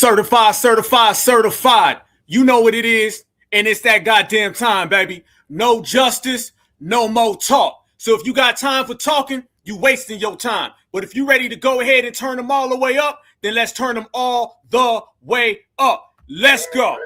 Certified, certified, certified. You know what it is, and it's that goddamn time, baby. No justice, no more talk. So if you got time for talking, you wasting your time. But if you ready to go ahead and turn them all the way up, then let's turn them all the way up. Let's go.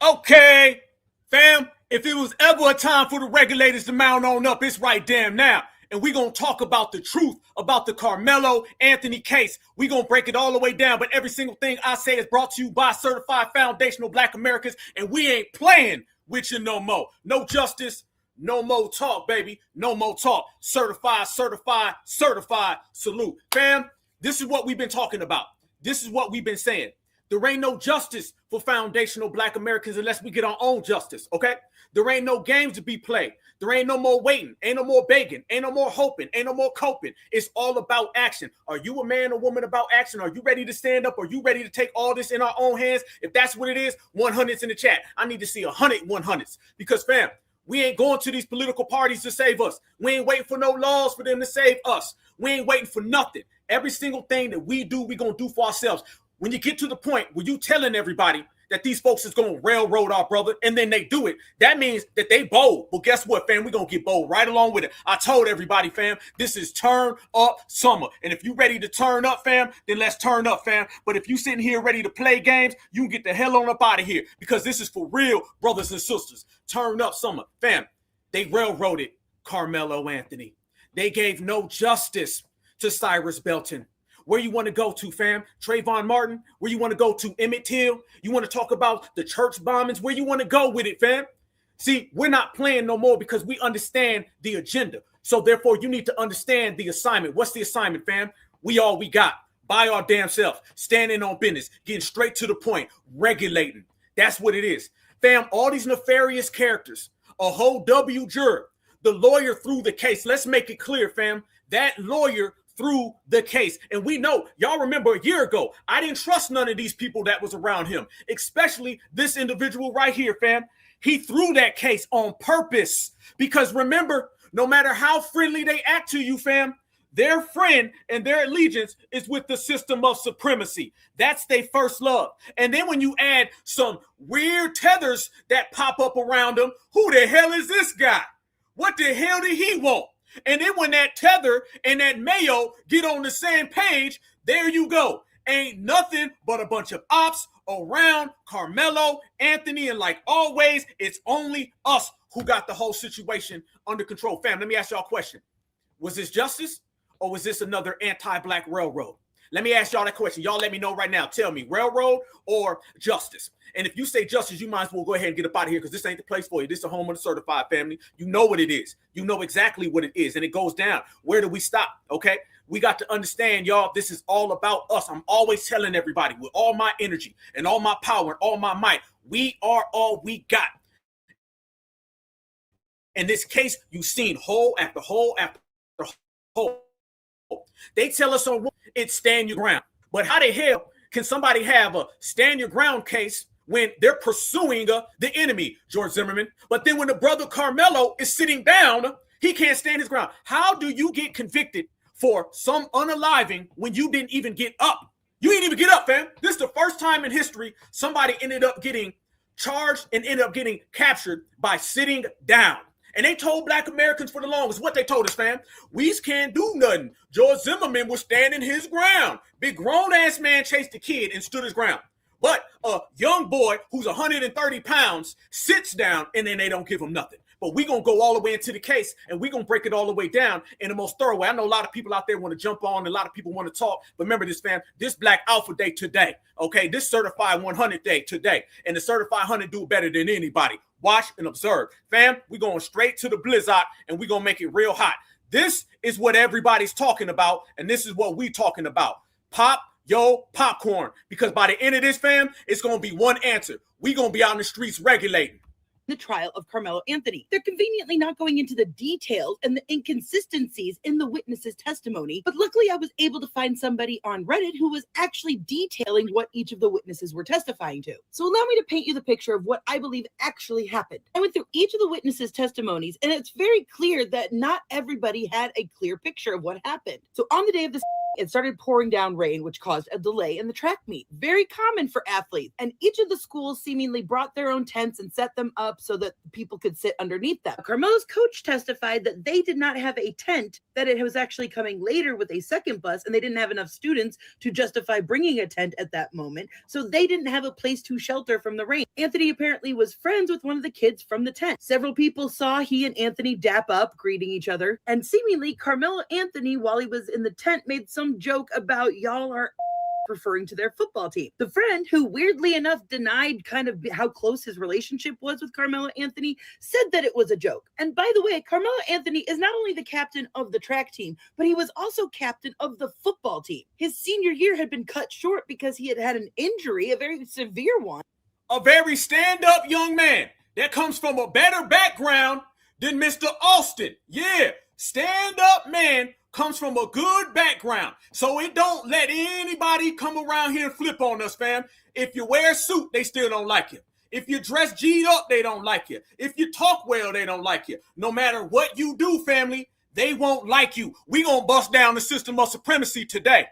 Okay, fam, if it was ever a time for the regulators to mount on up, it's right damn now. And we're going to talk about the truth about the Karmelo Anthony case. We're going to break it all the way down, but every single thing I say is brought to you by Certified Foundational Black Americans, and we ain't playing with you no more. No justice, no more talk, baby. No more talk. Certified, certified, certified. Salute. Fam, this is what we've been talking about. This is what we've been saying. There ain't no justice for foundational Black Americans unless we get our own justice, okay? There ain't no games to be played. There ain't no more waiting. Ain't no more begging. Ain't no more hoping. Ain't no more coping. It's all about action. Are you a man or woman about action? Are you ready to stand up? Are you ready to take all this in our own hands? If that's what it is, 100s in the chat. I need to see 100 100s because, fam, we ain't going to these political parties to save us. We ain't waiting for no laws for them to save us. We ain't waiting for nothing. Every single thing that we do, we going to do for ourselves. When you get to the point where you telling everybody that these folks is going to railroad our brother and then they do it, that means that they bold. Well, guess what, fam? We're going to get bold right along with it. I told everybody, fam, this is turn up summer. And if you ready to turn up, fam, then let's turn up, fam. But if you sitting here ready to play games, you can get the hell on up out of here because this is for real, brothers and sisters. Turn up summer. Fam, they railroaded Karmelo Anthony. They gave no justice to Cyrus Belton. Where you want to go to, fam? Trayvon Martin? Where you want to go to? Emmett Till? You want to talk about the church bombings? Where you want to go with it, fam? See, we're not playing no more because we understand the agenda. So therefore, you need to understand the assignment. What's the assignment, fam? We all we got. By our damn self. Standing on business. Getting straight to the point. Regulating. That's what it is. Fam, all these nefarious characters. A whole W juror. The lawyer threw the case. Let's make it clear, fam. That lawyer through the case. And we know, y'all remember a year ago, I didn't trust none of these people that was around him, especially this individual right here, fam. He threw that case on purpose because remember, no matter how friendly they act to you, fam, their friend and their allegiance is with the system of supremacy. That's their first love. And then when you add some weird tethers that pop up around them, who the hell is this guy? What the hell did he want? And then when that tether and that mayo get on the same page, there you go. Ain't nothing but a bunch of ops around Karmelo Anthony. And like always, it's only us who got the whole situation under control. Fam, let me ask y'all a question. Was this justice or was this another anti-Black railroad? Let me ask y'all that question. Y'all let me know right now. Tell me, railroad or justice? And if you say justice, you might as well go ahead and get up out of here because this ain't the place for you. This is the home of the certified family. You know what it is. You know exactly what it is. And it goes down. Where do we stop? Okay? We got to understand, y'all, this is all about us. I'm always telling everybody with all my energy and all my power and all my might, we are all we got. In this case, you've seen hole after hole after hole. They tell us on it's stand your ground. But how the hell can somebody have a stand your ground case when they're pursuing the enemy, George Zimmerman? But then when the brother Karmelo is sitting down, he can't stand his ground. How do you get convicted for some unaliving when you didn't even get up? You didn't even get up, fam. This is the first time in history somebody ended up getting charged and ended up getting captured by sitting down. And they told black Americans for the longest what they told us, fam. We can't do nothing. George Zimmerman was standing his ground. Big grown-ass man chased the kid and stood his ground. But a young boy who's 130 pounds sits down and then they don't give him nothing. But we're going to go all the way into the case and we're going to break it all the way down in the most thorough way. I know a lot of people out there want to jump on, a lot of people want to talk. But remember this, fam, this Black Alpha Day today, okay? This Certified 100 Day today. And the Certified 100 do better than anybody. Watch and observe. Fam, we're going straight to the blizzard and we're going to make it real hot. This is what everybody's talking about, and this is what we talking about. Pop your popcorn, because by the end of this, fam, it's going to be one answer. We're going to be out in the streets regulating the trial of Karmelo Anthony. They're conveniently not going into the details and the inconsistencies in the witnesses' testimony, but luckily I was able to find somebody on Reddit who was actually detailing what each of the witnesses were testifying to. So allow me to paint you the picture of what I believe actually happened. I went through each of the witnesses' testimonies, and it's very clear that not everybody had a clear picture of what happened. So on the day of the it started pouring down rain, which caused a delay in the track meet. Very common for athletes. And each of the schools seemingly brought their own tents and set them up so that people could sit underneath them. Karmelo's coach testified that they did not have a tent, that it was actually coming later with a second bus, and they didn't have enough students to justify bringing a tent at that moment. So they didn't have a place to shelter from the rain. Anthony apparently was friends with one of the kids from the tent. Several people saw he and Anthony dap up, greeting each other. And seemingly Karmelo Anthony, while he was in the tent, made some joke about y'all are referring to their football team. The friend, who weirdly enough denied kind of how close his relationship was with Karmelo Anthony, said that it was a joke. And by the way, Karmelo Anthony is not only the captain of the track team, but he was also captain of the football team. His senior year had been cut short because he had had an injury, a very severe one. A very stand-up young man that comes from a better background than Mr. Austin. Yeah, stand-up man comes from a good background. So it don't let anybody come around here and flip on us, fam. If you wear a suit, they still don't like you. If you dress G'd up, they don't like you. If you talk well, they don't like you. No matter what you do, family, they won't like you. We gonna bust down the system of supremacy today.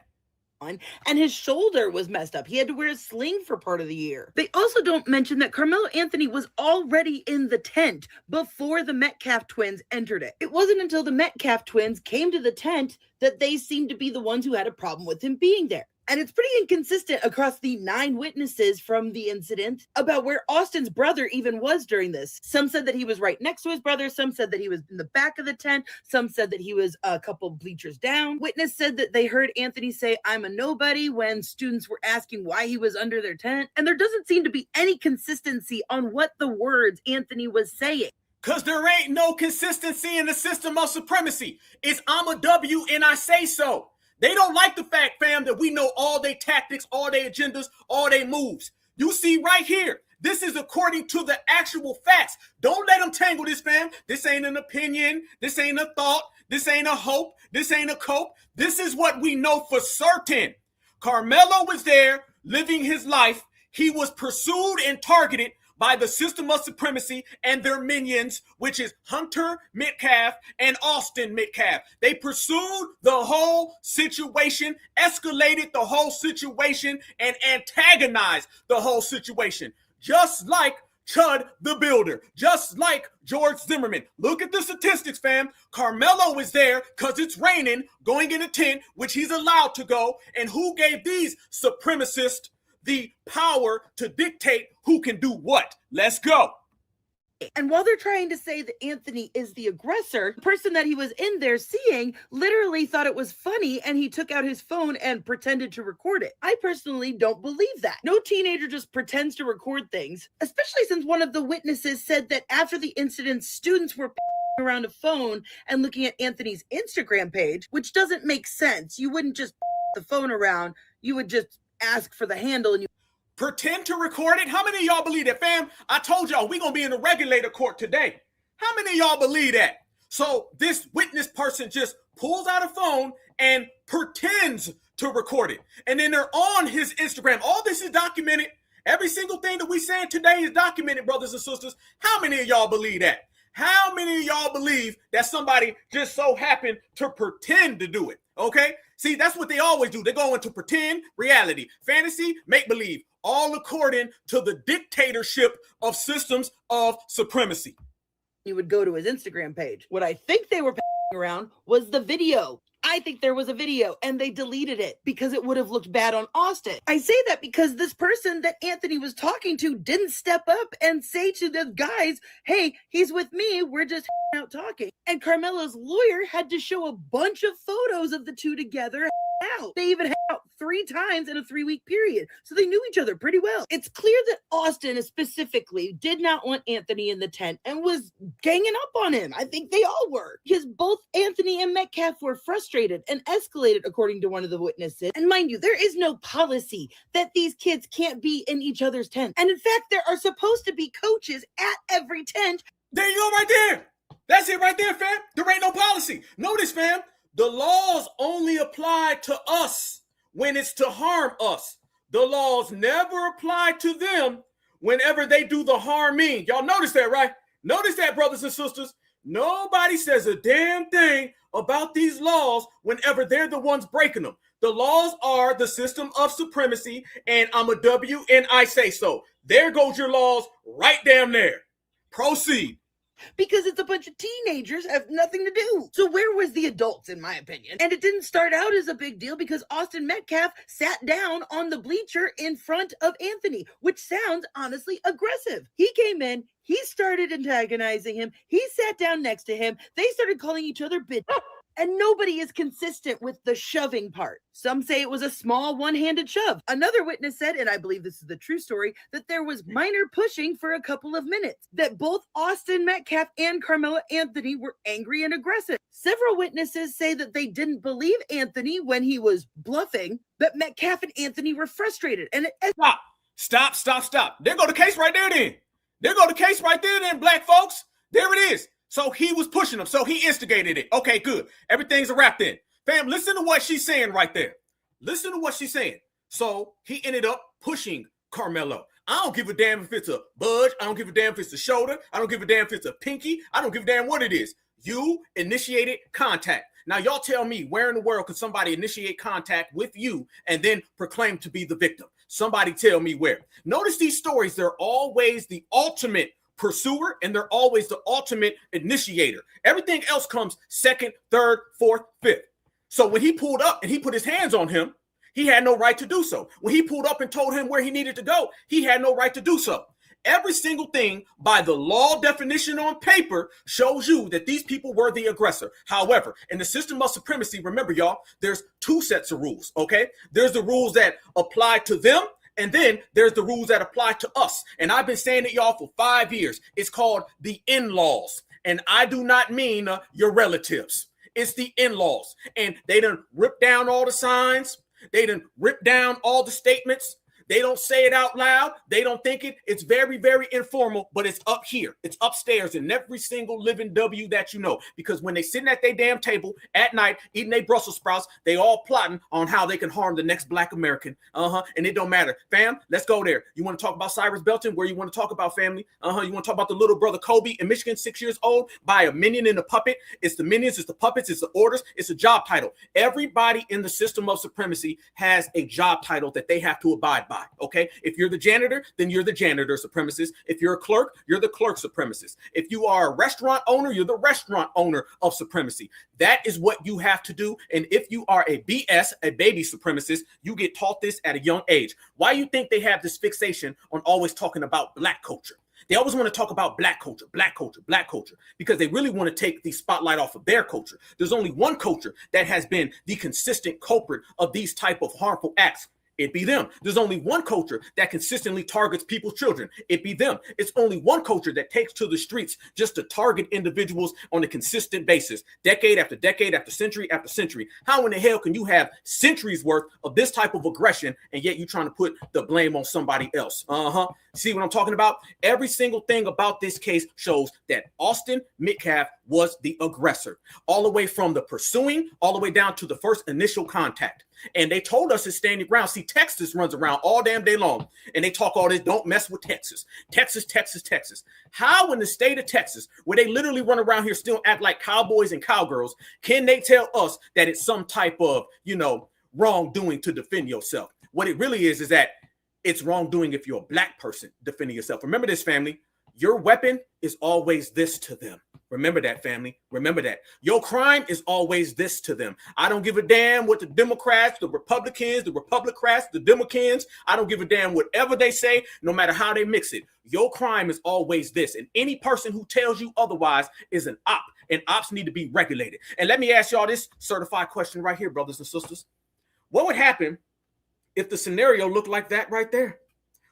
And his shoulder was messed up. He had to wear a sling for part of the year. They also don't mention that Karmelo Anthony was already in the tent before the Metcalf twins entered it. It wasn't until the Metcalf twins came to the tent that they seemed to be the ones who had a problem with him being there. And it's pretty inconsistent across the 9 witnesses from the incident about where Austin's brother even was during this. Some said that he was right next to his brother. Some said that he was in the back of the tent. Some said that he was a couple bleachers down. Witness said that they heard Anthony say, "I'm a nobody," when students were asking why he was under their tent. And there doesn't seem to be any consistency on what the words Anthony was saying. Because there ain't no consistency in the system of supremacy. It's I'm a W and I say so. They don't like the fact, fam, that we know all their tactics, all their agendas, all their moves. You see right here, this is according to the actual facts. Don't let them tangle this, fam. This ain't an opinion. This ain't a thought. This ain't a hope. This ain't a cope. This is what we know for certain. Karmelo was there living his life. He was pursued and targeted by the system of supremacy and their minions, which is Hunter Metcalf and Austin Metcalf. They pursued the whole situation, escalated the whole situation, and antagonized the whole situation. Just like Chud the Builder, just like George Zimmerman. Look at the statistics, fam. Karmelo is there because it's raining, going in a tent, which he's allowed to go. And who gave these supremacists the power to dictate who can do what? Let's go. And while they're trying to say that Anthony is the aggressor, the person that he was in there seeing literally thought it was funny, and he took out his phone and pretended to record it. I personally don't believe that. No teenager just pretends to record things, especially since one of the witnesses said that after the incident, students were around a phone and looking at Anthony's Instagram page, which doesn't make sense. You wouldn't just the phone around. You would just ask for the handle and you pretend to record it. How many of y'all believe that, fam? I told y'all we gonna be in the regulator court today. How many of y'all believe that? So this witness person just pulls out a phone and pretends to record it, and then they're on his Instagram. All this is documented. Every single thing that we saying today is documented, brothers and sisters. How many of y'all believe that? How many of y'all believe that somebody just so happened to pretend to do it? Okay? See, that's what they always do. They go into pretend, reality, fantasy, make-believe. all according to the dictatorship of systems of supremacy. You would go to his Instagram page. What I think they were around was the video. I think there was a video and they deleted it because it would have looked bad on Austin. I say that because this person that Anthony was talking to didn't step up and say to the guys, hey, he's with me, we're just out talking. And Karmelo's lawyer had to show a bunch of photos of the two together out. They even hung out 3 times in a 3-week period. So they knew each other pretty well. It's clear that Austin specifically did not want Anthony in the tent and was ganging up on him. I think they all were. Because both Anthony and Metcalf were frustrated and escalated, according to one of the witnesses. And mind you, there is no policy that these kids can't be in each other's tent. And in fact, there are supposed to be coaches at every tent. There you go right there. That's it right there, fam. There ain't no policy. Notice, fam, the laws only apply to us when it's to harm us. The laws never apply to them whenever they do the harming. Y'all notice that, right? Notice that, brothers and sisters. Nobody says a damn thing about these laws whenever they're the ones breaking them. The laws are the system of supremacy, and I'm a W and I say so. There goes your laws right down there. Proceed. Because it's a bunch of teenagers have nothing to do. So where was the adults, in my opinion? And it didn't start out as a big deal because Austin Metcalf sat down on the bleacher in front of Anthony, which sounds honestly aggressive. He came in, he started antagonizing him, he sat down next to him, they started calling each other bitch. And nobody is consistent with the shoving part. Some say it was a small one-handed shove. Another witness said, and I believe this is the true story, that there was minor pushing for a couple of minutes, that both Austin Metcalf and Karmelo Anthony were angry and aggressive. Several witnesses say that they didn't believe Anthony when he was bluffing, but Metcalf and Anthony were frustrated. And Stop. There go the case right there then. There go the case right there then, black folks. There it is. So he was pushing them. So he instigated it. Okay, good. Everything's a wrap then. Fam, listen to what she's saying right there. Listen to what she's saying. So he ended up pushing Karmelo. I don't give a damn if it's a budge. I don't give a damn if it's a shoulder. I don't give a damn if it's a pinky. I don't give a damn what it is. You initiated contact. Now, y'all tell me, where in the world could somebody initiate contact with you and then proclaim to be the victim? Somebody tell me where. Notice these stories. They're always the ultimate pursuer, and they're always the ultimate initiator. Everything else comes second, third, fourth, fifth. So when he pulled up and he put his hands on him, he had no right to do so. When he pulled up and told him where he needed to go, he had no right to do so. Every single thing by the law definition on paper shows you that these people were the aggressor. However, in the system of supremacy, remember, y'all, there's 2 sets of rules, okay? There's the rules that apply to them, and then there's the rules that apply to us. And I've been saying it, y'all, for 5 years. It's called the in-laws. And I do not mean your relatives. It's the in-laws. And they done ripped down all the signs. They done ripped down all the statements. They don't say it out loud. They don't think it. It's very, very informal, but it's up here. It's upstairs in every single living W that you know. Because when they sitting at their damn table at night, eating their Brussels sprouts, they all plotting on how they can harm the next black American. And it don't matter. Fam, let's go there. You want to talk about Cyrus Belton? Where you want to talk about family? You want to talk about the little brother Kobe in Michigan, 6 years old, by a minion and a puppet? It's the minions, it's the puppets, it's the orders, it's a job title. Everybody in the system of supremacy has a job title that they have to abide by. Okay, if you're the janitor, then you're the janitor supremacist. If you're a clerk, you're the clerk supremacist. If you are a restaurant owner, you're the restaurant owner of supremacy. That is what you have to do. And if you are a BS, a baby supremacist, you get taught this at a young age. Why you think they have this fixation on always talking about black culture? They always want to talk about black culture, because they really want to take the spotlight off of their culture. There's only one culture that has been the consistent culprit of these type of harmful acts. It be them. There's only one culture that consistently targets people's children. It be them. It's only one culture that takes to the streets just to target individuals on a consistent basis, decade after decade, after century. How in the hell can you have centuries worth of this type of aggression and yet you're trying to put the blame on somebody else? See what I'm talking about? Every single thing about this case shows that Austin Metcalf was the aggressor, all the way from the pursuing, all the way down to the first initial contact. And they told us it's standing ground. See, Texas runs around all damn day long, and they talk all this, don't mess with Texas. Texas. How in the state of Texas, where they literally run around here still act like cowboys and cowgirls, can they tell us that it's some type of, wrongdoing to defend yourself? What it really is that It's wrongdoing if you're a black person defending yourself. Remember this, family. Your weapon is always this to them. Remember that, family. Remember that. Your crime is always this to them. I don't give a damn what the Democrats, the Republicans, the Democrats, I don't give a damn whatever they say, no matter how they mix it. Your crime is always this. And any person who tells you otherwise is an op. And ops need to be regulated. And let me ask y'all this certified question right here, brothers and sisters. What would happen if the scenario looked like that right there?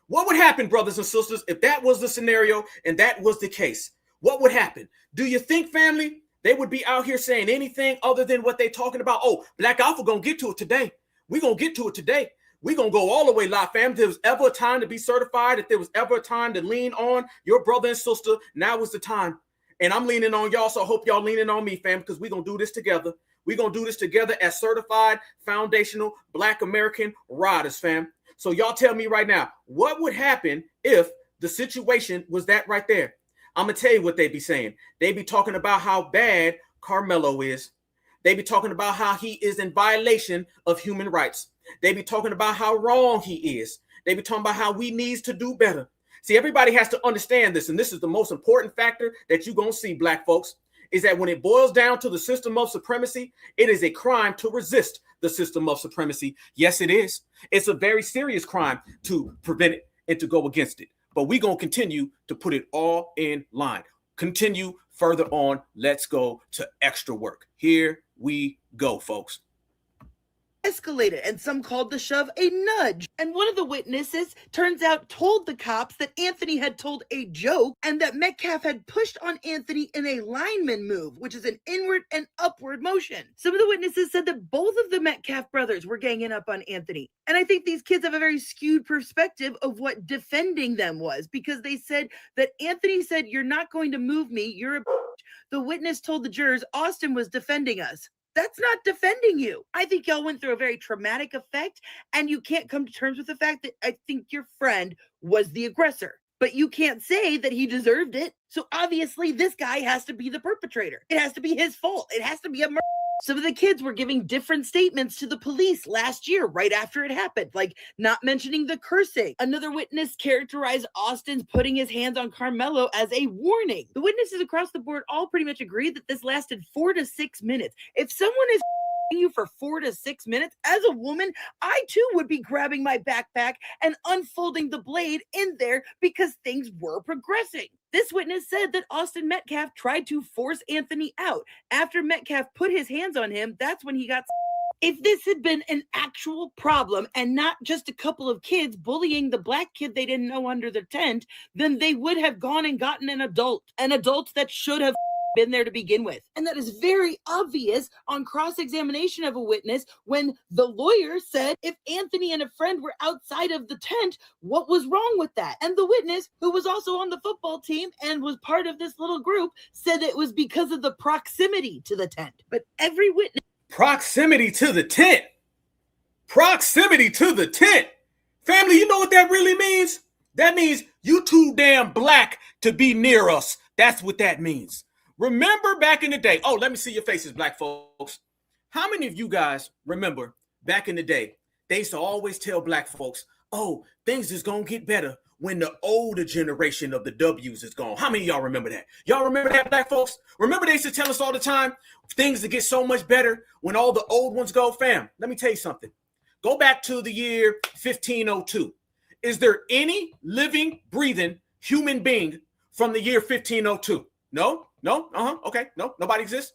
What would happen, brothers and sisters, if that was the scenario and that was the case? What would happen? Do you think, family, they would be out here saying anything other than what they're talking about? Oh, Black Alpha gonna get to it today. We're gonna get to it today. We're gonna go all the way live, fam. If there was ever a time to be certified, if there was ever a time to lean on your brother and sister, now is the time. And I'm leaning on y'all, so I hope y'all leaning on me, fam, because we're gonna do this together. We're gonna do this together as certified foundational Black American riders, fam. So y'all tell me right now, what would happen if the situation was that right there? I'm going to tell you what they be saying. They be talking about how bad Karmelo is. They be talking about how he is in violation of human rights. They be talking about how wrong he is. They be talking about how we needs to do better. See, everybody has to understand this, and this is the most important factor that you're going to see, black folks, is that when it boils down to the system of supremacy, it is a crime to resist the system of supremacy. Yes, it is. It's a very serious crime to prevent it and to go against it. But we're going to continue to put it all in line. Continue further on. Let's go to extra work. Here we go, folks. Escalated, and some called the shove a nudge. And one of the witnesses, turns out, told the cops that Anthony had told a joke and that Metcalf had pushed on Anthony in a lineman move, which is an inward and upward motion. Some of the witnesses said that both of the Metcalf brothers were ganging up on Anthony. And I think these kids have a very skewed perspective of what defending them was, because they said that Anthony said, "You're not going to move me. You're a bitch." The witness told the jurors Austin was defending us. That's not defending you. I think y'all went through a very traumatic effect, and you can't come to terms with the fact that I think your friend was the aggressor. But you can't say that he deserved it. So obviously this guy has to be the perpetrator. It has to be his fault. It has to be a murder. Some of the kids were giving different statements to the police last year, right after it happened, like not mentioning the cursing. Another witness characterized Austin's putting his hands on Karmelo as a warning. The witnesses across the board all pretty much agreed that this lasted 4 to 6 minutes. If someone is you for 4 to 6 minutes, as a woman, I too would be grabbing my backpack and unfolding the blade in there because things were progressing. This witness said that Austin Metcalf tried to force Anthony out. After Metcalf put his hands on him, that's when he got. If this had been an actual problem and not just a couple of kids bullying the black kid they didn't know under the tent, then they would have gone and gotten an adult that should have been there to begin with. And that is very obvious on cross-examination of a witness when the lawyer said if Anthony and a friend were outside of the tent, what was wrong with that? And the witness, who was also on the football team and was part of this little group, said it was because of the proximity to the tent. But every witness... Proximity to the tent. Proximity to the tent. Family, you know what that really means? That means you too damn black to be near us. That's what that means. Remember back in the day, oh, let me see your faces, black folks. How many of you guys remember back in the day, they used to always tell black folks, oh, things is going to get better when the older generation of the W's is gone. How many of y'all remember that? Y'all remember that, black folks? Remember they used to tell us all the time, things to get so much better when all the old ones go? Fam, let me tell you something. Go back to the year 1502. Is there any living, breathing human being from the year 1502? No? Okay. No, nobody exists.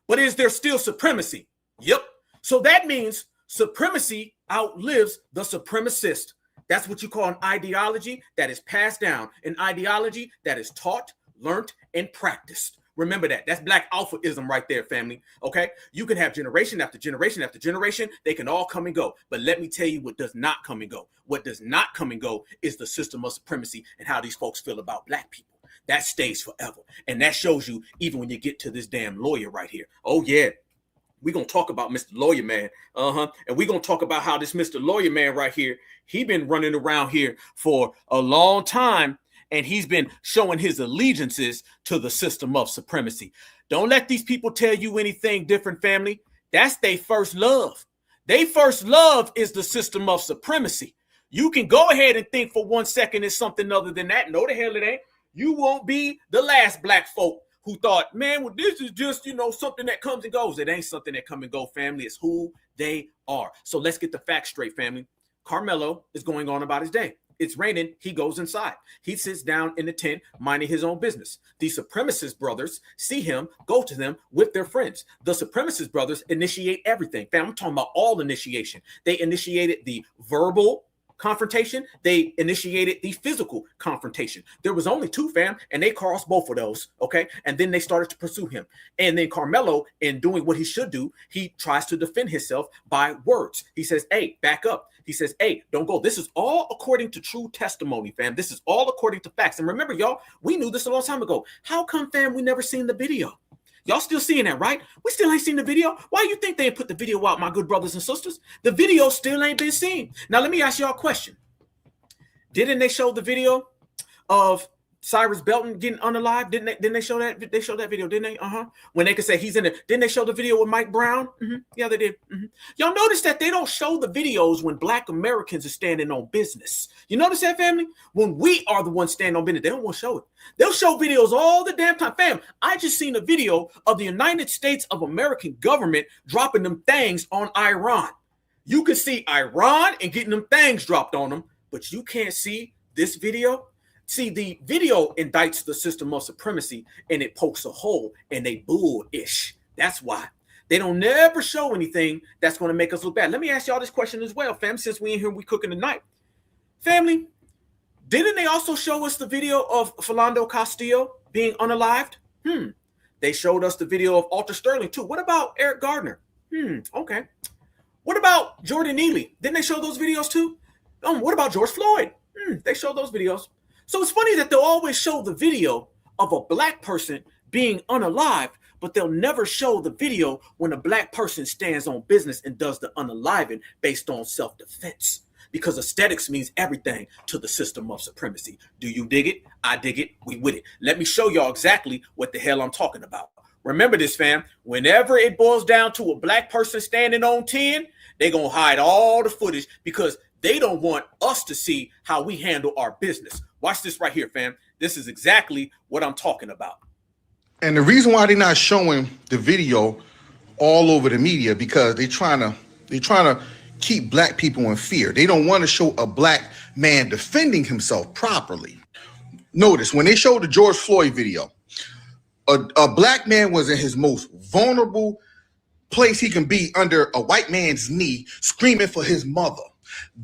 But is there still supremacy? Yep. So that means supremacy outlives the supremacist. That's what you call an ideology that is passed down, an ideology that is taught, learned, and practiced. Remember that. That's black alphaism right there, family. Okay? You can have generation after generation after generation. They can all come and go. But let me tell you what does not come and go. What does not come and go is the system of supremacy and how these folks feel about black people. That stays forever. And that shows you even when you get to this damn lawyer right here. Oh, yeah. We're going to talk about Mr. Lawyer Man. And we're going to talk about how this Mr. Lawyer Man right here, he been running around here for a long time. And he's been showing his allegiances to the system of supremacy. Don't let these people tell you anything different, family. That's their first love. Their first love is the system of supremacy. You can go ahead and think for 1 second it's something other than that. No, the hell it ain't. You won't be the last black folk who thought, man, well, this is just, something that comes and goes. It ain't something that come and go, family. It's who they are. So let's get the facts straight, family. Karmelo is going on about his day. It's raining. He goes inside. He sits down in the tent, minding his own business. The supremacist brothers see him, go to them with their friends. The supremacist brothers initiate everything. Fam, I'm talking about all initiation. They initiated the verbal confrontation. They initiated the physical confrontation. There was only two, fam, and they crossed both of those, okay? And then they started to pursue him. And then Karmelo, in doing what he should do, he tries to defend himself by words. He says, hey, back up. He says, hey, don't go. This is all according to true testimony, fam. This is all according to facts. And remember, y'all, we knew this a long time ago. How come, fam, we never seen the video? Y'all still seeing that, right? We still ain't seen the video. Why you think they put the video out, my good brothers and sisters? The video still ain't been seen. Now, let me ask y'all a question. Didn't they show the video of Cyrus Belton getting unalived? Didn't they show that? They showed that video, didn't they? When they could say he's in there. Didn't they show the video with Mike Brown? Yeah, they did. Y'all notice that they don't show the videos when Black Americans are standing on business. You notice that, family? When we are the ones standing on business, they don't want to show it. They'll show videos all the damn time. Fam, I just seen a video of the United States of American government dropping them things on Iran. You can see Iran and getting them things dropped on them, but you can't see this video. See, the video indicts the system of supremacy and it pokes a hole and they bullish. That's why. They don't never show anything that's going to make us look bad. Let me ask y'all this question as well, fam, since we in here, we cooking tonight. Family, didn't they also show us the video of Philando Castillo being unalived? They showed us the video of Alter Sterling too. What about Eric Gardner? Okay. What about Jordan Neely? Didn't they show those videos too? What about George Floyd? They showed those videos. So it's funny that they'll always show the video of a black person being unalived, but they'll never show the video when a black person stands on business and does the unaliving based on self-defense. Because aesthetics means everything to the system of supremacy. Do you dig it? I dig it. We with it. Let me show y'all exactly what the hell I'm talking about. Remember this, fam. Whenever it boils down to a black person standing on 10, they're going to hide all the footage because they don't want us to see how we handle our business. Watch this right here, fam. This is exactly what I'm talking about. And the reason why they're not showing the video all over the media because they're trying to keep black people in fear. They don't want to show a black man defending himself properly. Notice when they showed the George Floyd video, a black man was in his most vulnerable place he can be under a white man's knee, screaming for his mother.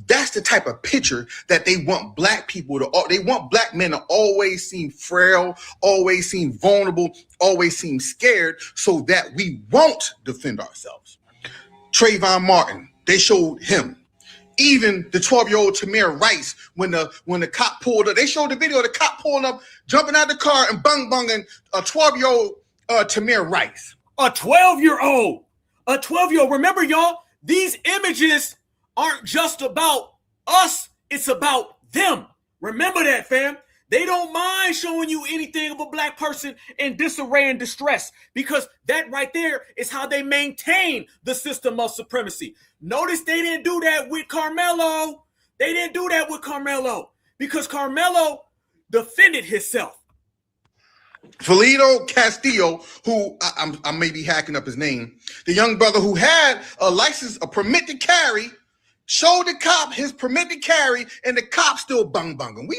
That's the type of picture that they want black people to. They want black men to always seem frail, always seem vulnerable, always seem scared, so that we won't defend ourselves. Trayvon Martin, they showed him. Even the 12-year-old Tamir Rice, when the cop pulled up, they showed the video of the cop pulling up, jumping out the car and bunging a 12-year-old Tamir Rice. A 12-year-old. A 12-year-old. Remember, y'all, these images aren't just about us, it's about them. Remember that, fam. They don't mind showing you anything of a black person in disarray and distress because that right there is how they maintain the system of supremacy. Notice they didn't do that with Karmelo. They didn't do that with Karmelo because Karmelo defended himself. Philando Castillo, who I may be hacking up his name, the young brother who had a license, a permit to carry, showed the cop his permit to carry, and the cop still bunging.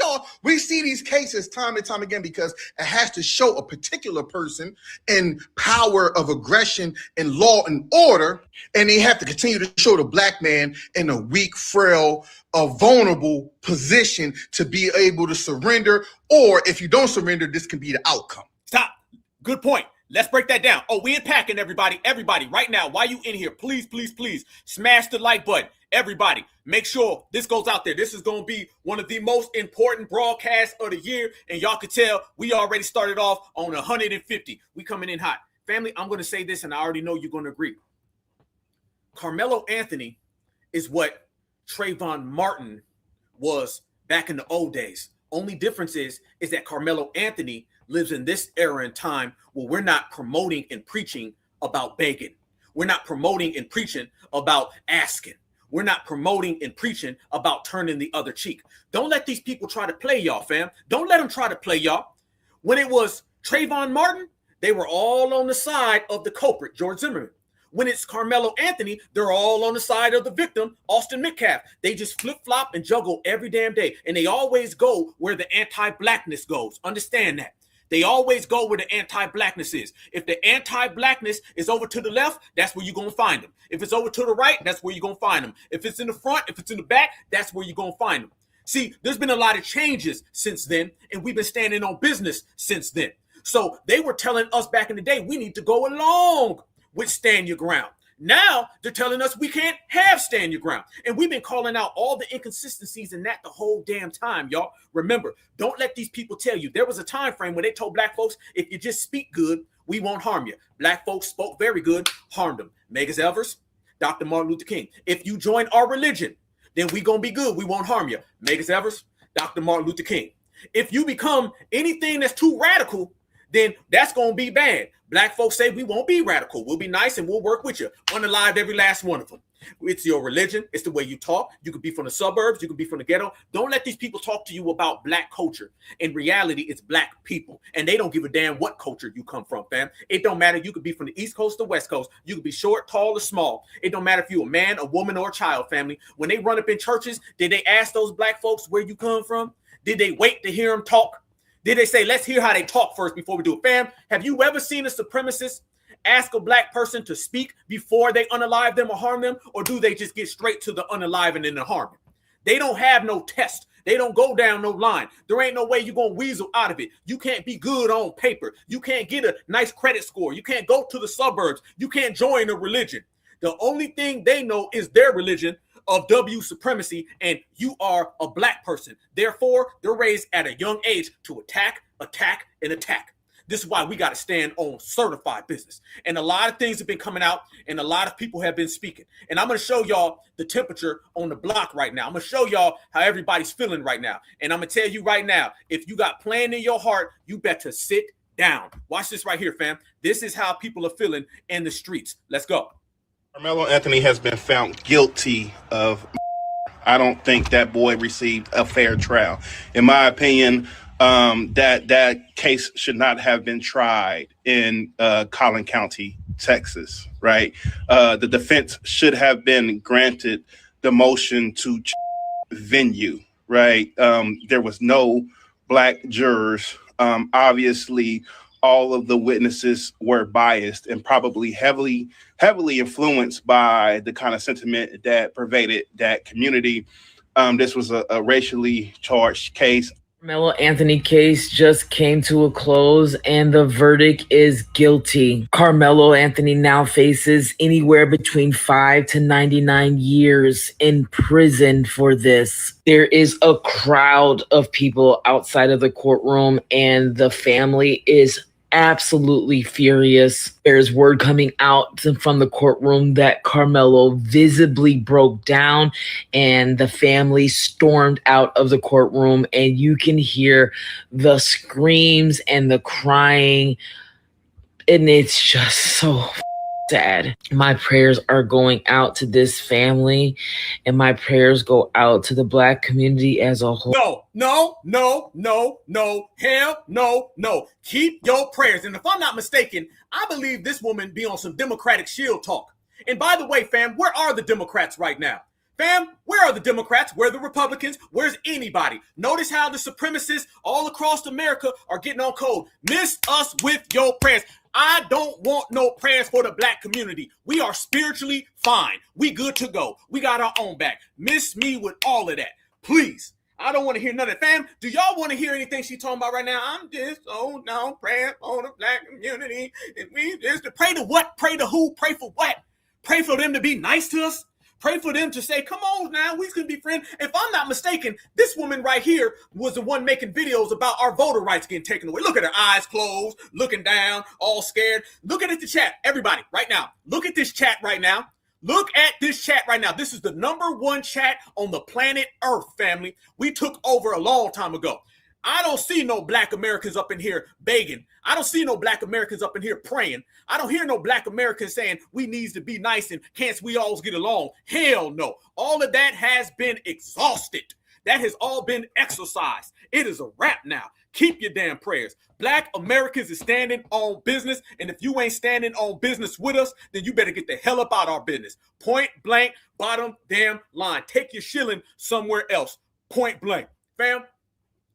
We see these cases time and time again because it has to show a particular person in power of aggression and law and order, and they have to continue to show the black man in a weak, frail, a vulnerable position to be able to surrender, or if you don't surrender, this can be the outcome. Stop. Good point. Let's break that down. We unpacking everybody right now. While you in here, please smash the like button. Everybody, make sure this goes out there. This is going to be one of the most important broadcasts of the year. And y'all can tell we already started off on 150. We coming in hot. Family, I'm going to say this and I already know you're going to agree. Karmelo Anthony is what Trayvon Martin was back in the old days. Only difference is that Karmelo Anthony lives in this era and time where we're not promoting and preaching about begging. We're not promoting and preaching about asking. We're not promoting and preaching about turning the other cheek. Don't let these people try to play y'all, fam. Don't let them try to play y'all. When it was Trayvon Martin, they were all on the side of the culprit, George Zimmerman. When it's Karmelo Anthony, they're all on the side of the victim, Austin Metcalf. They just flip-flop and juggle every damn day. And they always go where the anti-blackness goes. Understand that. They always go where the anti-blackness is. If the anti-blackness is over to the left, that's where you're going to find them. If it's over to the right, that's where you're going to find them. If it's in the front, if it's in the back, that's where you're going to find them. See, there's been a lot of changes since then, and we've been standing on business since then. So they were telling us back in the day, we need to go along with stand your ground. Now they're telling us we can't have stand your ground. And we've been calling out all the inconsistencies in that the whole damn time, y'all. Remember, don't let these people tell you. There was a time frame when they told black folks, if you just speak good, we won't harm you. Black folks spoke very good, harmed them. Megas Elvers, Dr. Martin Luther King. If you join our religion, then we gonna be good. We won't harm you. Megas Evers, Dr. Martin Luther King. If you become anything that's too radical, then that's gonna be bad. Black folks say we won't be radical. We'll be nice and we'll work with you. Unalive every last one of them. It's your religion. It's the way you talk. You could be from the suburbs. You could be from the ghetto. Don't let these people talk to you about black culture. In reality, it's black people. And they don't give a damn what culture you come from, fam. It don't matter. You could be from the East Coast to West Coast. You could be short, tall, or small. It don't matter if you're a man, a woman, or a child, family. When they run up in churches, did they ask those black folks where you come from? Did they wait to hear them talk? Did they say, let's hear how they talk first before we do it? Fam, have you ever seen a supremacist ask a black person to speak before they unalive them or harm them? Or do they just get straight to the unaliving and the harming? They don't have no test. They don't go down no line. There ain't no way you're going to weasel out of it. You can't be good on paper. You can't get a nice credit score. You can't go to the suburbs. You can't join a religion. The only thing they know is their religion of W supremacy, and you are a black person. Therefore, they're raised at a young age to attack, and attack. This is why we got to stand on certified business. And a lot of things have been coming out, and a lot of people have been speaking. And I'm going to show y'all the temperature on the block right now. I'm going to show y'all how everybody's feeling right now. And I'm going to tell you right now, if you got plan in your heart, you better sit down. Watch this right here, fam. This is how people are feeling in the streets. Let's go. Carmelo Anthony has been found guilty of. I don't think that boy received a fair trial. In my opinion, that case should not have been tried in Collin County, Texas, right? The defense should have been granted the motion to venue, right? There was no black jurors. Obviously, all of the witnesses were biased and probably heavily influenced by the kind of sentiment that pervaded that community. This was a racially charged case. Karmelo Anthony case just came to a close and the verdict is guilty. Karmelo Anthony now faces anywhere between 5 to 99 years in prison for this. There is a crowd of people outside of the courtroom and the family is absolutely furious. There's word coming out from the courtroom that Karmelo visibly broke down and the family stormed out of the courtroom, and you can hear the screams and the crying, and it's just so sad. My prayers are going out to this family, and my prayers go out to the black community as a whole. No, hell no. Keep your prayers. And if I'm not mistaken, I believe this woman be on some Democratic shield talk. And by the way, fam, where are the Democrats right now? Fam, where are the Democrats? Where are the Republicans? Where's anybody? Notice how the supremacists all across America are getting on code. Miss us with your prayers. I don't want no prayers for the black community. We are spiritually fine. We good to go. We got our own back. Miss me with all of that. Please. I don't want to hear none of that. Fam, do y'all want to hear anything she's talking about right now? I'm just so now praying for the black community. And we just pray to what? Pray to who? Pray for what? Pray for them to be nice to us? Pray for them to say, come on now, we can be friends. If I'm not mistaken, this woman right here was the one making videos about our voter rights getting taken away. Look at her eyes closed, looking down, all scared. Look at the chat. Everybody, right now, look at this chat right now. Look at this chat right now. This is the #1 chat on the planet Earth, family. We took over a long time ago. I don't see no black Americans up in here begging. I don't see no black Americans up in here praying. I don't hear no black Americans saying we needs to be nice and can't we always get along. Hell no. All of that has been exhausted. That has all been exercised. It is a wrap now. Keep your damn prayers. Black Americans is standing on business, and if you ain't standing on business with us, then you better get the hell up out our business. Point blank, bottom damn line. Take your shilling somewhere else. Point blank. Fam,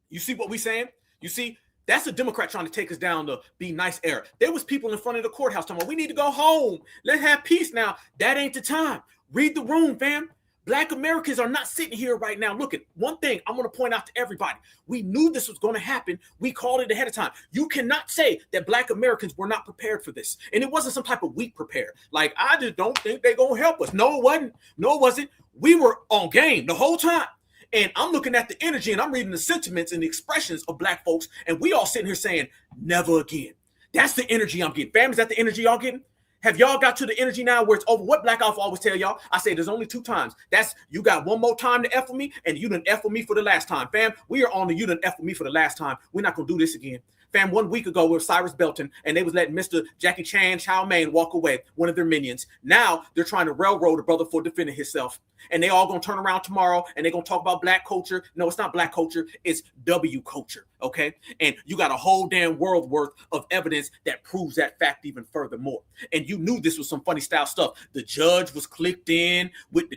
you see what we saying? You see, that's a Democrat trying to take us down the be nice era. There was people in front of the courthouse talking about, we need to go home. Let's have peace now. That ain't the time. Read the room, fam. Black Americans are not sitting here right now. Look, at one thing I'm going to point out to everybody. We knew this was going to happen. We called it ahead of time. You cannot say that black Americans were not prepared for this. And it wasn't some type of weak prepared. Like, I just don't think they're going to help us. No, it wasn't. No, it wasn't. We were on game the whole time. And I'm looking at the energy and I'm reading the sentiments and the expressions of black folks. And we all sitting here saying, never again. That's the energy I'm getting. Fam, is that the energy y'all getting? Have y'all got to the energy now where it's over? What Black Alpha always tell y'all? I say there's only 2 times. That's you got one more time to F with me and you done F with me for the last time. Fam, we are on the you done F with me for the last time. We're not going to do this again. Fam, 1 week ago with Cyrus Belton and they was letting Mr. Jackie Chan, Chow Mein walk away, one of their minions. Now they're trying to railroad a brother for defending himself. And they all going to turn around tomorrow and they're going to talk about black culture. No, it's not black culture. It's W culture. Okay. And you got a whole damn world worth of evidence that proves that fact even furthermore. And you knew this was some funny style stuff. The judge was clicked in with the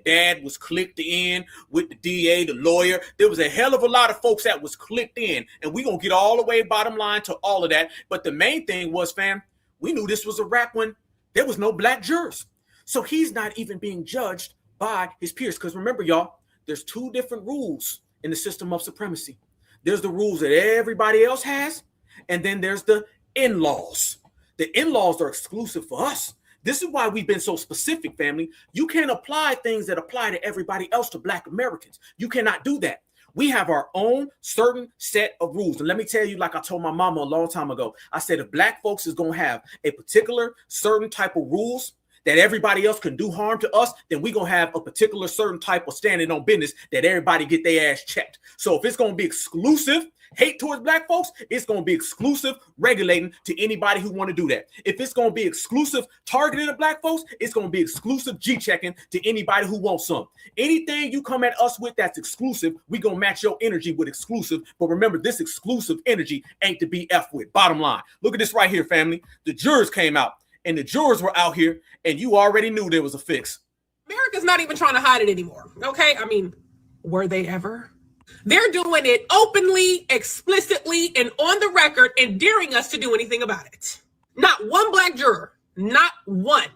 dad was clicked in with the DA, the lawyer. There was a hell of a lot of folks that was clicked in. And we're going to get all the way bottom line to all of that. But the main thing was, fam, we knew this was a wrap when there was no black jurors. So he's not even being judged by his peers. Because remember, y'all, there's 2 different rules in the system of supremacy. There's the rules that everybody else has, and then there's the in-laws. The in-laws are exclusive for us. This is why we've been so specific, family. You can't apply things that apply to everybody else to black Americans. You cannot do that. We have our own certain set of rules. And let me tell you, like I told my mama a long time ago, I said, if black folks is going to have a particular certain type of rules that everybody else can do harm to us, then we're going to have a particular certain type of standing on business that everybody get their ass checked. So if it's going to be exclusive hate towards black folks, it's going to be exclusive regulating to anybody who want to do that. If it's going to be exclusive targeted to black folks, it's going to be exclusive G-checking to anybody who wants some. Anything you come at us with that's exclusive, we going to match your energy with exclusive. But remember, this exclusive energy ain't to be F with. Bottom line. Look at this right here, family. The jurors came out. And the jurors were out here, and you already knew there was a fix. America's not even trying to hide it anymore, okay? I mean, were they ever? They're doing it openly, explicitly, and on the record, and daring us to do anything about it. Not one black juror, not one.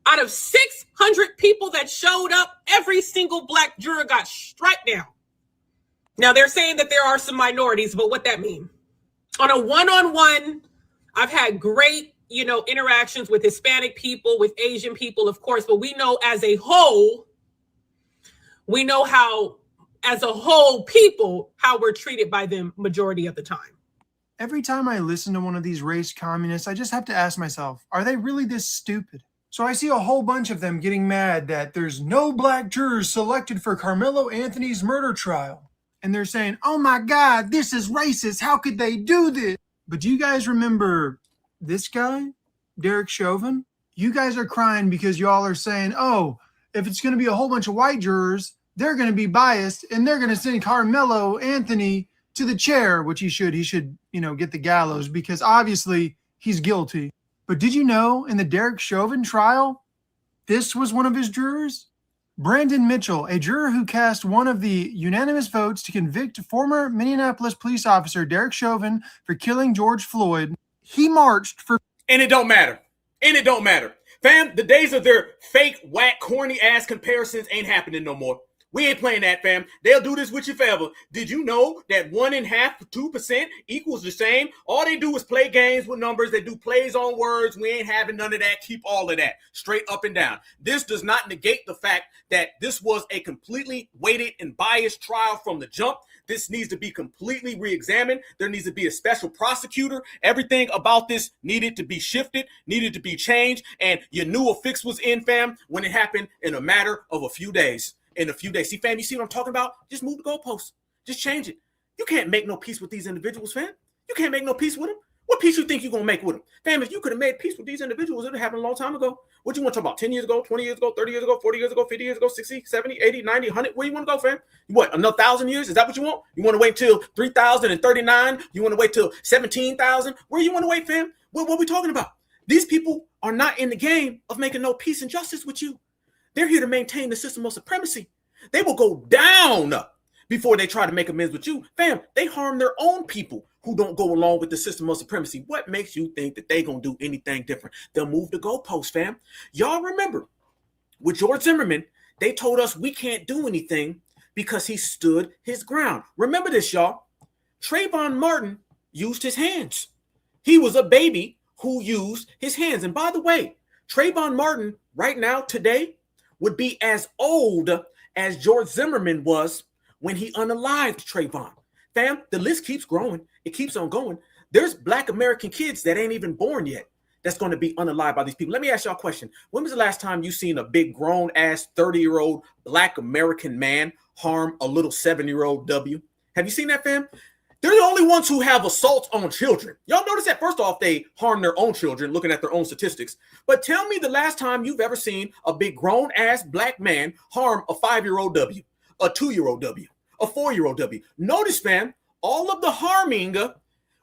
Out of 600 people that showed up, every single black juror got struck down. Now, they're saying that there are some minorities, but what that mean? On a one-on-one, I've had great interactions with Hispanic people, with Asian people, of course, but we know as a whole, how we're treated by them majority of the time. Every time I listen to one of these race communists, I just have to ask myself, are they really this stupid? So I see a whole bunch of them getting mad that there's no black jurors selected for Karmelo Anthony's murder trial. And they're saying, oh my God, this is racist. How could they do this? But do you guys remember this guy, Derek Chauvin? You guys are crying because y'all are saying, oh, if it's going to be a whole bunch of white jurors, they're going to be biased and they're going to send Karmelo Anthony to the chair, which he should, get the gallows because obviously he's guilty. But did you know in the Derek Chauvin trial, this was one of his jurors? Brandon Mitchell, a juror who cast one of the unanimous votes to convict former Minneapolis police officer Derek Chauvin for killing George Floyd. He marched for... And it don't matter. Fam, the days of their fake, whack, corny ass comparisons ain't happening no more. We ain't playing that, fam. They'll do this with you forever. Did you know that 1.5% to 2% equals the same? All they do is play games with numbers. They do plays on words. We ain't having none of that. Keep all of that straight up and down. This does not negate the fact that this was a completely weighted and biased trial from the jump. This needs to be completely re-examined. There needs to be a special prosecutor. Everything about this needed to be shifted, needed to be changed. And you knew a fix was in, fam, when it happened in a matter of a few days. See, fam, you see what I'm talking about? Just move the goalposts. Just change it. You can't make no peace with these individuals, fam. You can't make no peace with them. What peace you think you're going to make with them? Fam, if you could have made peace with these individuals, it would have happened a long time ago. What you want to talk about? 10 years ago, 20 years ago, 30 years ago, 40 years ago, 50 years ago, 60, 70, 80, 90, 100? Where you want to go, fam? What, another 1,000 years? Is that what you want? You want to wait till 3,039? You want to wait till 17,000? Where you want to wait, fam? What are we talking about? These people are not in the game of making no peace and justice with you. They're here to maintain the system of supremacy. They will go down before they try to make amends with you. Fam, they harm their own people who don't go along with the system of supremacy. What makes you think that they gonna do anything different? They'll move the goalposts, fam. Y'all remember with George Zimmerman, they told us we can't do anything because he stood his ground. Remember this, y'all. Trayvon Martin used his hands. He was a baby who used his hands. And by the way, Trayvon Martin right now, today, would be as old as George Zimmerman was when he unalived Trayvon. Fam, the list keeps growing. It keeps on going. There's Black American kids that ain't even born yet that's going to be unalived by these people. Let me ask y'all a question. When was the last time you seen a big grown-ass 30-year-old Black American man harm a little 7-year-old W? Have you seen that, fam? They're the only ones who have assaults on children. Y'all notice that? First off, they harm their own children, looking at their own statistics. But tell me the last time you've ever seen a big grown-ass Black man harm a 5-year-old W, a 2-year-old W, a 4-year-old W. Notice, fam, all of the harming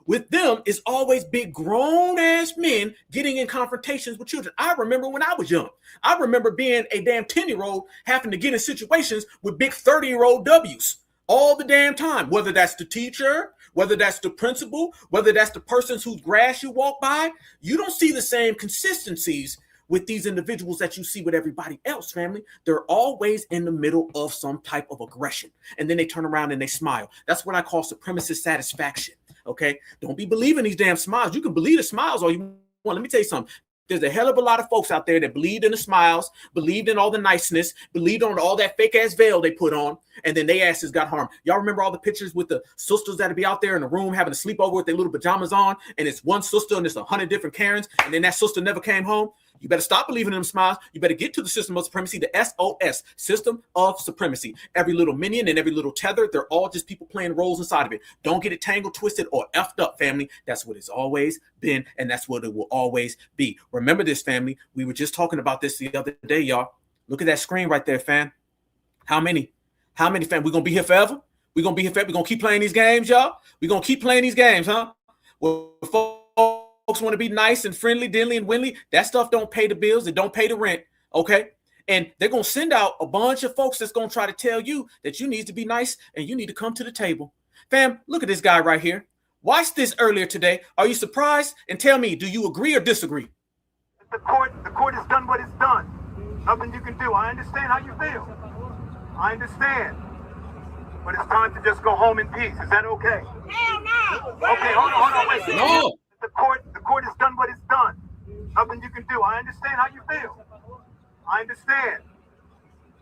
with them is always big grown-ass men getting in confrontations with children. I remember when I was young. I remember being a damn 10-year-old having to get in situations with big 30-year-old Ws all the damn time, whether that's the teacher, whether that's the principal, whether that's the person whose grass you walk by. You don't see the same consistencies with these individuals that you see with everybody else, family. They're always in the middle of some type of aggression. And then they turn around and they smile. That's what I call supremacist satisfaction. Okay? Don't be believing these damn smiles. You can believe the smiles all you want. Let me tell you something. There's a hell of a lot of folks out there that believed in the smiles, believed in all the niceness, believed on all that fake ass veil they put on, and then they asses got harmed. Y'all remember all the pictures with the sisters that'd be out there in the room having a sleepover with their little pajamas on, and it's one sister and it's 100 different Karens, and then that sister never came home? You better stop believing in them smiles. You better get to the system of supremacy, the SOS, system of supremacy. Every little minion and every little tether, they're all just people playing roles inside of it. Don't get it tangled, twisted, or effed up, family. That's what it's always been, and that's what it will always be. Remember this, family. We were just talking about this the other day, y'all. Look at that screen right there, fam. How many, fam? We're going to be here forever? We're going to be here forever? We're going to keep playing these games, y'all? We're going to keep playing these games, huh? Well, folks want to be nice and friendly, diddly and windly. That stuff don't pay the bills. It don't pay the rent, okay? And they're going to send out a bunch of folks that's going to try to tell you that you need to be nice and you need to come to the table. Fam, look at this guy right here. Watch this earlier today. Are you surprised? And tell me, do you agree or disagree? The court has done what it's done. Nothing you can do. I understand how you feel. I understand. But it's time to just go home in peace. Is that okay? Hell no! Okay, hold on, wait. No. The court has done what it's done. Nothing you can do. I understand how you feel. I understand.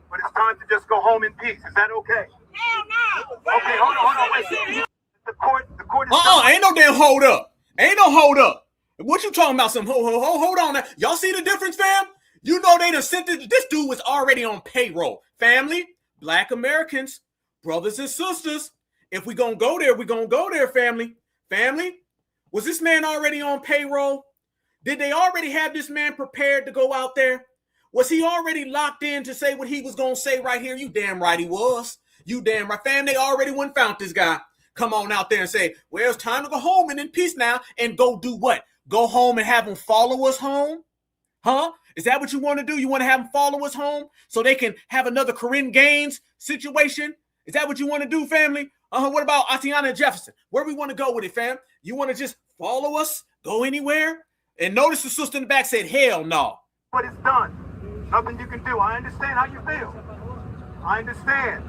But it's time to just go home in peace. Is that okay? Hell no! Okay, hold on, wait. The court has done. Ain't no damn hold up. Ain't no hold up. What you talking about? Some hold on. Y'all see the difference, fam? You know they done sent this dude was already on payroll. Family, Black Americans, brothers and sisters. If we gonna go there, we gonna go there, family. Family, was this man already on payroll? Did they already have this man prepared to go out there? Was he already locked in to say what he was gonna say right here? You damn right he was. You damn right, fam. They already went found this guy. Come on out there and say, well, it's time to go home and in peace now, and go do what? Go home and have them follow us home? Huh? Is that what you want to do? You want to have them follow us home so they can have another Corinne Gaines situation? Is that what you want to do, family? What about Atiana Jefferson? Where we want to go with it, fam? You want to just follow us? Go anywhere? And notice the sister in the back said, hell no. But it's done. Nothing you can do. I understand how you feel. I understand.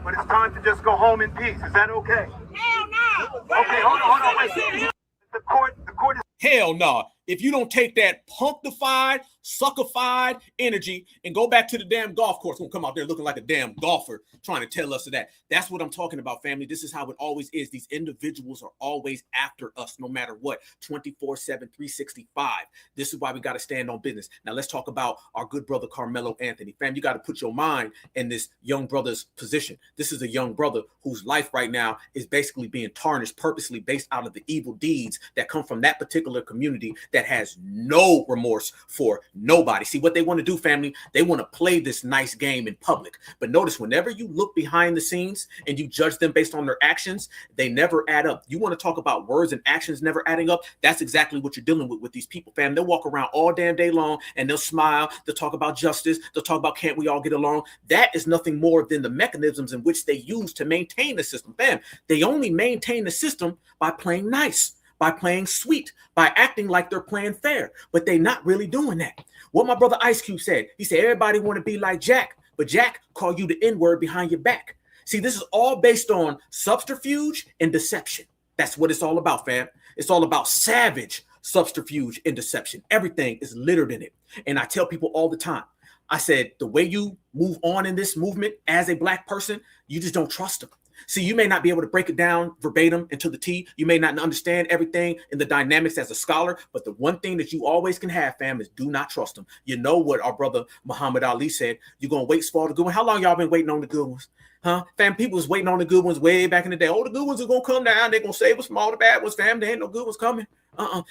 But it's time to just go home in peace. Is that okay? Hell no! Okay, hold on, wait. The court is... Hell no. If you don't take that punctified, suckified energy and go back to the damn golf course. Won't come out there looking like a damn golfer trying to tell us that. That's what I'm talking about, family. This is how it always is. These individuals are always after us, no matter what, 24/7, 365. This is why we got to stand on business. Now, let's talk about our good brother, Karmelo Anthony. Fam, you got to put your mind in this young brother's position. This is a young brother whose life right now is basically being tarnished purposely based out of the evil deeds that come from that particular community that has no remorse for nobody. See, what they want to do, family, they want to play this nice game in public. But notice, whenever you look behind the scenes and you judge them based on their actions, they never add up. You want to talk about words and actions never adding up? That's exactly what you're dealing with these people, fam. They'll walk around all damn day long and they'll smile. They'll talk about justice. They'll talk about can't we all get along? That is nothing more than the mechanisms in which they use to maintain the system, fam. They only maintain the system by playing nice, by playing sweet, by acting like they're playing fair, but they're not really doing that. What my brother Ice Cube said, he said, everybody want to be like Jack, but Jack called you the N-word behind your back. See, this is all based on subterfuge and deception. That's what it's all about, fam. It's all about savage subterfuge and deception. Everything is littered in it. And I tell people all the time, I said, the way you move on in this movement as a black person, you just don't trust them. See, you may not be able to break it down verbatim and to the T. You may not understand everything in the dynamics as a scholar, but the one thing that you always can have, fam, is do not trust them. You know what our brother Muhammad Ali said, you're going to wait for all the good ones. How long y'all been waiting on the good ones? Huh? Fam, people was waiting on the good ones way back in the day. Oh, the good ones are going to come down. They're going to save us from all the bad ones, fam. There ain't no good ones coming.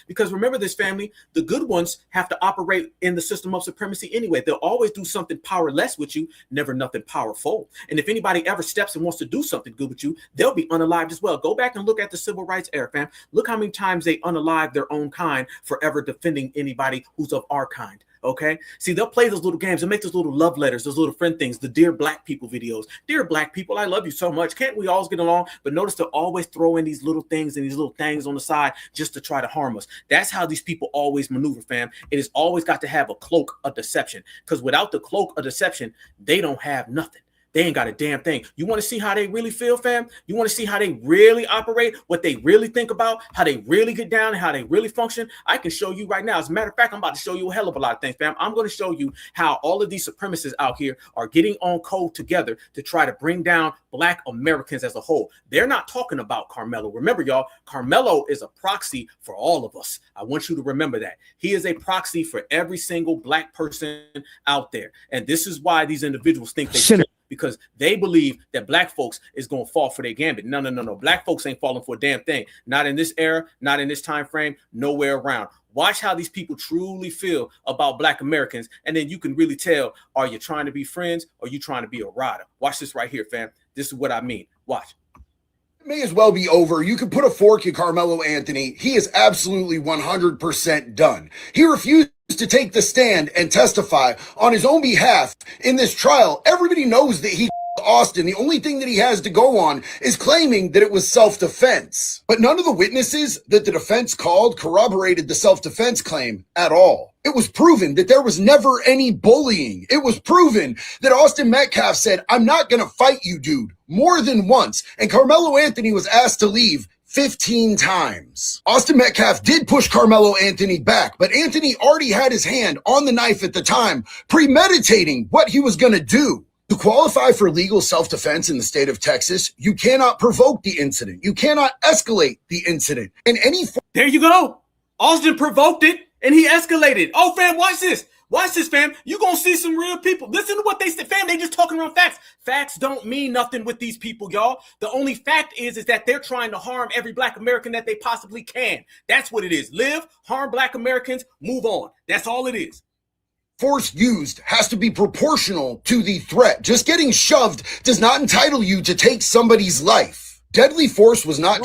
Because remember this, family, the good ones have to operate in the system of supremacy anyway. They'll always do something powerless with you, never nothing powerful. And if anybody ever steps and wants to do something good with you, they'll be unalived as well. Go back and look at the civil rights era, fam. Look how many times they unalived their own kind forever defending anybody who's of our kind. Okay. See, they'll play those little games and make those little love letters, those little friend things, the Dear Black People videos. Dear Black people, I love you so much. Can't we all get along? But notice they'll always throw in these little things and these little things on the side just to try to harm us. That's how these people always maneuver, fam. It has always got to have a cloak of deception, because without the cloak of deception, they don't have nothing. They ain't got a damn thing. You want to see how they really feel, fam? You want to see how they really operate, what they really think about, how they really get down, and how they really function? I can show you right now. As a matter of fact, I'm about to show you a hell of a lot of things, fam. I'm going to show you how all of these supremacists out here are getting on code together to try to bring down Black Americans as a whole. They're not talking about Karmelo. Remember, y'all, Karmelo is a proxy for all of us. I want you to remember that. He is a proxy for every single Black person out there. And this is why these individuals think they because they believe that Black folks is going to fall for their gambit. No. Black folks ain't falling for a damn thing. Not in this era, not in this time frame, nowhere around. Watch how these people truly feel about Black Americans, and then you can really tell, are you trying to be friends or are you trying to be a rider? Watch this right here, fam. This is what I mean. Watch. It may as well be over. You can put a fork in Karmelo Anthony. He is absolutely 100% done. He refused to take the stand and testify on his own behalf in this trial. Everybody knows that he Austin. The only thing that he has to go on is claiming that it was self-defense. But none of the witnesses that the defense called corroborated the self-defense claim at all. It was proven that there was never any bullying. It was proven that Austin Metcalf said, "I'm not going to fight you, dude," more than once. And Karmelo Anthony was asked to leave 15 times. Austin Metcalf did push Karmelo Anthony back, but Anthony already had his hand on the knife at the time, premeditating what he was going to do. To qualify for legal self-defense in the state of Texas, you cannot provoke the incident. You cannot escalate the incident. In any There you go. Austin provoked it and he escalated. Oh, fam, watch this. Watch this, fam. You're going to see some real people. Listen to what they said, fam. They just talking around facts. Facts don't mean nothing with these people, y'all. The only fact is that they're trying to harm every Black American that they possibly can. That's what it is. Live, harm Black Americans, move on. That's all it is. Force used has to be proportional to the threat. Just getting shoved does not entitle you to take somebody's life. Deadly force was not.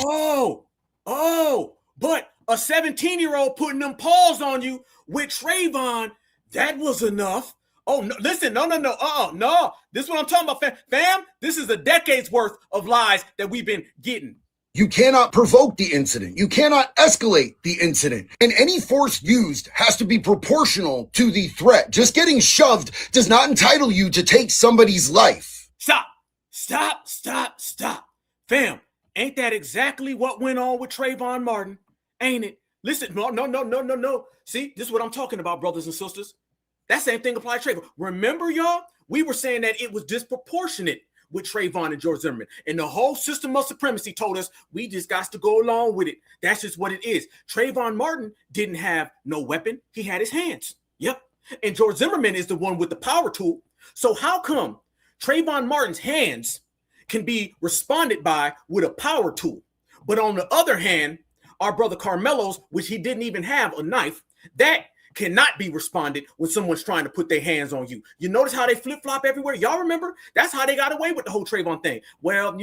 But a 17-year-old putting them paws on you with Trayvon, that was enough. Oh, no, listen, no. This is what I'm talking about, fam. This is a decade's worth of lies that we've been getting. You cannot provoke the incident. You cannot escalate the incident. And any force used has to be proportional to the threat. Just getting shoved does not entitle you to take somebody's life. Stop. Fam, ain't that exactly what went on with Trayvon Martin? Ain't it? Listen, no. See, this is what I'm talking about, brothers and sisters. That same thing applies to Trayvon. Remember, y'all, we were saying that it was disproportionate with Trayvon and George Zimmerman. And the whole system of supremacy told us we just got to go along with it. That's just what it is. Trayvon Martin didn't have no weapon. He had his hands. Yep. And George Zimmerman is the one with the power tool. So how come Trayvon Martin's hands can be responded by with a power tool? But on the other hand, our brother Karmelo's, which he didn't even have a knife, that cannot be responded when someone's trying to put their hands on you. You notice how they flip-flop everywhere? Y'all remember? That's how they got away with the whole Trayvon thing. Well,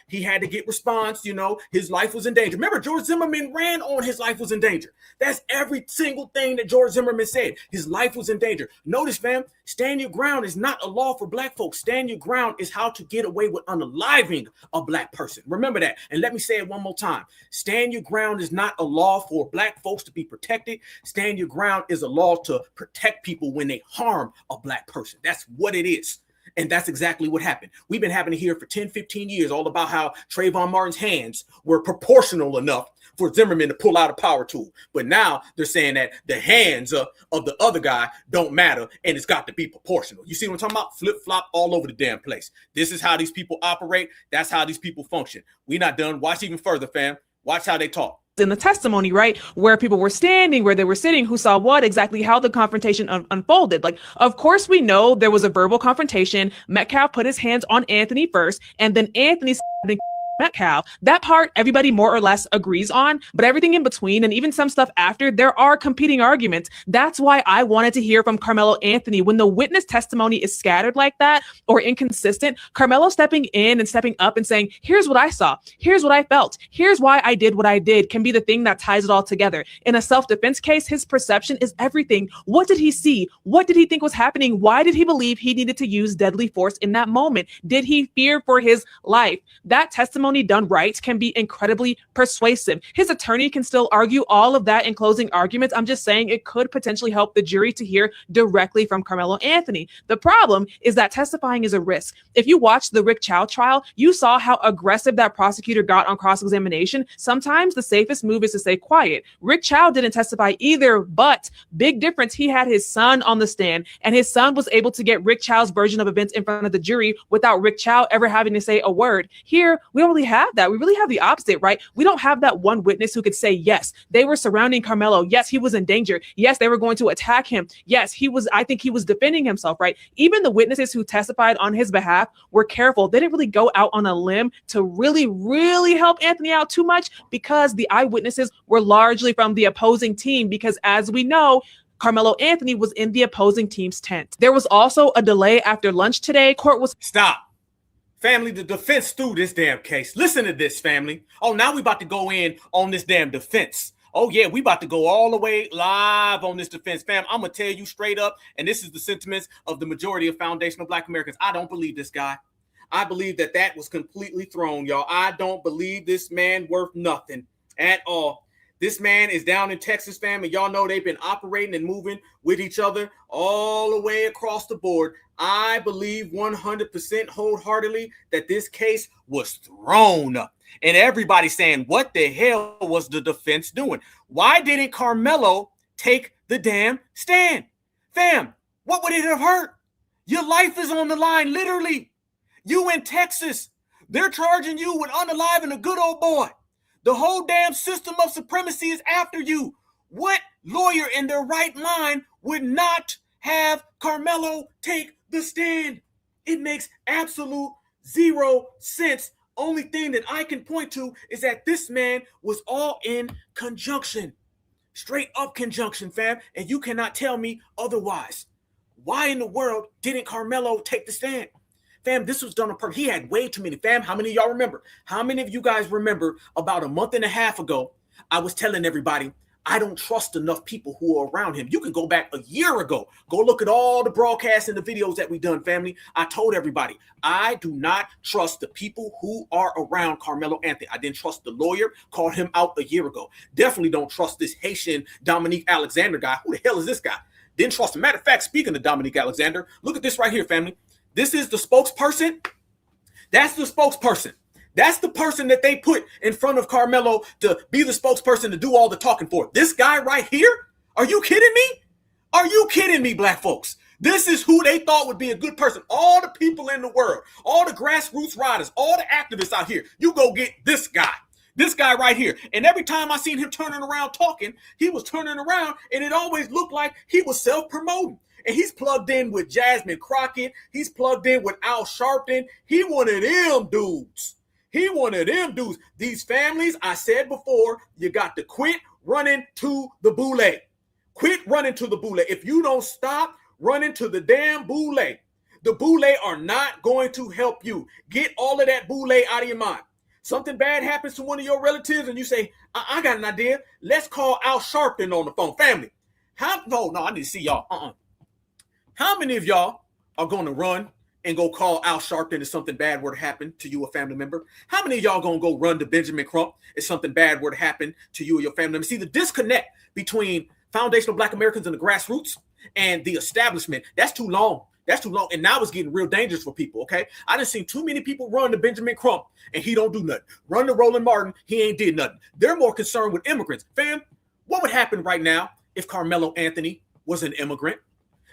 he had to get response, his life was in danger. Remember, George Zimmerman ran on his life was in danger. That's every single thing that George Zimmerman said. His life was in danger. Notice, fam, stand your ground is not a law for black folks. Stand your ground is how to get away with unaliving a black person. Remember that. And let me say it one more time. Stand your ground is not a law for black folks to be protected. Stand your ground is a law to protect people when they harm a black person. That's what it is. And that's exactly what happened. We've been having to hear for 10, 15 years all about how Trayvon Martin's hands were proportional enough for Zimmerman to pull out a power tool. But now they're saying that the hands of the other guy don't matter and it's got to be proportional. You see what I'm talking about? Flip-flop all over the damn place. This is how these people operate. That's how these people function. We're not done. Watch even further, fam. Watch how they talk. In the testimony, right, where people were standing, where they were sitting, who saw what, exactly how the confrontation unfolded. Like, of course, we know there was a verbal confrontation. Metcalf put his hands on Anthony first, and then Anthony Metcalf. That part everybody more or less agrees on, but everything in between and even some stuff after, there are competing arguments. That's why I wanted to hear from Karmelo Anthony. When the witness testimony is scattered like that or inconsistent, Karmelo stepping in and stepping up and saying, here's what I saw, here's what I felt, here's why I did what I did, can be the thing that ties it all together. In a self-defense case, his perception is everything. What did he see? What did he think was happening? Why did he believe he needed to use deadly force in that moment? Did he fear for his life? That testimony done right can be incredibly persuasive. His attorney can still argue all of that in closing arguments. I'm just saying it could potentially help the jury to hear directly from Karmelo Anthony. The problem is that testifying is a risk. If you watched the Rick Chow trial, you saw how aggressive that prosecutor got on cross-examination. Sometimes the safest move is to stay quiet. Rick Chow didn't testify either, but big difference, he had his son on the stand, and his son was able to get Rick Chow's version of events in front of the jury without Rick Chow ever having to say a word. Here, we don't really have that. We really have the opposite, right? We don't have that one witness who could say, yes, they were surrounding Karmelo. Yes, he was in danger. Yes, they were going to attack him. Yes, I think he was defending himself, right? Even the witnesses who testified on his behalf were careful. They didn't really go out on a limb to really, really help Anthony out too much because the eyewitnesses were largely from the opposing team, because as we know, Karmelo Anthony was in the opposing team's tent. There was also a delay after lunch today. Court was... Stop. Family, the defense threw this damn case. Listen to this, family. Oh, now we about to go in on this damn defense. Oh, yeah, we about to go all the way live on this defense. Fam, I'm going to tell you straight up, and this is the sentiments of the majority of foundational Black Americans. I don't believe this guy. I believe that was completely thrown, y'all. I don't believe this man worth nothing at all. This man is down in Texas, fam, and y'all know they've been operating and moving with each other all the way across the board. I believe 100% wholeheartedly that this case was thrown up. And everybody's saying, what the hell was the defense doing? Why didn't Karmelo take the damn stand? Fam, what would it have hurt? Your life is on the line, literally. You in Texas. They're charging you with unaliving a good old boy. The whole damn system of supremacy is after you. What lawyer in their right mind would not have Karmelo take the stand? It makes absolute zero sense. Only thing that I can point to is that this man was all in conjunction. Straight up conjunction, fam. And you cannot tell me otherwise. Why in the world didn't Karmelo take the stand? Fam, this was done on purpose. He had way too many. Fam, how many of y'all remember? How many of you guys remember about a month and a half ago, I was telling everybody, I don't trust enough people who are around him. You can go back a year ago. Go look at all the broadcasts and the videos that we done, family. I told everybody, I do not trust the people who are around Karmelo Anthony. I didn't trust the lawyer, called him out a year ago. Definitely don't trust this Haitian Dominique Alexander guy. Who the hell is this guy? Didn't trust him. Matter of fact, speaking of Dominique Alexander, look at this right here, family. This is the spokesperson. That's the spokesperson. That's the person that they put in front of Karmelo to be the spokesperson to do all the talking for. This guy right here? Are you kidding me? Are you kidding me, black folks? This is who they thought would be a good person. All the people in the world, all the grassroots riders, all the activists out here, you go get this guy. This guy right here. And every time I seen him turning around talking, he was turning around and it always looked like he was self-promoting. And he's plugged in with Jasmine Crockett. He's plugged in with Al Sharpton. He one of them dudes. He one of them dudes. These families, I said before, you got to quit running to the boule. Quit running to the boule. If you don't stop running to the damn boule, the boule are not going to help you. Get all of that boule out of your mind. Something bad happens to one of your relatives and you say, I got an idea. Let's call Al Sharpton on the phone. Family. No, I need to see y'all. How many of y'all are going to run and go call Al Sharpton if something bad were to happen to you or family member? How many of y'all going to go run to Benjamin Crump if something bad were to happen to you or your family member? See, the disconnect between foundational Black Americans and the grassroots and the establishment, that's too long. That's too long. And now it's getting real dangerous for people, okay? I done seen too many people run to Benjamin Crump and he don't do nothing. Run to Roland Martin, he ain't did nothing. They're more concerned with immigrants. Fam, what would happen right now if Karmelo Anthony was an immigrant?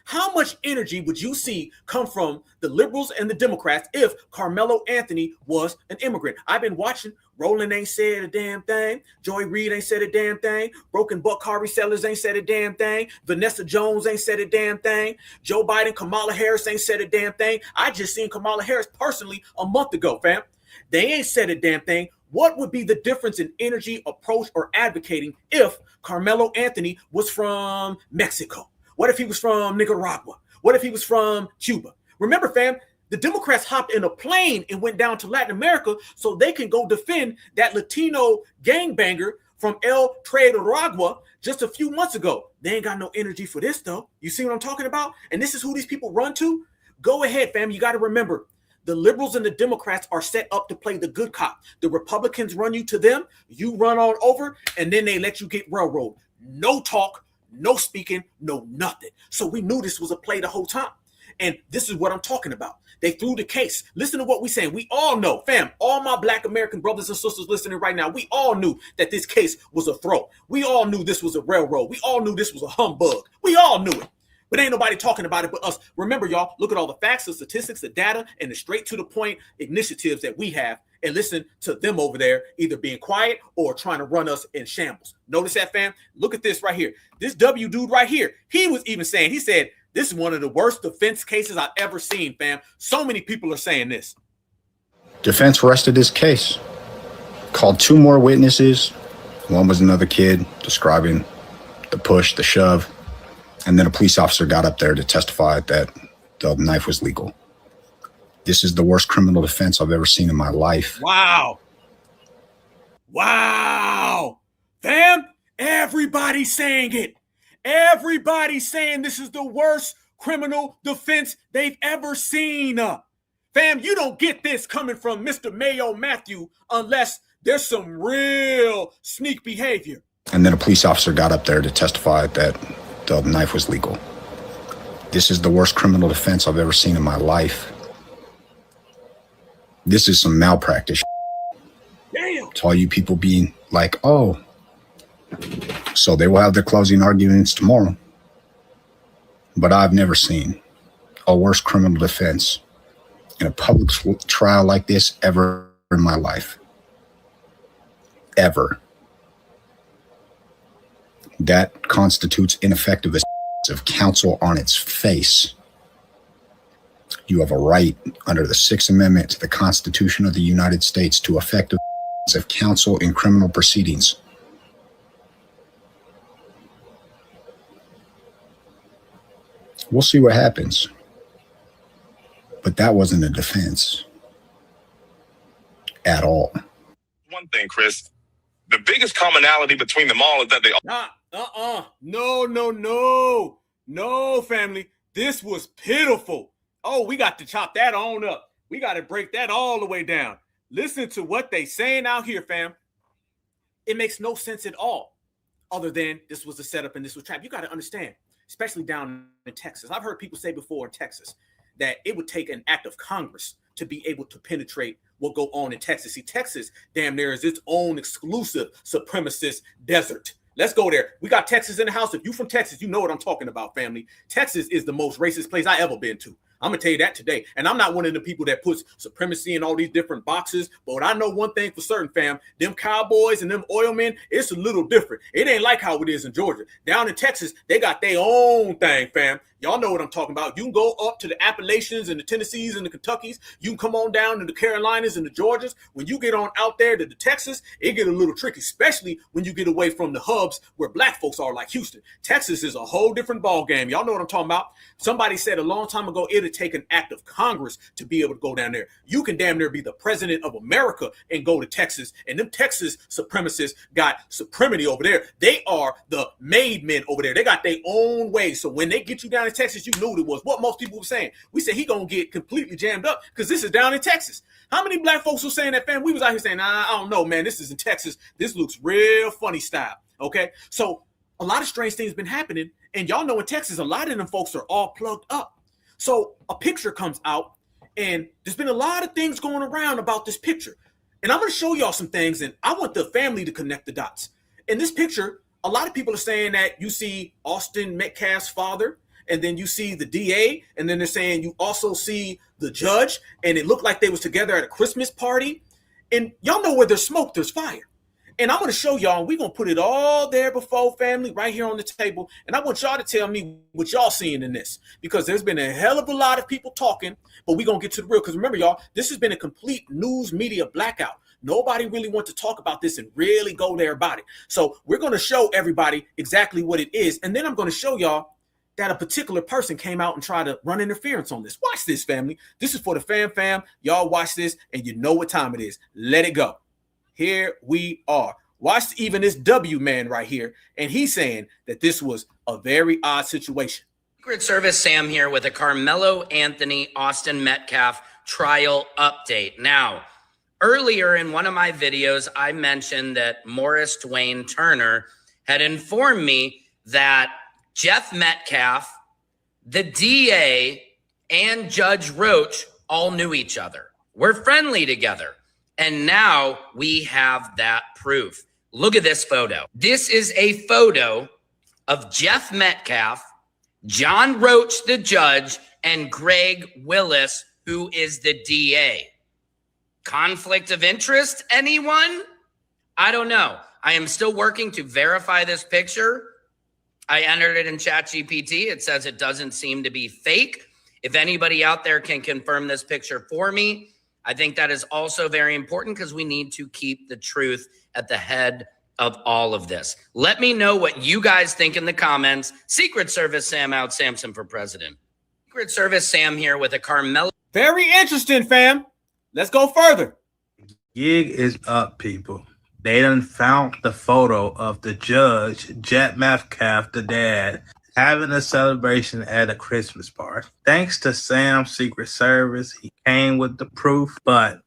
How much energy would you see come from the liberals and the Democrats if Karmelo Anthony was an immigrant? I've been watching. Roland ain't said a damn thing. Joy Reid ain't said a damn thing. Broken Buck car resellers ain't said a damn thing. Vanessa Jones ain't said a damn thing. Joe Biden, Kamala Harris ain't said a damn thing. I just seen Kamala Harris personally a month ago, fam. They ain't said a damn thing. What would be the difference in energy, approach, or advocating if Karmelo Anthony was from Mexico? What if he was from Nicaragua? What if he was from Cuba? Remember, fam, the Democrats hopped in a plane and went down to Latin America so they can go defend that Latino gangbanger from El Nicaragua just a few months ago. They ain't got no energy for this, though. You see what I'm talking about? And this is who these people run to? Go ahead, fam. You got to remember, the liberals and the Democrats are set up to play the good cop. The Republicans run you to them, you run on over, and then they let you get railroaded. No talk, no speaking, no nothing. So we knew this was a play the whole time. And this is what I'm talking about. They threw the case. Listen to what we're saying. We all know, fam, all my Black American brothers and sisters listening right now, we all knew that this case was a throw. We all knew this was a railroad. We all knew this was a humbug. We all knew it. But ain't nobody talking about it but us. Remember, y'all, look at all the facts, the statistics, the data, and the straight to the point initiatives that we have, and listen to them over there either being quiet or trying to run us in shambles. Notice that, fam? Look at this right here. This W dude right here, he was even saying, he said, this is one of the worst defense cases I've ever seen, fam. So many people are saying this. Defense rested his case. Called two more witnesses. One was another kid describing the push, the shove. And then a police officer got up there to testify that the knife was legal. This is the worst criminal defense I've ever seen in my life. Wow. Wow. Fam, everybody's saying it. Everybody's saying this is the worst criminal defense they've ever seen. Fam, you don't get this coming from Mr. Mayo Matthew unless there's some real sneak behavior. And then a police officer got up there to testify that the knife was legal. This is the worst criminal defense I've ever seen in my life. This is some malpractice. Damn. To all you people being like, oh, so they will have their closing arguments tomorrow. But I've never seen a worse criminal defense in a public trial like this ever in my life. Ever. That constitutes ineffective of counsel on its face. You have a right under the Sixth Amendment to the Constitution of the United States to effective of counsel in criminal proceedings. We'll see what happens. But that wasn't a defense at all. One thing, Chris, the biggest commonality between them all is that they No, family. This was pitiful. Oh, we got to chop that on up. We got to break that all the way down. Listen to what they saying out here, fam. It makes no sense at all other than this was a setup and this was trap. You got to understand, especially down in Texas. I've heard people say before in Texas that it would take an act of Congress to be able to penetrate what go on in Texas. See, Texas damn near is its own exclusive supremacist desert. Let's go there. We got Texas in the house. If you from Texas, you know what I'm talking about, family. Texas is the most racist place I ever been to. I'm going to tell you that today. And I'm not one of the people that puts supremacy in all these different boxes. But I know one thing for certain, fam. Them cowboys and them oil men, it's a little different. It ain't like how it is in Georgia. Down in Texas, they got their own thing, fam. Y'all know what I'm talking about. You can go up to the Appalachians and the Tennessees and the Kentuckys. You can come on down to the Carolinas and the Georgias. When you get on out there to the Texas, it get a little tricky, especially when you get away from the hubs where black folks are like Houston. Texas is a whole different ball game. Y'all know what I'm talking about. Somebody said a long time ago, it'll take an act of Congress to be able to go down there. You can damn near be the president of America and go to Texas. And them Texas supremacists got supremacy over there. They are the made men over there. They got their own way. So when they get you down in Texas, you knew what it was. What most people were saying. We said he gonna get completely jammed up because this is down in Texas. How many black folks were saying that, fam? We was out here saying, I don't know, man. This is in Texas. This looks real funny style. Okay, so a lot of strange things been happening, and y'all know in Texas, a lot of them folks are all plugged up. So a picture comes out, and there's been a lot of things going around about this picture, and I'm gonna show y'all some things, and I want the family to connect the dots. In this picture, a lot of people are saying that you see Austin Metcalf's father, and then you see the DA, and then they're saying you also see the judge, and it looked like they was together at a Christmas party. And y'all know where there's smoke, there's fire. And I'm going to show y'all, and we're going to put it all there before family right here on the table. And I want y'all to tell me what y'all seeing in this, because there's been a hell of a lot of people talking, but we're going to get to the real. Because remember, y'all, this has been a complete news media blackout. Nobody really wants to talk about this and really go there about it. So we're going to show everybody exactly what it is. And then I'm going to show y'all that a particular person came out and tried to run interference on this. Watch this, family. This is for the fam. Y'all watch this, and you know what time it is. Let it go. Here we are. Watch even this W man right here, and he's saying that this was a very odd situation. Secret Service Sam here with a Karmelo Anthony Austin Metcalf trial update. Now, earlier in one of my videos, I mentioned that Morris Dwayne Turner had informed me that Jeff Metcalf, the DA, and Judge Roach all knew each other. We're friendly together. And now we have that proof. Look at this photo. This is a photo of Jeff Metcalf, John Roach, the judge, and Greg Willis, who is the DA. Conflict of interest, anyone? I don't know. I am still working to verify this picture. I entered it in ChatGPT. It says it doesn't seem to be fake. If anybody out there can confirm this picture for me, I think that is also very important because we need to keep the truth at the head of all of this. Let me know what you guys think in the comments. Secret Service Sam out, Samson for president. Secret Service Sam here with a Karmelo. Very interesting, fam. Let's go further. Gig is up, people. They done found the photo of the judge, Jeff Metcalf, the dad, having a celebration at a Christmas party. Thanks to Sam's Secret Service, he came with the proof, but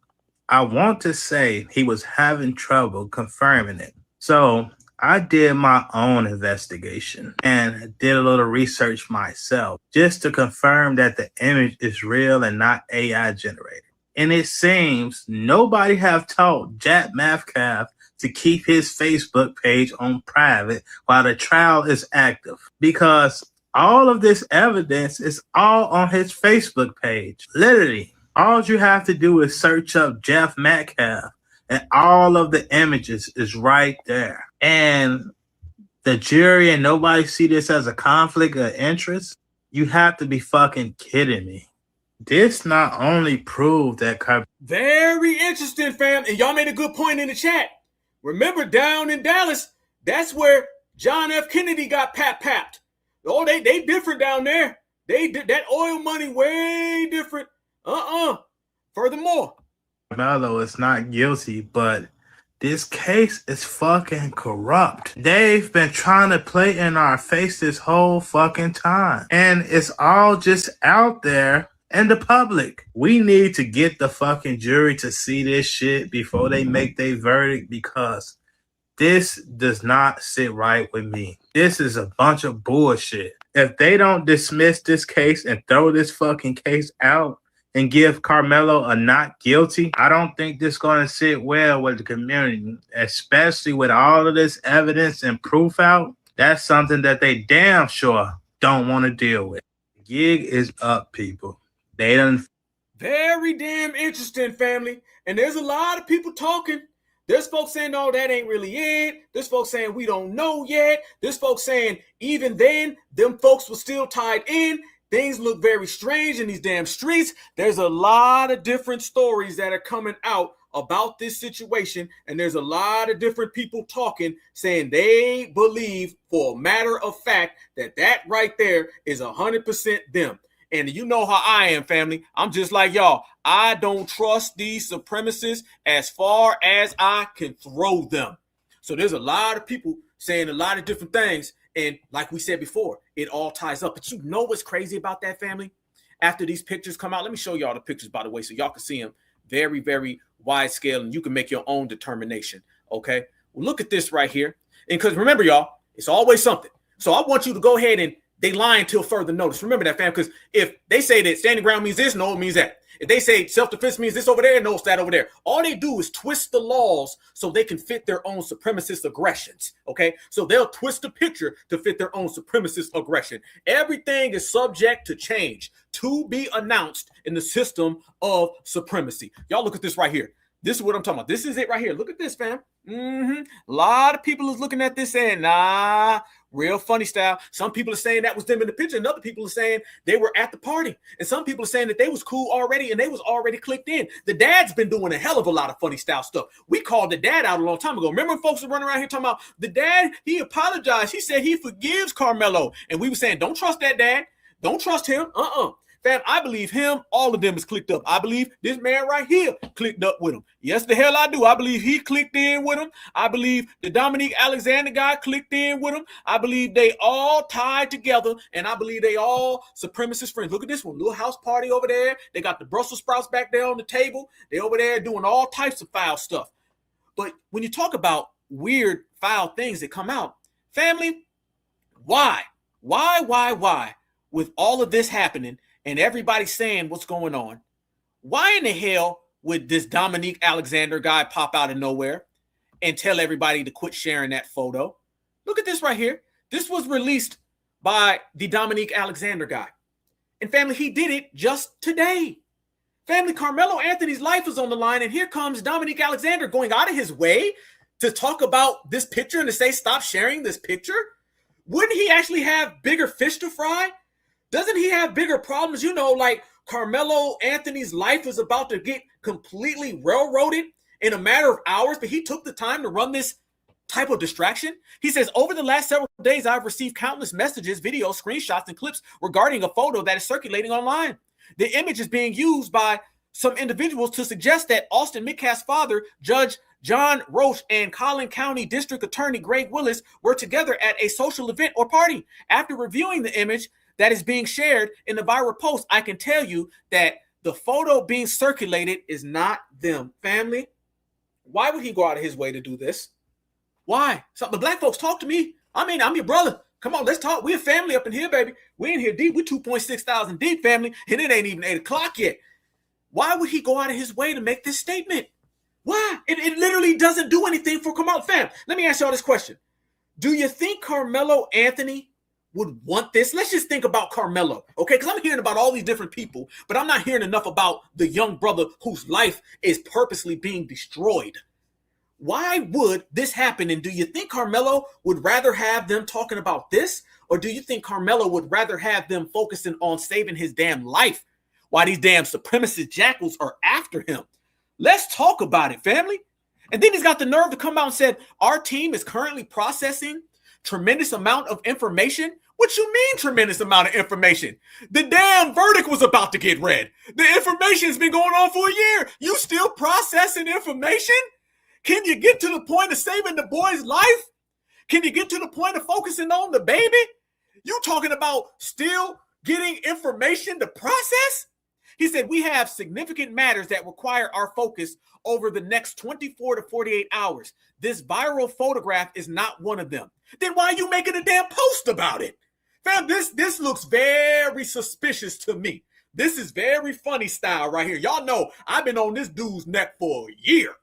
I want to say he was having trouble confirming it. So I did my own investigation and did a little research myself just to confirm that the image is real and not AI generated. And it seems nobody have told Jeff Metcalf to keep his Facebook page on private while the trial is active, because all of this evidence is all on his Facebook page. Literally, all you have to do is search up Jeff Metcalf and all of the images is right there. And the jury and nobody see this as a conflict of interest? You have to be fucking kidding me. This not only proved that Very interesting, fam. And y'all made a good point in the chat. Remember, down in Dallas, that's where John F. Kennedy got papped. Oh, they different down there. They did that oil money way different. Furthermore, Karmelo is not guilty, but this case is fucking corrupt. They've been trying to play in our face this whole fucking time, and it's all just out there in the public. We need to get the fucking jury to see this shit before they make their verdict, because this does not sit right with me. This is a bunch of bullshit. If they don't dismiss this case and throw this fucking case out and give Karmelo a not guilty, I don't think this is going to sit well with the community, especially with all of this evidence and proof out. That's something that they damn sure don't want to deal with. The gig is up, people. They done. Very damn interesting, family. And there's a lot of people talking. There's folks saying, no, that ain't really it. There's folks saying we don't know yet. There's folks saying even then, them folks were still tied in. Things look very strange in these damn streets. There's a lot of different stories that are coming out about this situation. And there's a lot of different people talking, saying they believe for a matter of fact that that right there is 100% them. And you know how I am, family. I'm just like y'all. I don't trust these supremacists as far as I can throw them. So there's a lot of people saying a lot of different things. And like we said before, it all ties up. But you know what's crazy about that, family? After these pictures come out, let me show y'all the pictures, by the way, so y'all can see them very, very wide scale, and you can make your own determination, okay? Well, look at this right here. And because remember, y'all, it's always something. So I want you to go ahead and they lie until further notice. Remember that, fam, because if they say that standing ground means this, no, it means that. If they say self-defense means this over there, no, it's that over there. All they do is twist the laws so they can fit their own supremacist aggressions, okay? So they'll twist the picture to fit their own supremacist aggression. Everything is subject to change, to be announced in the system of supremacy. Y'all look at this right here. This is what I'm talking about. This is it right here. Look at this, fam. A lot of people is looking at this saying, nah, real funny style. Some people are saying that was them in the picture, and other people are saying they were at the party. And some people are saying that they was cool already and they was already clicked in. The dad's been doing a hell of a lot of funny style stuff. We called the dad out a long time ago. Remember when folks were running around here talking about the dad? He apologized. He said he forgives Karmelo. And we were saying, don't trust that dad. Don't trust him. Fam, I believe him. All of them is clicked up. I believe this man right here clicked up with him. Yes, the hell I do. I believe he clicked in with him. I believe the Dominique Alexander guy clicked in with him. I believe they all tied together, and I believe they all supremacist friends. Look at this one. Little house party over there. They got the Brussels sprouts back there on the table. They over there doing all types of foul stuff. But when you talk about weird, foul things that come out, family, why? Why? With all of this happening, and everybody saying what's going on, why in the hell would this Dominique Alexander guy pop out of nowhere and tell everybody to quit sharing that photo? Look at this right here. This was released by the Dominique Alexander guy. And family, he did it just today. Family, Karmelo Anthony's life is on the line, and here comes Dominique Alexander going out of his way to talk about this picture and to say, stop sharing this picture. Wouldn't he actually have bigger fish to fry? Doesn't he have bigger problems? You know, like Karmelo Anthony's life is about to get completely railroaded in a matter of hours, but he took the time to run this type of distraction. He says, over the last several days, I've received countless messages, videos, screenshots, and clips regarding a photo that is circulating online. The image is being used by some individuals to suggest that Austin Metcalf's father, Judge John Roche, and Collin County District Attorney Greg Willis were together at a social event or party. After reviewing the image that is being shared in the viral post, I can tell you that the photo being circulated is not them. Family, why would he go out of his way to do this? Why? So the black folks, talk to me. I mean, I'm your brother. Come on, let's talk. We're a family up in here, baby. We're in here deep. We're 2.6 thousand deep, family, and it ain't even 8 o'clock yet. Why would he go out of his way to make this statement? Why? It literally doesn't do anything for Karmelo. Fam, let me ask y'all this question. Do you think Karmelo Anthony would want this? Let's just think about Karmelo, okay? Because I'm hearing about all these different people, but I'm not hearing enough about the young brother whose life is purposely being destroyed. Why would this happen? And do you think Karmelo would rather have them talking about this? Or do you think Karmelo would rather have them focusing on saving his damn life while these damn supremacist jackals are after him? Let's talk about it, family. And then he's got the nerve to come out and said, our team is currently processing tremendous amount of information. What you mean tremendous amount of information? The damn verdict was about to get read. The information has been going on for a year. You still processing information? Can you get to the point of saving the boy's life? Can you get to the point of focusing on the baby? You talking about still getting information to process? He said, we have significant matters that require our focus over the next 24 to 48 hours. This viral photograph is not one of them. Then why are you making a damn post about it? Fam, this looks very suspicious to me. This is very funny style right here. Y'all know I've been on this dude's neck for a year.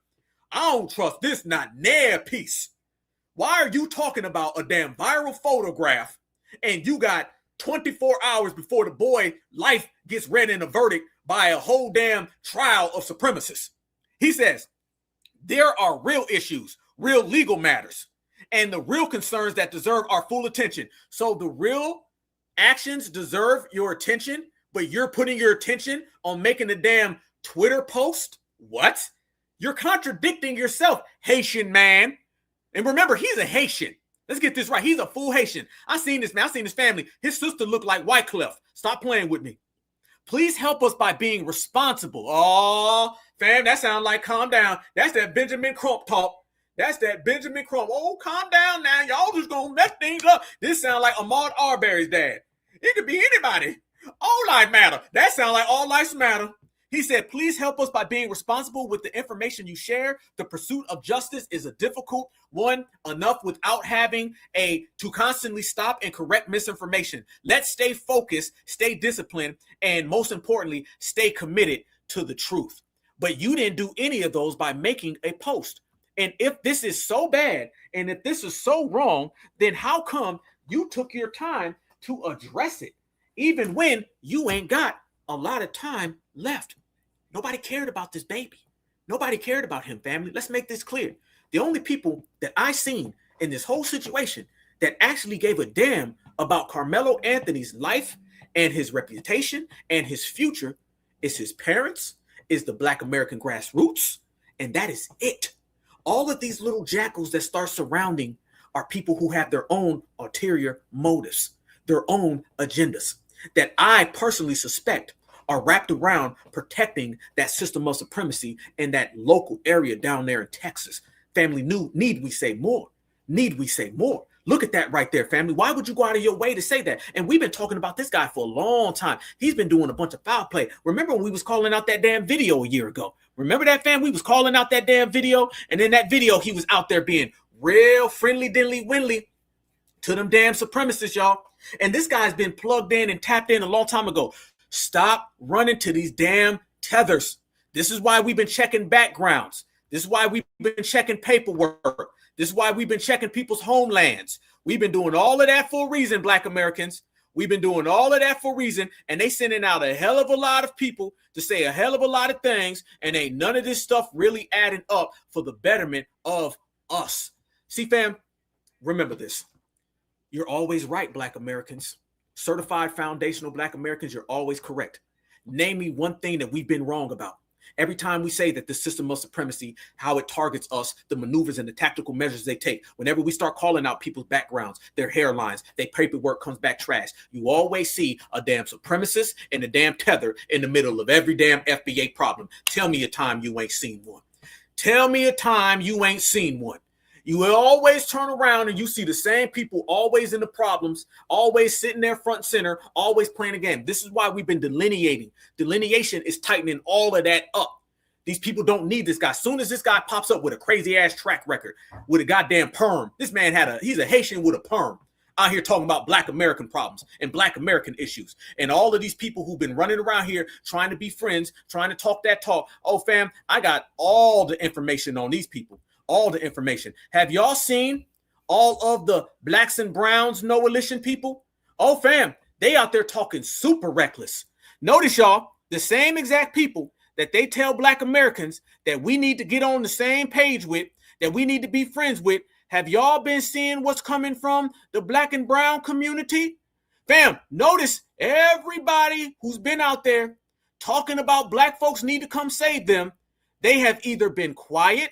I don't trust this not near piece. Why are you talking about a damn viral photograph and you got 24 hours before the boy life gets read in a verdict by a whole damn trial of supremacists? He says, there are real issues, real legal matters, and the real concerns that deserve our full attention. So the real actions deserve your attention, but you're putting your attention on making a damn Twitter post? What? You're contradicting yourself, Haitian man. And remember, he's a Haitian. Let's get this right. He's a full Haitian. I seen this man. I seen his family. His sister looked like Wycliffe. Stop playing with me. Please help us by being responsible. Oh, fam, that sounds like calm down. That's that Benjamin Crump talk. That's that Benjamin Crump. Oh, calm down now. Y'all just gonna mess things up. This sounds like Ahmaud Arbery's dad. It could be anybody. All life matter. That sounds like all lives matter. He said, please help us by being responsible with the information you share. The pursuit of justice is a difficult one, enough without having to constantly stop and correct misinformation. Let's stay focused, stay disciplined, and most importantly, stay committed to the truth. But you didn't do any of those by making a post. And if this is so bad, and if this is so wrong, then how come you took your time to address it, even when you ain't got a lot of time left? Nobody cared about this baby. Nobody cared about him, family. Let's make this clear. The only people that I seen in this whole situation that actually gave a damn about Karmelo Anthony's life and his reputation and his future is his parents, is the Black American grassroots, and that is it. All of these little jackals that start surrounding are people who have their own ulterior motives, their own agendas that I personally suspect are wrapped around protecting that system of supremacy in that local area down there in Texas. Family, need we say more? Need we say more? Look at that right there, family. Why would you go out of your way to say that? And we've been talking about this guy for a long time. He's been doing a bunch of foul play. Remember when we was calling out that damn video a year ago? Remember that, fam? We was calling out that damn video, and in that video, he was out there being real friendly, diddly-windly to them damn supremacists, y'all. And this guy's been plugged in and tapped in a long time ago. Stop running to these damn tethers. This is why we've been checking backgrounds. This is why we've been checking paperwork. This is why we've been checking people's homelands. We've been doing all of that for a reason, Black Americans. We've been doing all of that for a reason, and they sending out a hell of a lot of people to say a hell of a lot of things, and ain't none of this stuff really adding up for the betterment of us. See, fam, remember this. You're always right, Black Americans. Certified foundational Black Americans, you're always correct. Name me one thing that we've been wrong about. Every time we say that the system of supremacy, how it targets us, the maneuvers and the tactical measures they take, whenever we start calling out people's backgrounds, their hairlines, their paperwork comes back trash, you always see a damn supremacist and a damn tether in the middle of every damn FBA problem. Tell me a time you ain't seen one. Tell me a time you ain't seen one. You will always turn around and you see the same people always in the problems, always sitting there front and center, always playing a game. This is why we've been delineating. Delineation is tightening all of that up. These people don't need this guy. As soon as this guy pops up with a crazy ass track record, with a goddamn perm, this man he's a Haitian with a perm out here talking about Black American problems and Black American issues. And all of these people who've been running around here trying to be friends, trying to talk that talk. Oh, fam, I got all the information on these people. All the information. Have y'all seen all of the Blacks and Browns coalition people? Oh, fam, they out there talking super reckless. Notice, y'all, the same exact people that they tell Black Americans that we need to get on the same page with, that we need to be friends with. Have y'all been seeing what's coming from the Black and Brown community? Fam, notice everybody who's been out there talking about Black folks need to come save them, they have either been quiet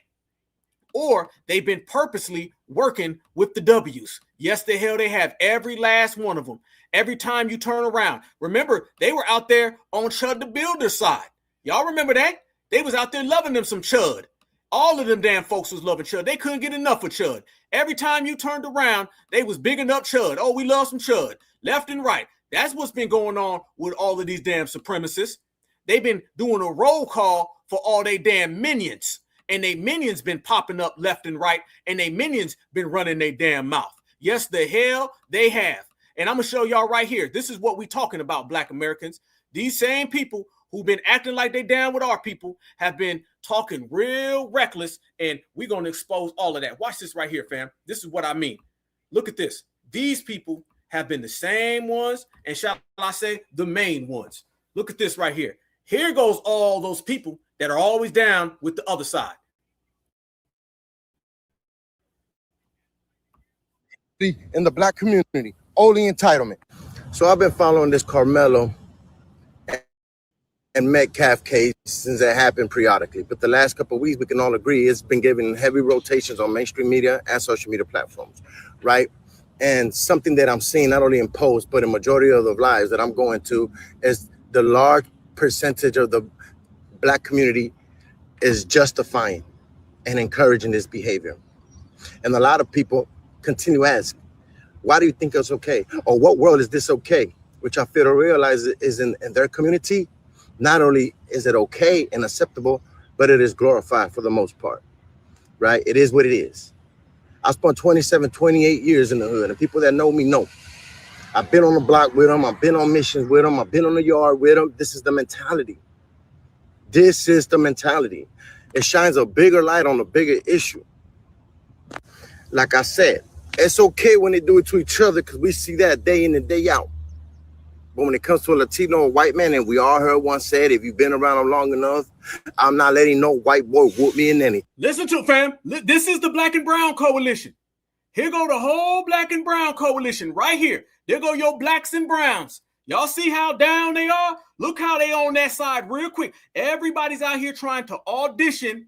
or they've been purposely working with the W's. Yes, the hell they have. Every last one of them. Every time you turn around. Remember, they were out there on Chud the Builder's side. Y'all remember that? They was out there loving them some Chud. All of them damn folks was loving Chud. They couldn't get enough of Chud. Every time you turned around, they was bigging up Chud. Oh, we love some Chud. Left and right. That's what's been going on with all of these damn supremacists. They've been doing a roll call for all they damn minions. And they minions been popping up left and right, and they minions been running their damn mouth. Yes, the hell they have. And I'm going to show y'all right here. This is what we talking about, Black Americans. These same people who've been acting like they down with our people have been talking real reckless, and we're going to expose all of that. Watch this right here, fam. This is what I mean. Look at this. These people have been the same ones, and shall I say, the main ones. Look at this right here. Here goes all those people that are always down with the other side. In the black community, only entitlement. So I've been following this Karmelo and Metcalf case since it happened periodically. But the last couple of weeks, we can all agree it's been given heavy rotations on mainstream media and social media platforms, right? And something that I'm seeing not only in posts, but in majority of the lives that I'm going to is the large percentage of the black community is justifying and encouraging this behavior. And a lot of people continue to ask, why do you think it's okay? Or what world is this okay? Which I fail to realize is in their community, not only is it okay and acceptable, but it is glorified for the most part, right? It is what it is. I spent 28 years in the hood, and people that know me know. I've been on the block with them. I've been on missions with them. I've been on the yard with them. This is the mentality. This is the mentality. It shines a bigger light on a bigger issue. Like I said, it's okay when they do it to each other because we see that day in and day out. But when it comes to a Latino or white man, and we all heard one said, if you've been around them long enough, I'm not letting no white boy whoop me in any. Listen to it, fam. This is the Black and Brown Coalition. Here go the whole Black and Brown Coalition right here. There go your blacks and browns. Y'all see how down they are? Look how they on that side real quick. Everybody's out here trying to audition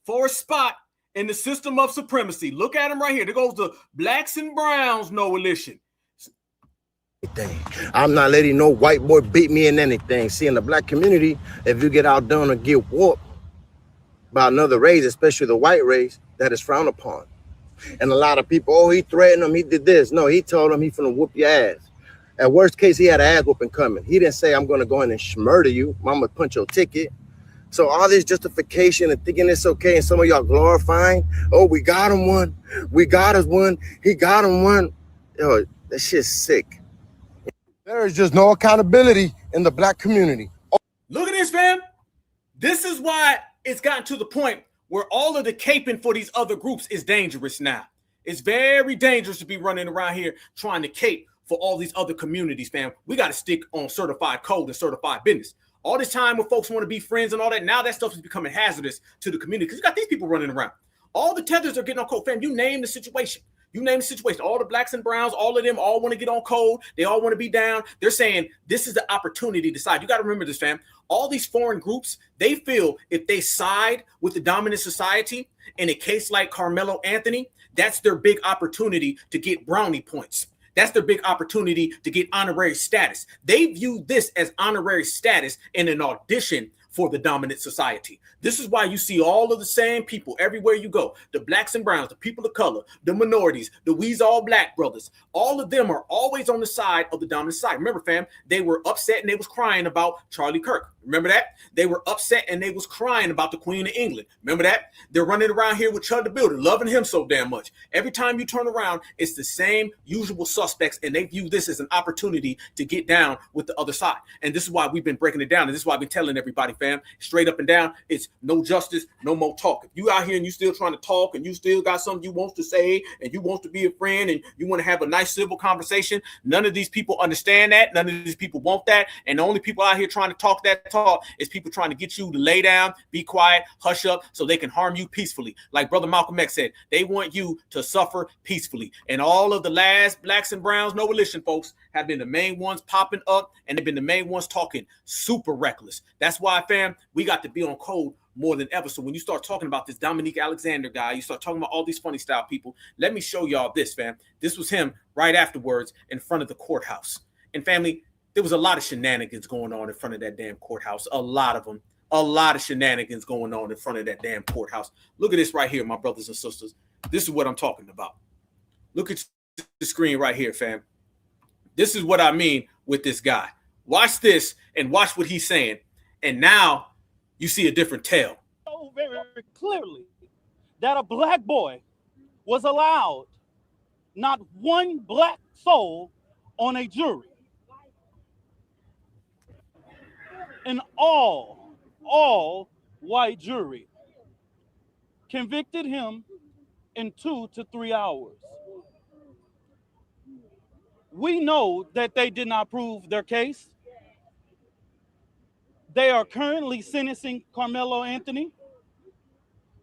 for a spot in the system of supremacy. Look at them right here. There goes the blacks and browns coalition. I'm not letting no white boy beat me in anything. See, in the black community, if you get outdone or get whooped by another race, especially the white race, that is frowned upon. And a lot of people, oh, he threatened him, he did this. No, he told him he's finna whoop your ass. At worst case, he had an ass whooping coming. He didn't say, I'm gonna go in and murder you. I'm gonna punch your ticket. So all this justification and thinking it's okay, and some of y'all glorifying, oh, we got him one. We got us one. He got him one. Yo, that shit's sick. There is just no accountability in the black community. Look at this, fam. This is why it's gotten to the point where all of the caping for these other groups is dangerous now. It's very dangerous to be running around here trying to cape for all these other communities, fam. We got to stick on certified code and certified business. All this time when folks want to be friends and all that, now that stuff is becoming hazardous to the community because you got these people running around. All the tethers are getting on code, fam. You name the situation. You name the situation. All the blacks and browns, all of them all want to get on code. They all want to be down. They're saying this is the opportunity to decide. You got to remember this, fam. All these foreign groups, they feel if they side with the dominant society in a case like Karmelo Anthony, that's their big opportunity to get brownie points. That's their big opportunity to get honorary status. They view this as honorary status in an audition for the dominant society. This is why you see all of the same people everywhere you go. The blacks and browns, the people of color, the minorities, the we's all black brothers. All of them are always on the side of the dominant society. Remember, fam, they were upset and they was crying about Charlie Kirk. Remember that? They were upset and they was crying about the Queen of England. Remember that? They're running around here with Chud the Builder, loving him so damn much. Every time you turn around, it's the same usual suspects, and they view this as an opportunity to get down with the other side. And this is why we've been breaking it down, and this is why I've been telling everybody, fam, straight up and down, it's no justice, no more talk. If you out here and you still trying to talk and you still got something you want to say and you want to be a friend and you want to have a nice civil conversation, none of these people understand that. None of these people want that. And the only people out here trying to talk that talk is people trying to get you to lay down, be quiet, hush up so they can harm you peacefully. Like Brother Malcolm X said, they want you to suffer peacefully. And all of the last blacks and browns, no religion folks, have been the main ones popping up, and they've been the main ones talking super reckless. That's why, fam, we got to be on code more than ever. So when you start talking about this Dominique Alexander guy, you start talking about all these funny style people, let me show y'all this, fam. This was him right afterwards in front of the courthouse. And family, there was a lot of shenanigans going on in front of that damn courthouse. A lot of them. A lot of shenanigans going on in front of that damn courthouse. Look at this right here, my brothers and sisters. This is what I'm talking about. Look at the screen right here, fam. This is what I mean with this guy. Watch this and watch what he's saying. And now you see a different tale. So very clearly that a black boy was allowed not one black soul on a jury. an all white jury convicted him in 2 to 3 hours. We know that they did not prove their case. They are currently sentencing Karmelo Anthony,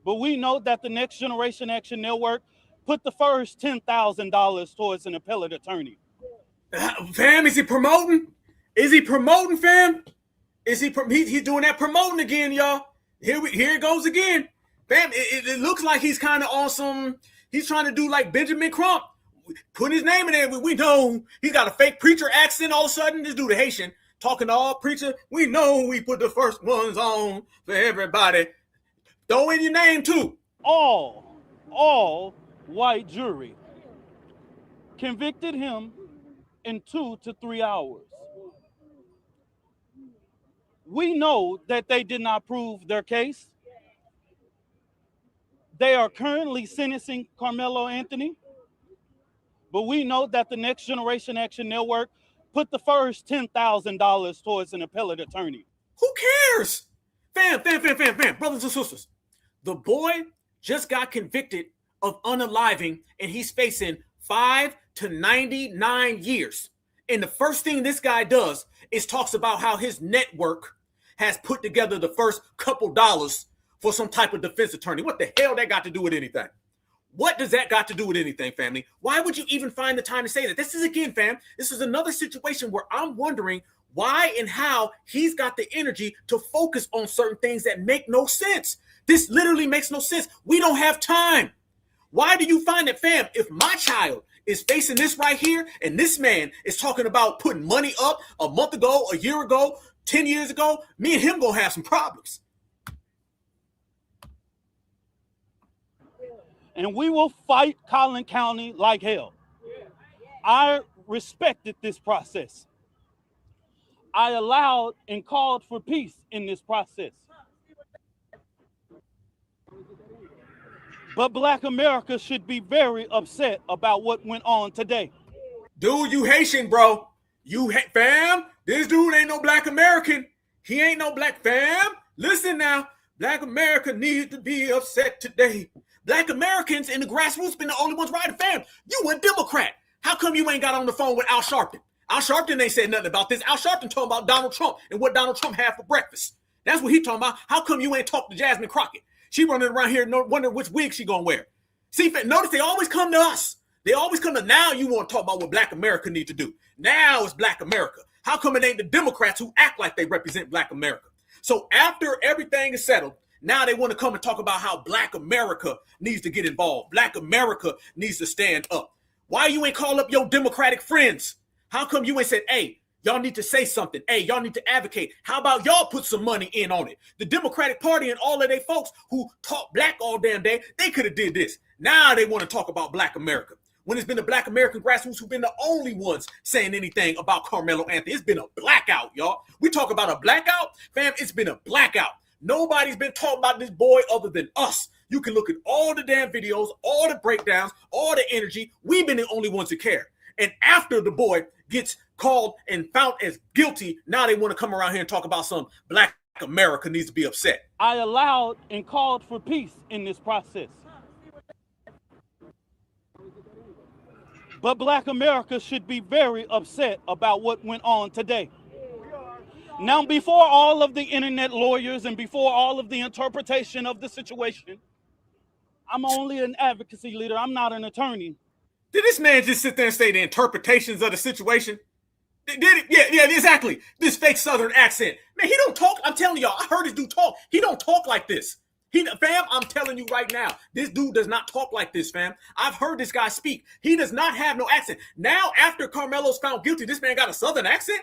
but we know that the Next Generation Action Network put the first $10,000 towards an appellate attorney. Fam, is he promoting? Is he promoting, fam? Is he's doing that promoting again, y'all? Here it goes again. Fam, it looks like he's kind of on some, he's trying to do like Benjamin Crump. Put his name in there. We know he's got a fake preacher accent all of a sudden. This dude a Haitian, talking to all preacher. We know we put the first ones on for everybody. Throw in your name too. All white jury convicted him in 2 to 3 hours. We know that they did not prove their case. They are currently sentencing Karmelo Anthony, but we know that the Next Generation Action Network put the first $10,000 towards an appellate attorney. Who cares? Fam, brothers and sisters. The boy just got convicted of unaliving, and he's facing 5 to 99 years. And the first thing this guy does is talks about how his network has put together the first couple dollars for some type of defense attorney. What the hell that got to do with anything? What does that got to do with anything, family? Why would you even find the time to say that? This is, again, fam, this is another situation where I'm wondering why and how he's got the energy to focus on certain things that make no sense. This literally makes no sense. We don't have time. Why do you find that, fam, if my child is facing this right here and this man is talking about putting money up a month ago, a year ago, 10 years ago, me and him gonna have some problems. And we will fight Collin County like hell. I respected this process. I allowed and called for peace in this process. But Black America should be very upset about what went on today. Dude, you Haitian, bro. Fam, this dude ain't no Black American. He ain't no Black fam. Listen now, Black America needs to be upset today. Black Americans in the grassroots been the only ones riding, fam. You a Democrat. How come you ain't got on the phone with Al Sharpton? Al Sharpton ain't said nothing about this. Al Sharpton talking about Donald Trump and what Donald Trump had for breakfast. That's what he talking about. How come you ain't talked to Jasmine Crockett? She running around here wondering which wig she gonna wear. See, notice they always come to us. They always come to, now you want to talk about what Black America need to do. Now it's Black America. How come it ain't the Democrats who act like they represent Black America? So after everything is settled, now they want to come and talk about how Black America needs to get involved. Black America needs to stand up. Why you ain't call up your Democratic friends? How come you ain't said, hey, y'all need to say something. Hey, y'all need to advocate. How about y'all put some money in on it? The Democratic Party and all of their folks who talk black all damn day, they could have did this. Now they want to talk about Black America. When it's been the Black American grassroots who've been the only ones saying anything about Karmelo Anthony. It's been a blackout, y'all. We talk about a blackout, fam, it's been a blackout. Nobody's been talking about this boy other than us. You can look at all the damn videos, all the breakdowns, all the energy. We've been the only ones that care. And after the boy gets called and found as guilty, now they want to come around here and talk about some Black America needs to be upset. I allowed and called for peace in this process. But Black America should be very upset about what went on today. Now, before all of the internet lawyers and before all of the interpretation of the situation, I'm only an advocacy leader. I'm not an attorney. Did this man just sit there and say the interpretations of the situation? Did it? Yeah, exactly. This fake Southern accent. Man, he don't talk. I'm telling y'all, I heard this dude talk. He don't talk like this. Fam, I'm telling you right now, this dude does not talk like this, fam. I've heard this guy speak. He does not have no accent. Now, after Karmelo's found guilty, this man got a Southern accent?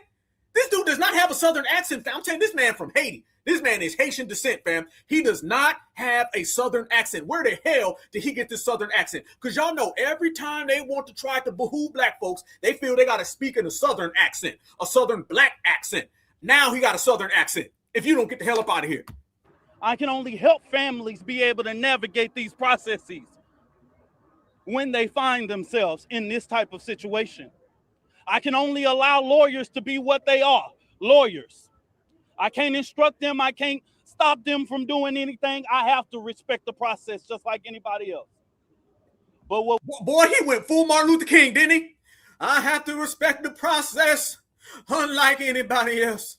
This dude does not have a Southern accent, fam. I'm telling you, this man from Haiti. This man is Haitian descent, fam. He does not have a Southern accent. Where the hell did he get this Southern accent? Because y'all know every time they want to try to behoove Black folks, they feel they got to speak in a Southern accent, a Southern Black accent. Now he got a Southern accent. If you don't get the hell up out of here. I can only help families be able to navigate these processes when they find themselves in this type of situation. I can only allow lawyers to be what they are, lawyers. I can't instruct them. I can't stop them from doing anything. I have to respect the process just like anybody else. But what boy, he went full Martin Luther King, didn't he? I have to respect the process unlike anybody else.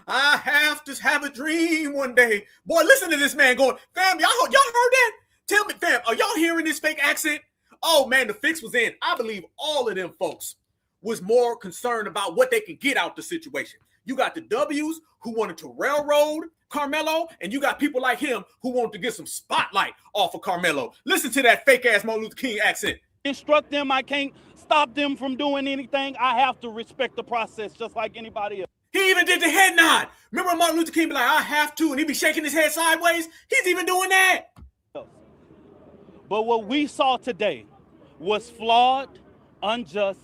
I have to have a dream one day. Boy, listen to this man going, fam, y'all heard that? Tell me, fam, are y'all hearing this fake accent? Oh, man, the fix was in. I believe all of them folks was more concerned about what they could get out the situation. You got the W's who wanted to railroad Karmelo, and you got people like him who wanted to get some spotlight off of Karmelo. Listen to that fake-ass Martin Luther King accent. Instruct them. I can't stop them from doing anything. I have to respect the process just like anybody else. He even did the head nod. Remember Martin Luther King be like, I have to, and he'd be shaking his head sideways? He's even doing that. But what we saw today was flawed, unjust,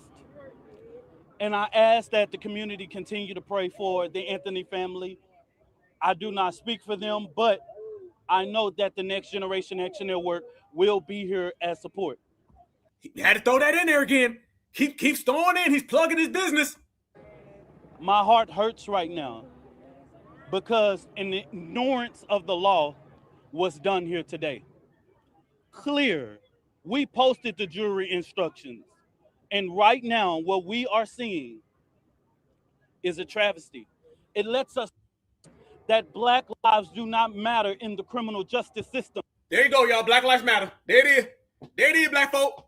and I ask that the community continue to pray for the Anthony family. I do not speak for them, but I know that the Next Generation Action Network will be here as support. He had to throw that in there again. Keeps throwing in. He's plugging his business. My heart hurts right now because an ignorance of the law was done here today. Clear. We posted the jury instructions. And right now, what we are seeing is a travesty. It lets us that Black lives do not matter in the criminal justice system. There you go, y'all. Black Lives Matter. There it is. There it is, black folk.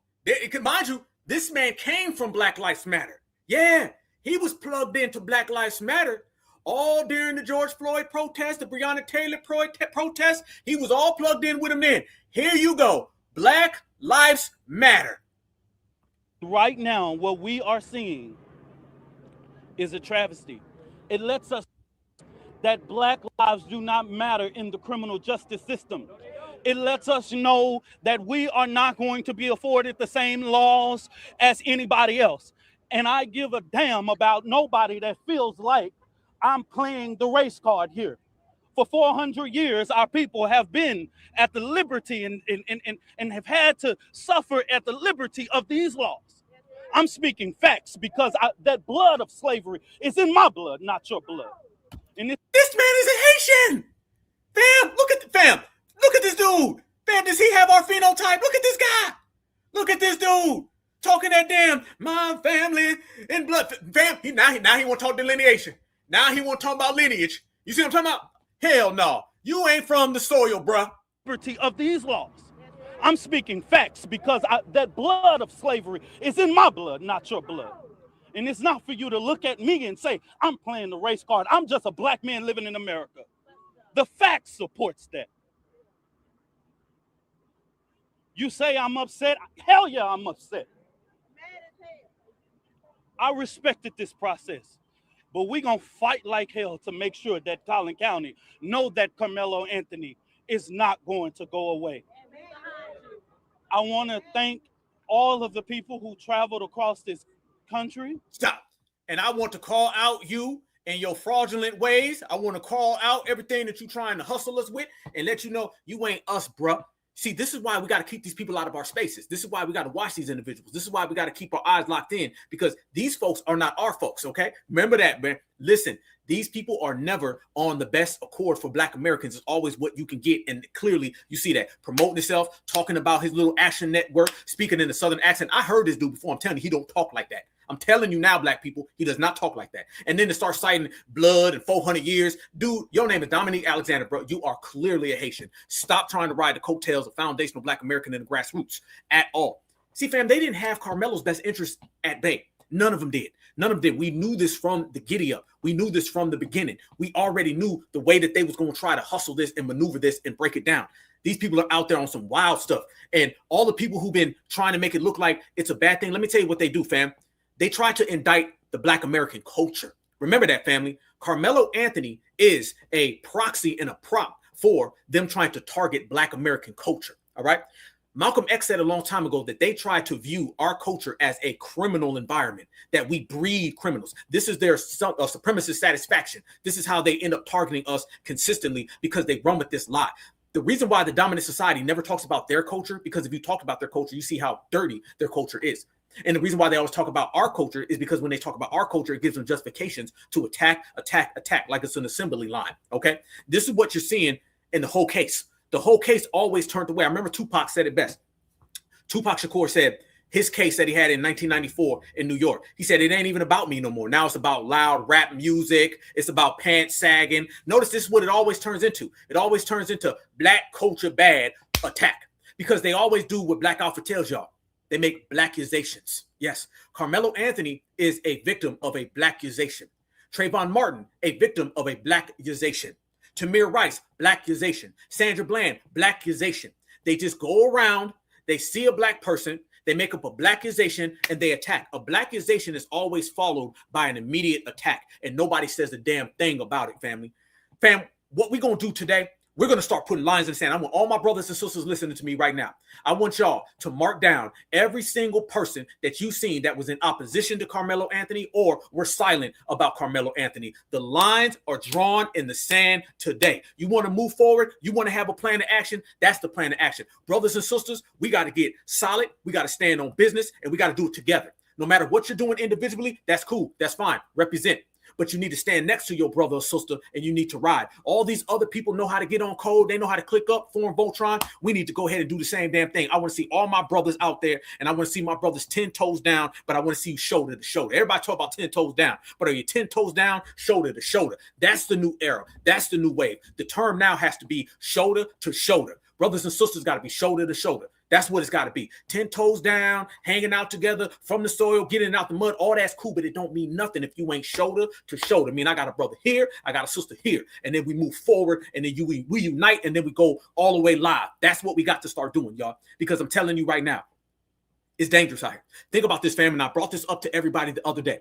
Mind you, this man came from Black Lives Matter. Yeah, he was plugged into Black Lives Matter all during the George Floyd protest, the Breonna Taylor protest. He was all plugged in with him then. Here you go. Black Lives Matter. Right now, what we are seeing is a travesty. It lets us that Black lives do not matter in the criminal justice system. It lets us know that we are not going to be afforded the same laws as anybody else. And I give a damn about nobody that feels like I'm playing the race card here. For 400 years, our people have been at the liberty and have had to suffer at the liberty of these laws. I'm speaking facts because that blood of slavery is in my blood, not your blood. And this man is a Haitian. Fam, look at this dude. Fam, does he have our phenotype? Look at this guy. Look at this dude talking that damn my family in blood. Fam, now he want to talk delineation. Now he want to talk about lineage. You see what I'm talking about? Hell no. You ain't from the soil, bruh. Liberty of these laws. I'm speaking facts because that blood of slavery is in my blood, not your blood. And it's not for you to look at me and say, I'm playing the race card. I'm just a black man living in America. The fact supports that. You say I'm upset? Hell yeah, I'm upset. I respected this process, but we're going to fight like hell to make sure that Collin County know that Karmelo Anthony is not going to go away. I want to thank all of the people who traveled across this country. Stop. And I want to call out you and your fraudulent ways. I want to call out everything that you're trying to hustle us with and let you know you ain't us, bruh. See, this is why we got to keep these people out of our spaces. This is why we got to watch these individuals. This is why we got to keep our eyes locked in because these folks are not our folks, okay? Remember that, man. Listen, these people are never on the best accord for Black Americans. It's always what you can get, and clearly you see that. Promoting himself, talking about his little action network, speaking in the Southern accent. I heard this dude before. I'm telling you, he don't talk like that. I'm telling you now, Black people, he does not talk like that. And then to start citing blood and 400 years. Dude, your name is Dominique Alexander, bro. You are clearly a Haitian. Stop trying to ride the coattails of foundational Black American in the grassroots at all. See, fam, they didn't have Karmelo's best interest at bay. None of them did. None of them did. We knew this from the giddy up. We knew this from the beginning. We already knew the way that they was going to try to hustle this and maneuver this and break it down. These people are out there on some wild stuff. And all the people who've been trying to make it look like it's a bad thing, let me tell you what they do, fam. They try to indict the Black American culture. Remember that, family. Karmelo Anthony is a proxy and a prop for them trying to target Black American culture. All right. Malcolm X said a long time ago that they try to view our culture as a criminal environment, that we breed criminals. This is their supremacist satisfaction. This is how they end up targeting us consistently because they run with this lie. The reason why the dominant society never talks about their culture, because if you talk about their culture, you see how dirty their culture is. And the reason why they always talk about our culture is because when they talk about our culture, it gives them justifications to attack, like it's an assembly line. Okay. This is what you're seeing in the whole case. The whole case always turned away. I remember Tupac said it best. Tupac Shakur said his case that he had in 1994 in New York. He said, it ain't even about me no more. Now it's about loud rap music. It's about pants sagging. Notice this is what it always turns into. It always turns into black culture bad attack, because they always do what Black Alpha tells y'all. They make black accusations. Yes, Karmelo Anthony is a victim of a black accusation. Trayvon Martin, a victim of a black accusation. Tamir Rice, black accusation. Sandra Bland, black accusation. They just go around, they see a black person, they make up a black accusation, and they attack. A black accusation is always followed by an immediate attack, and nobody says a damn thing about it, family. Fam, what we're going to do today, we're going to start putting lines in the sand. I want all my brothers and sisters listening to me right now. I want y'all to mark down every single person that you've seen that was in opposition to Karmelo Anthony or were silent about Karmelo Anthony. The lines are drawn in the sand today. You want to move forward? You want to have a plan of action? That's the plan of action. Brothers and sisters, we got to get solid. We got to stand on business, and we got to do it together. No matter what you're doing individually, that's cool. That's fine. Represent. But you need to stand next to your brother or sister, and you need to ride. All these other people know how to get on code. They know how to click up, form Voltron. We need to go ahead and do the same damn thing. I want to see all my brothers out there, and I want to see my brothers 10 toes down, but I want to see you shoulder to shoulder. Everybody talk about 10 toes down, but are you 10 toes down, shoulder to shoulder? That's the new era. That's the new wave. The term now has to be shoulder to shoulder. Brothers and sisters got to be shoulder to shoulder. That's what it's got to be. 10 toes down, hanging out together from the soil, getting out the mud. All that's cool, but it don't mean nothing if you ain't shoulder to shoulder. I mean, I got a brother here, I got a sister here, and then we move forward, and then we unite, and then we go all the way live. That's what we got to start doing, y'all, because I'm telling you right now, it's dangerous out here. Think about this, family. I brought this up to everybody the other day.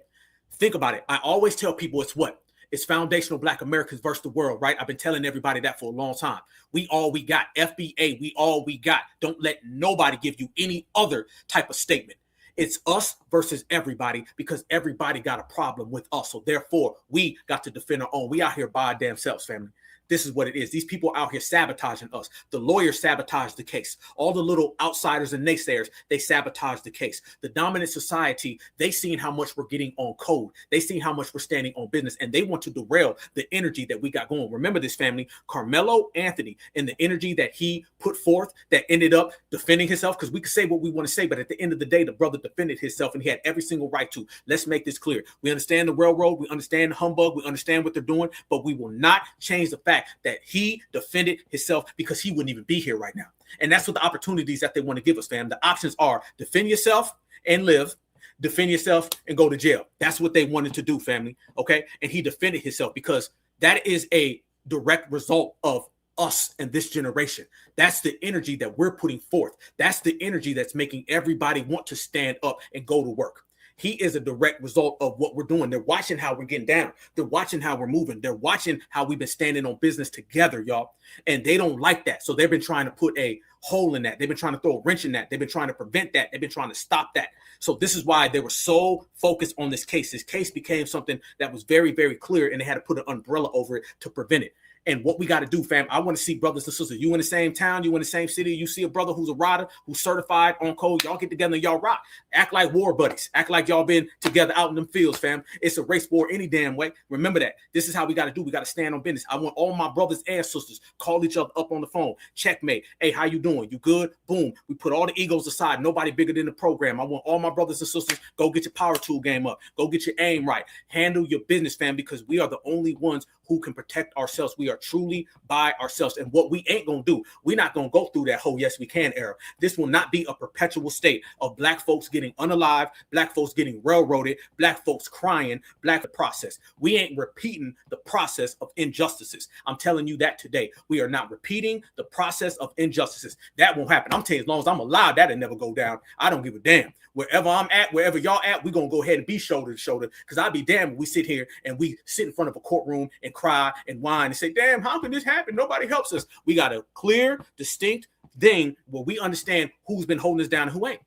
Think about it. I always tell people it's what? It's foundational Black Americans versus the world, right? I've been telling everybody that for a long time. We all we got. FBA, we all we got. Don't let nobody give you any other type of statement. It's us versus everybody, because everybody got a problem with us. So therefore, we got to defend our own. We out here by our damn selves, family. This is what it is. These people out here sabotaging us. The lawyers sabotage the case. All the little outsiders and naysayers, they sabotage the case. The dominant society, they seen how much we're getting on code. They seen how much we're standing on business, and they want to derail the energy that we got going. Remember this, family. Karmelo Anthony and the energy that he put forth that ended up defending himself, because we can say what we want to say, but at the end of the day, the brother defended himself, and he had every single right to. Let's make this clear. We understand the railroad. We understand the humbug. We understand what they're doing, but we will not change the fact that he defended himself, because he wouldn't even be here right now. And that's what the opportunities that they want to give us, fam. The options are defend yourself and live, defend yourself and go to jail. That's what they wanted to do, family. Okay. And he defended himself, because that is a direct result of us and this generation. That's the energy that we're putting forth. That's the energy that's making everybody want to stand up and go to work. He is a direct result of what we're doing. They're watching how we're getting down. They're watching how we're moving. They're watching how we've been standing on business together, y'all. And they don't like that. So they've been trying to put a hole in that. They've been trying to throw a wrench in that. They've been trying to prevent that. They've been trying to stop that. So this is why they were so focused on this case. This case became something that was very, very clear, and they had to put an umbrella over it to prevent it. And what we got to do, fam, I want to see brothers and sisters. You in the same town, you in the same city, you see a brother who's a rider, who's certified on code, y'all get together and y'all rock. Act like war buddies. Act like y'all been together out in them fields, fam. It's a race war any damn way. Remember that. This is how we got to do. We got to stand on business. I want all my brothers and sisters call each other up on the phone. Checkmate. Hey, how you doing? You good? Boom. We put all the egos aside. Nobody bigger than the program. I want all my brothers and sisters, go get your power tool game up. Go get your aim right. Handle your business, fam, because we are the only ones who can protect ourselves. We are truly by ourselves. And what we ain't going to do, we're not going to go through that whole yes we can era. This will not be a perpetual state of black folks getting unalive, black folks getting railroaded, black folks crying, black process. We ain't repeating the process of injustices. I'm telling you that today. We are not repeating the process of injustices. That won't happen. I'm telling you, as long as I'm alive, that'll never go down. I don't give a damn. Wherever I'm at, wherever y'all at, we're going to go ahead and be shoulder to shoulder, because I'd be damned when we sit here and we sit in front of a courtroom and cry and whine and say, damn, how can this happen? Nobody helps us. We got a clear, distinct thing where we understand who's been holding us down and who ain't.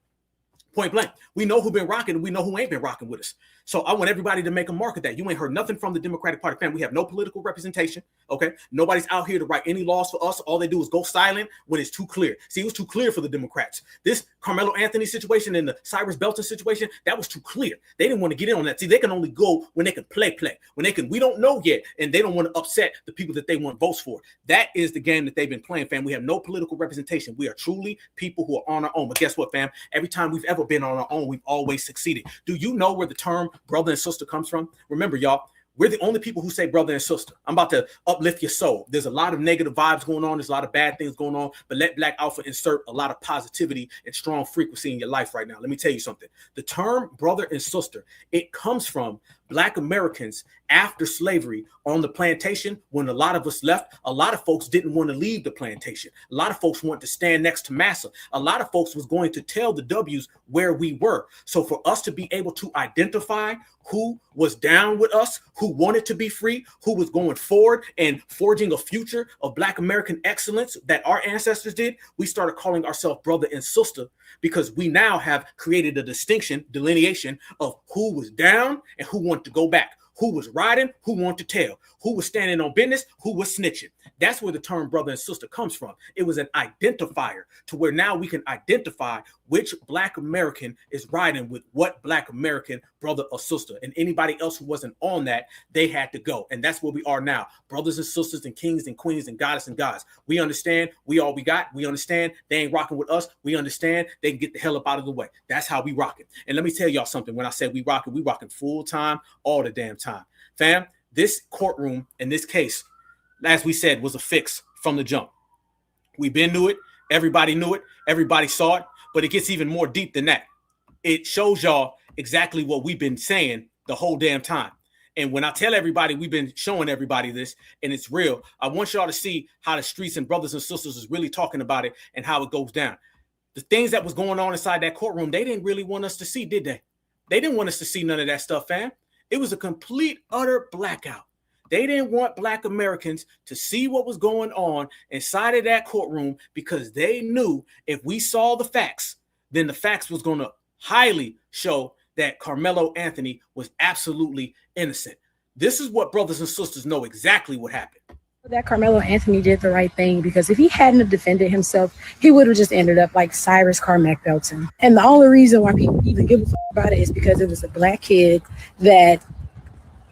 Point blank. We know who been rocking and we know who ain't been rocking with us. So I want everybody to make a mark of that. You ain't heard nothing from the Democratic Party family. We have no political representation. Okay. Nobody's out here to write any laws for us. All they do is go silent when it's too clear. See, it was too clear for the Democrats. This Karmelo Anthony situation and the Cyrus Belton situation, that was too clear. They didn't want to get in on that. See, they can only go when they can play. When they can, we don't know yet. And they don't want to upset the people that they want votes for. That is the game that they've been playing, fam. We have no political representation. We are truly people who are on our own. But guess what, fam? Every time we've ever been on our own, we've always succeeded. Do you know where the term brother and sister comes from? Remember, y'all, we're the only people who say brother and sister. I'm about to uplift your soul. There's a lot of negative vibes going on. There's a lot of bad things going on, but let Black Alpha insert a lot of positivity and strong frequency in your life right now. Let me tell you something. The term brother and sister, it comes from Black Americans after slavery on the plantation. When a lot of us left, a lot of folks didn't want to leave the plantation. A lot of folks wanted to stand next to Massa. A lot of folks was going to tell the W's where we were. So for us to be able to identify who was down with us, who wanted to be free, who was going forward and forging a future of Black American excellence that our ancestors did, we started calling ourselves brother and sister, because we now have created a delineation of who was down and who wanted to go back, who was riding, who wanted to tell, who was standing on business, who was snitching. That's where the term brother and sister comes from. It was an identifier to where now we can identify which Black American is riding with what Black American brother or sister. And anybody else who wasn't on that, they had to go. And that's where we are now. Brothers and sisters and kings and queens and goddess and gods. We understand we all we got. We understand they ain't rocking with us. We understand they can get the hell up out of the way. That's how we rocking. And let me tell y'all something. When I say we rocking full time, all the damn time. Fam, this courtroom in this case, as we said, was a fix from the jump. We've been knew it. Everybody knew it. Everybody saw it. But it gets even more deep than that. It shows y'all exactly what we've been saying the whole damn time. And when I tell everybody, we've been showing everybody this, and it's real. I want y'all to see how the streets and brothers and sisters is really talking about it and how it goes down. The things that was going on inside that courtroom, they didn't really want us to see, did they? They didn't want us to see none of that stuff, fam. It was a complete, utter blackout. They didn't want Black Americans to see what was going on inside of that courtroom, because they knew if we saw the facts, then the facts was going to highly show that Karmelo Anthony was absolutely innocent. This is what brothers and sisters know exactly what happened. That Karmelo Anthony did the right thing, because if he hadn't have defended himself, he would have just ended up like Cyrus Carmack Belton. And the only reason why people even give a fuck about it is because it was a Black kid that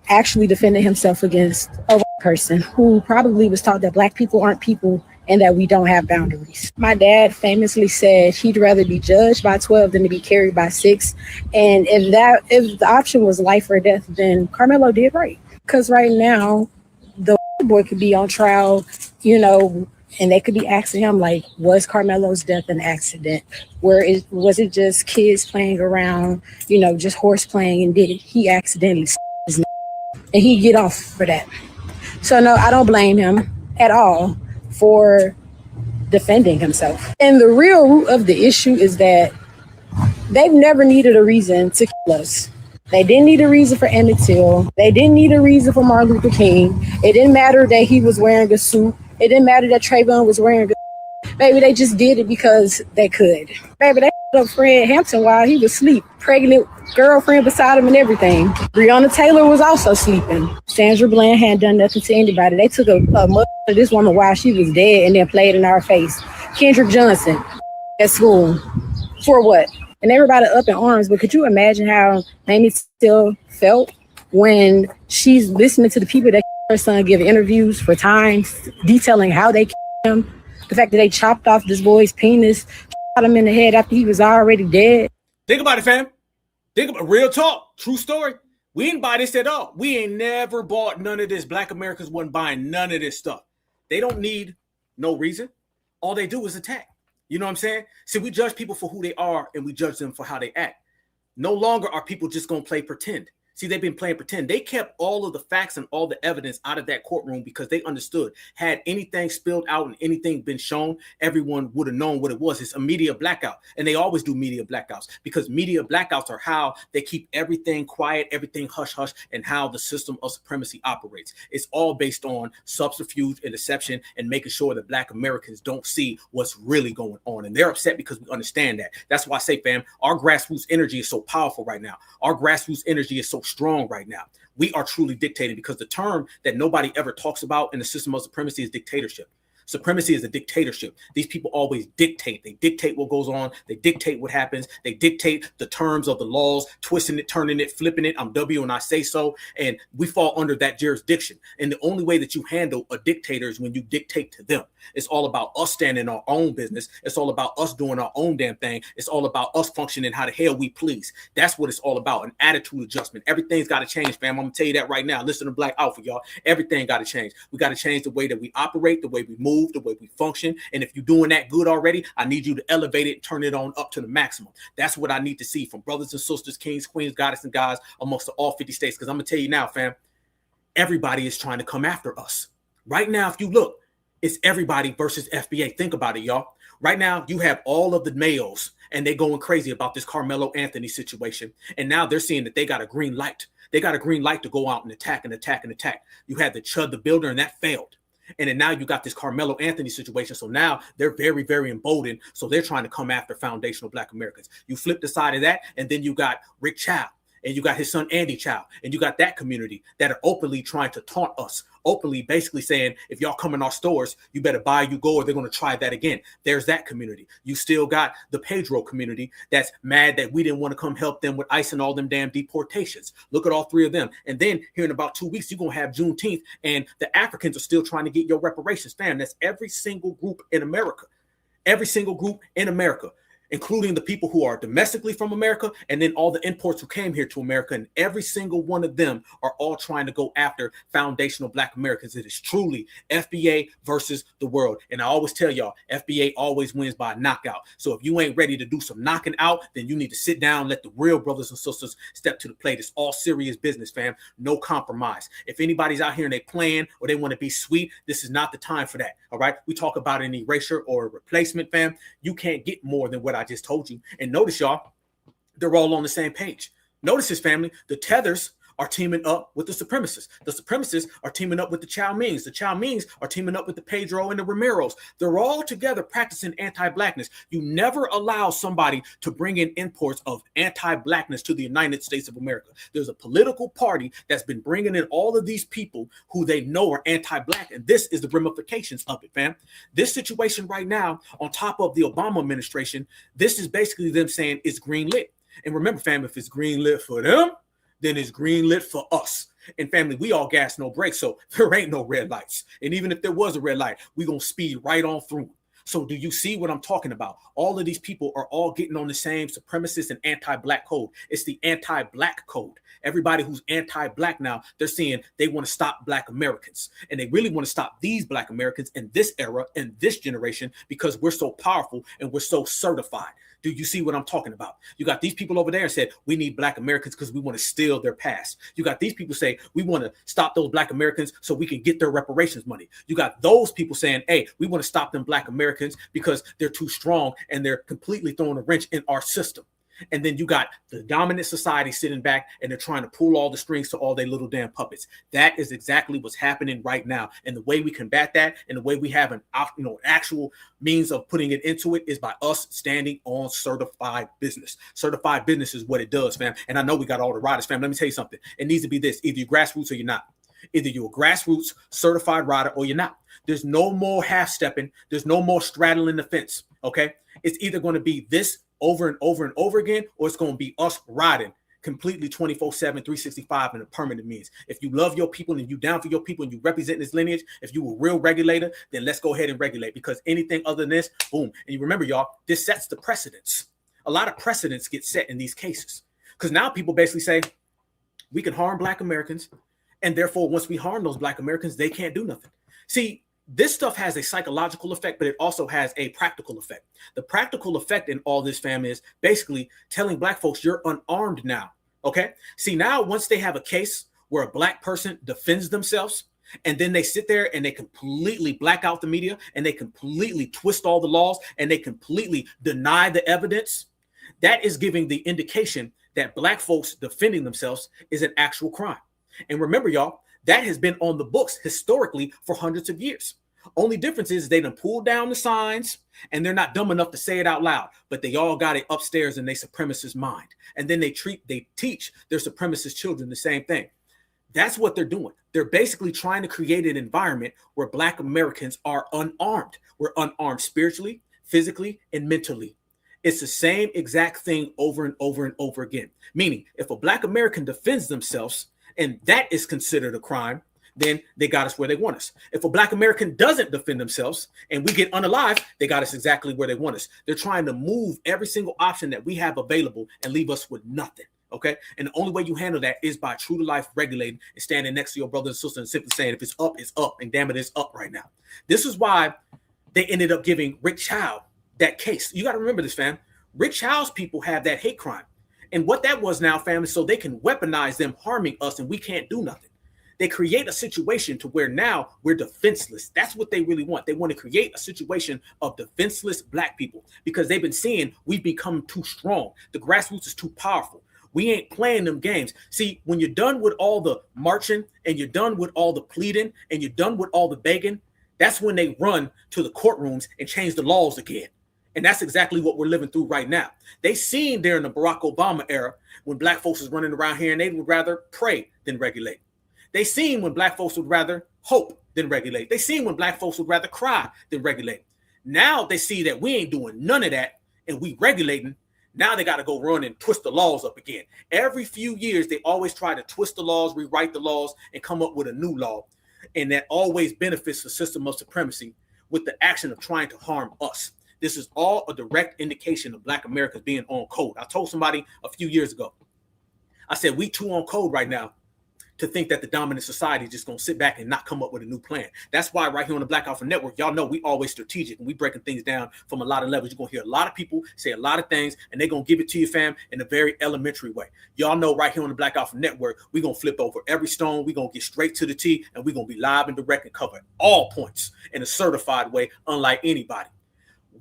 actually defended himself against a white person who probably was taught that Black people aren't people and that we don't have boundaries. My dad famously said he'd rather be judged by 12 than to be carried by 6. And if the option was life or death, then Karmelo did right. Because right now, the boy could be on trial, you know, and they could be asking him, like, was Karmelo's death an accident? Was it just kids playing around, you know, just horse playing, and did he accidentally his and he get off for that? So no, I don't blame him at all for defending himself. And the real root of the issue is that they've never needed a reason to kill us. They didn't need a reason for Emmett Till. They didn't need a reason for Martin Luther King. It didn't matter that he was wearing a suit. It didn't matter that Trayvon was wearing a suit. Baby, they just did it because they could. Baby, they up Fred Hampton while he was asleep. Pregnant girlfriend beside him and everything. Breonna Taylor was also sleeping. Sandra Bland hadn't done nothing to anybody. They took a mother of this woman while she was dead and then played in our face. Kendrick Johnson at school. For what? And everybody up in arms. But could you imagine how Amy still felt when she's listening to the people that her son give interviews for Times, detailing how they killed him, the fact that they chopped off this boy's penis, shot him in the head after he was already dead. Think about it, fam. Think about real talk, true story. We ain't buy this at all. We ain't never bought none of this. Black Americans wasn't buying none of this stuff. They don't need no reason. All they do is attack. You know what I'm saying? See, we judge people for who they are and we judge them for how they act. No longer are people just going to play pretend. See, they've been playing pretend. They kept all of the facts and all the evidence out of that courtroom because they understood had anything spilled out and anything been shown, everyone would have known what it was. It's a media blackout. And they always do media blackouts because media blackouts are how they keep everything quiet, everything hush hush, and how the system of supremacy operates. It's all based on subterfuge and deception and making sure that Black Americans don't see what's really going on. And they're upset because we understand that. That's why I say, fam, our grassroots energy is so powerful right now. Our grassroots energy is so strong right now. We are truly dictating because the term that nobody ever talks about in the system of supremacy is dictatorship. Supremacy is a dictatorship. These people always dictate. They dictate what goes on. They dictate what happens. They dictate the terms of the laws, twisting it, turning it, flipping it. I'm W and I say so. And we fall under that jurisdiction. And the only way that you handle a dictator is when you dictate to them. It's all about us standing our own business. It's all about us doing our own damn thing. It's all about us functioning how the hell we please. That's what it's all about, an attitude adjustment. Everything's got to change, fam. I'm going to tell you that right now. Listen to Black Alpha, y'all. Everything got to change. We got to change the way that we operate, the way we move, the way we function. And if you're doing that good already, I need you to elevate it and turn it on up to the maximum. That's what I need to see from brothers and sisters, kings, queens, goddess, and guys amongst all 50 states. Because I'm going to tell you now, fam, everybody is trying to come after us. Right now, if you look, it's everybody versus FBA. Think about it, y'all. Right now, you have all of the males, and they're going crazy about this Karmelo Anthony situation. And now they're seeing that they got a green light. They got a green light to go out and attack and attack and attack. You had the Chud the Builder, and that failed. And then now you got this Karmelo Anthony situation. So now they're very, very emboldened. So they're trying to come after foundational Black Americans. You flip the side of that, and then you got Rick Child, and you got his son Andy Child, and you got that community that are openly trying to taunt us, openly basically saying, if y'all come in our stores, you better buy, you go, or they're going to try that again. There's that community. You still got the Pedro community that's mad that we didn't want to come help them with ICE and all them damn deportations. Look at all three of them. And then here in about 2 weeks, you're going to have Juneteenth, and the Africans are still trying to get your reparations. Fam, that's every single group in America. Every single group in America, including the people who are domestically from America, and then all the imports who came here to America. And every single one of them are all trying to go after foundational Black Americans. It is truly FBA versus the world. And I always tell y'all, FBA always wins by a knockout. So if you ain't ready to do some knocking out, then you need to sit down, let the real brothers and sisters step to the plate. It's all serious business, fam. No compromise. If anybody's out here and they playing or they want to be sweet, this is not the time for that. All right. We talk about an erasure or a replacement, fam. You can't get more than what I just told you. And notice, y'all, they're all on the same page. Notice this, family. The Tethers are teaming up with the supremacists. The supremacists are teaming up with the Chow Mings. The Chow Mings are teaming up with the Pedro and the Romeros. They're all together practicing anti-Blackness. You never allow somebody to bring in imports of anti-Blackness to the United States of America. There's a political party that's been bringing in all of these people who they know are anti-Black, and this is the ramifications of it, fam. This situation right now, on top of the Obama administration, this is basically them saying it's green lit. And remember, fam, if it's green lit for them, then it's green lit for us. And family, we all gas, no brakes, so there ain't no red lights. And even if there was a red light, we're going to speed right on through. So do you see what I'm talking about? All of these people are all getting on the same supremacist and anti-Black code. It's the anti-Black code. Everybody who's anti-Black now, they're saying they want to stop Black Americans. And they really want to stop these Black Americans in this era, in this generation, because we're so powerful and we're so certified. Do you see what I'm talking about? You got these people over there and said, we need Black Americans because we want to steal their past. You got these people say, we want to stop those Black Americans so we can get their reparations money. You got those people saying, hey, we want to stop them Black Americans because they're too strong and they're completely throwing a wrench in our system. And then you got the dominant society sitting back and they're trying to pull all the strings to all their little damn puppets. That is exactly what's happening right now. And the way we combat that and the way we have an actual means of putting it into it is by us standing on certified business. Certified business is what it does, fam. And I know we got all the riders, fam. Let me tell you something. It needs to be this. Either you're grassroots or you're not. Either you're a grassroots certified rider or you're not. There's no more half stepping. There's no more straddling the fence. Okay. It's either going to be this over and over and over again, or it's going to be us riding completely 24/7, 365 in a permanent means. If you love your people and you down for your people and you represent this lineage, if you a real regulator, then let's go ahead and regulate, because anything other than this, boom. And you remember, y'all, this sets the precedents. A lot of precedents get set in these cases because now people basically say we can harm Black Americans, and therefore once we harm those Black Americans, they can't do nothing. See, this stuff has a psychological effect, but it also has a practical effect. The practical effect in all this, fam, is basically telling Black folks you're unarmed now. Okay. See, now once they have a case where a black person defends themselves, and then they sit there and they completely black out the media and they completely twist all the laws and they completely deny the evidence, that is giving the indication that black folks defending themselves is an actual crime. And remember, y'all, that has been on the books historically for hundreds of years. Only difference is they done pulled down the signs and they're not dumb enough to say it out loud, but they all got it upstairs in their supremacist mind. And then they teach their supremacist children the same thing. That's what they're doing. They're basically trying to create an environment where black Americans are unarmed. We're unarmed spiritually, physically, and mentally. It's the same exact thing over and over and over again. Meaning, if a black American defends themselves and that is considered a crime, then they got us where they want us. If a black American doesn't defend themselves and we get unalive, they got us exactly where they want us. They're trying to move every single option that we have available and leave us with nothing. Okay. And the only way you handle that is by true to life regulating and standing next to your brother and sister and simply saying, if it's up, it's up. And damn it, it's up right now. This is why they ended up giving Rick Child that case. You got to remember this, fam. Rick Child's people have that hate crime. And what that was now, fam, is so they can weaponize them harming us and we can't do nothing. They create a situation to where now we're defenseless. That's what they really want. They want to create a situation of defenseless black people because they've been seeing we've become too strong. The grassroots is too powerful. We ain't playing them games. See, when you're done with all the marching and you're done with all the pleading and you're done with all the begging, that's when they run to the courtrooms and change the laws again. And that's exactly what we're living through right now. They seen during the Barack Obama era when black folks was running around here and they would rather pray than regulate. They seen when black folks would rather hope than regulate. They seen when black folks would rather cry than regulate. Now they see that we ain't doing none of that and we regulating. Now they got to go run and twist the laws up again. Every few years, they always try to twist the laws, rewrite the laws, and come up with a new law. And that always benefits the system of supremacy with the action of trying to harm us. This is all a direct indication of black Americans being on code. I told somebody a few years ago, I said, we too on code right now to think that the dominant society is just going to sit back and not come up with a new plan. That's why right here on the Black Alpha Network, y'all know we always strategic and we breaking things down from a lot of levels. You're going to hear a lot of people say a lot of things and they're going to give it to you, fam, in a very elementary way. Y'all know right here on the Black Alpha Network, we're going to flip over every stone. We're going to get straight to the T and we're going to be live and direct and cover all points in a certified way, unlike anybody.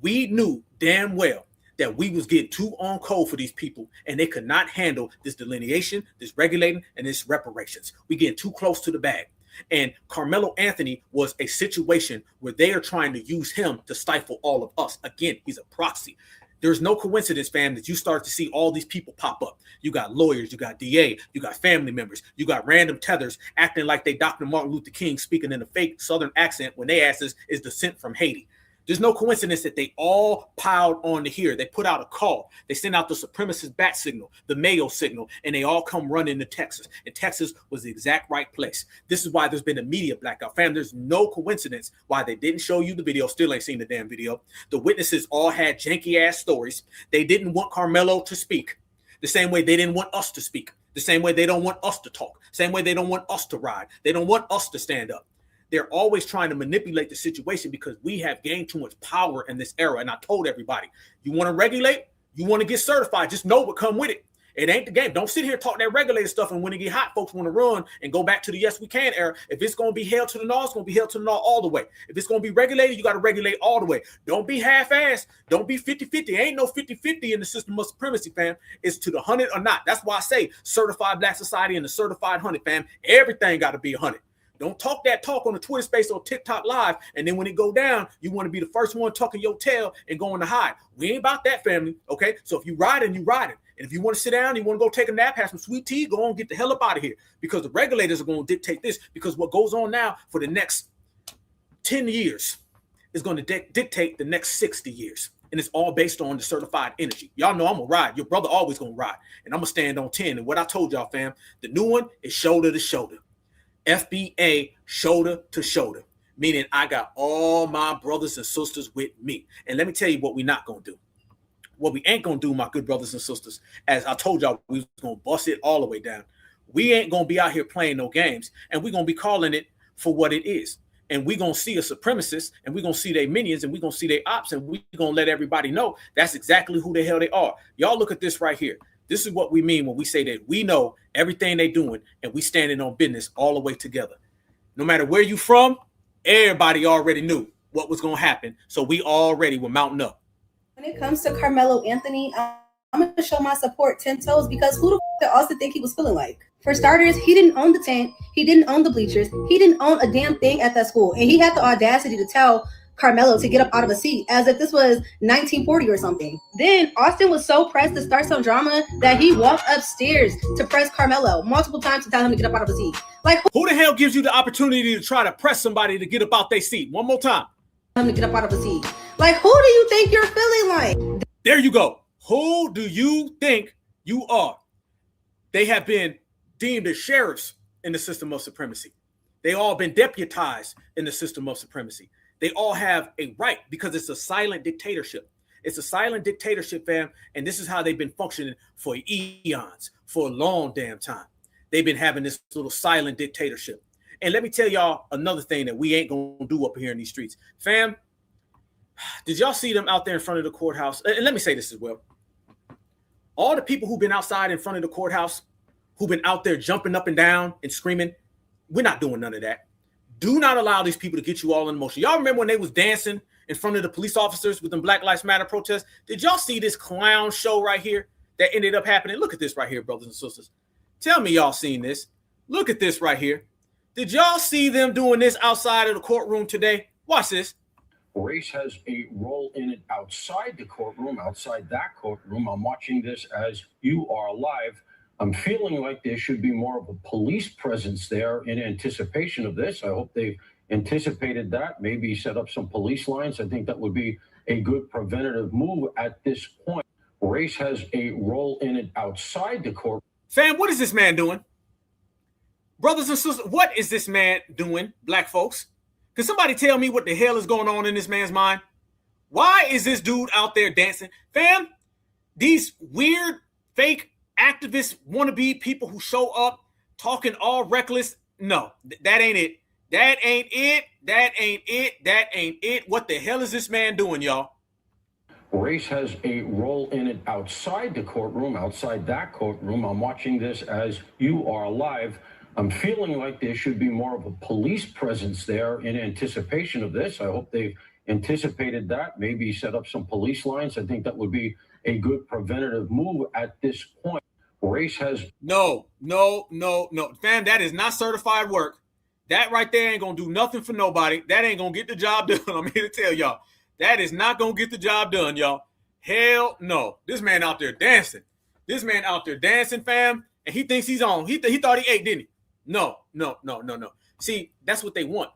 We knew damn well that we was getting too on code for these people and they could not handle this delineation, this regulating, and this reparations. We getting too close to the bag. And Karmelo Anthony was a situation where they are trying to use him to stifle all of us. Again, he's a proxy. There's no coincidence, fam, that you start to see all these people pop up. You got lawyers, you got DA, you got family members, you got random tethers acting like they Dr. Martin Luther King speaking in a fake Southern accent when they ask is descent from Haiti. There's no coincidence that they all piled on to here. They put out a call. They sent out the supremacist bat signal, the Mayo signal, and they all come running to Texas. And Texas was the exact right place. This is why there's been a media blackout. Fam, there's no coincidence why they didn't show you the video. Still ain't seen the damn video. The witnesses all had janky-ass stories. They didn't want Karmelo to speak the same way they didn't want us to speak, the same way they don't want us to talk, same way they don't want us to ride. They don't want us to stand up. They're always trying to manipulate the situation because we have gained too much power in this era. And I told everybody, you want to regulate, you want to get certified, just know what come with it. It ain't the game. Don't sit here and talk that regulated stuff. And when it get hot, folks want to run and go back to the yes, we can era. If it's going to be held to the law, it's going to be held to the law all the way. If it's going to be regulated, you got to regulate all the way. Don't be half-assed. Don't be 50-50. Ain't no 50-50 in the system of supremacy, fam. It's to the 100 or not. That's why I say certified black society and the certified 100, fam. Everything got to be 100. Don't talk that talk on the Twitter space or TikTok live. And then when it go down, you want to be the first one tucking your tail and going to hide. We ain't about that, family. Okay. So if you riding, you riding. And if you want to sit down, you want to go take a nap, have some sweet tea, go on, get the hell up out of here because the regulators are going to dictate this because what goes on now for the next 10 years is going to dictate the next 60 years. And it's all based on the certified energy. Y'all know I'm going to ride. Your brother always going to ride. And I'm going to stand on 10. And what I told y'all, fam, the new one is shoulder to shoulder. FBA shoulder to shoulder, meaning I got all my brothers and sisters with me. And let me tell you what we're not going to do. What we ain't going to do, my good brothers and sisters, as I told y'all, we was going to bust it all the way down. We ain't going to be out here playing no games, and we're going to be calling it for what it is. And we're going to see a supremacist, and we're going to see their minions, and we're going to see their ops, and we're going to let everybody know that's exactly who the hell they are. Y'all look at this right here. This is what we mean when we say that we know everything they doing and we standing on business all the way together. No matter where you from, everybody already knew what was going to happen. So we already were mounting up. When it comes to Karmelo Anthony, I'm going to show my support 10 toes because who the did Austin think he was feeling like? For starters, he didn't own the tent. He didn't own the bleachers. He didn't own a damn thing at that school. And he had the audacity to tell Karmelo to get up out of a seat as if this was 1940 or something. Then Austin was so pressed to start some drama that he walked upstairs to press Karmelo multiple times to tell him to get up out of a seat. Like, who the hell gives you the opportunity to try to press somebody to get up out their seat? One more time. Him to get up out of a seat. Like, who do you think you're feeling like? There you go. Who do you think you are? They have been deemed as sheriffs in the system of supremacy. They all been deputized in the system of supremacy. They all have a right because it's a silent dictatorship. It's a silent dictatorship, fam, and this is how they've been functioning for eons, for a long damn time. They've been having this little silent dictatorship. And let me tell y'all another thing that we ain't gonna do up here in these streets. Fam, did y'all see them out there in front of the courthouse? And let me say this as well. All the people who've been outside in front of the courthouse, who've been out there jumping up and down and screaming, we're not doing none of that. Do not allow these people to get you all in motion. Y'all remember when they was dancing in front of the police officers with them Black Lives Matter protests? Did y'all see this clown show right here that ended up happening? Look at this right here, brothers and sisters. Tell me y'all seen this. Look at this right here. Did y'all see them doing this outside of the courtroom today? Watch this. Race has a role in it outside the courtroom, outside that courtroom. I'm watching this as you are live. I'm feeling like there should be more of a police presence there in anticipation of this. I hope they've anticipated that, maybe set up some police lines. I think that would be a good preventative move at this point. Race has a role in it outside the court. Fam, what is this man doing? Brothers and sisters, what is this man doing, black folks? Can somebody tell me what the hell is going on in this man's mind? Why is this dude out there dancing? Fam, these weird, fake activists, wannabe people who show up talking all reckless. No, that ain't it. That ain't it. That ain't it. That ain't it. What the hell is this man doing, y'all? Race has a role in it outside the courtroom, outside that courtroom. I'm watching this as you are live. I'm feeling like there should be more of a police presence there in anticipation of this. I hope they've anticipated that, maybe set up some police lines. I think that would be a good preventative move at this point. Race has no. Fam, that is not certified work. That right there ain't gonna do nothing for nobody. That ain't gonna get the job done. I'm here to tell y'all. That is not gonna get the job done, y'all. Hell no. This man out there dancing. This man out there dancing, fam, and he thinks he's on. He thought he ate, didn't he? No. See, that's what they want.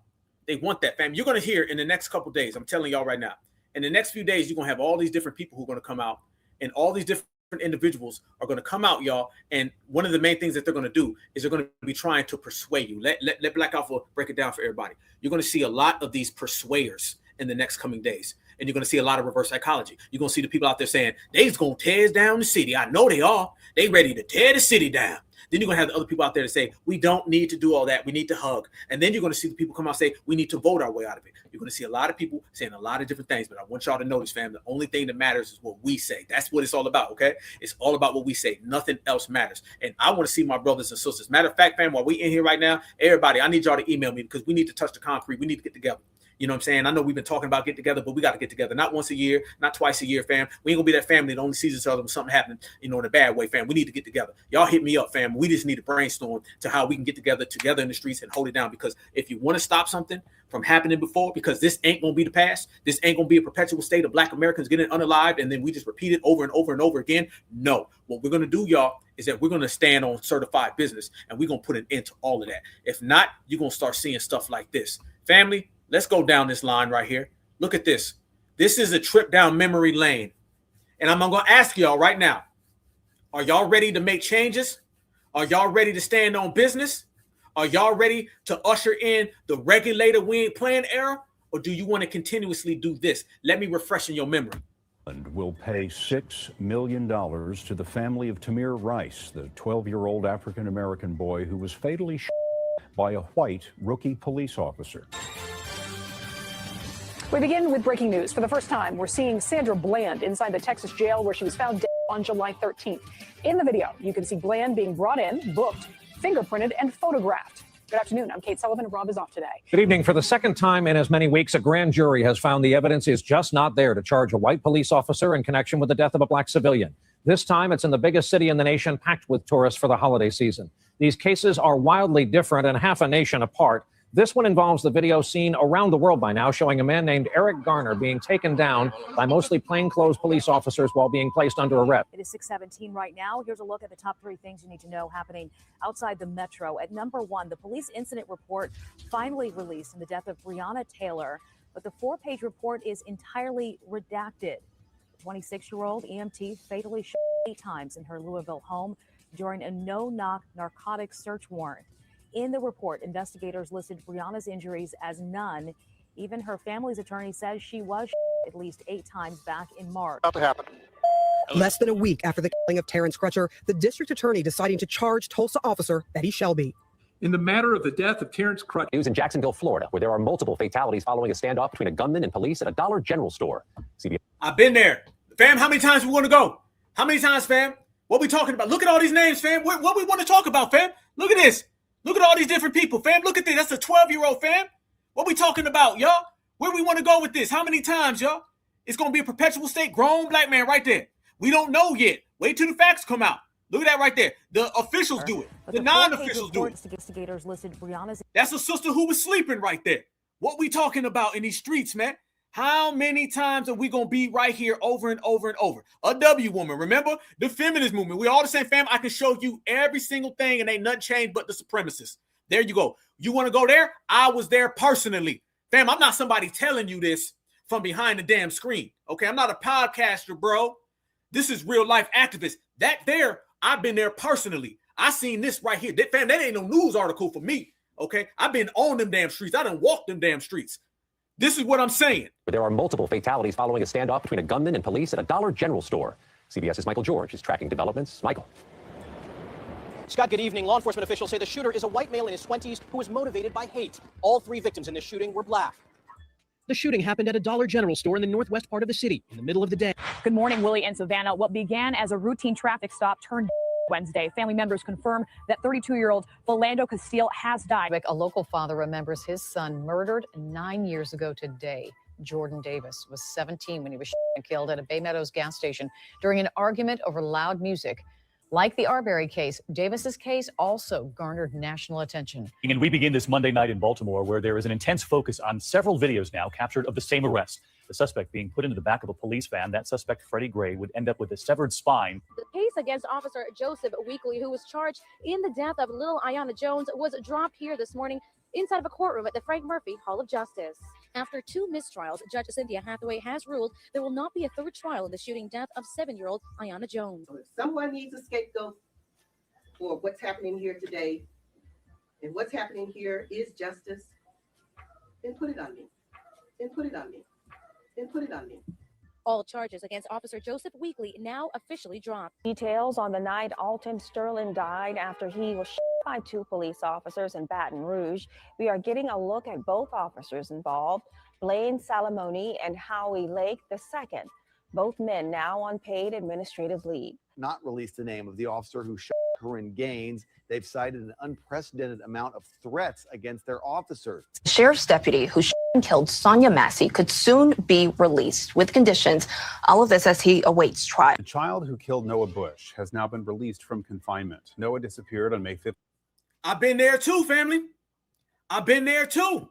They want that, fam. You're gonna hear in the next couple days. I'm telling y'all right now. In the next few days, you're gonna have all these different people who are gonna come out, and all these different individuals are going to come out, y'all. And one of the main things that they're going to do is they're going to be trying to persuade you. Let Black Alpha break it down for everybody. You're going to see a lot of these persuaders in the next coming days. And you're going to see a lot of reverse psychology. You're going to see the people out there saying, they's going to tear down the city. I know they are. They ready to tear the city down. Then you're going to have the other people out there to say, we don't need to do all that. We need to hug. And then you're going to see the people come out and say, we need to vote our way out of it. You're going to see a lot of people saying a lot of different things. But I want y'all to notice, fam, the only thing that matters is what we say. That's what it's all about, okay? It's all about what we say. Nothing else matters. And I want to see my brothers and sisters. Matter of fact, fam, while we in here right now, everybody, I need y'all to email me because we need to touch the concrete. We need to get together. You know what I'm saying? I know we've been talking about getting together, but we got to get together. Not once a year, not twice a year, fam. We ain't going to be that family that only sees each other when something happening, in a bad way, fam. We need to get together. Y'all hit me up, fam. We just need to brainstorm to how we can get together in the streets and hold it down. Because if you want to stop something from happening before, because this ain't going to be the past, this ain't going to be a perpetual state of Black Americans getting unalived, and then we just repeat it over and over and over again. No. What we're going to do, y'all, is that we're going to stand on certified business, and we're going to put an end to all of that. If not, you're going to start seeing stuff like this. Family, let's go down this line right here. Look at this. This is a trip down memory lane. And I'm going to ask y'all right now, are y'all ready to make changes? Are y'all ready to stand on business? Are y'all ready to usher in the regulator we ain't playing era? Or do you want to continuously do this? Let me refresh in your memory. And will pay $6 million to the family of Tamir Rice, the 12-year-old African-American boy who was fatally shot by a white rookie police officer. We begin with breaking news. For the first time, we're seeing Sandra Bland inside the Texas jail where she was found dead on July 13th. In the video, you can see Bland being brought in, booked, fingerprinted, and photographed. Good afternoon. I'm Kate Sullivan, and Rob is off today. Good evening. For the second time in as many weeks, a grand jury has found the evidence is just not there to charge a white police officer in connection with the death of a black civilian. This time, it's in the biggest city in the nation, packed with tourists for the holiday season. These cases are wildly different and half a nation apart. This one involves the video seen around the world by now, showing a man named Eric Garner being taken down by mostly plainclothes police officers while being placed under arrest. It is 6:17 right now. Here's a look at the top 3 things you need to know happening outside the metro. At number 1, the police incident report finally released in the death of Breonna Taylor, but the 4-page report is entirely redacted. The 26-year-old EMT fatally shot 8 times in her Louisville home during a no-knock narcotics search warrant. In the report, investigators listed Breonna's injuries as none. Even her family's attorney says she was at least 8 times back in March. About to happen. Less than a week after the killing of Terrence Crutcher, the district attorney deciding to charge Tulsa officer Betty Shelby. In the matter of the death of Terrence Crutcher. News in Jacksonville, Florida, where there are multiple fatalities following a standoff between a gunman and police at a Dollar General store. I've been there. Fam, how many times we want to go? How many times, fam? What we talking about? Look at all these names, fam. What we want to talk about, fam? Look at this. Look at all these different people, fam. Look at this. That's a 12-year-old, fam. What we talking about, y'all? Where we want to go with this? How many times, y'all? It's going to be a perpetual state. Grown black man right there. We don't know yet. Wait till the facts come out. Look at that right there. The officials do it. The non-officials do it. Investigators listed Breonna's. That's a sister who was sleeping right there. What we talking about in these streets, man? How many times are we going to be right here over and over and over? A W woman, remember? The feminist movement. We all the same, fam. I can show you every single thing and ain't nothing changed but the supremacists. There you go. You want to go there? I was there personally. Fam, I'm not somebody telling you this from behind the damn screen. Okay, I'm not a podcaster, bro. This is real life activists. That there, I've been there personally. I seen this right here. Fam, that ain't no news article for me. Okay, I've been on them damn streets. I done walked them damn streets. This is what I'm saying. There are multiple fatalities following a standoff between a gunman and police at a Dollar General store. CBS's Michael George is tracking developments. Michael. Scott, good evening. Law enforcement officials say the shooter is a white male in his 20s who was motivated by hate. All 3 victims in this shooting were black. The shooting happened at a Dollar General store in the northwest part of the city in the middle of the day. Good morning, Willie and Savannah. What began as a routine traffic stop turned Wednesday. Family members confirm that 32-year-old Philando Castile has died. A local father remembers his son murdered 9 years ago today. Jordan Davis was 17 when he was shot and killed at a Bay Meadows gas station during an argument over loud music. Like the Arbery case, Davis's case also garnered national attention. And we begin this Monday night in Baltimore, where there is an intense focus on several videos now captured of the same arrest. The suspect being put into the back of a police van. That suspect, Freddie Gray, would end up with a severed spine. The case against Officer Joseph Weekly, who was charged in the death of little Ayanna Jones, was dropped here this morning inside of a courtroom at the Frank Murphy Hall of Justice. After 2 mistrials, Judge Cynthia Hathaway has ruled there will not be a 3rd trial in the shooting death of 7-year-old Ayanna Jones. If someone needs a scapegoat for what's happening here today, and what's happening here is justice, then put it on me. Then put it on me. Then put it on me. All charges against Officer Joseph Weekly now officially dropped. Details on the night Alton Sterling died after he was shot by 2 police officers in Baton Rouge. We are getting a look at both officers involved, Blaine Salamone and Howie Lake II. Both men now on paid administrative leave. Not released the name of the officer who shot Corinne Gaines. They've cited an unprecedented amount of threats against their officers. Sheriff's deputy who shot and killed Sonia Massey could soon be released with conditions. All of this as he awaits trial. The child who killed Noah Bush has now been released from confinement. Noah disappeared on May 5th. I've been there too, family. I've been there too.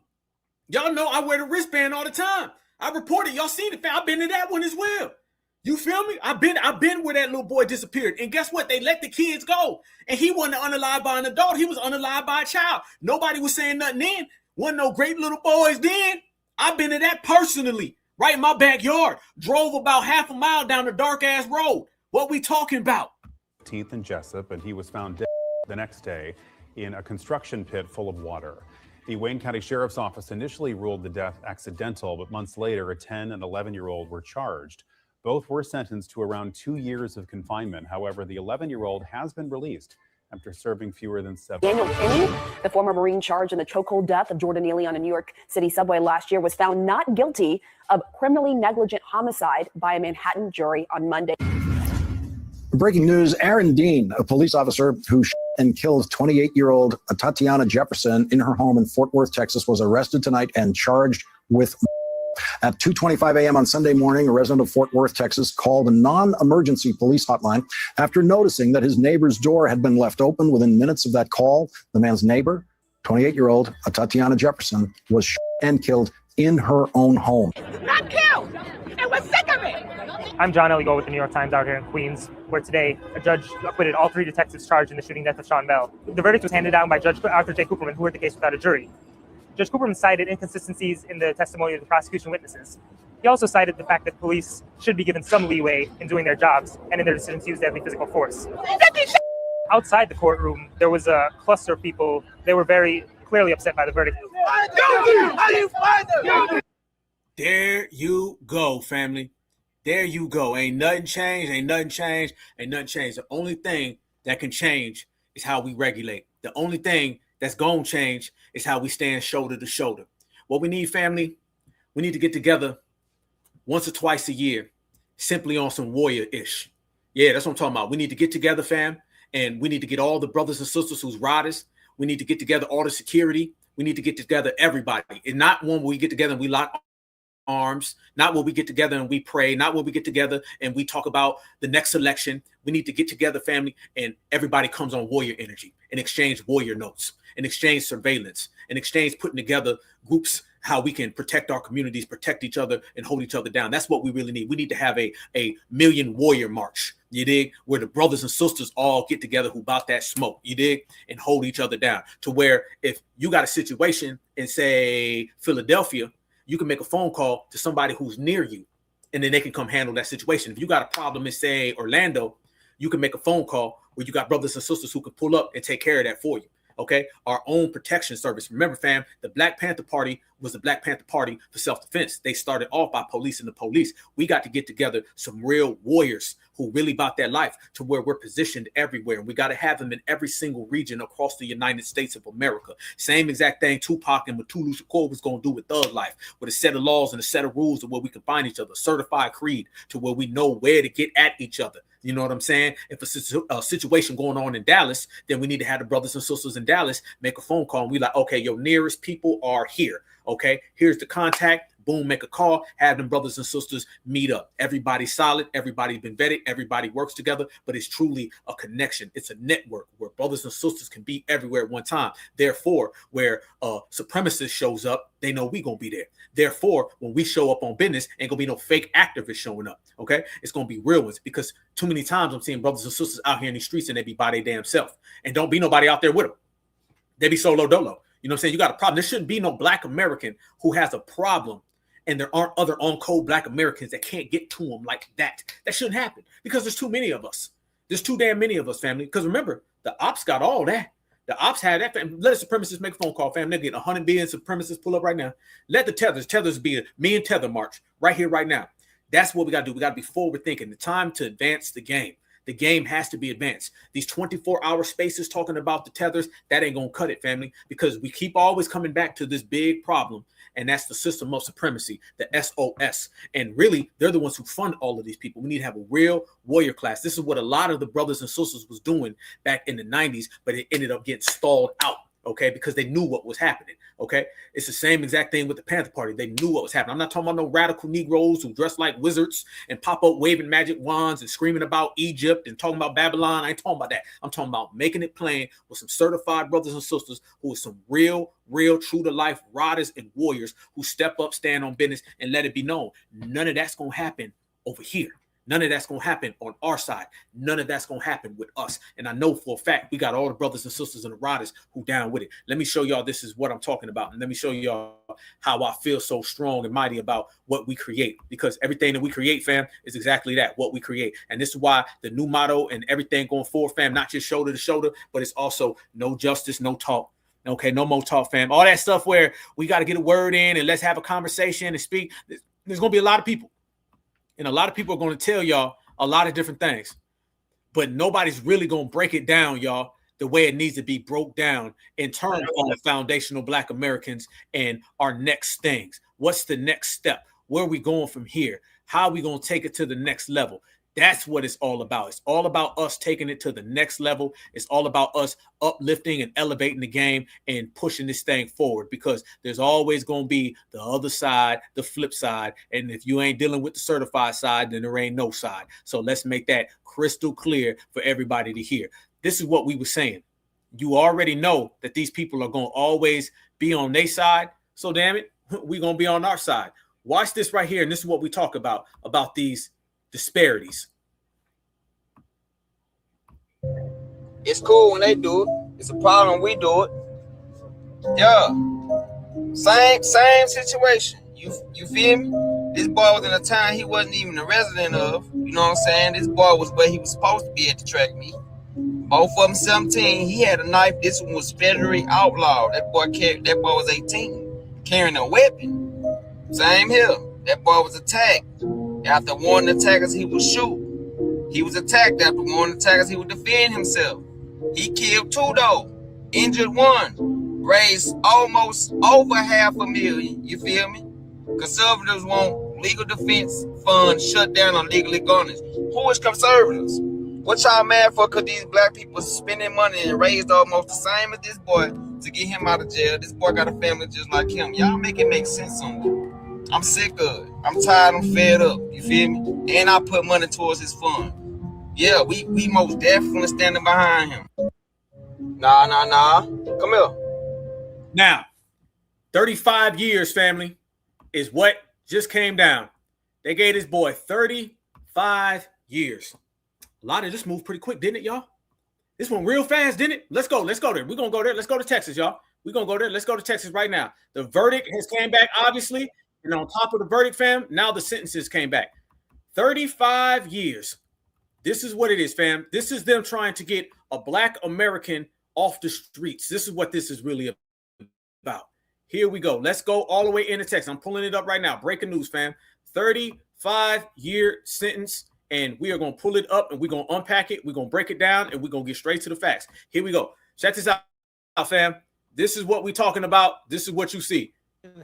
Y'all know I wear the wristband all the time. I reported. Y'all seen it. I've been to that one as well. You feel me? I've been where that little boy disappeared. And guess what? They let the kids go. And he wasn't unalived by an adult. He was unalived by a child. Nobody was saying nothing then. Wasn't no great little boys then. I've been to that personally. Right in my backyard. Drove about half a mile down the dark-ass road. What we talking about? 18th and Jessup, and he was found dead the next day in a construction pit full of water. The Wayne County Sheriff's Office initially ruled the death accidental, but months later, a 10 and 11-year-old were charged. Both were sentenced to around 2 years of confinement. However, the 11-year-old has been released after serving fewer than 7. Daniel Kinney, the former Marine charged in the chokehold death of Jordan Neely on a New York City subway last year, was found not guilty of criminally negligent homicide by a Manhattan jury on Monday. Breaking news, Aaron Dean, a police officer who shot and killed 28-year-old Tatiana Jefferson in her home in Fort Worth, Texas, was arrested tonight and charged with. At 2:25 a.m. on Sunday morning, a resident of Fort Worth, Texas, called a non-emergency police hotline after noticing that his neighbor's door had been left open. Within minutes of that call, the man's neighbor, 28-year-old Tatiana Jefferson, was shot and killed in her own home. Not killed, and we're sick of it. I'm John Elligo with the New York Times out here in Queens, where today a judge acquitted all 3 detectives charged in the shooting death of Sean Bell. The verdict was handed down by Judge Arthur J. Cooperman, who heard the case without a jury. Judge Cooperman cited inconsistencies in the testimony of the prosecution witnesses. He also cited the fact that police should be given some leeway in doing their jobs and in their decision to use deadly physical force. Outside the courtroom, there was a cluster of people. They were very clearly upset by the verdict. There you go, family. There you go. Ain't nothing changed. Ain't nothing changed. Ain't nothing changed. The only thing that can change is how we regulate. The only thing that's going to change is how we stand shoulder to shoulder. What we need, family, we need to get together once or twice a year, simply on some warrior-ish. Yeah, that's what I'm talking about. We need to get together, fam, and we need to get all the brothers and sisters who's riders. We need to get together all the security. We need to get together everybody. And not when we get together and we lock arms, not when we get together and we pray, not when we get together and we talk about the next election. We need to get together, family, and everybody comes on warrior energy and exchange warrior notes and exchange surveillance and exchange putting together groups, how we can protect our communities, protect each other, and hold each other down. That's what we really need. We need to have a million warrior march, you dig, where the brothers and sisters all get together who bout that smoke, you dig, and hold each other down, to where if you got a situation in, say, Philadelphia, you can make a phone call to somebody who's near you, and then they can come handle that situation. If you got a problem in, say, Orlando, you can make a phone call where you got brothers and sisters who can pull up and take care of that for you. Okay, our own protection service. Remember, fam, the Black Panther Party was the Black Panther Party for self-defense. They started off by policing the police. We got to get together some real warriors who really about that life, to where we're positioned everywhere. And we got to have them in every single region across the United States of America. Same exact thing Tupac and Mutulu Shakur was going to do with Thug Life, with a set of laws and a set of rules of where we can find each other, certified creed, to where we know where to get at each other. You know what I'm saying? If a situation going on in Dallas, then we need to have the brothers and sisters in Dallas make a phone call. And we like, okay, your nearest people are here. Okay, here's the contact. Boom, make a call. Have them brothers and sisters meet up. Everybody's solid. Everybody's been vetted. Everybody works together. But it's truly a connection. It's a network where brothers and sisters can be everywhere at one time. Therefore, where a supremacist shows up, they know we gonna be there. Therefore, when we show up on business, ain't gonna be no fake activists showing up. Okay, it's gonna be real ones, because too many times I'm seeing brothers and sisters out here in these streets and they be by their damn self, and don't be nobody out there with them. They be solo dolo. You know what I'm saying? You got a problem. There shouldn't be no Black American who has a problem and there aren't other on-code Black Americans that can't get to them like that. That shouldn't happen, because there's too many of us. There's too damn many of us, family. Because remember, the ops got all that. The ops had that. Let the supremacists make a phone call, fam. They're getting 100 billion supremacists pull up right now. Let the tethers be a me and tether march right here, right now. That's what we got to do. We got to be forward thinking. The time to advance the game. The game has to be advanced. These 24-hour spaces talking about the tethers, that ain't going to cut it, family, because we keep always coming back to this big problem, and that's the system of supremacy, the SOS. And really, they're the ones who fund all of these people. We need to have a real warrior class. This is what a lot of the brothers and sisters was doing back in the 90s, but it ended up getting stalled out, okay, because they knew what was happening, okay? It's the same exact thing with the Panther Party. They knew what was happening. I'm not talking about no radical Negroes who dress like wizards and pop up waving magic wands and screaming about Egypt and talking about Babylon. I ain't talking about that. I'm talking about making it plain with some certified brothers and sisters who are some real, true-to-life riders and warriors who step up, stand on business, and let it be known. None of that's going to happen over here. None of that's going to happen on our side. None of that's going to happen with us. And I know for a fact we got all the brothers and sisters and the riders who down with it. Let me show y'all this is what I'm talking about. And let me show y'all how I feel so strong and mighty about what we create. Because everything that we create, fam, is exactly that, what we create. And this is why the new motto and everything going forward, fam, not just shoulder to shoulder, but it's also no justice, no talk. Okay, no more talk, fam. All that stuff where we got to get a word in and let's have a conversation and speak. There's going to be a lot of people. And a lot of people are going to tell y'all a lot of different things, but nobody's really going to break it down, y'all, the way it needs to be broke down in terms of foundational Black Americans and our next things. What's the next step? Where are we going from here? How are we going to take it to the next level? That's what it's all about. It's all about us taking it to the next level. It's all about us uplifting and elevating the game and pushing this thing forward, because there's always going to be the other side, the flip side. And if you ain't dealing with the certified side, then there ain't no side. So let's make that crystal clear for everybody to hear. This is what we were saying. You already know that these people are going to always be on their side. So damn it, we're going to be on our side. Watch this right here. And this is what we talk about these disparities. It's cool when they do it. It's a problem when we do it. Yeah. Same situation. You feel me? This boy was in a town he wasn't even a resident of. You know what I'm saying? This boy was where he was supposed to be at the track meet. Both of them 17. He had a knife. This one was federally outlawed. That boy was 18, carrying a weapon. Same here. That boy was attacked. After warning attackers, he would shoot. He was attacked. After warning attackers, he would defend himself. He killed 2 though, injured 1, raised almost over $500,000. You feel me? Conservatives want legal defense funds shut down or legally garnished. Who is conservatives? What y'all mad for? Because these black people spending money and raised almost the same as this boy to get him out of jail. This boy got a family just like him. Y'all make it make sense on me. I'm sick of it. I'm tired. I'm fed up. You feel me? And I put money towards his fund. Yeah, we most definitely standing behind him. Nah. Come here. Now, 35 years, family, is what just came down. They gave this boy 35 years. A lot of this moved pretty quick, didn't it, y'all? This one real fast, didn't it? Let's go there. We're going to go there. Let's go to Texas, y'all. We're going to go there. Let's go to Texas right now. The verdict has came back, obviously. And on top of the verdict, fam, now the sentences came back. 35 years. This is what it is, fam. This is them trying to get a black American off the streets. This is what this is really about. Here we go. Let's go all the way into Texas. I'm pulling it up right now. Breaking news, fam. 35-year sentence. And we are going to pull it up and we're going to unpack it. We're going to break it down and we're going to get straight to the facts. Here we go. Check this out, fam. This is what we're talking about. This is what you see.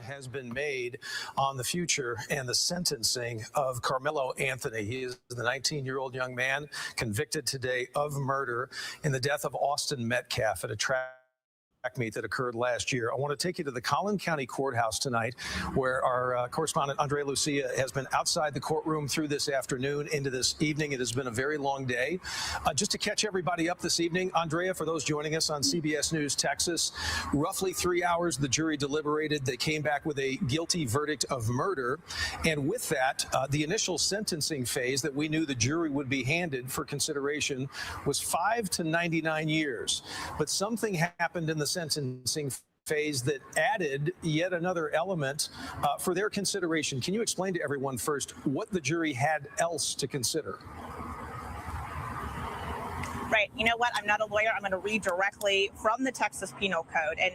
Has been made on the future and the sentencing of Karmelo Anthony. He is the 19-year-old young man convicted today of murder in the death of Austin Metcalf at a track meet that occurred last year. I want to take you to the Collin County Courthouse tonight, where our correspondent Andrea Lucia has been outside the courtroom through this afternoon into this evening. It has been a very long day. Just to catch everybody up this evening, Andrea, for those joining us on CBS News Texas, roughly 3 hours the jury deliberated. They came back with a guilty verdict of murder. And with that, the initial sentencing phase that we knew the jury would be handed for consideration was 5 to 99 years. But something happened in the sentencing phase that added yet another element for their consideration. Can you explain to everyone first what the jury had else to consider? Right. You know what? I'm not a lawyer. I'm going to read directly from the Texas Penal Code. And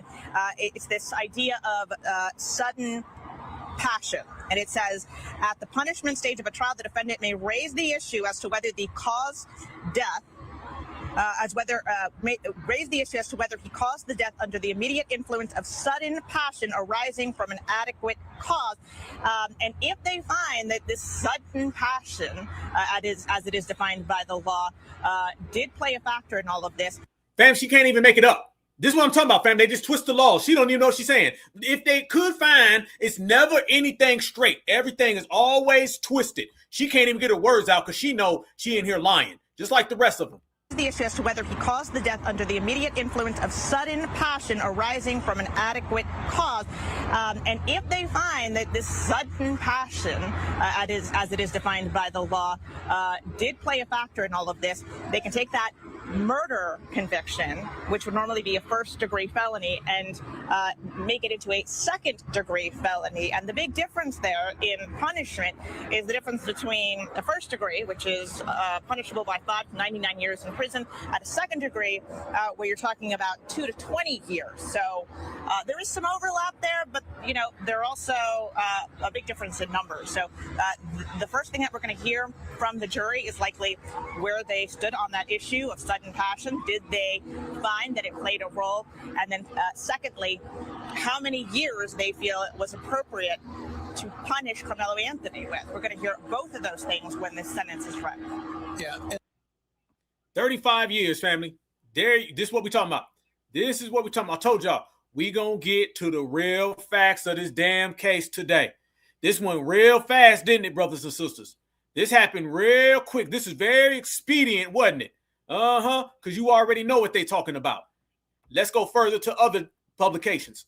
it's this idea of sudden passion. And it says, at the punishment stage of a trial, the defendant may raise the issue as to whether the cause death raise the issue as to whether he caused the death under the immediate influence of sudden passion arising from an adequate cause. And if they find that this sudden passion, as it is defined by the law, did play a factor in all of this. Fam, she can't even make it up. This is what I'm talking about, fam. They just twist the law. She don't even know what she's saying. If they could find, it's never anything straight. Everything is always twisted. She can't even get her words out because she know she in here lying, just like the rest of them. The issue as to whether he caused the death under the immediate influence of sudden passion arising from an adequate cause. And if they find that this sudden passion, as it is defined by the law, did play a factor in all of this, they can take that murder conviction, which would normally be a first-degree felony, and make it into a second-degree felony. And the big difference there in punishment is the difference between a first degree, which is punishable by 5 to 99 years in prison, at a second degree, where you're talking about 2 to 20 years. So there is some overlap there, but there are also a big difference in numbers. So the first thing that we're going to hear from the jury is likely where they stood on that issue of sudden passion. Did they find that it played a role? And then secondly, how many years they feel it was appropriate to punish Karmelo Anthony with. We're going to hear both of those things when this sentence is read. Yeah. 35 years, family. This is what we're talking about. This is what we're talking about. I told y'all, we going to get to the real facts of this damn case today. This went real fast, didn't it, brothers and sisters? This happened real quick. This is very expedient, wasn't it? Because you already know what they're talking about. Let's go further to other publications.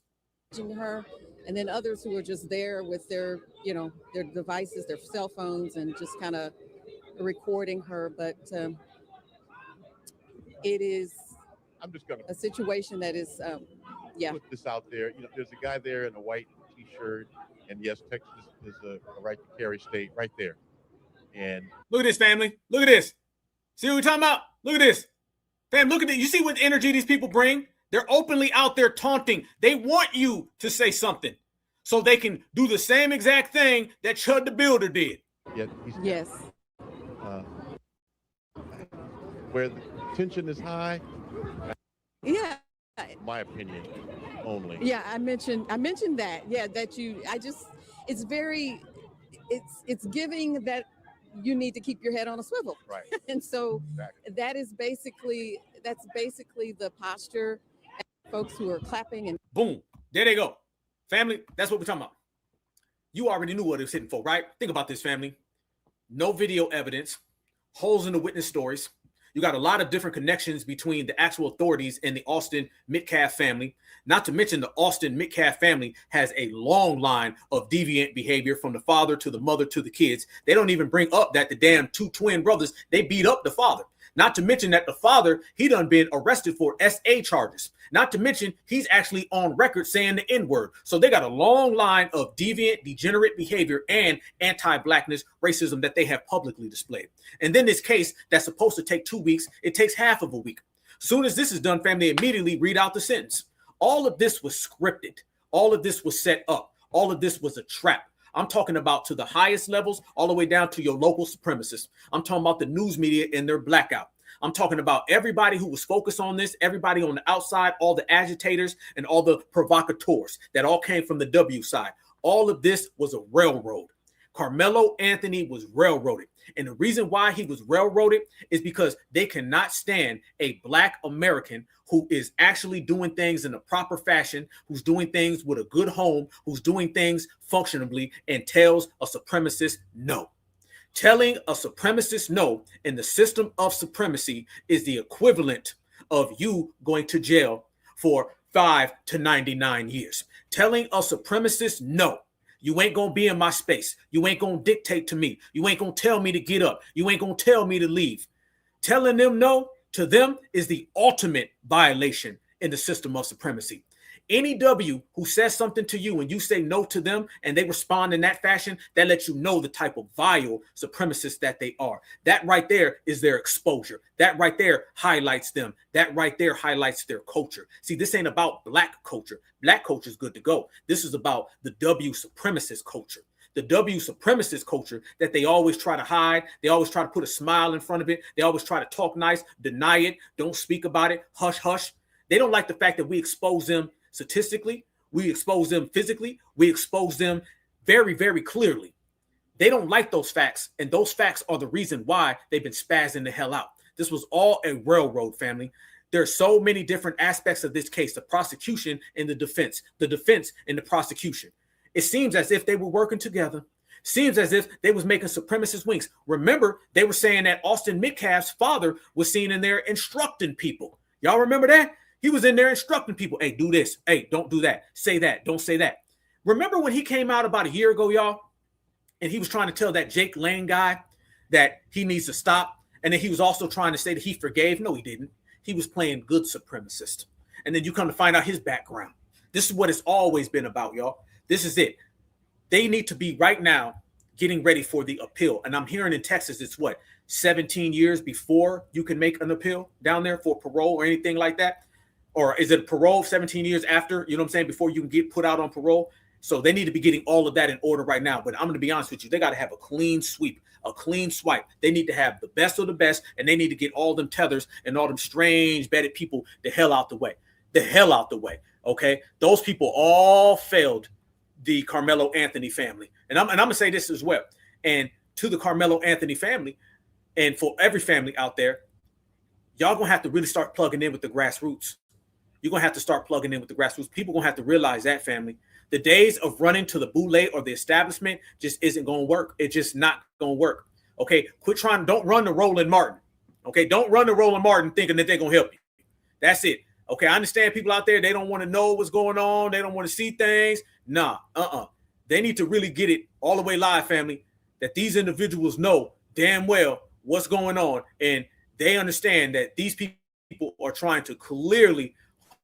Her, and then others who are just there with their, their devices, their cell phones, and just kind of recording her. But it is a situation that is, put this out there. There's a guy there in a white T-shirt, and yes, Texas is a right to carry state right there. And look at this, family. Look at this. See what we're talking about? Look at this. Fam, look at it. You see what energy these people bring? They're openly out there taunting. They want you to say something so they can do the same exact thing that Chud the Builder did. Yes. Where the tension is high. Yeah. My opinion only. Yeah, I mentioned that. Yeah, it's giving that you need to keep your head on a swivel. Right. And so exactly. that's basically the posture. Folks who are clapping and boom, there they go. Family, that's what we're talking about. You already knew what it was hitting for, right? Think about this, family. No video evidence, holes in the witness stories. You got a lot of different connections between the actual authorities and the Austin Metcalf family. Not to mention the Austin Metcalf family has a long line of deviant behavior from the father to the mother to the kids. They don't even bring up that the damn two twin brothers, they beat up the father. Not to mention that the father, he done been arrested for SA charges. Not to mention he's actually on record saying the N-word. So they got a long line of deviant, degenerate behavior and anti-blackness, racism that they have publicly displayed. And then this case that's supposed to take 2 weeks, it takes half of a week. Soon as this is done, family, immediately read out the sentence. All of this was scripted. All of this was set up. All of this was a trap. I'm talking about to the highest levels, all the way down to your local supremacists. I'm talking about the news media and their blackout. I'm talking about everybody who was focused on this, everybody on the outside, all the agitators and all the provocateurs that all came from the W side. All of this was a railroad. Karmelo Anthony was railroaded. And the reason why he was railroaded is because they cannot stand a Black American who is actually doing things in a proper fashion, who's doing things with a good home, who's doing things functionally, and tells a supremacist no. Telling a supremacist no in the system of supremacy is the equivalent of you going to jail for 5 to 99 years. Telling a supremacist no. You ain't gonna be in my space. You ain't gonna dictate to me. You ain't gonna tell me to get up. You ain't gonna tell me to leave. Telling them no to them is the ultimate violation in the system of supremacy. Any W who says something to you and you say no to them and they respond in that fashion, that lets you know the type of vile supremacists that they are. That right there is their exposure. That right there highlights them. That right there highlights their culture. See, this ain't about Black culture. Black culture is good to go. This is about the W supremacist culture. The W supremacist culture that they always try to hide. They always try to put a smile in front of it. They always try to talk nice, deny it, don't speak about it, hush, hush. They don't like the fact that we expose them statistically, we expose them physically, we expose them very, very clearly. They don't like those facts, and those facts are the reason why they've been spazzing the hell out. This was all a railroad, family. There's so many different aspects of this case, the prosecution and the defense and the prosecution. It seems as if they were working together. Seems as if they was making supremacist winks. Remember, they were saying that Austin Metcalf's father was seen in there instructing people. Y'all remember that? He was in there instructing people, hey, do this. Hey, don't do that. Say that. Don't say that. Remember when he came out about a year ago, y'all, and he was trying to tell that Jake Lane guy that he needs to stop. And then he was also trying to say that he forgave. No, he didn't. He was playing good supremacist. And then you come to find out his background. This is what it's always been about, y'all. This is it. They need to be right now getting ready for the appeal. And I'm hearing in Texas, it's what, 17 years before you can make an appeal down there for parole or anything like that? Or is it parole 17 years after, you know what I'm saying, before you can get put out on parole? So they need to be getting all of that in order right now. But I'm going to be honest with you. They got to have a clean sweep, a clean swipe. They need to have the best of the best, and they need to get all them tethers and all them strange, bedded people the hell out the way. The hell out the way, okay? Those people all failed the Karmelo Anthony family. And I'm going to say this as well. And to the Karmelo Anthony family, and for every family out there, y'all going to have to really start plugging in with the grassroots. You're going to have to start plugging in with the grassroots. People going to have to realize that, family. The days of running to the boule or the establishment just isn't going to work. It's just not going to work. Okay, quit trying. Don't run to Roland Martin. Okay, don't run to Roland Martin thinking that they're going to help you. That's it. Okay, I understand people out there, they don't want to know what's going on. They don't want to see things. Nah, They need to really get it all the way live, family, that these individuals know damn well what's going on. And they understand that these people are trying to clearly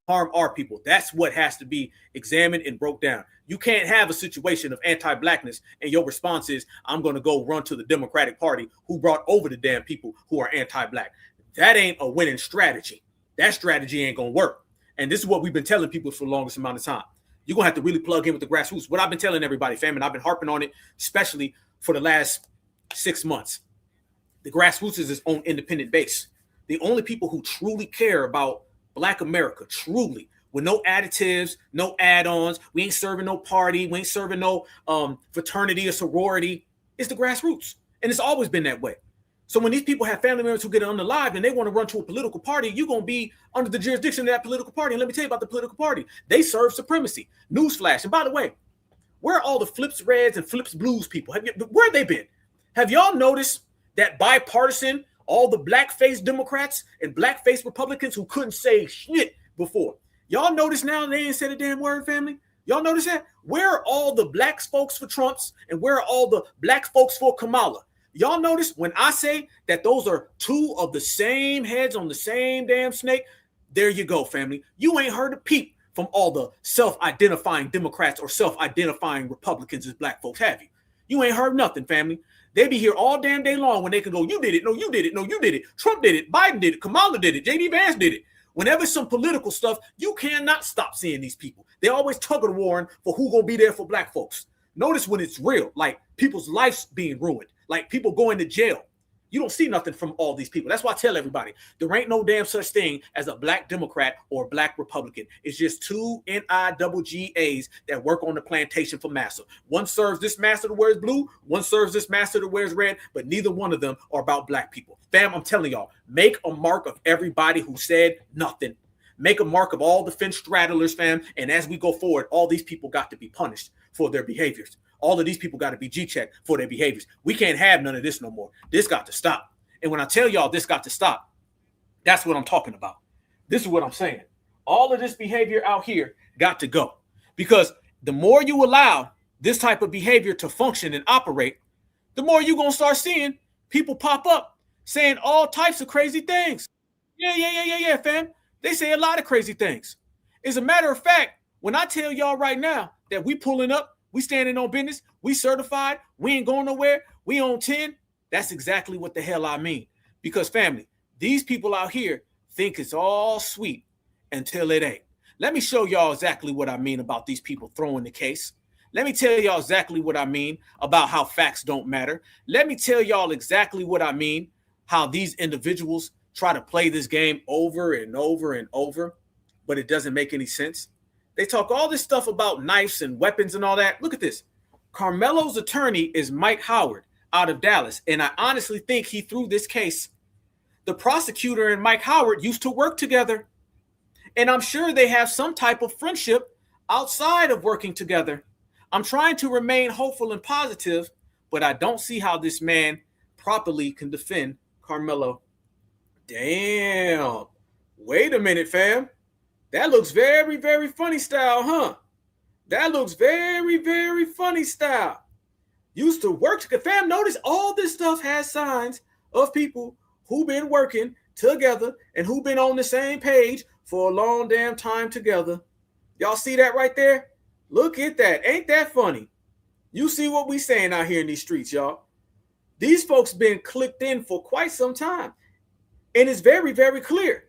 harm our people. That's what has to be examined and broke down. You can't have a situation of anti-blackness and your response is, I'm going to go run to the Democratic Party who brought over the damn people who are anti-black. That ain't a winning strategy. That strategy ain't going to work. And this is what we've been telling people for the longest amount of time. You're going to have to really plug in with the grassroots. What I've been telling everybody, fam, and I've been harping on it, especially for the last 6 months. The grassroots is its own independent base. The only people who truly care about Black America, truly, with no additives, no add-ons, we ain't serving no party, we ain't serving no fraternity or sorority, is the grassroots. And it's always been that way. So when these people have family members who get unalived and they want to run to a political party, you're going to be under the jurisdiction of that political party. And let me tell you about the political party. They serve supremacy. Newsflash. And by the way, where are all the flips reds and flips blues people? Where have they been? Have y'all noticed that bipartisan, all the black-faced Democrats and black-faced Republicans who couldn't say shit before? Y'all notice now they ain't said a damn word, family? Y'all notice that? Where are all the black folks for Trumps and where are all the black folks for Kamala? Y'all notice when I say that those are two of the same heads on the same damn snake? There you go, family. You ain't heard a peep from all the self-identifying Democrats or self-identifying Republicans as black folks, have you? You ain't heard nothing, family. They be here all damn day long when they can go, you did it, no, you did it, no, you did it. Trump did it, Biden did it, Kamala did it, J.D. Vance did it. Whenever some political stuff, you cannot stop seeing these people. They always tug of warring for who gonna be there for black folks. Notice when it's real, like people's lives being ruined, like people going to jail. You don't see nothing from all these people. That's why I tell everybody, there ain't no damn such thing as a black Democrat or a black Republican. It's just two NIGGAs that work on the plantation for massa. One serves this master that wears blue, one serves this master that wears red, but neither one of them are about black people. Fam, I'm telling y'all, make a mark of everybody who said nothing. Make a mark of all the fence straddlers, fam, and as we go forward, all these people got to be punished for their behaviors. All of these people got to be G-checked for their behaviors. We can't have none of this no more. This got to stop. And when I tell y'all this got to stop, that's what I'm talking about. This is what I'm saying. All of this behavior out here got to go. Because the more you allow this type of behavior to function and operate, the more you're going to start seeing people pop up saying all types of crazy things. Yeah, fam. They say a lot of crazy things. As a matter of fact, when I tell y'all right now that we pulling up, we standing on business, we certified, we ain't going nowhere, we on 10, that's exactly what the hell I mean. Because family, these people out here think it's all sweet until it ain't. Let me show y'all exactly what I mean about these people throwing the case. Let me tell y'all exactly what I mean about how facts don't matter. Let me tell y'all exactly what I mean, how these individuals try to play this game over and over and over, but it doesn't make any sense. They talk all this stuff about knives and weapons and all that. Look at this. Karmelo's attorney is Mike Howard out of Dallas, and I honestly think he threw this case. The prosecutor and Mike Howard used to work together, and I'm sure they have some type of friendship outside of working together. I'm trying to remain hopeful and positive, but I don't see how this man properly can defend Karmelo. Damn. Wait a minute, fam. That looks very, very funny style, huh? That looks very, very funny style. Used to work together. Fam, notice all this stuff has signs of people who've been working together and who've been on the same page for a long damn time together. Y'all see that right there? Look at that. Ain't that funny? You see what we saying out here in these streets, y'all. These folks been clicked in for quite some time. And it's very, very clear.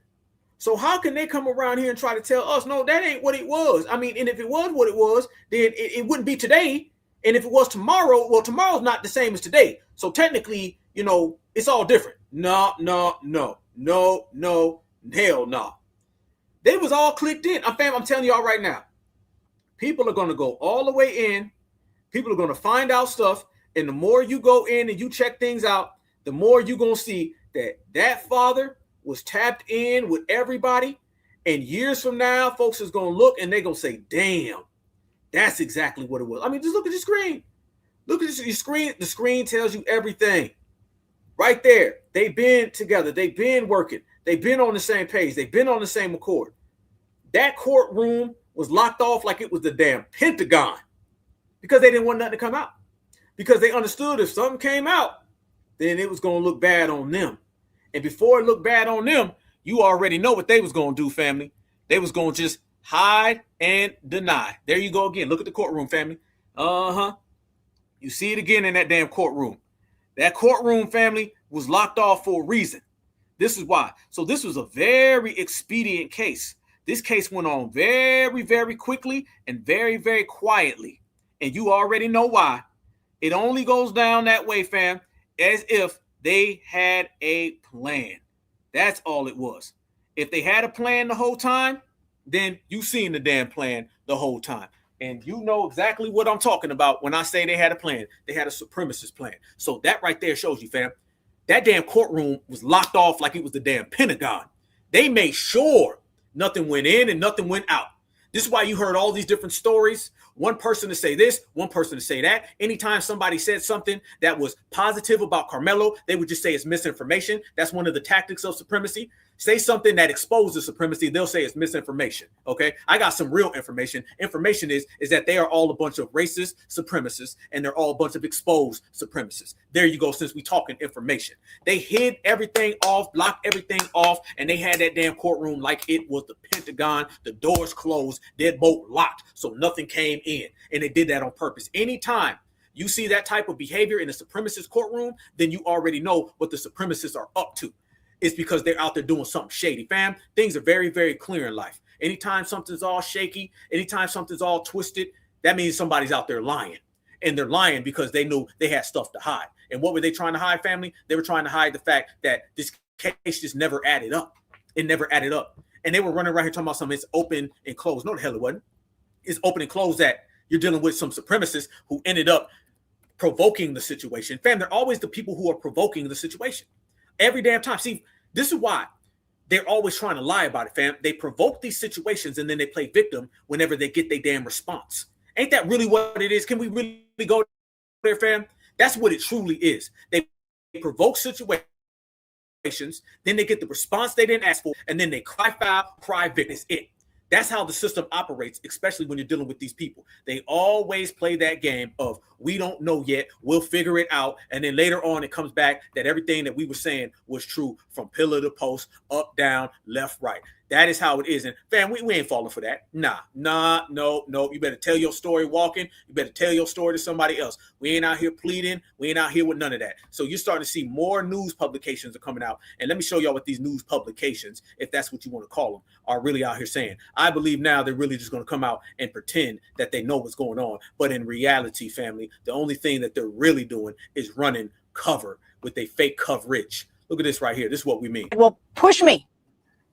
So how can they come around here and try to tell us, no, that ain't what it was? I mean, and if it was what it was, then it wouldn't be today. And if it was tomorrow, well, tomorrow's not the same as today. So technically, you know, it's all different. No, hell no. They was all clicked in. I'm telling y'all right now, People are going to go all the way in. People are going to find out stuff. And the more you go in and you check things out, the more you're going to see that that father was tapped in with everybody. And years from now, folks is going to look and they're going to say, damn, that's exactly what it was. I mean, just look at your screen. Look at your screen. The screen tells you everything. Right there. They've been together. They've been working. They've been on the same page. They've been on the same accord. That courtroom was locked off like it was the damn Pentagon because they didn't want nothing to come out. Because they understood if something came out, then it was going to look bad on them. And before it looked bad on them, you already know what they was going to do, family. They was going to just hide and deny. There you go again. Look at the courtroom, family. You see it again in that damn courtroom. That courtroom, family, was locked off for a reason. This is why. So this was a very expedient case. This case went on very, very quickly and very, very quietly. And you already know why. It only goes down that way, fam, as if they had a plan. That's all it was. If they had a plan the whole time, then you seen the damn plan the whole time. And you know exactly what I'm talking about when I say they had a plan. They had a supremacist plan. So that right there shows you, fam. That damn courtroom was locked off like it was the damn Pentagon. They made sure nothing went in and nothing went out. This is why you heard all these different stories. One person to say this, one person to say that. Anytime somebody said something that was positive about Karmelo, they would just say it's misinformation. That's one of the tactics of supremacy. Say something that exposes supremacy, they'll say it's misinformation. Okay, I got some real information. Information is that they are all a bunch of racist supremacists and they're all a bunch of exposed supremacists. There you go, since we talking information. They hid everything off, blocked everything off, and they had that damn courtroom like it was the Pentagon, the doors closed, deadbolt locked, so nothing came in. And they did that on purpose. Anytime you see that type of behavior in a supremacist courtroom, then you already know what the supremacists are up to. It's because they're out there doing something shady, fam. Things are very, very clear in life. Anytime something's all shaky, anytime something's all twisted, that means somebody's out there lying. And they're lying because they knew they had stuff to hide. And what were they trying to hide, family? They were trying to hide the fact that this case just never added up. It never added up. And they were running around here talking about something it's open and closed. No, the hell it wasn't. It's open and closed that you're dealing with some supremacists who ended up provoking the situation. Fam, they're always the people who are provoking the situation. Every damn time. See, this is why they're always trying to lie about it, fam. They provoke these situations and then they play victim whenever they get their damn response. Ain't that really what it is? Can we really go there, fam? That's what it truly is. They provoke situations, then they get the response they didn't ask for, and then they cry foul, cry victim. It's it. That's how the system operates, especially when you're dealing with these people. They always play that game of, we don't know yet, we'll figure it out. And then later on, it comes back that everything that we were saying was true from pillar to post, up, down, left, right. That is how it is. And fam, we ain't falling for that. No. You better tell your story walking. You better tell your story to somebody else. We ain't out here pleading. We ain't out here with none of that. So you're starting to see more news publications are coming out. And let me show y'all what these news publications, if that's what you want to call them, are really out here saying. I believe now they're really just going to come out and pretend that they know what's going on. But in reality, family, the only thing that they're really doing is running cover with a fake coverage. Look at this right here. This is what we mean. Well, push me.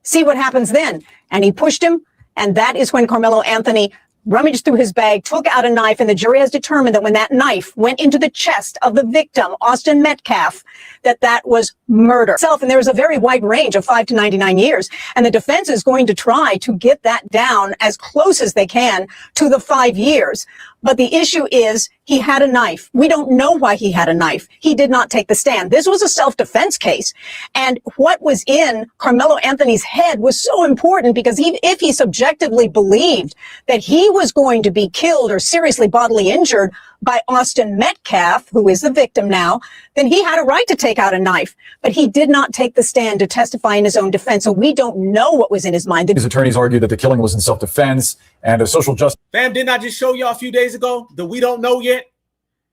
See what happens then. And he pushed him. And that is when Karmelo Anthony rummaged through his bag, took out a knife, and the jury has determined that when that knife went into the chest of the victim, Austin Metcalf, that was murder. And there was a very wide range of 5 to 99 years. And the defense is going to try to get that down as close as they can to the 5 years. But the issue is he had a knife. We don't know why he had a knife. He did not take the stand. This was a self-defense case. And what was in Karmelo Anthony's head was so important because if he subjectively believed that he was going to be killed or seriously bodily injured by Austin Metcalf, who is the victim now, then he had a right to take out a knife. But he did not take the stand to testify in his own defense. So we don't know what was in his mind. His attorneys argue that the killing was in self-defense and a social justice. Fam, didn't I just show y'all a few days ago that we don't know yet?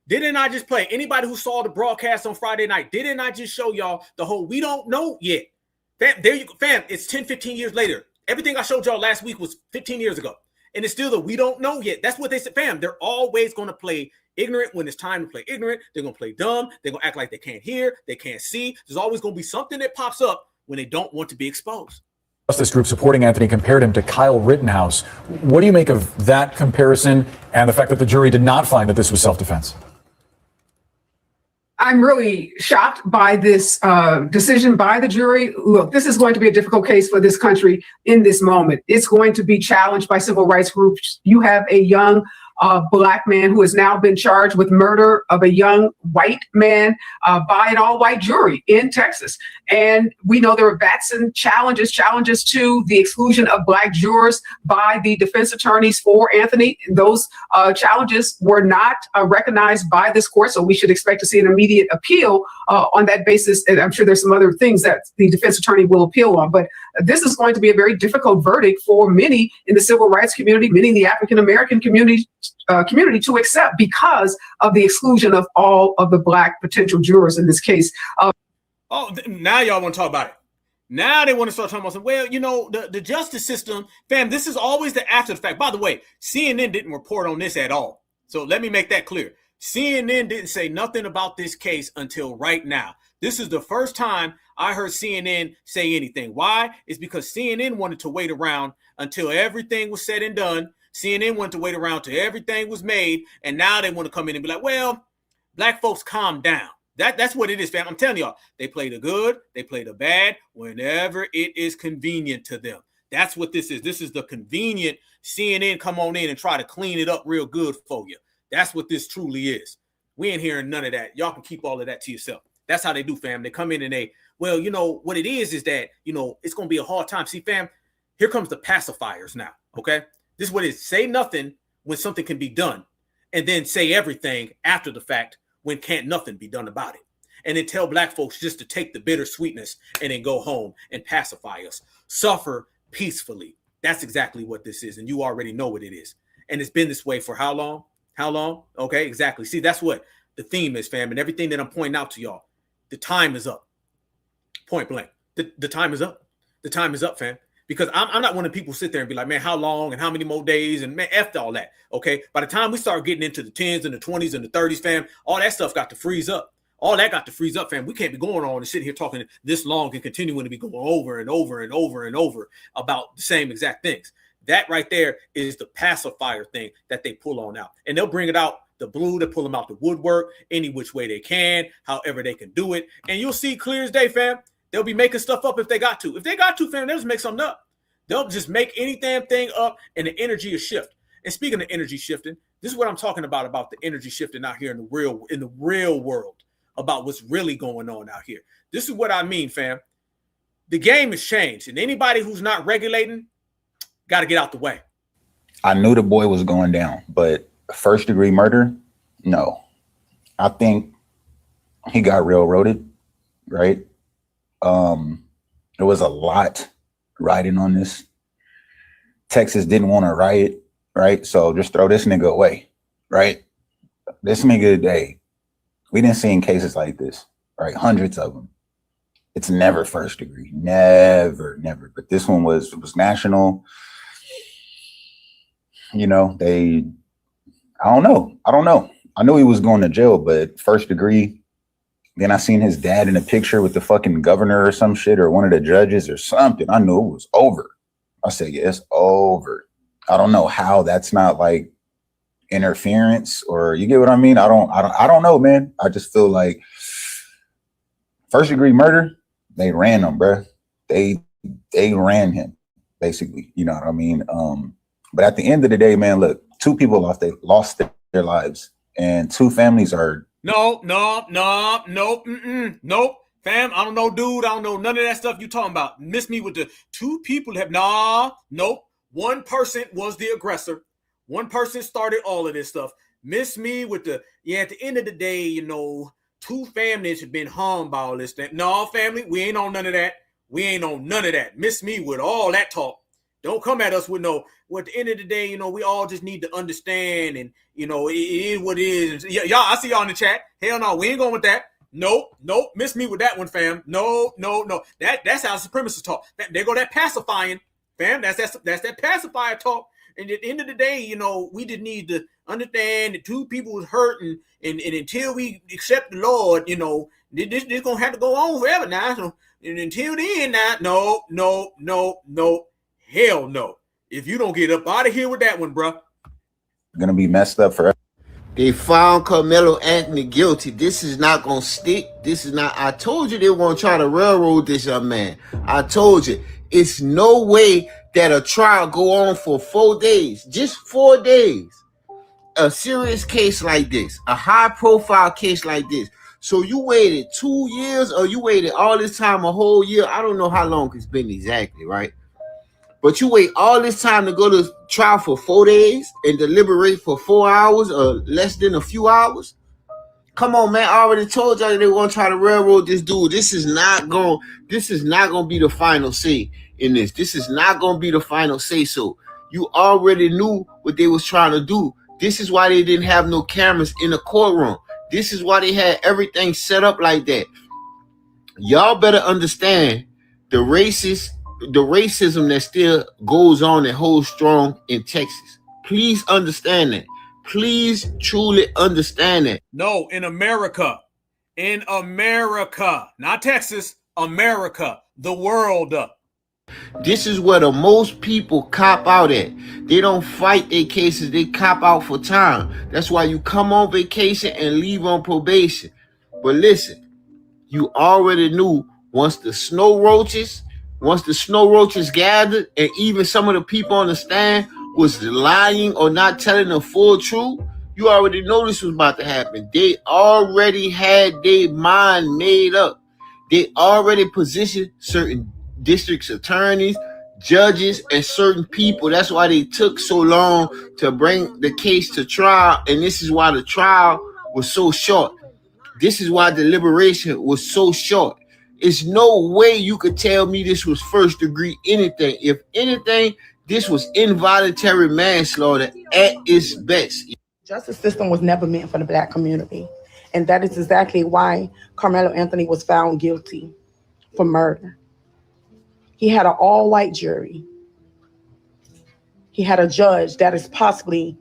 Didn't I just play? Anybody who saw the broadcast on Friday night, didn't I just show y'all the whole we don't know yet? Fam, there you go. Fam, it's 10, 15 years later. Everything I showed y'all last week was 15 years ago. And it's still the we don't know yet. That's what they said. Fam, they're always going to play ignorant when it's time to play ignorant. They're going to play dumb. They're going to act like they can't hear. They can't see. There's always going to be something that pops up when they don't want to be exposed. Justice group supporting Anthony compared him to Kyle Rittenhouse. What do you make of that comparison and the fact that the jury did not find that this was self-defense? I'm really shocked by this decision by the jury. Look, this is going to be a difficult case for this country in this moment. It's going to be challenged by civil rights groups. You have a young Black man who has now been charged with murder of a young white man by an all-white jury in Texas. And we know there are Batson challenges to the exclusion of Black jurors by the defense attorneys for Anthony. Those challenges were not recognized by this court, so we should expect to see an immediate appeal on that basis. And I'm sure there's some other things that the defense attorney will appeal on. But this is going to be a very difficult verdict for many in the civil rights community, many in the African-American community to accept because of the exclusion of all of the Black potential jurors in this case. Now y'all want to talk about it. Now they want to start talking about, well, you know, the justice system, fam, this is always the after the fact. By the way, CNN didn't report on this at all. So let me make that clear. CNN didn't say nothing about this case until right now. This is the first time I heard CNN say anything. Why? It's because CNN wanted to wait around until everything was said and done. CNN wanted to wait around till everything was made. And now they want to come in and be like, well, Black folks, calm down. That's what it is, fam. I'm telling y'all, they play the good, they play the bad whenever it is convenient to them. That's what this is. This is the convenient CNN come on in and try to clean it up real good for you. That's what this truly is. We ain't hearing none of that. Y'all can keep all of that to yourself. That's how they do, fam. They come in and they, well, you know, what it is that, you know, it's going to be a hard time. See, fam, here comes the pacifiers now, okay? This is what it is. Say nothing when something can be done, and then say everything after the fact when can't nothing be done about it. And then tell Black folks just to take the bitter sweetness and then go home and pacify us. Suffer peacefully. That's exactly what this is. And you already know what it is. And it's been this way for how long? How long? Okay, exactly. See, that's what the theme is, fam. And everything that I'm pointing out to y'all, the time is up. Point blank. The time is up. The time is up, fam. Because I'm not one of the people who sit there and be like, man, how long and how many more days and man, F all that. Okay. By the time we start getting into the 10s and the 20s and the 30s, fam, all that stuff got to freeze up. All that got to freeze up, fam. We can't be going on and sitting here talking this long and continuing to be going over and over and over and over about the same exact things. That right there is the pacifier thing that they pull on out. And they'll bring it out the blue, they pull them out the woodwork any which way they can, however they can do it. And you'll see clear as day, fam. They'll be making stuff up if they got to. If they got to, fam, they'll just make something up. They'll just make any damn thing up and the energy is shift. And speaking of energy shifting, this is what I'm talking about the energy shifting out here in the real world, about what's really going on out here. This is what I mean, fam. The game has changed, and anybody who's not regulating got to get out the way. I knew the boy was going down, but first degree murder, no. I think he got railroaded, right? There was a lot riding on this. Texas didn't want to riot, right? So just throw this nigga away, right? This nigga, hey, we didn't see in cases like this, right? Hundreds of them. It's never first degree, never. But this one was national. You know, I don't know. I knew he was going to jail, but first degree. Then I seen his dad in a picture with the fucking governor or some shit or one of the judges or something. I knew it was over. I said, yeah, it's over. I don't know how that's not like interference, or you get what I mean? I don't know, man. I just feel like first degree murder, they ran him, bro. They ran him, basically. You know what I mean? But at the end of the day, man, look, 2 people lost their lives, and 2 families are. Nope. Fam, I don't know, dude. I don't know none of that stuff you talking about. Miss me with the 2 people have. Nope. One person was the aggressor. One person started all of this stuff. Miss me with the, yeah, at the end of the day, you know, 2 families have been harmed by all this thing. No, family, we ain't on none of that. Miss me with all that talk. Don't come at us with no, well, at the end of the day, you know, we all just need to understand, and, you know, it is what it is. Y'all, I see y'all in the chat. Hell no, we ain't going with that. Nope. Miss me with that one, fam. No. That's how supremacists talk. There go that pacifying, fam. That's that pacifier talk. And at the end of the day, you know, we just need to understand that 2 people was hurting, and until we accept the Lord, you know, this gonna have to go on forever now. So And until then, now, no, hell no. If you don't get up out of here with that one, bro. Gonna be messed up forever. They found Karmelo Anthony guilty. This is not gonna stick. This is not. I told you they won't try to railroad this young man. I told you. It's no way that a trial go on for 4 days. Just 4 days. A serious case like this, a high-profile case like this. So you waited 2 years, or you waited all this time, a whole year. I don't know how long it's been exactly, right? But you wait all this time to go to trial for 4 days and deliberate for 4 hours or less than a few hours? Come on, man. I already told y'all that they want to try to railroad this dude. This is not going to be the final say in this. This is not going to be the final say so. You already knew what they was trying to do. This is why they didn't have no cameras in the courtroom. This is why they had everything set up like that. Y'all better understand the racism that still goes on and holds strong in Texas. Please understand that. Please truly understand that. No, in America. In America. Not Texas. America. The world. This is where the most people cop out at. They don't fight their cases. They cop out for time. That's why you come on vacation and leave on probation. But listen, you already knew once the snow roaches gathered, and even some of the people on the stand was lying or not telling the full truth, you already know this was about to happen. They already had their mind made up. They already positioned certain district attorneys, judges, and certain people. That's why they took so long to bring the case to trial, and this is why the trial was so short. This is why deliberation was so short. It's no way you could tell me this was first degree anything. If anything, this was involuntary manslaughter at its best. Justice system was never meant for the Black community. And that is exactly why Karmelo Anthony was found guilty for murder. He had an all-white jury. He had a judge that is possibly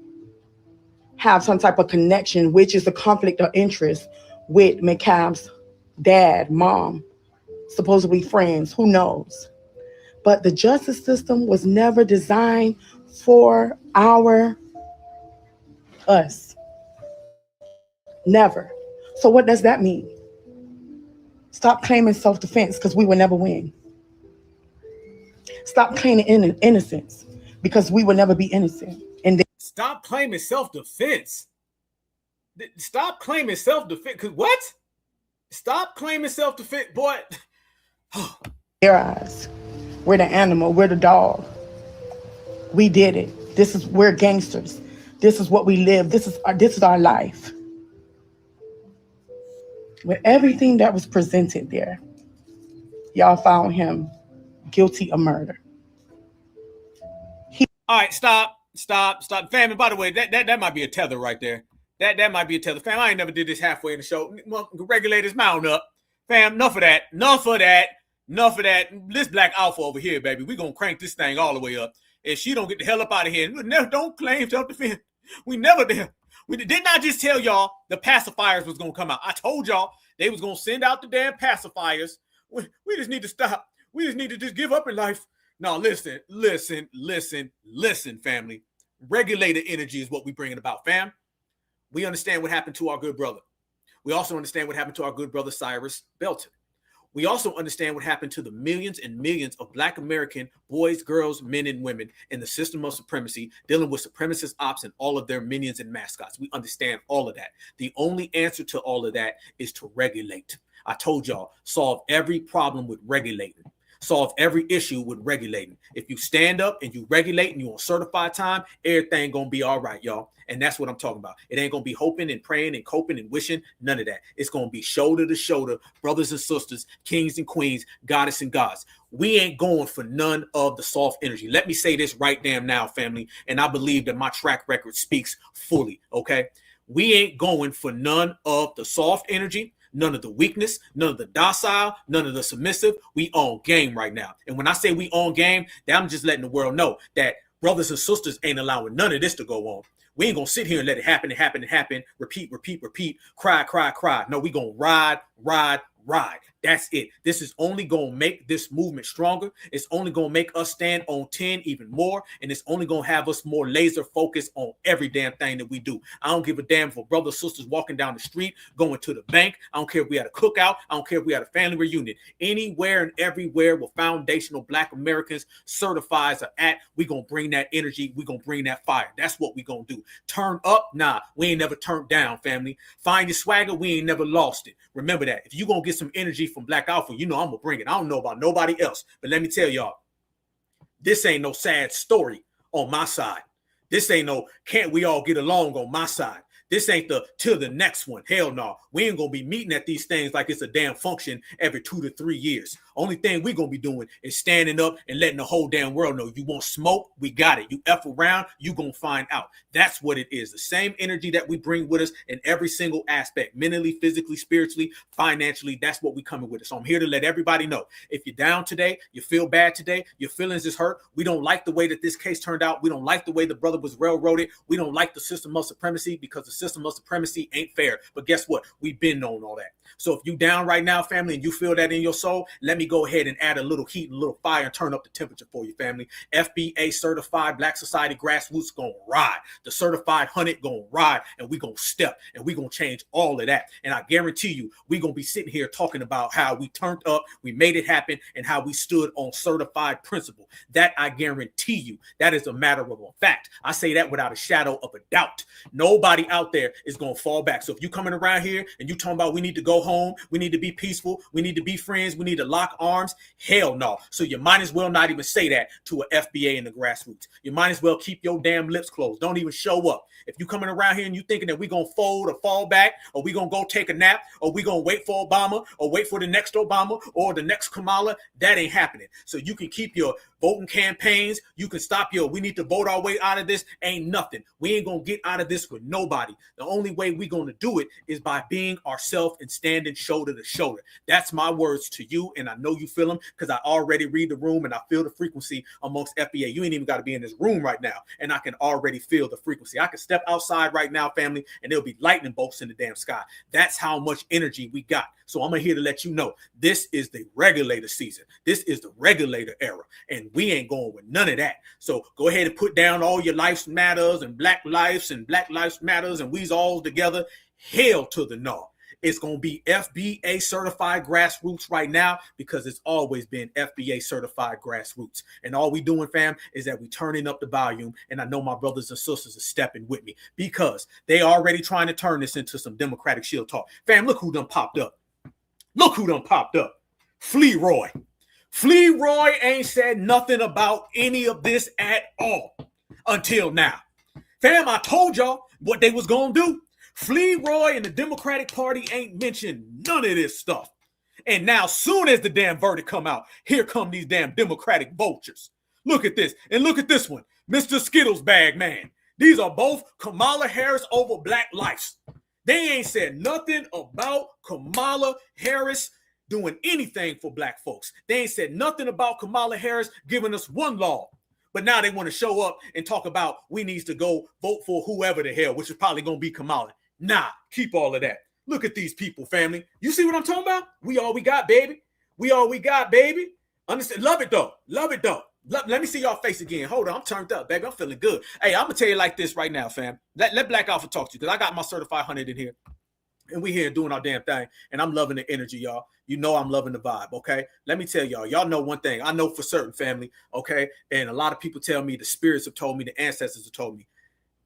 have some type of connection, which is a conflict of interest with McCabe's dad, mom, supposedly friends, who knows? But the justice system was never designed for us. Never. So what does that mean? Stop claiming self-defense because we will never win. Stop claiming innocence because we will never be innocent. And stop claiming self-defense. Stop claiming self-defense. Cause what? Stop claiming self-defense, boy. Their eyes. We're the animal. We're the dog. We did it. We're gangsters. This is what we live. This is our life. With everything that was presented there, y'all found him guilty of murder. All right, stop. Fam, by the way, that might be a tether right there. That might be a tether. Fam, I ain't never did this halfway in the show. Well, regulators mount up. Fam, enough of that. This Black Alpha over here, baby. We gonna crank this thing all the way up. If she don't get the hell up out of here, don't claim self-defense. We never did. We did not just tell y'all the pacifiers was gonna come out. I told y'all they was gonna send out the damn pacifiers. We just need to stop. We just need to just give up in life. No, listen, family. Regulator energy is what we bringing about, fam. We understand what happened to our good brother. We also understand what happened to our good brother Cyrus Belton. We also understand what happened to the millions and millions of Black American boys, girls, men, and women in the system of supremacy, dealing with supremacist ops and all of their minions and mascots. We understand all of that. The only answer to all of that is to regulate. I told y'all, solve every problem with regulating. Solve every issue with regulating. If you stand up and you regulate and you on certified time, everything gonna be all right, y'all. And that's what I'm talking about. It ain't gonna be hoping and praying and coping and wishing, none of that. It's gonna be shoulder to shoulder, brothers and sisters, kings and queens, goddess and gods. We ain't going for none of the soft energy. Let me say this right damn now, family, and I believe that my track record speaks fully, okay? We ain't going for none of the soft energy, none of the weakness, none of the docile, none of the submissive. We on game right now. And when I say we on game, I'm just letting the world know that brothers and sisters ain't allowing none of this to go on. We ain't gonna sit here and let it happen, repeat, cry. No, we gonna ride. That's it. This is only going to make this movement stronger. It's only going to make us stand on 10 even more. And it's only going to have us more laser focused on every damn thing that we do. I don't give a damn for brothers, sisters walking down the street, going to the bank. I don't care if we had a cookout. I don't care if we had a family reunion. Anywhere and everywhere where foundational Black Americans certifies are at, we going to bring that energy. We going to bring that fire. That's what we going to do. Turn up? Nah, we ain't never turned down, family. Find your swagger. We ain't never lost it. Remember that. If you going to get some energy from Black Alpha, you know I'm going to bring it. I don't know about nobody else. But let me tell y'all, this ain't no sad story on my side. This ain't no can't we all get along on my side. This ain't the till the next one. Hell no. We ain't going to be meeting at these things like it's a damn function every 2 to 3 years. Only thing we going to be doing is standing up and letting the whole damn world know you want smoke, we got it. You F around, you going to find out. That's what it is. The same energy that we bring with us in every single aspect, mentally, physically, spiritually, financially. That's what we coming with us. So I'm here to let everybody know. If you're down today, you feel bad today, your feelings is hurt. We don't like the way that this case turned out. We don't like the way the brother was railroaded. We don't like the system of supremacy because the system of supremacy ain't fair. But guess what? We've been known all that. So if you down right now, family, and you feel that in your soul, let me go ahead and add a little heat and a little fire and turn up the temperature for you, family. FBA certified Black Society Grassroots gonna ride. The certified 100 gonna ride, and we gonna step, and we gonna change all of that. And I guarantee you, we gonna be sitting here talking about how we turned up, we made it happen, and how we stood on certified principle. That I guarantee you, that is a matter of a fact. I say that without a shadow of a doubt. Nobody out there is gonna fall back. So if you coming around here and you talking about we need to go home, we need to be peaceful, we need to be friends, we need to lock arms, hell no. So you might as well not even say that to a FBA in the grassroots. You might as well keep your damn lips closed. Don't even show up. If you coming around here and you thinking that we gonna fold or fall back, or we gonna go take a nap, or we gonna wait for Obama, or wait for the next Obama, or the next Kamala, that ain't happening. So you can keep your voting campaigns, you can stop your we need to vote our way out of this, ain't nothing. We ain't gonna get out of this with nobody. The only way we gonna do it is by being ourselves and standing shoulder to shoulder. That's my words to you, and I know you feel them because I already read the room and I feel the frequency amongst FBA. You ain't even got to be in this room right now, and I can already feel the frequency. I can step outside right now, family, and there'll be lightning bolts in the damn sky. That's how much energy we got. So I'm here to let you know, this is the regulator season. This is the regulator era, and we ain't going with none of that. So go ahead and put down all your lives matters and Black lives matters, and we's all together. Hell to the no. It's going to be FBA certified grassroots right now because it's always been FBA certified grassroots. And all we doing, fam, is that we turning up the volume. And I know my brothers and sisters are stepping with me because they already trying to turn this into some Democratic shield talk. Fam, look who done popped up. Look who done popped up. Flea Roy. Flea Roy ain't said nothing about any of this at all until now. Fam, I told y'all what they was going to do. Flea Roy and the Democratic Party ain't mentioned none of this stuff. And now, soon as the damn verdict come out, here come these damn Democratic vultures. Look at this. And look at this one. Mr. Skittles Bag Man. These are both Kamala Harris over Black lives. They ain't said nothing about Kamala Harris doing anything for Black folks. They ain't said nothing about Kamala Harris giving us one law. But now they want to show up and talk about we needs to go vote for whoever the hell, which is probably going to be Kamala. Nah, keep all of that. Look at these people, family. You see what I'm talking about? We all we got, baby. We all we got, baby. Understand? Love it, though. Love it, though. Let me see y'all face again. Hold on. I'm turned up, baby. I'm feeling good. Hey, I'm going to tell you like this right now, fam. Let Black Alpha talk to you because I got my certified 100 in here. And we here doing our damn thing. And I'm loving the energy, y'all. You know I'm loving the vibe, okay? Let me tell y'all. Y'all know one thing. I know for certain, family, okay? And a lot of people tell me, the spirits have told me, the ancestors have told me,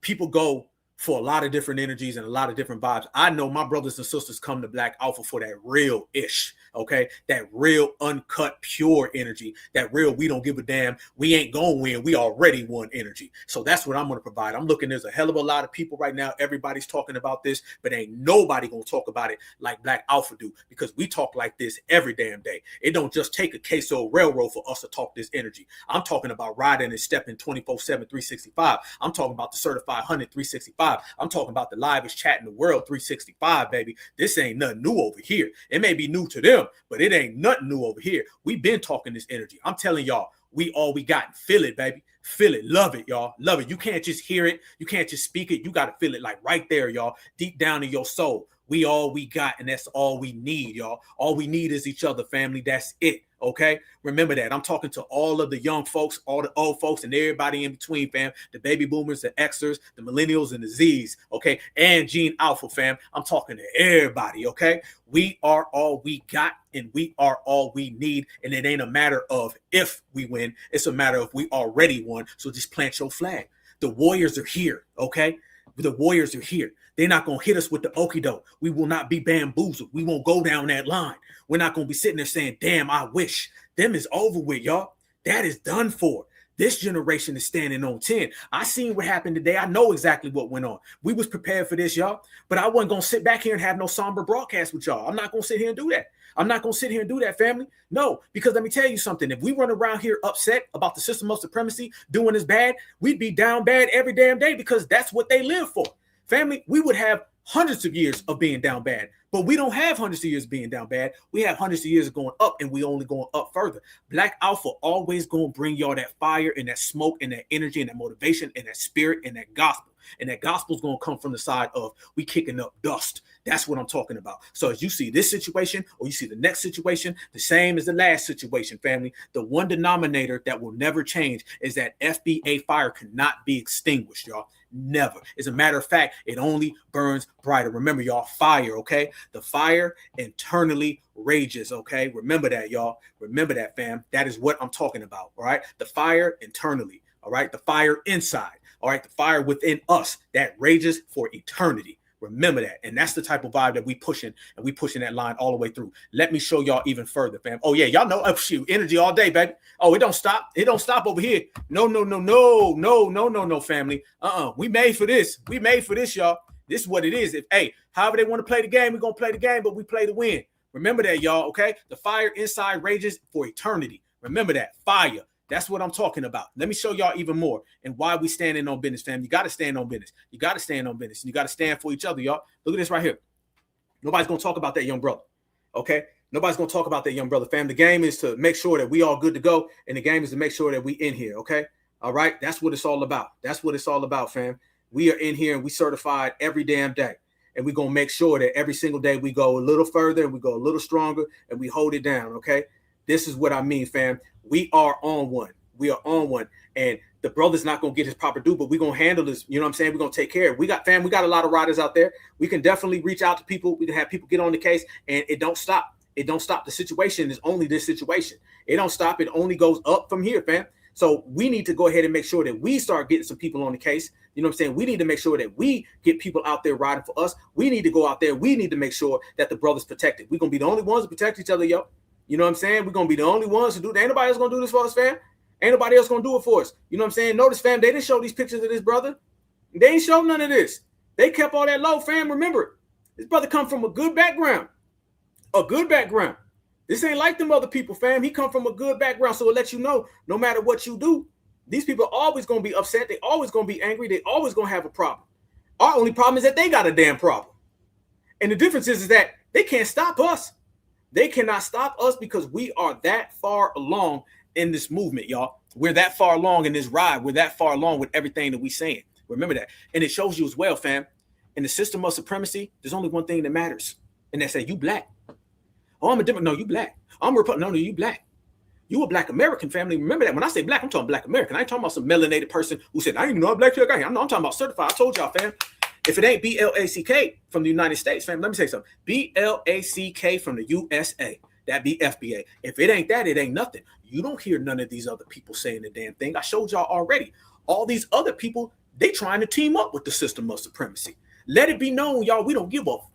people go for a lot of different energies and a lot of different vibes. I know my brothers and sisters come to Black Alpha for that real-ish, okay? That real, uncut, pure energy. That real, we don't give a damn. We ain't going to win. We already won energy. So that's what I'm going to provide. I'm looking, there's a hell of a lot of people right now. Everybody's talking about this, but ain't nobody going to talk about it like Black Alpha do because we talk like this every damn day. It don't just take a queso railroad for us to talk this energy. I'm talking about riding and stepping 24/7, 365. I'm talking about the certified 100, 365. I'm talking about the livest chat in the world, 365, baby. This ain't nothing new over here. It may be new to them, but it ain't nothing new over here. We've been talking this energy. I'm telling y'all, we all we got. Feel it, baby. Feel it. Love it, y'all. Love it. You can't just hear it. You can't just speak it. You got to feel it like right there, y'all. Deep down in your soul. We all we got, and that's all we need, y'all. All we need is each other, family. That's it. Okay, remember that. I'm talking to all of the young folks, all the old folks, and everybody in between, fam. The baby boomers, the Xers, the millennials, and the Zs, okay, and Gene Alpha, fam. I'm talking to everybody, okay. We are all we got, and we are all we need, and it ain't a matter of if we win. It's a matter of we already won. So just plant your flag. The Warriors are here, okay. The Warriors are here. They're not going to hit us with the okie doke. We will not be bamboozled. We won't go down that line. We're not going to be sitting there saying, damn, I wish. Them is over with, y'all. That is done for. This generation is standing on 10. I seen what happened today. I know exactly what went on. We was prepared for this, y'all. But I wasn't going to sit back here and have no somber broadcast with y'all. I'm not going to sit here and do that. I'm not going to sit here and do that, family. No, because let me tell you something. If we run around here upset about the system of supremacy doing us bad, we'd be down bad every damn day because that's what they live for. Family, we would have hundreds of years of being down bad, but we don't have hundreds of years of being down bad. We have hundreds of years of going up, and we only going up further. Black Alpha always going to bring y'all that fire and that smoke and that energy and that motivation and that spirit and that gospel. And that gospel is going to come from the side of we kicking up dust. That's what I'm talking about. So as you see this situation or you see the next situation, the same as the last situation, family, the one denominator that will never change is that FBA fire cannot be extinguished, y'all. Never. As a matter of fact, it only burns brighter. Remember, y'all, fire, okay? The fire internally rages, okay? Remember that, y'all. Remember that, fam. That is what I'm talking about, all right? The fire internally, all right? The fire inside, all right? The fire within us that rages for eternity. Remember that. And that's the type of vibe that we pushing, and we pushing that line all the way through. Let me show y'all even further, fam. Oh, yeah, y'all know, oh, shoot, energy all day, baby. Oh, it don't stop. It don't stop over here. No, family. We made for this. We made for this, y'all. This is what it is. If, hey, however they want to play the game, we're going to play the game, but we play to win. Remember that, y'all, okay? The fire inside rages for eternity. Remember that. Fire. That's what I'm talking about. Let me show y'all even more and why we standing on business, fam. You got to stand on business. You got to stand on business. You got to stand for each other, y'all. Look at this right here. Nobody's going to talk about that young brother, okay? Nobody's going to talk about that young brother, fam. The game is to make sure that we all good to go, and the game is to make sure that we in here, okay? All right? That's what it's all about. That's what it's all about, fam. We are in here, and we certified every damn day, and we're going to make sure that every single day we go a little further, and we go a little stronger, and we hold it down, okay? This is what I mean, fam. We are on one. We are on one. And the brother's not going to get his proper due, but we're going to handle this. You know what I'm saying? We're going to take care of it. We got a lot of riders out there. We can definitely reach out to people. We can have people get on the case, and it don't stop. It don't stop. The situation is only this situation. It don't stop. It only goes up from here, fam. So we need to go ahead and make sure that we start getting some people on the case. You know what I'm saying? We need to make sure that we get people out there riding for us. We need to go out there. We need to make sure that the brother's protected. We're going to be the only ones to protect each other, yo. You know what I'm saying? We're going to be the only ones to do that. Ain't nobody else going to do this for us, fam. Ain't nobody else going to do it for us. You know what I'm saying? Notice, fam, they didn't show these pictures of this brother. They ain't show none of this. They kept all that low, fam. Remember, this brother come from a good background. A good background. This ain't like them other people, fam. He come from a good background. So it lets you know, no matter what you do, these people are always going to be upset. They always going to be angry. They always going to have a problem. Our only problem is that they got a damn problem. And the difference is that they can't stop us. They cannot stop us because we are that far along in this movement, y'all. We're that far along in this ride. We're that far along with everything that we saying. Remember that. And it shows you as well, fam. In the system of supremacy, there's only one thing that matters. And that's that you black. Oh, I'm a different. No, you black. I'm a Republican. No, you black. You a black American, family. Remember that. When I say black, I'm talking black American. I ain't talking about some melanated person who said, I didn't even know I'm black. I'm talking about certified. I told y'all, fam. If it ain't BLACK from the United States, fam, let me say something. BLACK from the USA. That be FBA. If it ain't that, it ain't nothing. You don't hear none of these other people saying the damn thing. I showed y'all already. All these other people, they trying to team up with the system of supremacy. Let it be known, y'all, we don't give up.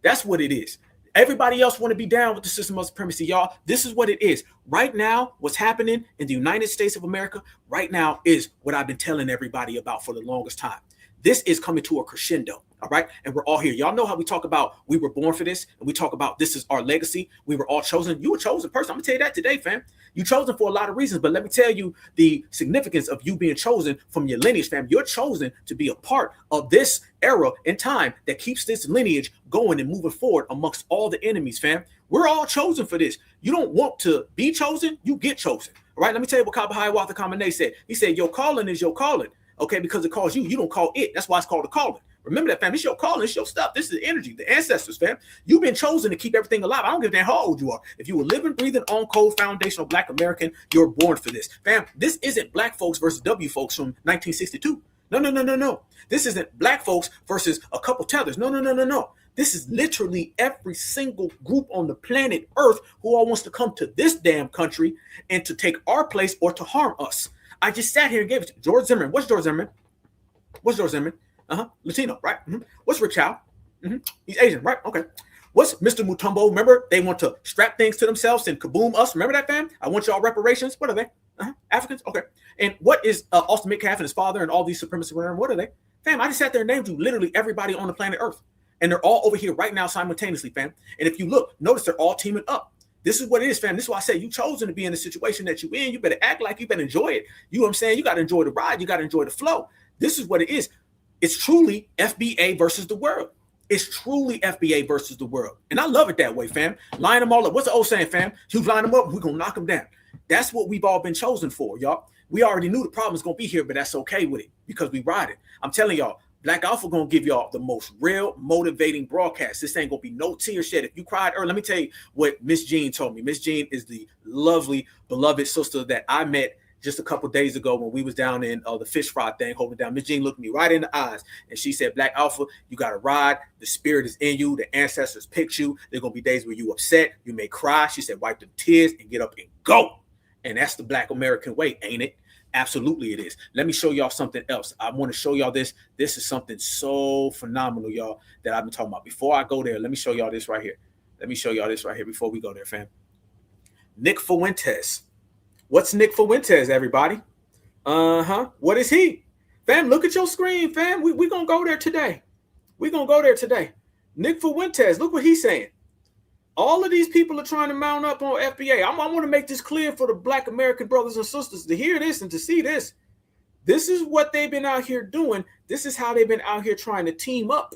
That's what it is. Everybody else want to be down with the system of supremacy, y'all. This is what it is. Right now, what's happening in the United States of America right now is what I've been telling everybody about for the longest time. This is coming to a crescendo, all right? And we're all here. Y'all know how we talk about we were born for this, and we talk about this is our legacy. We were all chosen. You were a chosen person. I'm going to tell you that today, fam. You chosen for a lot of reasons, but let me tell you the significance of you being chosen from your lineage, fam. You're chosen to be a part of this era in time that keeps this lineage going and moving forward amongst all the enemies, fam. We're all chosen for this. You don't want to be chosen, you get chosen, all right? Let me tell you what Kabahai Watha Kamene said. He said, your calling is your calling. Okay, because it calls you. You don't call it. That's why it's called a calling. Remember that, fam. It's your calling. It's your stuff. This is energy, the ancestors, fam. You've been chosen to keep everything alive. I don't give a damn how old you are. If you were living, breathing, on code, foundational Black American, you're born for this. Fam, this isn't Black folks versus W folks from 1962. No. This isn't Black folks versus a couple tethers. No. This is literally every single group on the planet Earth who all wants to come to this damn country and to take our place or to harm us. I just sat here and gave it to George Zimmerman. What's George Zimmerman? Latino, right? What's Rick Chow? He's Asian, right? Okay. What's Mr. Mutombo? Remember, they want to strap things to themselves and kaboom us. Remember that, fam? I want y'all reparations. What are they? Africans? Okay. And what is Austin Metcalf and his father and all these supremacists? What are they? Fam, I just sat there and named you literally everybody on the planet Earth. And they're all over here right now simultaneously, fam. And if you look, notice they're all teaming up. This is what it is, fam. This is why I say you chosen to be in the situation that you're in. You better act like you better enjoy it. You know what I'm saying? You got to enjoy the ride. You got to enjoy the flow. This is what it is. It's truly FBA versus the world. It's truly FBA versus the world. And I love it that way, fam. Line them all up. What's the old saying, fam? You line them up, we're going to knock them down. That's what we've all been chosen for, y'all. We already knew the problem was going to be here, but that's okay with it because we ride it. I'm telling y'all, Black Alpha going to give y'all the most real motivating broadcast. This ain't going to be no tear shed. If you cried early, let me tell you what Miss Jean told me. Miss Jean is the lovely, beloved sister that I met just a couple days ago when we was down in the fish fry thing, holding down. Miss Jean looked me right in the eyes and she said, Black Alpha, you got to ride. The spirit is in you. The ancestors picked you. There's going to be days where you upset. You may cry. She said, wipe the tears and get up and go. And that's the Black American way, ain't it? Absolutely it is. Let me show y'all something else. I want to show y'all this. This is something so phenomenal, y'all, that I've been talking about. Before I go there, let me show y'all this right here. Let me show y'all this right here before we go there, fam. Nick Fuentes. What's Nick Fuentes, everybody? What is he? Fam, look at your screen, fam. We're going to go there today. We're going to go there today. Nick Fuentes, look what he's saying. All of these people are trying to mount up on FBA. I want to make this clear for the Black American brothers and sisters to hear this and to see this. This is what they've been out here doing. This is how they've been out here trying to team up.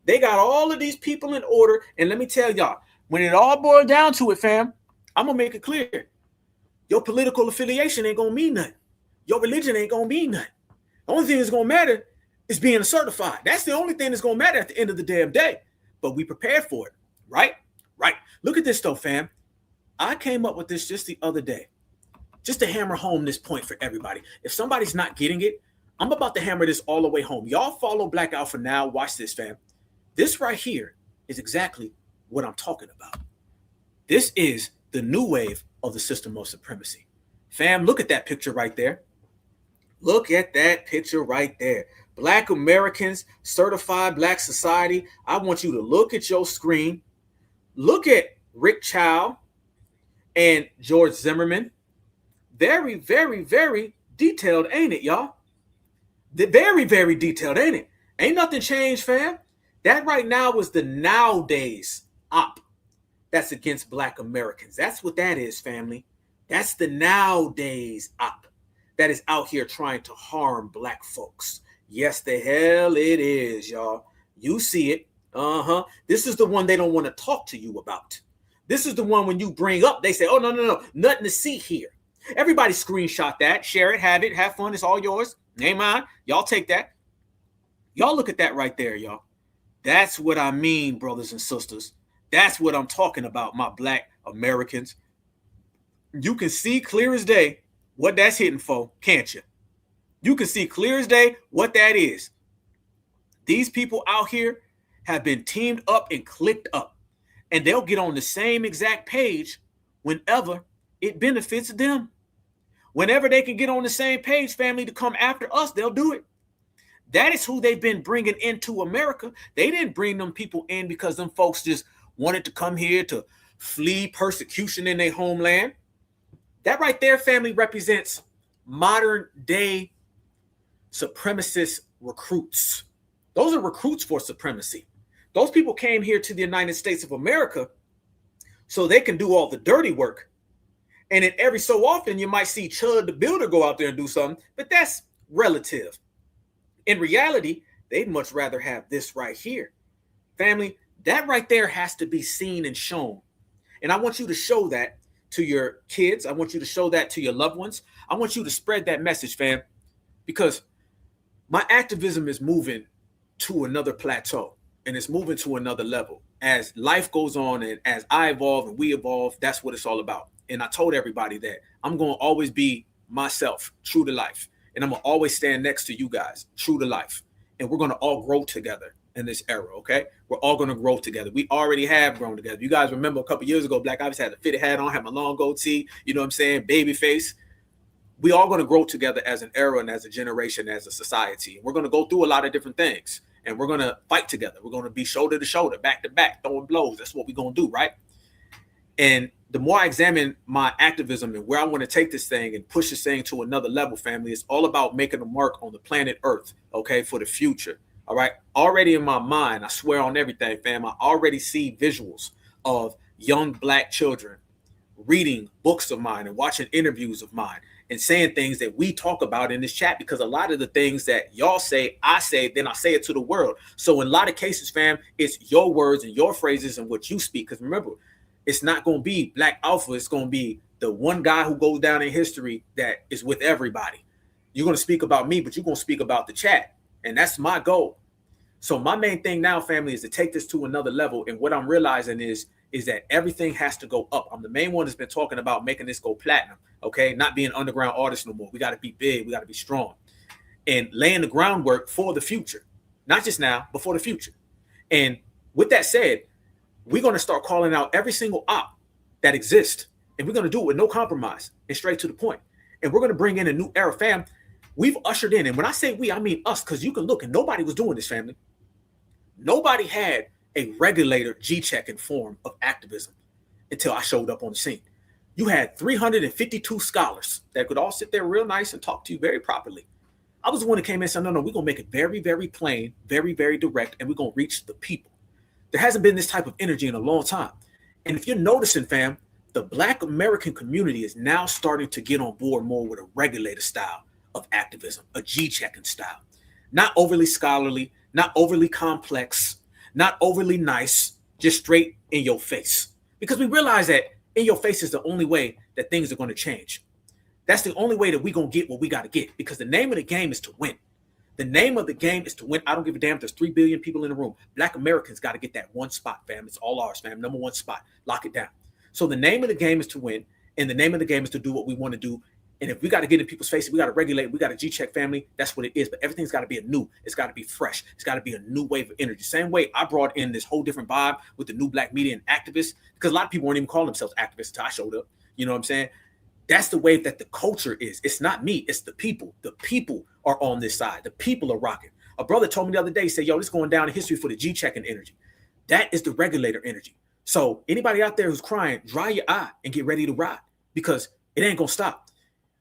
They got all of these people in order. And let me tell y'all, when it all boils down to it, fam, I'm going to make it clear. Your political affiliation ain't going to mean nothing. Your religion ain't going to mean nothing. The only thing that's going to matter is being certified. That's the only thing that's going to matter at the end of the damn day. But we prepared for it, right? Right. Look at this, though, fam. I came up with this just the other day, just to hammer home this point for everybody. If somebody's not getting it, I'm about to hammer this all the way home. Y'all follow Black Alpha now. Watch this, fam. This right here is exactly what I'm talking about. This is the new wave of the system of supremacy. Fam, look at that picture right there. Look at that picture right there. Black Americans, certified Black society. I want you to look at your screen. Look at Rick Chow and George Zimmerman. Very, very, very detailed, ain't it, y'all? Very, very detailed, ain't it? Ain't nothing changed, fam. That right now is the nowadays op that's against Black Americans. That's what that is, family. That's the nowadays op that is out here trying to harm Black folks. Yes, the hell it is, y'all. You see it. This is the one they don't want to talk to you about. This is the one when you bring up, they say, oh, no. Nothing to see here. Everybody screenshot that, share it, have fun. It's all yours. Ain't mine. Y'all take that. Y'all look at that right there, y'all. That's what I mean, brothers and sisters. That's what I'm talking about, my Black Americans. You can see clear as day what that's hitting for, can't you? You can see clear as day what that is. These people out here have been teamed up and clicked up, and they'll get on the same exact page whenever it benefits them. Whenever they can get on the same page, family, to come after us, they'll do it. That is who they've been bringing into America. They didn't bring them people in because them folks just wanted to come here to flee persecution in their homeland. That right there, family, represents modern day supremacist recruits. Those are recruits for supremacy. Those people came here to the United States of America so they can do all the dirty work. And then every so often you might see Chud the Builder go out there and do something, but that's relative. In reality, they'd much rather have this right here. Family, that right there has to be seen and shown. And I want you to show that to your kids. I want you to show that to your loved ones. I want you to spread that message, fam, because my activism is moving to another plateau, and it's moving to another level. As life goes on and as I evolve and we evolve, that's what it's all about. And I told everybody that I'm going to always be myself, true to life. And I'm going to always stand next to you guys, true to life. And we're going to all grow together in this era, okay? We're all going to grow together. We already have grown together. You guys remember a couple years ago, Black Ives had a fitted hat on, had my long goatee, you know what I'm saying, baby face. We all going to grow together as an era and as a generation, as a society. We're going to go through a lot of different things. And we're going to fight together. We're going to be shoulder to shoulder, back to back, throwing blows. That's what we're going to do, right? And the more I examine my activism and where I want to take this thing and push this thing to another level, family, it's all about making a mark on the planet Earth, okay, for the future, all right? Already in my mind, I swear on everything, fam, I already see visuals of young Black children reading books of mine and watching interviews of mine and saying things that we talk about in this chat, because a lot of the things that y'all say, I say, then I say it to the world. So in a lot of cases, fam, it's your words and your phrases and what you speak. Because remember, it's not going to be Black Alpha. It's going to be the one guy who goes down in history that is with everybody. You're going to speak about me, but you're going to speak about the chat. And that's my goal. So my main thing now, family, is to take this to another level. And what I'm realizing is that everything has to go up. I'm the main one that's been talking about making this go platinum, okay? Not being underground artists no more. We got to be big. We got to be strong. And laying the groundwork for the future. Not just now, but for the future. And with that said, we're going to start calling out every single op that exists. And we're going to do it with no compromise and straight to the point. And we're going to bring in a new era, fam. We've ushered in, and when I say we, I mean us, because you can look and nobody was doing this, family. Nobody had a regulator G-checking form of activism until I showed up on the scene. You had 352 scholars that could all sit there real nice and talk to you very properly. I was the one that came in and said, no, we're going to make it very, very plain, very, very direct, and we're going to reach the people. There hasn't been this type of energy in a long time. And if you're noticing, fam, the Black American community is now starting to get on board more with a regulator style of activism, a G-checking style. Not overly scholarly, not overly complex, not overly nice, just straight in your face. Because we realize that in your face is the only way that things are going to change. That's the only way that we're going to get what we got to get, because the name of the game is to win. The name of the game is to win. I don't give a damn if there's 3 billion people in the room. Black Americans got to get that one spot, fam. It's all ours, fam. Number one spot. Lock it down. So the name of the game is to win, and the name of the game is to do what we want to do. And if we got to get in people's faces, we got to regulate, we got to G-check, family. That's what it is. But everything's got to be new. It's got to be fresh. It's got to be a new wave of energy. Same way I brought in this whole different vibe with the new Black media and activists, because a lot of people weren't even calling themselves activists until I showed up. You know what I'm saying? That's the wave that the culture is. It's not me. It's the people. The people are on this side. The people are rocking. A brother told me the other day, he said, yo, this is going down in history for the G-checking energy. That is the regulator energy. So anybody out there who's crying, dry your eye and get ready to ride, because it ain't going to stop.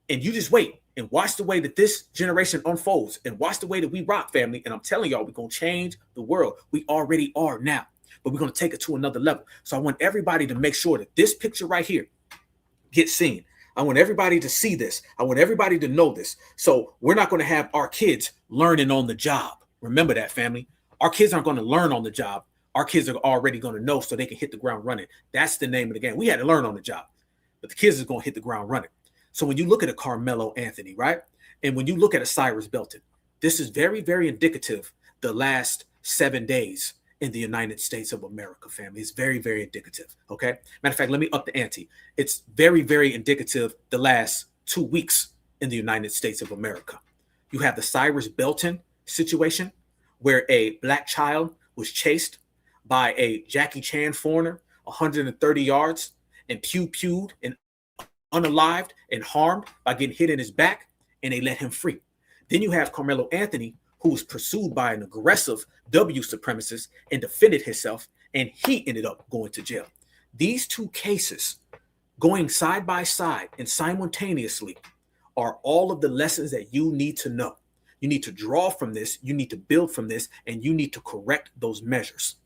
And you just wait and watch the way that this generation unfolds and watch the way that we rock, family. And I'm telling y'all, we're going to change the world. We already are now, but we're going to take it to another level. So I want everybody to make sure that this picture right here gets seen. I want everybody to see this. I want everybody to know this. So we're not going to have our kids learning on the job. Remember that, family. Our kids aren't going to learn on the job. Our kids are already going to know so they can hit the ground running. That's the name of the game. We had to learn on the job, but the kids are going to hit the ground running. So when you look at a Karmelo Anthony, right? And when you look at a Cyrus Belton, this is very, very indicative the last 7 days in the United States of America, family. It's very, very indicative, okay? Matter of fact, let me up the ante. It's very, very indicative the last 2 weeks in the United States of America. You have the Cyrus Belton situation where a Black child was chased by a Jackie Chan foreigner 130 yards and pew-pewed and unalived and harmed by getting hit in his back, and they let him free. Then you have Karmelo Anthony, who was pursued by an aggressive W supremacist and defended himself, and he ended up going to jail. These two cases going side by side and simultaneously are all of the lessons that you need to know. You need to draw from this, you need to build from this, and you need to correct those measures.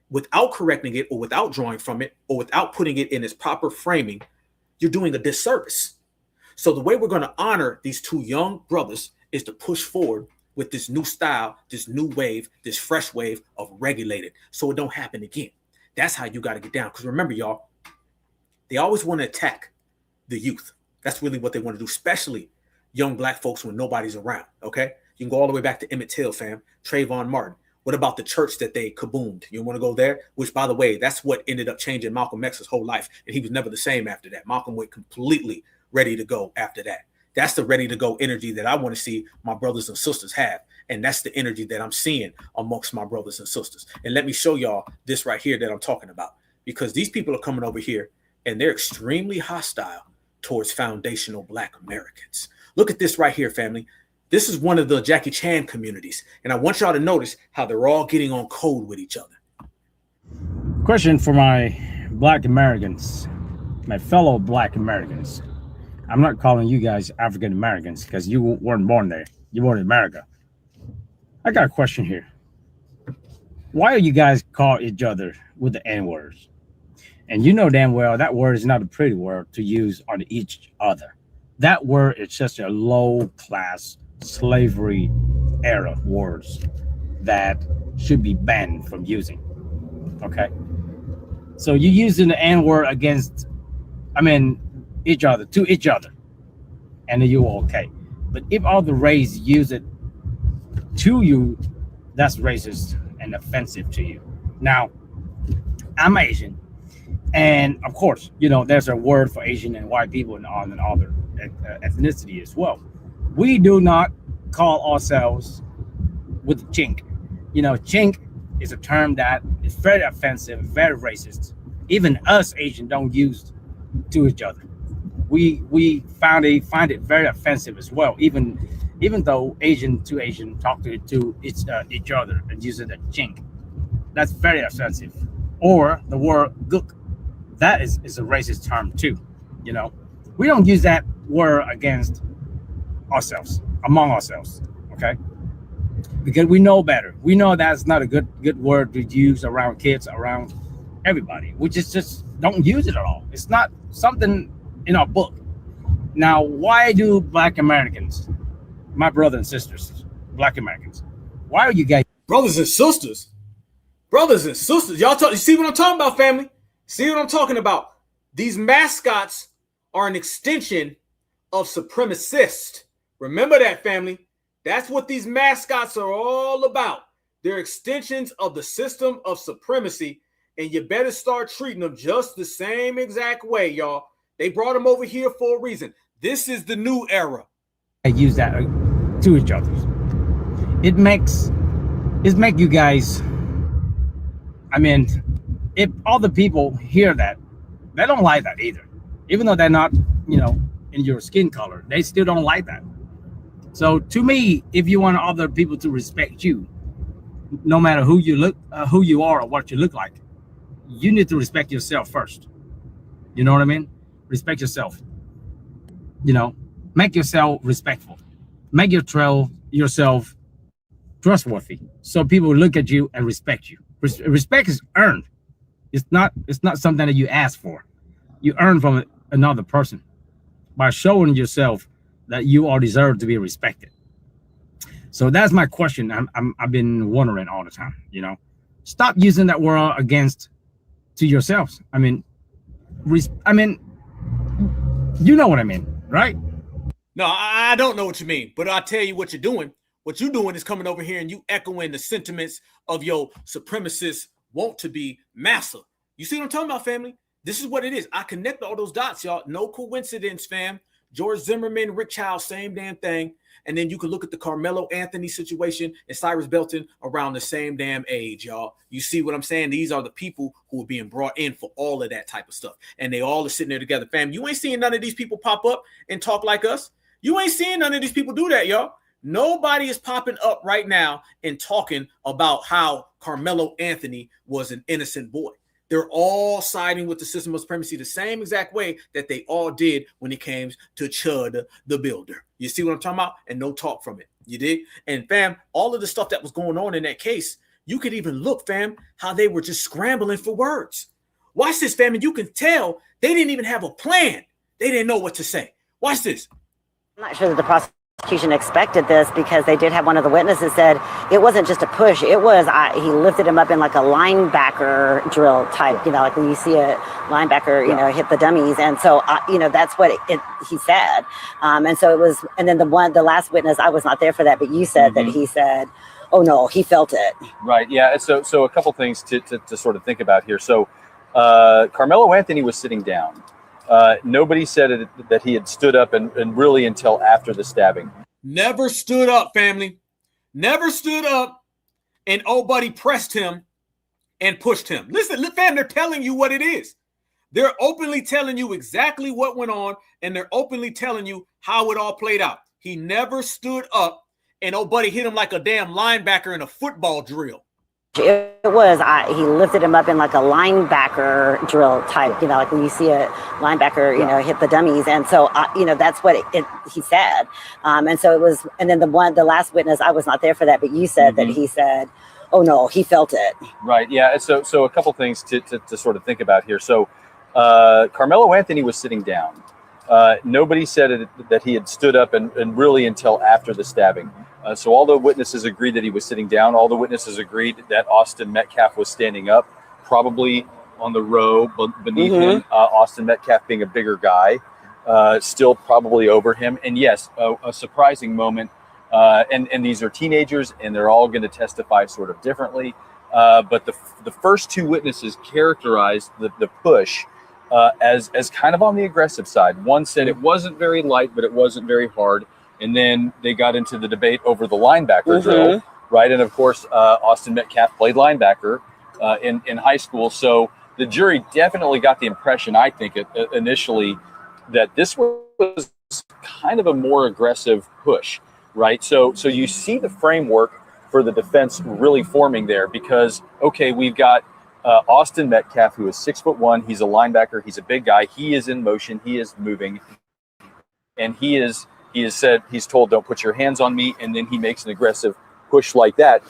Without correcting it, or without drawing from it, or without putting it in its proper framing, you're doing a disservice. So the way we're going to honor these two young brothers is to push forward with this new style, this new wave, this fresh wave of regulated, so it don't happen again. That's how you got to get down. Because remember, y'all, they always want to attack the youth. That's really what they want to do, especially young Black folks when nobody's around, okay? You can go all the way back to Emmett Till, fam, Trayvon Martin. What about the church that they kaboomed? You want to go there? Which, by the way, that's what ended up changing Malcolm X's whole life. And he was never the same after that. Malcolm went completely ready to go after that. That's the ready to go energy that I want to see my brothers and sisters have. And that's the energy that I'm seeing amongst my brothers and sisters. And let me show y'all this right here that I'm talking about, because these people are coming over here and they're extremely hostile towards foundational Black Americans. Look at this right here, family. This is one of the Jackie Chan communities. And I want y'all to notice how they're all getting on code with each other. Question for my Black Americans, my fellow Black Americans. I'm not calling you guys African Americans because you weren't born there. You born in America. I got a question here. Why do you guys call each other with the N-words? And you know damn well that word is not a pretty word to use on each other. That word is just a low-class slavery era words that should be banned from using. Okay? So you're using the N-word against, each other, to each other, and then you're okay. But if all the race use it to you, that's racist and offensive to you. Now, I'm Asian, and of course, there's a word for Asian and white people and other ethnicity as well. We do not call ourselves with chink. Chink is a term that is very offensive, very racist. Even us Asian don't use to each other. We find it very offensive as well. Even though Asian to Asian talk to each other and use it as chink, that's very offensive. Or the word gook, that is a racist term too. We don't use that word against ourselves, among ourselves, okay? Because we know better. We know that's not a good word to use around kids, around everybody. We just don't use it at all. It's not something in our book. Now, why do Black Americans, my brothers and sisters, Black Americans, why are you guys brothers and sisters? Brothers and sisters, you see what I'm talking about, family? See what I'm talking about? These mascots are an extension of supremacists. Remember that, family. That's what these mascots are all about. They're extensions of the system of supremacy, and you better start treating them just the same exact way, y'all. They brought them over here for a reason. This is the new era. I use that to each other? It makes you guys, if all the people hear that, they don't like that either. Even though they're not, in your skin color, they still don't like that. So to me, if you want other people to respect you, no matter who you are or what you look like, you need to respect yourself first. You know what I mean? Respect yourself. Make yourself respectful. Make yourself trustworthy, so people look at you and respect you. Respect is earned. It's not something that you ask for. You earn from another person by showing yourself that you are deserved to be respected. So that's my question. I've been wondering all the time. Stop using that word against to yourselves. You know what I mean, right? No, I don't know what you mean, but I'll tell you what you're doing. What you're doing is coming over here and you echoing the sentiments of your supremacist want to be massa. You see what I'm talking about, family? This is what it is. I connect all those dots, y'all. No coincidence, fam. George Zimmerman, Rick Child, same damn thing. And then you can look at the Karmelo Anthony situation and Cyrus Belton around the same damn age, y'all. You see what I'm saying? These are the people who are being brought in for all of that type of stuff. And they all are sitting there together. Fam, you ain't seeing none of these people pop up and talk like us. You ain't seeing none of these people do that, y'all. Nobody is popping up right now and talking about how Karmelo Anthony was an innocent boy. They're all siding with the system of supremacy the same exact way that they all did when it came to Chud the Builder. You see what I'm talking about? And no talk from it. You dig? And fam, all of the stuff that was going on in that case, you could even look, fam, how they were just scrambling for words. Watch this, fam, and you can tell they didn't even have a plan. They didn't know what to say. Watch this. I'm not sure that the prosecution expected this, because they did have one of the witnesses said it wasn't just a push. It was, he lifted him up in like a linebacker drill type, like when you see a linebacker, hit the dummies. And so, that's what he said. And so it was, and then the last witness, I was not there for that, but you said that he said, oh no, he felt it. Right. Yeah. So a couple things to sort of think about here. So Karmelo Anthony was sitting down. Nobody said that he had stood up and really until after the stabbing. Never stood up, family. Never stood up, and old buddy pressed him and pushed him. Listen, fam, they're telling you what it is. They're openly telling you exactly what went on, and they're openly telling you how it all played out. He never stood up, and old buddy hit him like a damn linebacker in a football drill. It was, he lifted him up in like a linebacker drill type, you know, like when you see a linebacker, you know, hit the dummies. And so, you know, that's what he said. And so it was, and then the last witness, I was not there for that, but you said that he said, oh no, he felt it. Right. Yeah. So a couple things to sort of think about here. So Karmelo Anthony was sitting down. Nobody said that he had stood up and really until after the stabbing. So all the witnesses agreed that he was sitting down. All the witnesses agreed that Austin Metcalf was standing up, probably on the row beneath him. Austin Metcalf being a bigger guy, still probably over him. And yes, a surprising moment. And these are teenagers, and they're all going to testify sort of differently. But the first two witnesses characterized the push as kind of on the aggressive side. One said it wasn't very light, but it wasn't very hard. And then they got into the debate over the linebacker drill, right? And of course, Austin Metcalf played linebacker in high school. So the jury definitely got the impression, I think, initially, that this was kind of a more aggressive push, right? So you see the framework for the defense really forming there because, okay, we've got Austin Metcalf, who is 6'1". He's a linebacker. He's a big guy. He is in motion. He is moving. And he is said, he's told, don't put your hands on me. And then he makes an aggressive push like that.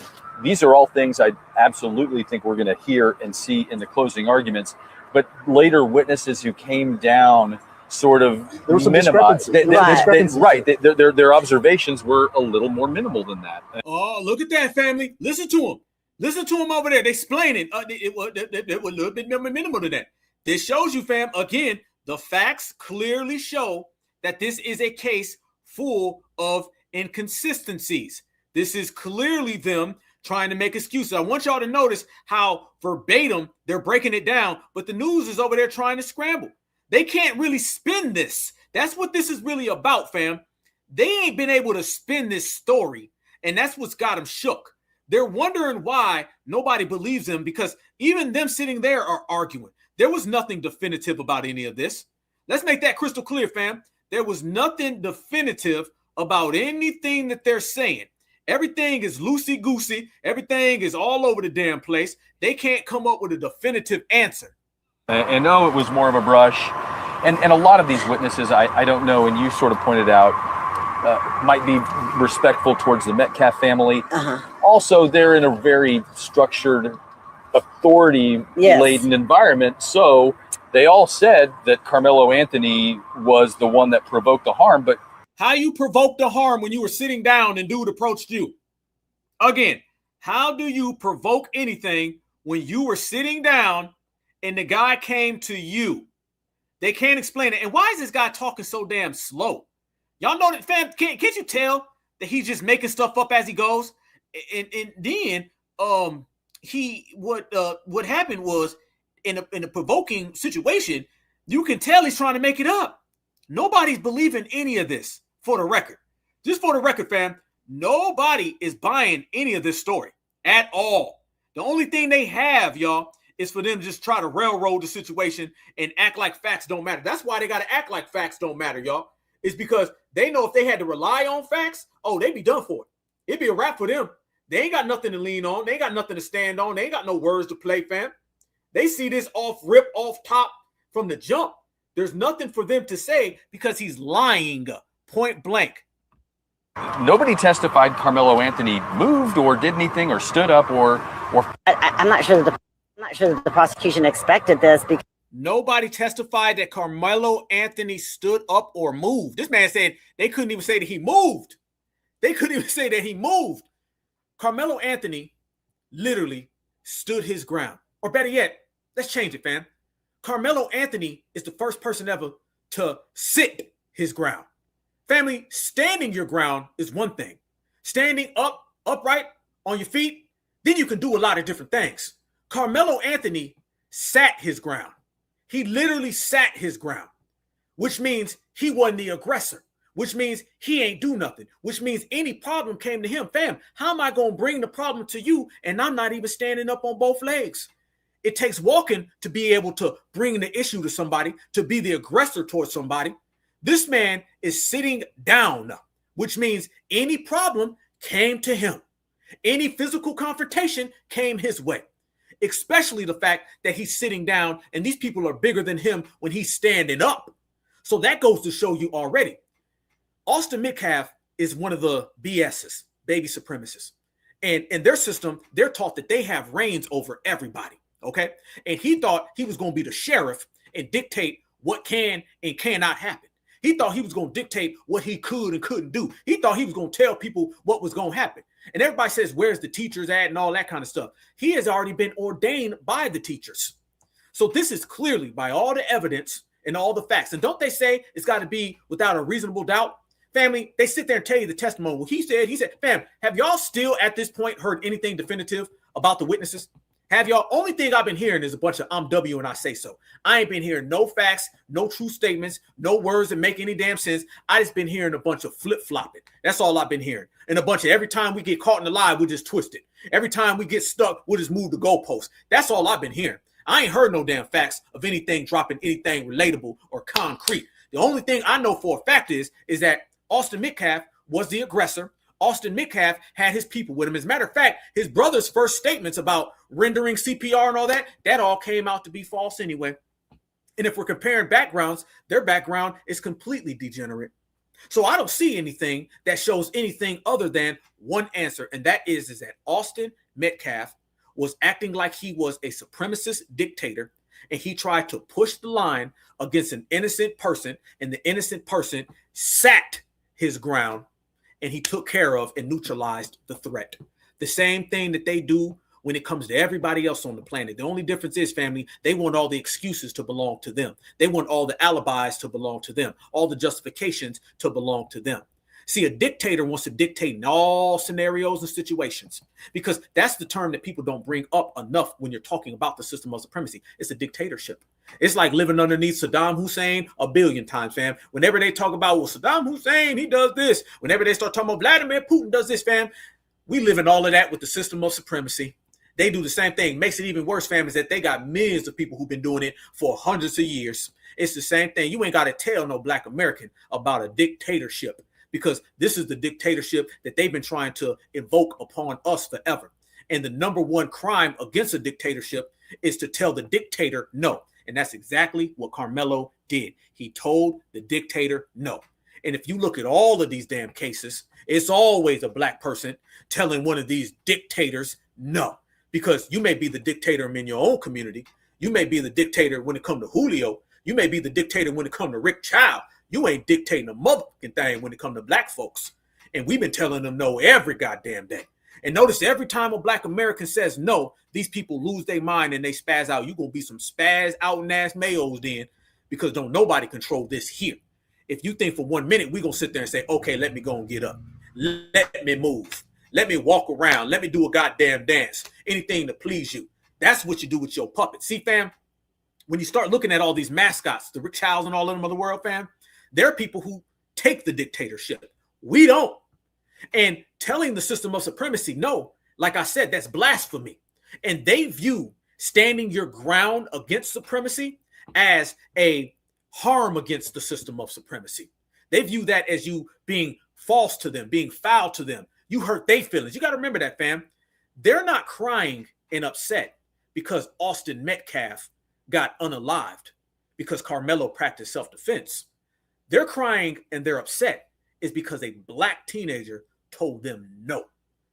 These are all things I absolutely think we're going to hear and see in the closing arguments. But later witnesses who came down sort of there was some minimized. discrepancy. Their observations were a little more minimal than that. Oh, look at that, family. Listen to them. Listen to them over there. They explaining. It was a little bit minimal to that. This shows you, fam, again, the facts clearly show that this is a case full of inconsistencies. This is clearly them trying to make excuses. I want y'all to notice how verbatim they're breaking it down, but the news is over there trying to scramble. They can't really spin this. That's what this is really about, fam. They ain't been able to spin this story, and that's what's got them shook. They're wondering why nobody believes them because even them sitting there are arguing. There was nothing definitive about any of this. Let's make that crystal clear, fam. There was nothing definitive about anything that they're saying. Everything is loosey-goosey. Everything is all over the damn place. They can't come up with a definitive answer. And no, it was more of a brush. And a lot of these witnesses, I don't know, and you sort of pointed out, might be respectful towards the Metcalf family. Also, they're in a very structured, authority-laden environment. So they all said that Karmelo Anthony was the one that provoked the harm. But how you provoked the harm when you were sitting down and dude approached you? Again, how do you provoke anything when you were sitting down and the guy came to you? They can't explain it. And why is this guy talking so damn slow? Y'all know that, fam, can't you tell that he's just making stuff up as he goes? And then what happened was in a provoking situation, you can tell he's trying to make it up. Nobody's believing any of this, for the record. Just for the record, fam, nobody is buying any of this story at all. The only thing they have, y'all, is for them to just try to railroad the situation and act like facts don't matter. That's why they got to act like facts don't matter, y'all. It's because they know if they had to rely on facts, oh, they'd be done for it. It'd be a wrap for them. They ain't got nothing to lean on. They ain't got nothing to stand on. They ain't got no words to play, fam. They see this off top from the jump. There's nothing for them to say because he's lying point blank. Nobody testified Karmelo Anthony moved or did anything or stood up or. I'm not sure that the prosecution expected this because nobody testified that Karmelo Anthony stood up or moved. This man said they couldn't even say that he moved. They couldn't even say that he moved. Karmelo Anthony literally stood his ground. Or better yet, let's change it, fam. Karmelo Anthony is the first person ever to sit his ground. Family, standing your ground is one thing. Standing upright on your feet, then you can do a lot of different things. Karmelo Anthony sat his ground. He literally sat his ground, which means he wasn't the aggressor, which means he ain't do nothing, which means any problem came to him. Fam, how am I going to bring the problem to you and I'm not even standing up on both legs? It takes walking to be able to bring the issue to somebody, to be the aggressor towards somebody. This man is sitting down, which means any problem came to him. Any physical confrontation came his way, especially the fact that he's sitting down and these people are bigger than him when he's standing up. So that goes to show you already. Austin Metcalf is one of the BSs, baby supremacists. And in their system, they're taught that they have reins over everybody. Okay. And he thought he was going to be the sheriff and dictate what can and cannot happen. He thought he was going to dictate what he could and couldn't do. He thought he was going to tell people what was going to happen. And everybody says, where's the teachers at and all that kind of stuff. He has already been ordained by the teachers. So this is clearly by all the evidence and all the facts. And don't they say it's got to be without a reasonable doubt? Family, they sit there and tell you the testimony. Well, he said, fam, have y'all still at this point heard anything definitive about the witnesses? Have y'all? Only thing I've been hearing is a bunch of I'm W and I say so. I ain't been hearing no facts, no true statements, no words that make any damn sense. I just been hearing a bunch of flip-flopping. That's all I've been hearing. And a bunch of every time we get caught in the lie, we just twist it. Every time we get stuck, we'll just move the goalpost. That's all I've been hearing. I ain't heard no damn facts of anything dropping anything relatable or concrete. The only thing I know for a fact is that Austin Metcalf was the aggressor. Austin Metcalf had his people with him. As a matter of fact, his brother's first statements about rendering CPR and all that all came out to be false anyway. And if we're comparing backgrounds, their background is completely degenerate. So I don't see anything that shows anything other than one answer, and that is that Austin Metcalf was acting like he was a supremacist dictator, and he tried to push the line against an innocent person, and the innocent person sat his ground, and he took care of and neutralized the threat. The same thing that they do when it comes to everybody else on the planet. The only difference is, family, they want all the excuses to belong to them. They want all the alibis to belong to them, all the justifications to belong to them. See, a dictator wants to dictate in all scenarios and situations, because that's the term that people don't bring up enough when you're talking about the system of supremacy. It's a dictatorship. It's like living underneath Saddam Hussein a billion times, fam. Whenever they talk about, well, Saddam Hussein, he does this. Whenever they start talking about Vladimir Putin does this, fam, we live in all of that with the system of supremacy. They do the same thing. Makes it even worse, fam, is that they got millions of people who've been doing it for hundreds of years. It's the same thing. You ain't got to tell no Black American about a dictatorship, because this is the dictatorship that they've been trying to invoke upon us forever. And the number one crime against a dictatorship is to tell the dictator no. And that's exactly what Karmelo did. He told the dictator no. And if you look at all of these damn cases, it's always a Black person telling one of these dictators no. Because you may be the dictator in your own community. You may be the dictator when it comes to Julio. You may be the dictator when it comes to Rick Child. You ain't dictating a motherfucking thing when it comes to Black folks. And we've been telling them no every goddamn day. And notice every time a Black American says no, these people lose their mind and they spaz out. You're going to be some spaz out and ass mayos then, because don't nobody control this here. If you think for 1 minute, we're going to sit there and say, okay, let me go and get up. Let me move. Let me walk around. Let me do a goddamn dance. Anything to please you. That's what you do with your puppet. See, fam, when you start looking at all these mascots, the Rick Childs and all of them of the world, fam, there are people who take the dictatorship. We don't. And telling the system of supremacy, no, like I said, that's blasphemy. And they view standing your ground against supremacy as a harm against the system of supremacy. They view that as you being false to them, being foul to them. You hurt their feelings. You got to remember that, fam. They're not crying and upset because Austin Metcalf got unalived because Karmelo practiced self-defense. They're crying and they're upset is because a Black teenager told them no.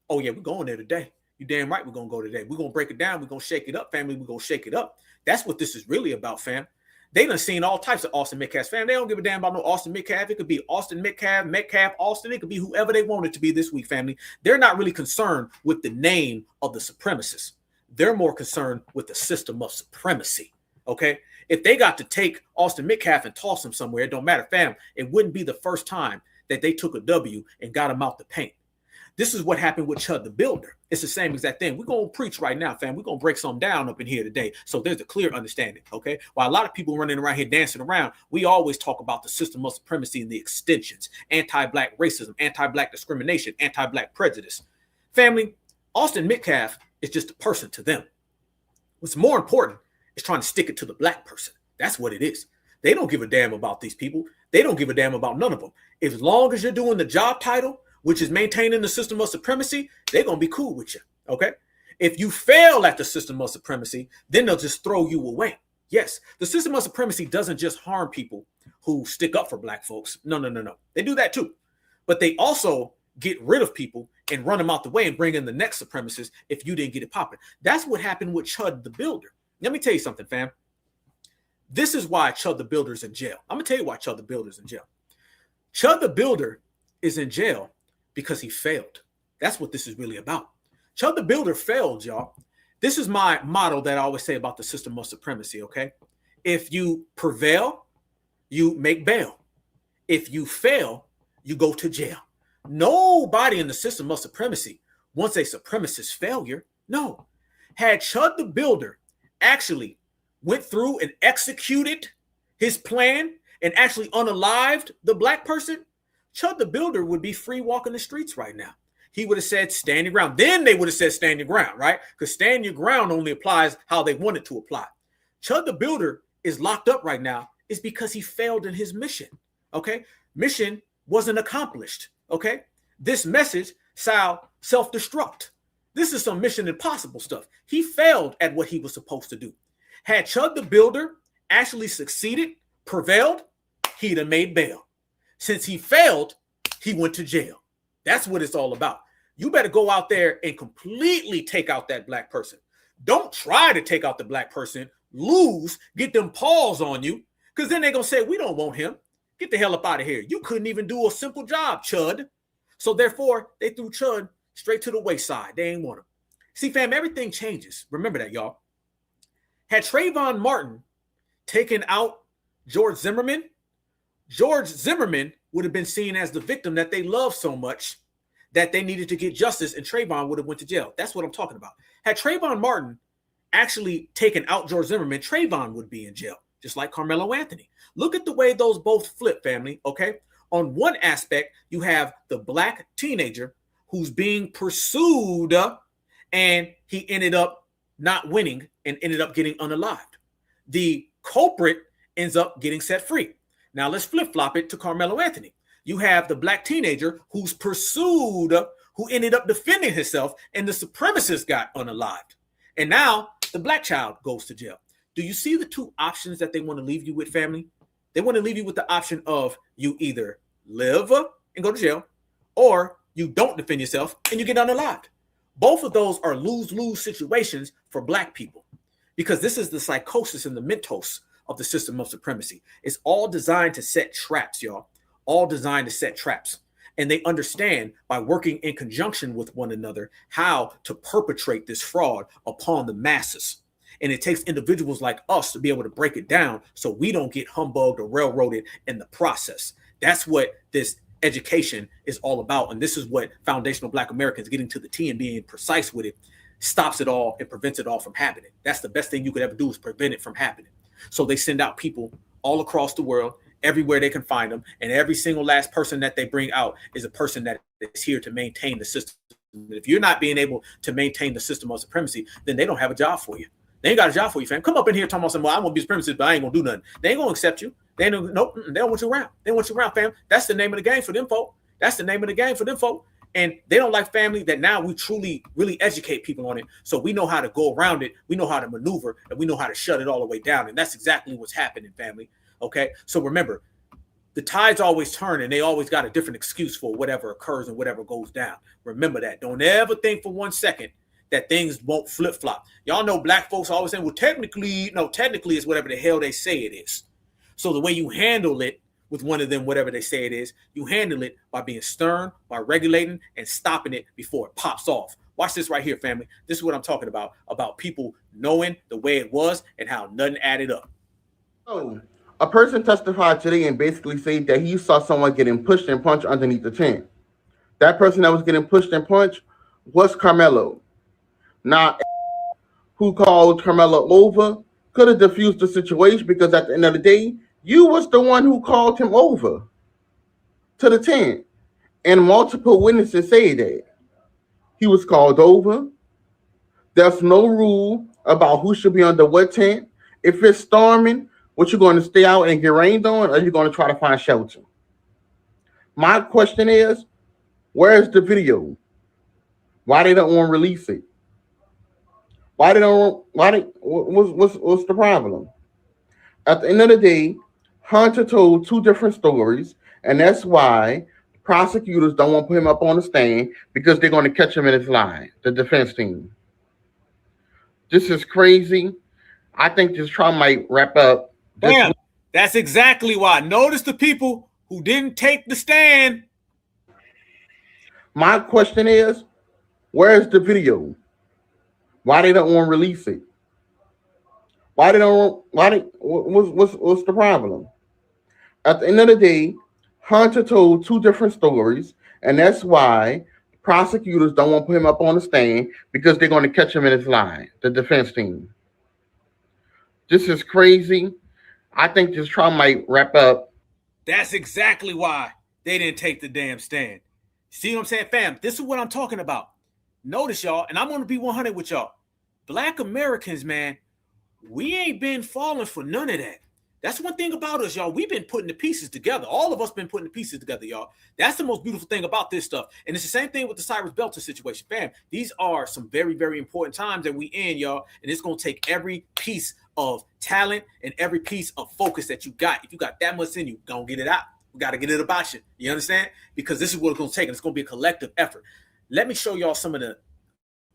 Oh, yeah, we're going there today. You damn right we're going to go today. We're going to break it down. We're going to shake it up, family. We're going to shake it up. That's what this is really about, fam. They done seen all types of Austin Metcalf, fam. They don't give a damn about no Austin Metcalf. It could be Austin Metcalf, Metcalf, Austin. It could be whoever they want it to be this week, family. They're not really concerned with the name of the supremacists. They're more concerned with the system of supremacy, okay? If they got to take Austin Metcalf and toss him somewhere, it don't matter, fam. It wouldn't be the first time that they took a W and got him out the paint. This is what happened with Chud the Builder. It's the same exact thing. We're going to preach right now, fam. We're going to break something down up in here today. So there's a clear understanding, okay? While a lot of people running around here dancing around, we always talk about the system of supremacy and the extensions, anti-black racism, anti-black discrimination, anti-black prejudice. Family, Austin Metcalf is just a person to them. What's more important is trying to stick it to the black person. That's what it is. They don't give a damn about these people. They don't give a damn about none of them. As long as you're doing the job title, which is maintaining the system of supremacy, they're going to be cool with you, okay? If you fail at the system of supremacy, then they'll just throw you away. Yes, the system of supremacy doesn't just harm people who stick up for black folks. No. They do that too. But they also get rid of people and run them out the way and bring in the next supremacists if you didn't get it popping. That's what happened with Chud the Builder. Let me tell you something, fam. This is why Chud the Builder is in jail. I'm going to tell you why Chud the Builder is in jail. Chud the Builder is in jail because he failed. That's what this is really about. Chud the Builder failed, y'all. This is my motto that I always say about the system of supremacy, okay? If you prevail, you make bail. If you fail, you go to jail. Nobody in the system of supremacy wants a supremacist failure. No. Had Chud the Builder actually went through and executed his plan and actually unalived the black person, Chud the Builder would be free walking the streets right now. He would have said stand your ground. Then they would have said stand your ground, right? Because stand your ground only applies how they want it to apply. Chud the Builder is locked up right now is because he failed in his mission, okay? Mission wasn't accomplished, okay? This message shall self-destruct. This is some Mission Impossible stuff. He failed at what he was supposed to do. Had Chud the Builder actually succeeded, prevailed, he'd have made bail. Since he failed, he went to jail. That's what it's all about. You better go out there and completely take out that black person. Don't try to take out the black person, lose, get them paws on you, because then they're going to say, we don't want him. Get the hell up out of here. You couldn't even do a simple job, Chud. So therefore, they threw Chud straight to the wayside. They ain't want him. See, fam, everything changes. Remember that, y'all. Had Trayvon Martin taken out George Zimmerman would have been seen as the victim that they love so much that they needed to get justice, and Trayvon would have went to jail. That's what I'm talking about. Had Trayvon Martin actually taken out George Zimmerman, Trayvon would be in jail, just like Karmelo Anthony. Look at the way those both flip, family, okay? On one aspect, you have the black teenager who's being pursued, and he ended up not winning and ended up getting unalived. The culprit ends up getting set free. Now let's flip-flop it to Karmelo Anthony. You have the black teenager who's pursued, who ended up defending himself, and the supremacist got unalived. And now the black child goes to jail. Do you see the two options that they want to leave you with, family? They want to leave you with the option of you either live and go to jail, or you don't defend yourself and you get unalived. Both of those are lose-lose situations for black people, because this is the psychosis and the mentos of the system of supremacy. It's all designed to set traps, y'all. All designed to set traps. And they understand by working in conjunction with one another how to perpetrate this fraud upon the masses. And it takes individuals like us to be able to break it down so we don't get humbugged or railroaded in the process. That's what this education is all about. And this is what foundational Black Americans, getting to the T and being precise with it, stops it all and prevents it all from happening. That's the best thing you could ever do, is prevent it from happening. So they send out people all across the world, everywhere they can find them. And every single last person that they bring out is a person that is here to maintain the system. If you're not being able to maintain the system of supremacy, then they don't have a job for you. They ain't got a job for you, fam. Come up in here talking about something, well, I want to be supremacist, but I ain't going to do nothing. They ain't going to accept you. They don't, nope, they don't want you around. They want you around, fam. That's the name of the game for them folk. That's the name of the game for them folk. And they don't like family that now we truly, really educate people on it. So we know how to go around it. We know how to maneuver, and we know how to shut it all the way down. And that's exactly what's happening, family. Okay. So remember, the tides always turn, and they always got a different excuse for whatever occurs and whatever goes down. Remember that. Don't ever think for 1 second that things won't flip-flop. Y'all know black folks always saying, well, technically is whatever the hell they say it is. So the way you handle it with one of them, whatever they say it is, you handle it by being stern, by regulating and stopping it before it pops off. Watch this right here, family. This is what I'm talking about people knowing the way it was and how nothing added up. Oh, a person testified today and basically said that he saw someone getting pushed and punched underneath the chin. That person that was getting pushed and punched was Karmelo. Now, who called Karmelo over could have diffused the situation, because at the end of the day, you was the one who called him over to the tent. And multiple witnesses say that he was called over. There's no rule about who should be under what tent. If it's storming, what, you going to stay out and get rained on, or are you going to try to find shelter? My question is, where's the video? Why they don't want to release it? What's the problem? At the end of the day, Hunter told two different stories, and that's why prosecutors don't want to put him up on the stand, because they're going to catch him in his lie, the defense team. This is crazy. I think this trial might wrap up. Bam. That's exactly why. Notice the people who didn't take the stand. My question is, where's the video? Why they don't want to release it? What's the problem? At the end of the day, Hunter told two different stories, and that's why prosecutors don't want to put him up on the stand, because they're going to catch him in his lie, the defense team. This is crazy. I think this trial might wrap up. That's exactly why they didn't take the damn stand. See what I'm saying, fam? This is what I'm talking about. Notice, y'all, and I'm going to be 100 with y'all. Black Americans, man, we ain't been falling for none of that. That's one thing about us, y'all. We've been putting the pieces together. All of us been putting the pieces together, y'all. That's the most beautiful thing about this stuff. And it's the same thing with the Cyrus Belton situation. Fam, these are some very, very important times that we in, y'all. And it's going to take every piece of talent and every piece of focus that you got. If you got that much in you, don't get it out. We got to get it about you. You understand? Because this is what it's going to take. And it's going to be a collective effort. Let me show y'all some of the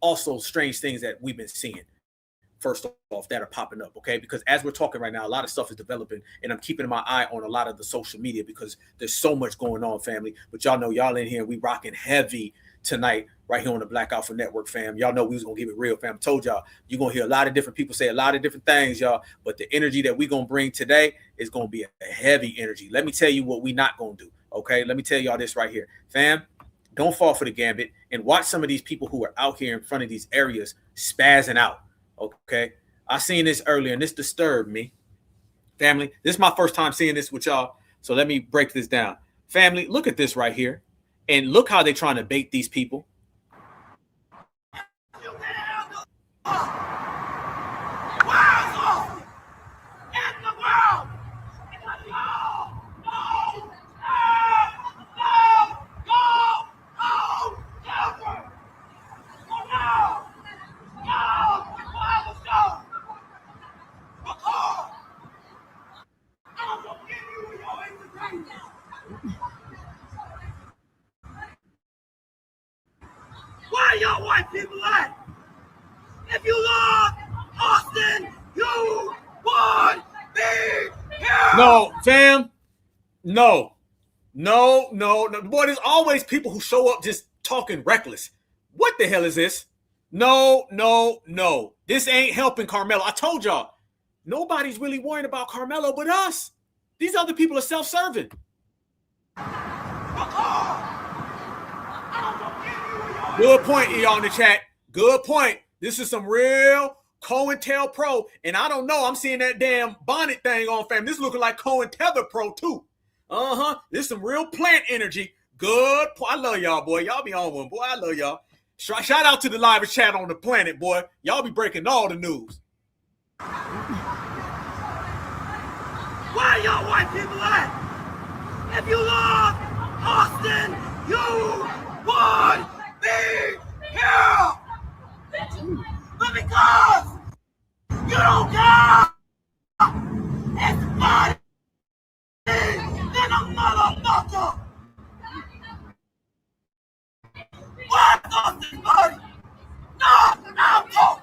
also strange things that we've been seeing. First off, that are popping up, okay? Because as we're talking right now, a lot of stuff is developing, and I'm keeping my eye on a lot of the social media because there's so much going on, family. But y'all know y'all in here, we rocking heavy tonight right here on the Black Alpha Network, fam. Y'all know we was going to give it real, fam. Told y'all, you're going to hear a lot of different people say a lot of different things, y'all. But the energy that we're going to bring today is going to be a heavy energy. Let me tell you what we not going to do, okay? Let me tell y'all this right here. Fam, don't fall for the gambit and watch some of these people who are out here in front of these areas spazzing out. Okay, I seen this earlier and this disturbed me. Family, this is my first time seeing this with y'all. So let me break this down. Family, look at this right here. And look how they're trying to bait these people. Where y'all white people at? If you love Austin, you would be here. No, fam. No. Boy, there's always people who show up just talking reckless. What the hell is this? No. This ain't helping Karmelo. I told y'all, nobody's really worrying about Karmelo but us. These other people are self-serving. Good point, y'all in the chat. Good point. This is some real COINTELPRO. And I don't know. I'm seeing that damn bonnet thing on, fam. This looking like COINTELPRO too. This is some real plant energy. Good. I love y'all, boy. Y'all be on one, boy. I love y'all. Shout out to the live chat on the planet, boy. Y'all be breaking all the news. Where y'all white people at? If you love Austin, you would be here. But because you don't care, it's funny than a motherfucker. Where's Austin Murray? No.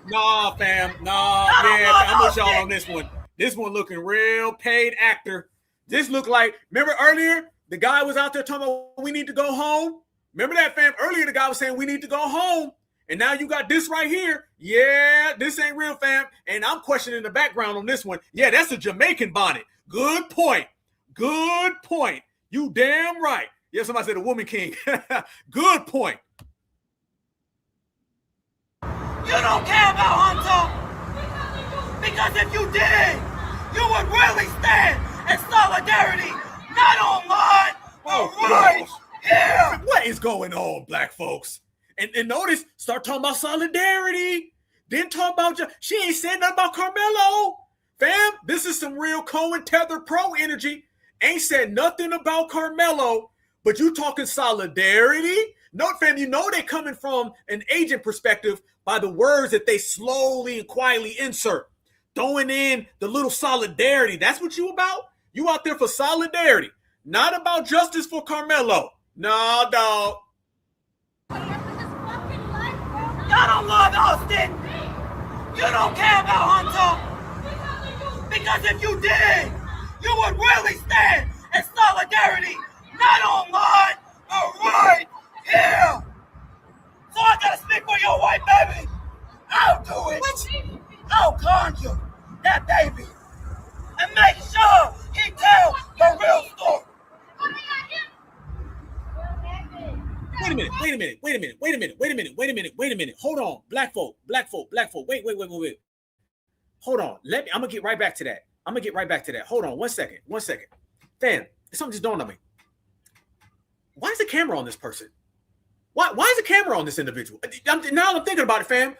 Nah, fam. Nah, yeah, I'm with y'all on this one. This one looking real paid actor. This look like, remember earlier, the guy was out there talking about we need to go home? Remember that, fam? Earlier, the guy was saying we need to go home. And now you got this right here. Yeah, this ain't real, fam. And I'm questioning the background on this one. Yeah, that's a Jamaican bonnet. Good point. You damn right. Yeah, somebody said a woman king. Good point. You don't care about Hunter. Because if you did, you would really stand in solidarity, not online, but right here. What is going on, black folks? And notice, start talking about solidarity. Then talk about, she ain't said nothing about Karmelo. Fam, this is some real Cohen Tether Pro energy. Ain't said nothing about Karmelo, but you talking solidarity? No, fam, you know they coming from an agent perspective by the words that they slowly and quietly insert. Throwing in the little solidarity. That's what you about? You out there for solidarity. Not about justice for Karmelo. Nah, dog. Y'all don't love Austin. You don't care about Hunter. Because if you did, you would really stand in solidarity, not online, but right here. So I gotta speak for your white baby. I'll do it. I'll conjure that baby and make sure he tells the real story. Wait a minute. Hold on. Black folk. Wait. Hold on. I'm gonna get right back to that. Hold on, one second. Fam, something just dawned on me. Why is the camera on this person? Why is the camera on this individual? Now I'm thinking about it, fam.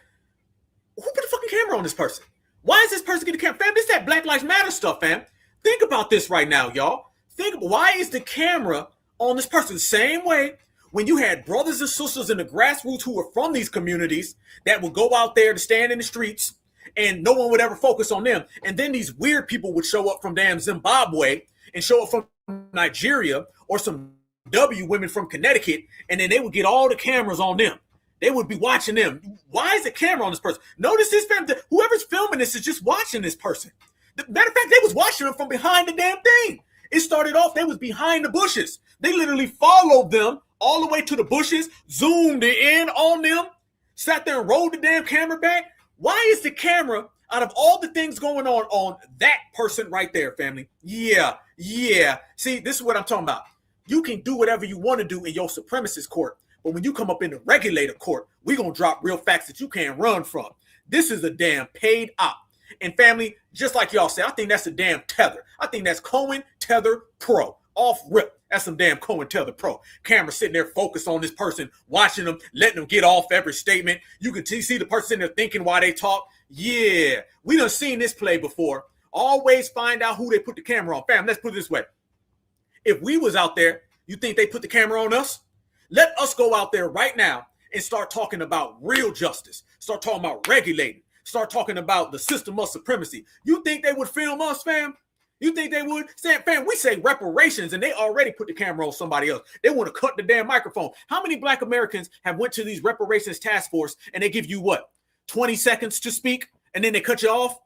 Who put the fucking camera on this person? Why is this person getting the camera? Fam, this is that Black Lives Matter stuff, fam. Think about this right now, y'all. Why is the camera on this person? Same way when you had brothers and sisters in the grassroots who were from these communities that would go out there to stand in the streets and no one would ever focus on them. And then these weird people would show up from damn Zimbabwe and show up from Nigeria or some W women from Connecticut, and then they would get all the cameras on them. They would be watching them. Why is the camera on this person? Notice this, fam. Whoever's filming this is just watching this person. Matter of fact, they was watching them from behind the damn thing. It started off, they was behind the bushes. They literally followed them all the way to the bushes, zoomed in on them, sat there and rolled the damn camera back. Why is the camera, out of all the things going on that person right there, family? Yeah. See, this is what I'm talking about. You can do whatever you want to do in your supremacist court, but when you come up in the regulator court, we're going to drop real facts that you can't run from. This is a damn paid op. And family, just like y'all say, I think that's a damn tether. I think that's Cohen Tether Pro. Off rip. That's some damn Cohen Tether Pro. Camera sitting there focused on this person, watching them, letting them get off every statement. You can see the person sitting there thinking while they talk. Yeah, we done seen this play before. Always find out who they put the camera on. Fam, let's put it this way. If we was out there, you think they put the camera on us? Let us go out there right now and start talking about real justice. Start talking about regulating. Start talking about the system of supremacy. You think they would film us, fam? You think they would? Fam, we say reparations and they already put the camera on somebody else. They want to cut the damn microphone. How many black Americans have went to these reparations task force and they give you what? 20 seconds to speak and then they cut you off?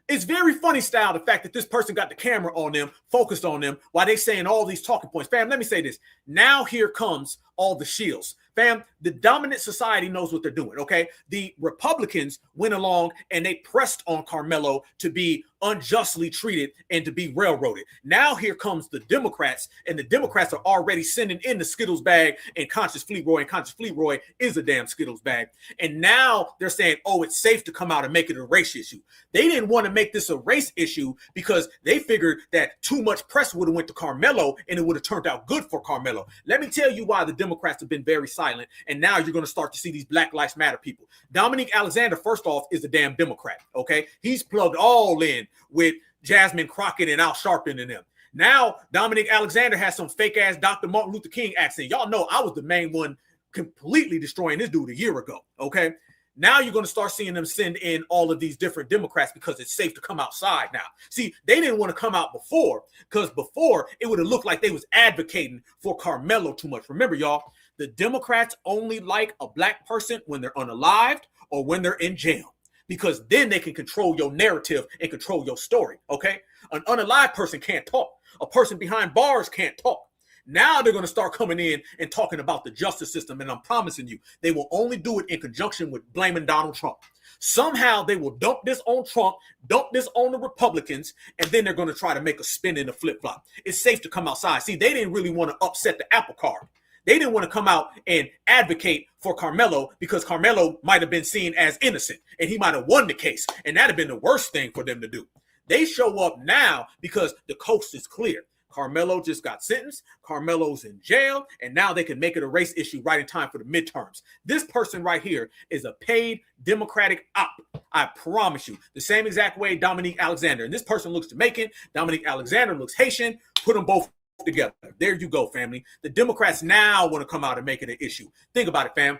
It's very funny style, the fact that this person got the camera on them, focused on them, while they saying all these talking points. Fam, let me say this. Now here comes all the shields. Fam, the dominant society knows what they're doing, okay? The Republicans went along and they pressed on Karmelo to be unjustly treated and to be railroaded. Now here comes the Democrats, and the Democrats are already sending in the Skittles bag and Conscious Fleetwood, and Conscious Fleetwood is a damn Skittles bag. And now they're saying, oh, it's safe to come out and make it a race issue. They didn't want to make this a race issue because they figured that too much press would have went to Karmelo and it would have turned out good for Karmelo. Let me tell you why the Democrats have been very silent, and now you're going to start to see these Black Lives Matter people. Dominique Alexander, first off, is a damn Democrat, okay? He's plugged all in with Jasmine Crockett and Al Sharpton and them. Now, Dominique Alexander has some fake-ass Dr. Martin Luther King accent. Y'all know I was the main one completely destroying this dude a year ago, okay? Now you're going to start seeing them send in all of these different Democrats because it's safe to come outside now. See, they didn't want to come out before because before it would have looked like they was advocating for Karmelo too much. Remember, y'all, the Democrats only like a black person when they're unalived or when they're in jail, because then they can control your narrative and control your story, okay? An unalived person can't talk. A person behind bars can't talk. Now they're going to start coming in and talking about the justice system. And I'm promising you, they will only do it in conjunction with blaming Donald Trump. Somehow they will dump this on Trump, dump this on the Republicans, and then they're going to try to make a spin in the flip-flop. It's safe to come outside. See, they didn't really want to upset the apple cart. They didn't want to come out and advocate for Karmelo because Karmelo might have been seen as innocent and he might have won the case. And that'd have been the worst thing for them to do. They show up now because the coast is clear. Karmelo just got sentenced. Carmelo's in jail. And now they can make it a race issue right in time for the midterms. This person right here is a paid Democratic op. I promise you. The same exact way Dominique Alexander. And this person looks Jamaican. Dominique Alexander looks Haitian. Put them both together. There you go, family. The Democrats now want to come out and make it an issue. Think about it, fam.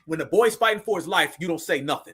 When the boy's fighting for his life, you don't say nothing.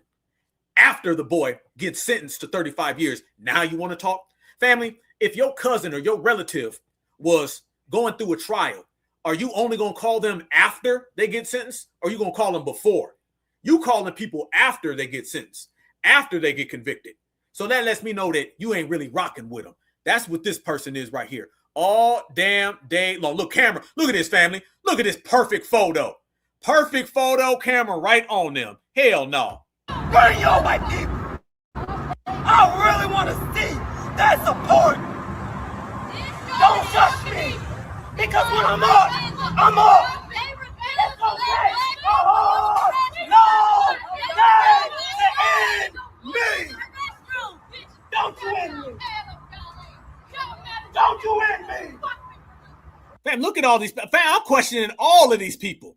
After the boy gets sentenced to 35 years, now you want to talk? Family, if your cousin or your relative was going through a trial, are you only going to call them after they get sentenced? Or are you going to call them before? You calling people after they get sentenced, after they get convicted. So that lets me know that you ain't really rocking with them. That's what this person is right here. All damn day long. Look, camera, look at this, family. Look at this perfect photo. Perfect photo, camera right on them. Hell no. Bring your white people. I really want to see that support. Don't judge me. Because when I'm up, I'm up. It's okay. Oh, no, they end me. Don't you end me. Don't you end me. Fam, look at all these. Fam, I'm questioning all of these people.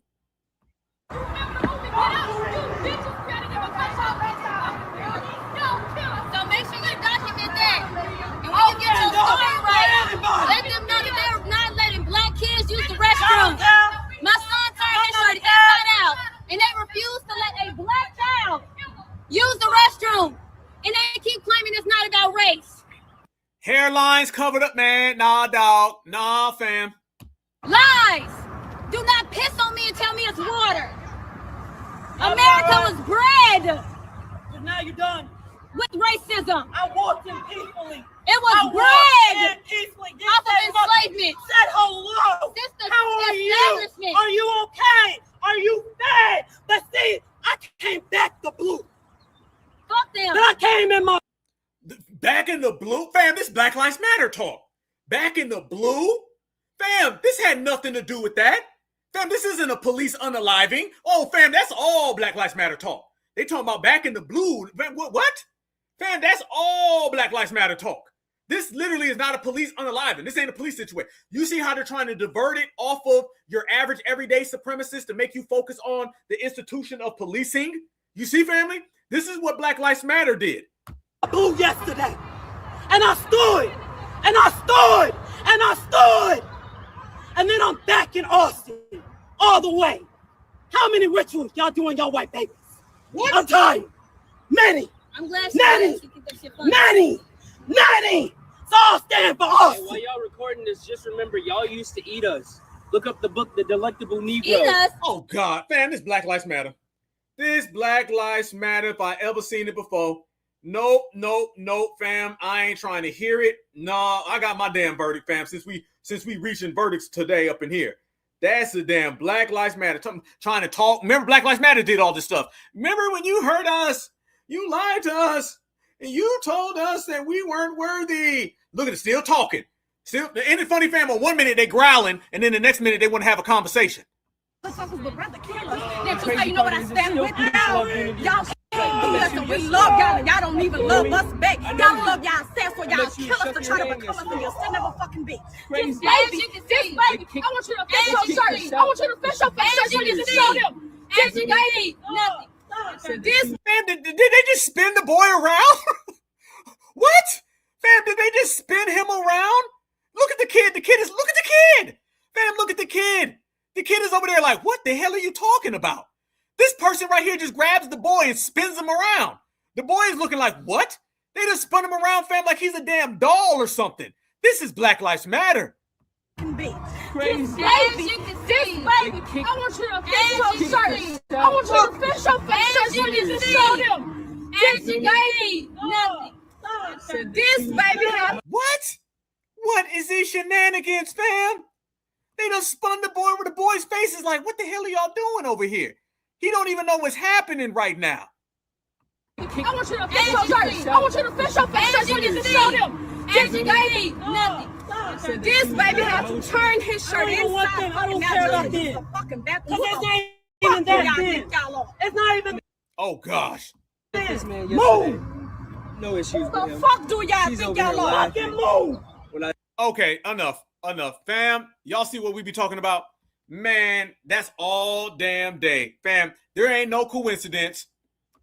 Let them know that they're not letting black kids use the restroom. My son turned his shirt inside out, and they refuse to let a black child use the restroom. And they keep claiming it's not about race. Hairlines covered up, man. Nah, dog. Nah, fam. Lies. Do not piss on me and tell me it's water. America was bred. But now you're done. With racism. I walked in peacefully. It was bred off of enslavement. Said hello. How are you? Are you okay? Are you fed? But see, I came back the blue. Fuck them. Then I came in my. Back in the blue? Fam, this Black Lives Matter talk. Back in the blue? Fam, this had nothing to do with that. Fam, this isn't a police unaliving. Oh, fam, that's all Black Lives Matter talk. They talking about back in the blue. What? Fam, that's all Black Lives Matter talk. This literally is not a police unaliving. This ain't a police situation. You see how they're trying to divert it off of your average everyday supremacist to make you focus on the institution of policing? You see, family? This is what Black Lives Matter did. Blue yesterday. And I stood. And I stood. And I stood. And then I'm back in Austin. All the way. How many rituals y'all doing y'all white babies? What? I'm tired. Many. I'm glad Nanny! So I'll stand for us. Hey, while y'all recording this, just remember y'all used to eat us. Look up the book, The Delectable Negro. Eat us? Oh, God. Man, this Black Lives Matter. This Black Lives Matter, if I ever seen it before. Nope, fam. I ain't trying to hear it. Nah, I got my damn verdict, fam, since we reaching verdicts today up in here. That's the damn Black Lives Matter. Trying to talk. Remember, Black Lives Matter did all this stuff. Remember when you heard us? You lied to us. And you told us that we weren't worthy. Look at it, still talking. Still, ain't it funny, fam? On 1 minute they growling, and then the next minute they want to have a conversation. Let's talk with brother killers. That's just how you know what I stand with now. Y'all can't do us and we love y'all and y'all don't even love us back. Y'all love yourself for y'all kill us to try to become us and you'll still never fucking be. This baby, I want you to fix your shirt. I want you to fix your shirt so you can show them. This baby, nothing. This man, did they just spin the boy around? What? Fam, did they just spin him around? Look at the kid. Look at the kid. Fam, look at the kid. The kid is over there like, what the hell are you talking about? This person right here just grabs the boy and spins him around. The boy is looking like, what? They just spun him around, fam, like he's a damn doll or something. This is Black Lives Matter. Crazy. This baby, I want you to fix your shirt. I want you to fix your shirt so you can show them. This baby, nothing. This baby. What? What is these shenanigans, fam? They done spun the boy with the boy's face is like, what the hell are y'all doing over here? He don't even know what's happening right now. I want you to fix your face. I want you to fix your face so you can show them. This baby, nothing. This baby had to turn his shirt inside. I don't care about this. It's not even that big. It's not even. Oh gosh. Move. No issues. What the fuck do y'all think y'all are? Fucking move. Okay, enough. Fam, y'all see what we be talking about? Man, that's all damn day. Fam, there ain't no coincidence.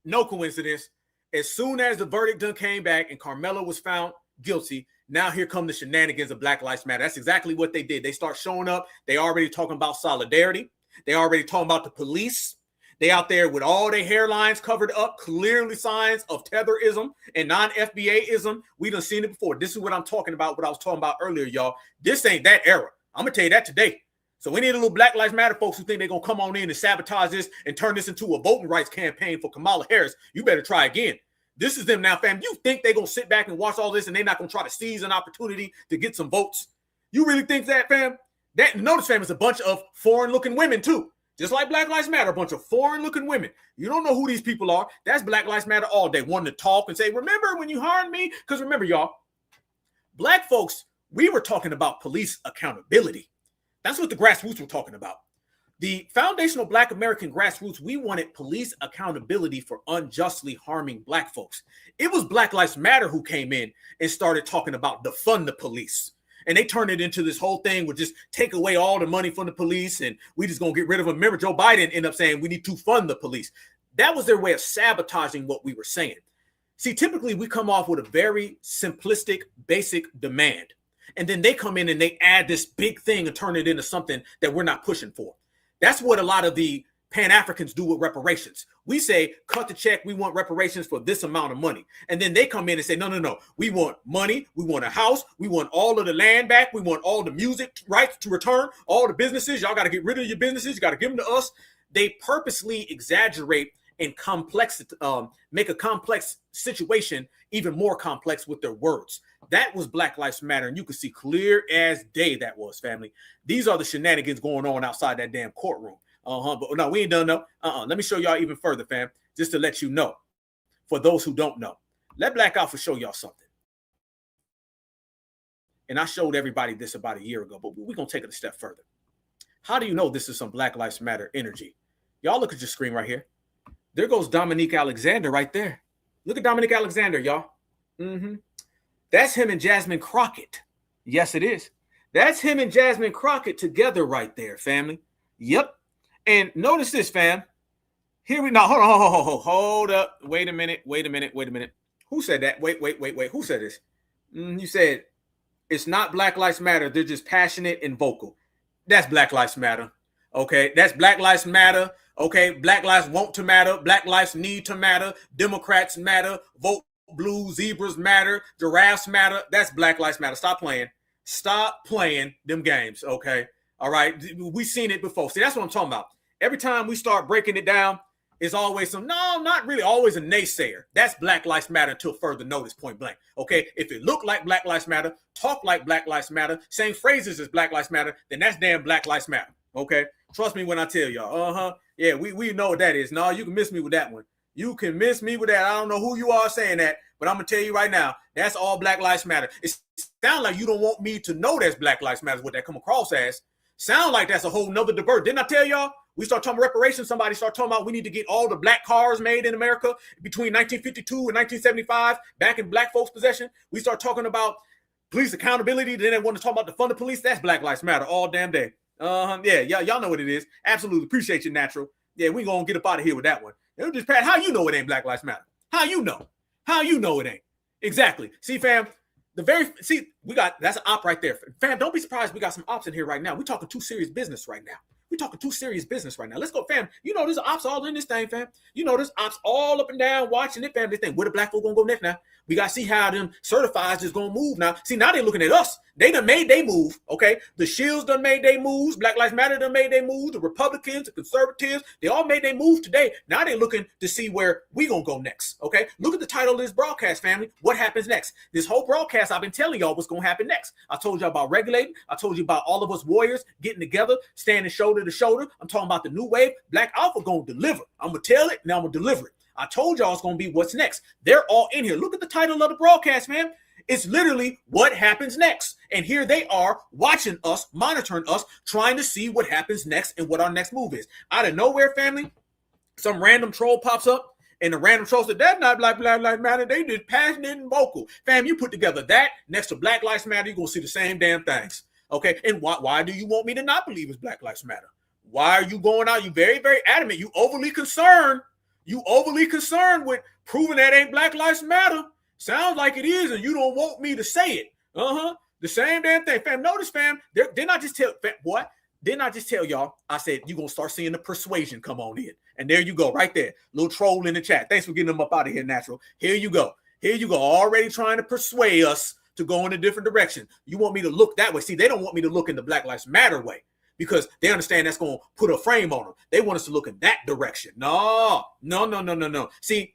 No coincidence. As soon as the verdict done came back and Karmelo was found guilty, now here come the shenanigans of Black Lives Matter. That's exactly what they did. They start showing up. They already talking about solidarity. They already talking about the police. They out there with all their hairlines covered up, clearly signs of tetherism and non-FBA-ism. We done seen it before. This is what I'm talking about, what I was talking about earlier, y'all. This ain't that era. I'm going to tell you that today. So any of the little Black Lives Matter folks who think they're going to come on in and sabotage this and turn this into a voting rights campaign for Kamala Harris, you better try again. This is them now, fam. You think they're going to sit back and watch all this and they're not going to try to seize an opportunity to get some votes? You really think that, fam? Notice, fam, it's a bunch of foreign-looking women, too. Just like Black Lives Matter, a bunch of foreign-looking women. You don't know who these people are. That's Black Lives Matter all day, wanting to talk and say, remember when you harmed me? Because remember, y'all, Black folks, we were talking about police accountability. That's what the grassroots were talking about. The foundational Black American grassroots, we wanted police accountability for unjustly harming Black folks. It was Black Lives Matter who came in and started talking about defund the police. And they turned it into this whole thing with just take away all the money from the police and we just going to get rid of them. Remember, Joe Biden ended up saying we need to fund the police. That was their way of sabotaging what we were saying. See, typically we come off with a very simplistic, basic demand. And then they come in and they add this big thing and turn it into something that we're not pushing for. That's what a lot of the Pan-Africans do with reparations. We say, cut the check. We want reparations for this amount of money. And then they come in and say, no. We want money. We want a house. We want all of the land back. We want all the music rights to return. All the businesses. Y'all got to get rid of your businesses. You got to give them to us. They purposely exaggerate and make a complex situation even more complex with their words. That was Black Lives Matter. And you can see clear as day that was, family. These are the shenanigans going on outside that damn courtroom. But no, we ain't done no. Let me show y'all even further, fam, just to let you know. For those who don't know, let Black Alpha show y'all something. And I showed everybody this about a year ago, but we're going to take it a step further. How do you know this is some Black Lives Matter energy? Y'all look at your screen right here. There goes Dominique Alexander right there. Look at Dominique Alexander, y'all. That's him and Jasmine Crockett. Yes, it is. That's him and Jasmine Crockett together right there, family. Yep. And notice this, fam. Here we now. Hold up. Wait a minute. Who said that? Wait. Who said this? You said it's not Black Lives Matter. They're just passionate and vocal. That's Black Lives Matter. Okay. That's Black Lives Matter. Okay. Black lives want to matter. Black lives need to matter. Democrats matter. Vote blue. Zebras matter. Giraffes matter. That's Black Lives Matter. Stop playing them games. Okay. All right. We've seen it before. See, that's what I'm talking about. Every time we start breaking it down, it's always not really always a naysayer. That's Black Lives Matter until further notice, point blank. Okay. If it look like Black Lives Matter, talk like Black Lives Matter, same phrases as Black Lives Matter, then that's damn Black Lives Matter. Okay. Trust me when I tell y'all. Yeah, we know what that is. No, you can miss me with that one. You can miss me with that. I don't know who you are saying that, but I'm going to tell you right now, that's all Black Lives Matter. It sounds like you don't want me to know that's Black Lives Matter, what that come across as. Sound like that's a whole nother divert. Didn't I tell y'all? We start talking reparations. Somebody start talking about we need to get all the black cars made in America between 1952 and 1975 back in Black folks' possession. We start talking about police accountability. Then they want to talk about the fund of police. That's Black Lives Matter all damn day. Yeah, y'all know what it is. Absolutely. Appreciate you, Natural. Yeah, we going to get up out of here with that one. Just Pat, how you know it ain't Black Lives Matter? How you know? How you know it ain't? Exactly. See, fam, we got, that's an op right there. Fam, don't be surprised we got some ops in here right now. We're talking too serious business right now. We're talking too serious business right now. Let's go, fam. You know, there's ops all in this thing, fam. You know, there's ops all up and down watching it, fam. This thing, where the black folk gonna go next now? We got to see how them certifieds is going to move now. See, now they're looking at us. They done made they move, okay? The Shields done made they moves. Black Lives Matter done made they moves. The Republicans, the Conservatives, they all made they move today. Now they're looking to see where we going to go next, okay? Look at the title of this broadcast, family. What happens next? This whole broadcast, I've been telling y'all what's going to happen next. I told y'all about regulating. I told you about all of us warriors getting together, standing shoulder to shoulder. I'm talking about the new wave. Black Alpha going to deliver. I'm going to tell it, now I'm going to deliver it. I told y'all it's going to be what's next. They're all in here. Look at the title of the broadcast, man. It's literally what happens next. And here they are watching us, monitoring us, trying to see what happens next and what our next move is. Out of nowhere, family, some random troll pops up and the random troll said, that's not Black Lives Matter. They just passionate and vocal. Fam, you put together that next to Black Lives Matter, you're going to see the same damn things. Okay. And why do you want me to not believe it's Black Lives Matter? Why are you going out? You very, very adamant. You overly concerned. You overly concerned with proving that ain't Black Lives Matter. Sounds like it is, and you don't want me to say it. The same damn thing, fam. Notice, fam. They're not just tell what. Did not just tell y'all. I said you're gonna start seeing the persuasion come on in, and there you go, right there. Little troll in the chat. Thanks for getting them up out of here, natural. Here you go. Here you go. Already trying to persuade us to go in a different direction. You want me to look that way? See, they don't want me to look in the Black Lives Matter way, because they understand that's going to put a frame on them. They want us to look in that direction. No. See,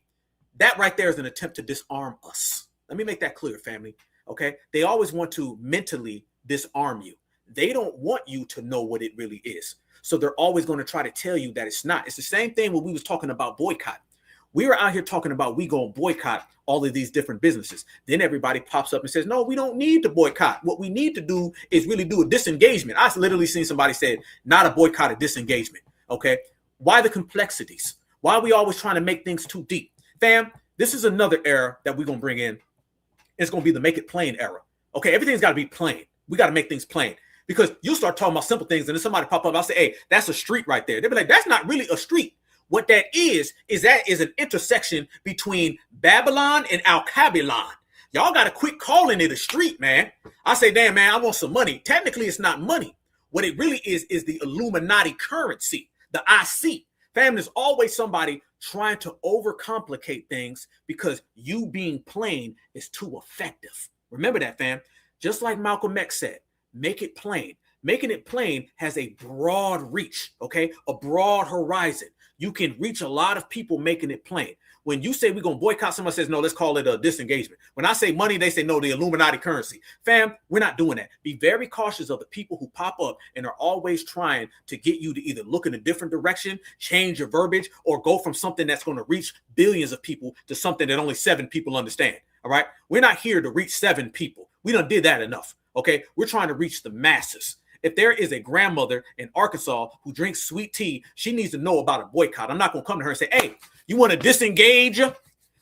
that right there is an attempt to disarm us. Let me make that clear, family. Okay? They always want to mentally disarm you. They don't want you to know what it really is. So they're always going to try to tell you that it's not. It's the same thing when we was talking about boycott. We were out here talking about we going to boycott all of these different businesses. Then everybody pops up and says, no, we don't need to boycott. What we need to do is really do a disengagement. I've literally seen somebody say, not a boycott, a disengagement. Okay. Why the complexities? Why are we always trying to make things too deep? Fam, this is another era that we're going to bring in. It's going to be the make it plain era. Okay. Everything's got to be plain. We got to make things plain, because you'll start talking about simple things and then somebody pop up. I'll say, hey, that's a street right there. They'll be like, that's not really a street. What that is an intersection between Babylon and Al-Kabilon. Y'all got to quit calling it a street, man. I say, damn, man, I want some money. Technically, it's not money. What it really is the Illuminati currency, the IC. Fam, there's always somebody trying to overcomplicate things because you being plain is too effective. Remember that, fam. Just like Malcolm X said, make it plain. Making it plain has a broad reach, okay? A broad horizon. You can reach a lot of people making it plain. When you say we're going to boycott, someone says, no, let's call it a disengagement. When I say money, they say, no, the Illuminati currency. Fam, we're not doing that. Be very cautious of the people who pop up and are always trying to get you to either look in a different direction, change your verbiage, or go from something that's going to reach billions of people to something that only 7 people understand. All right? We're not here to reach 7 people. We done did that enough. Okay? We're trying to reach the masses. If there is a grandmother in Arkansas who drinks sweet tea, she needs to know about a boycott. I'm not going to come to her and say, hey, you want to disengage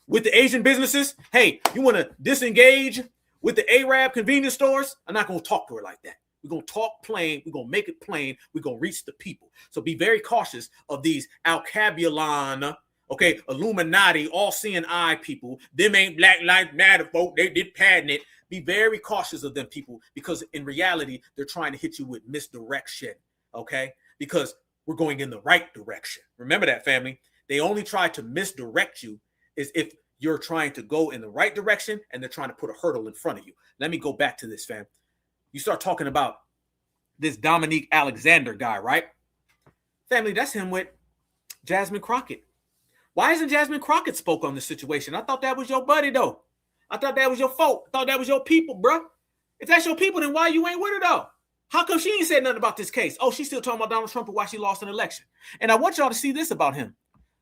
with the Asian businesses? Hey, you want to disengage with the Arab convenience stores? I'm not going to talk to her like that. We're going to talk plain. We're going to make it plain. We're going to reach the people. So be very cautious of these Al-Kabilon, okay, Illuminati, all-seeing eye people. Them ain't Black Lives Matter folk. They did patent it. Be very cautious of them people, because in reality, they're trying to hit you with misdirection, okay? Because we're going in the right direction. Remember that, family. They only try to misdirect you is if you're trying to go in the right direction and they're trying to put a hurdle in front of you. Let me go back to this, fam. You start talking about this Dominique Alexander guy, right? Family, that's him with Jasmine Crockett. Why isn't Jasmine Crockett spoke on this situation? I thought that was your buddy, though. I thought that was your folk. I thought that was your people, bro. If that's your people, then why you ain't with her, though? How come she ain't said nothing about this case? Oh, she's still talking about Donald Trump and why she lost an election. And I want y'all to see this about him.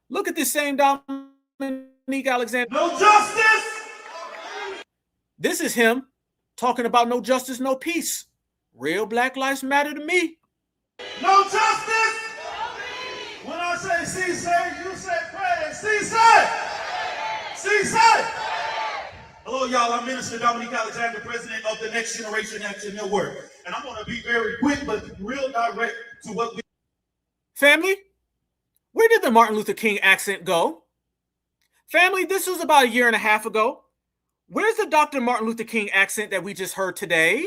Look at this same Dominique Alexander. No justice! This is him talking about no justice, no peace. Real Black Lives Matter to me. No justice! When I say cease, you say pray. Cease! Hello, y'all. I'm Minister Dominique Alexander, president of the Next Generation Action Network. And I'm going to be very quick but real direct to what we... Family, where did the Martin Luther King accent go? Family, this was about 1.5 years ago. Where's the Dr. Martin Luther King accent that we just heard today?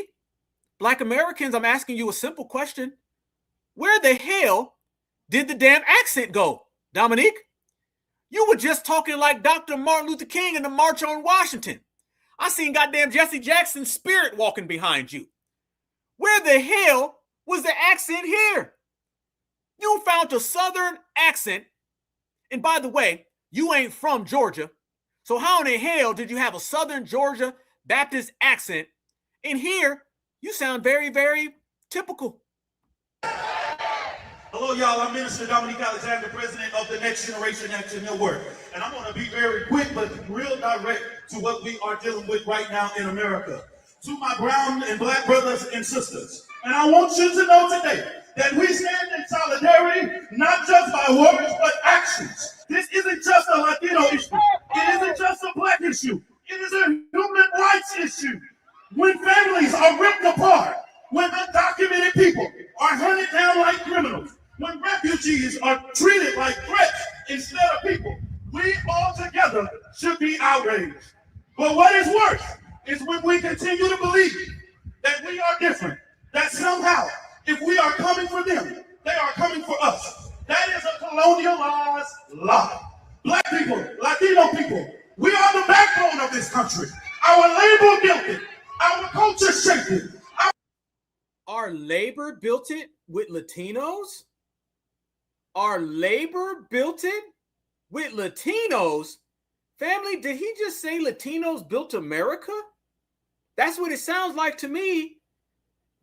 Black Americans, I'm asking you a simple question. Where the hell did the damn accent go, Dominique? You were just talking like Dr. Martin Luther King in the March on Washington. I seen goddamn Jesse Jackson's spirit walking behind you. Where the hell was the accent here? You found a Southern accent. And by the way, you ain't from Georgia. So how in the hell did you have a Southern Georgia Baptist accent? And here, you sound very, very typical. Hello, y'all. I'm Minister Dominique Alexander, president of the Next Generation Action Network. And I'm going to be very quick but real direct to what we are dealing with right now in America. To my brown and black brothers and sisters. And I want you to know today that we stand in solidarity, not just by words, but actions. This isn't just a Latino issue. It isn't just a black issue. It is a human rights issue. When families are ripped apart, when undocumented people are hunted down like criminals, when refugees are treated like threats instead of people, we all together should be outraged. But what is worse is when we continue to believe that we are different, that somehow, if we are coming for them, they are coming for us. That is a colonialized lie. Black people, Latino people, we are the backbone of this country. Our labor built it. Our culture shaped it. Our labor built it with Latinos? Our labor built it with Latinos? Family, did he just say Latinos built America? That's what it sounds like to me.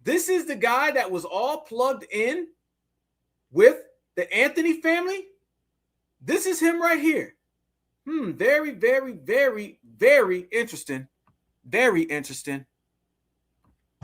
This is the guy that was all plugged in with the Anthony family. This is him right here. Very, very, very, very interesting. Very interesting.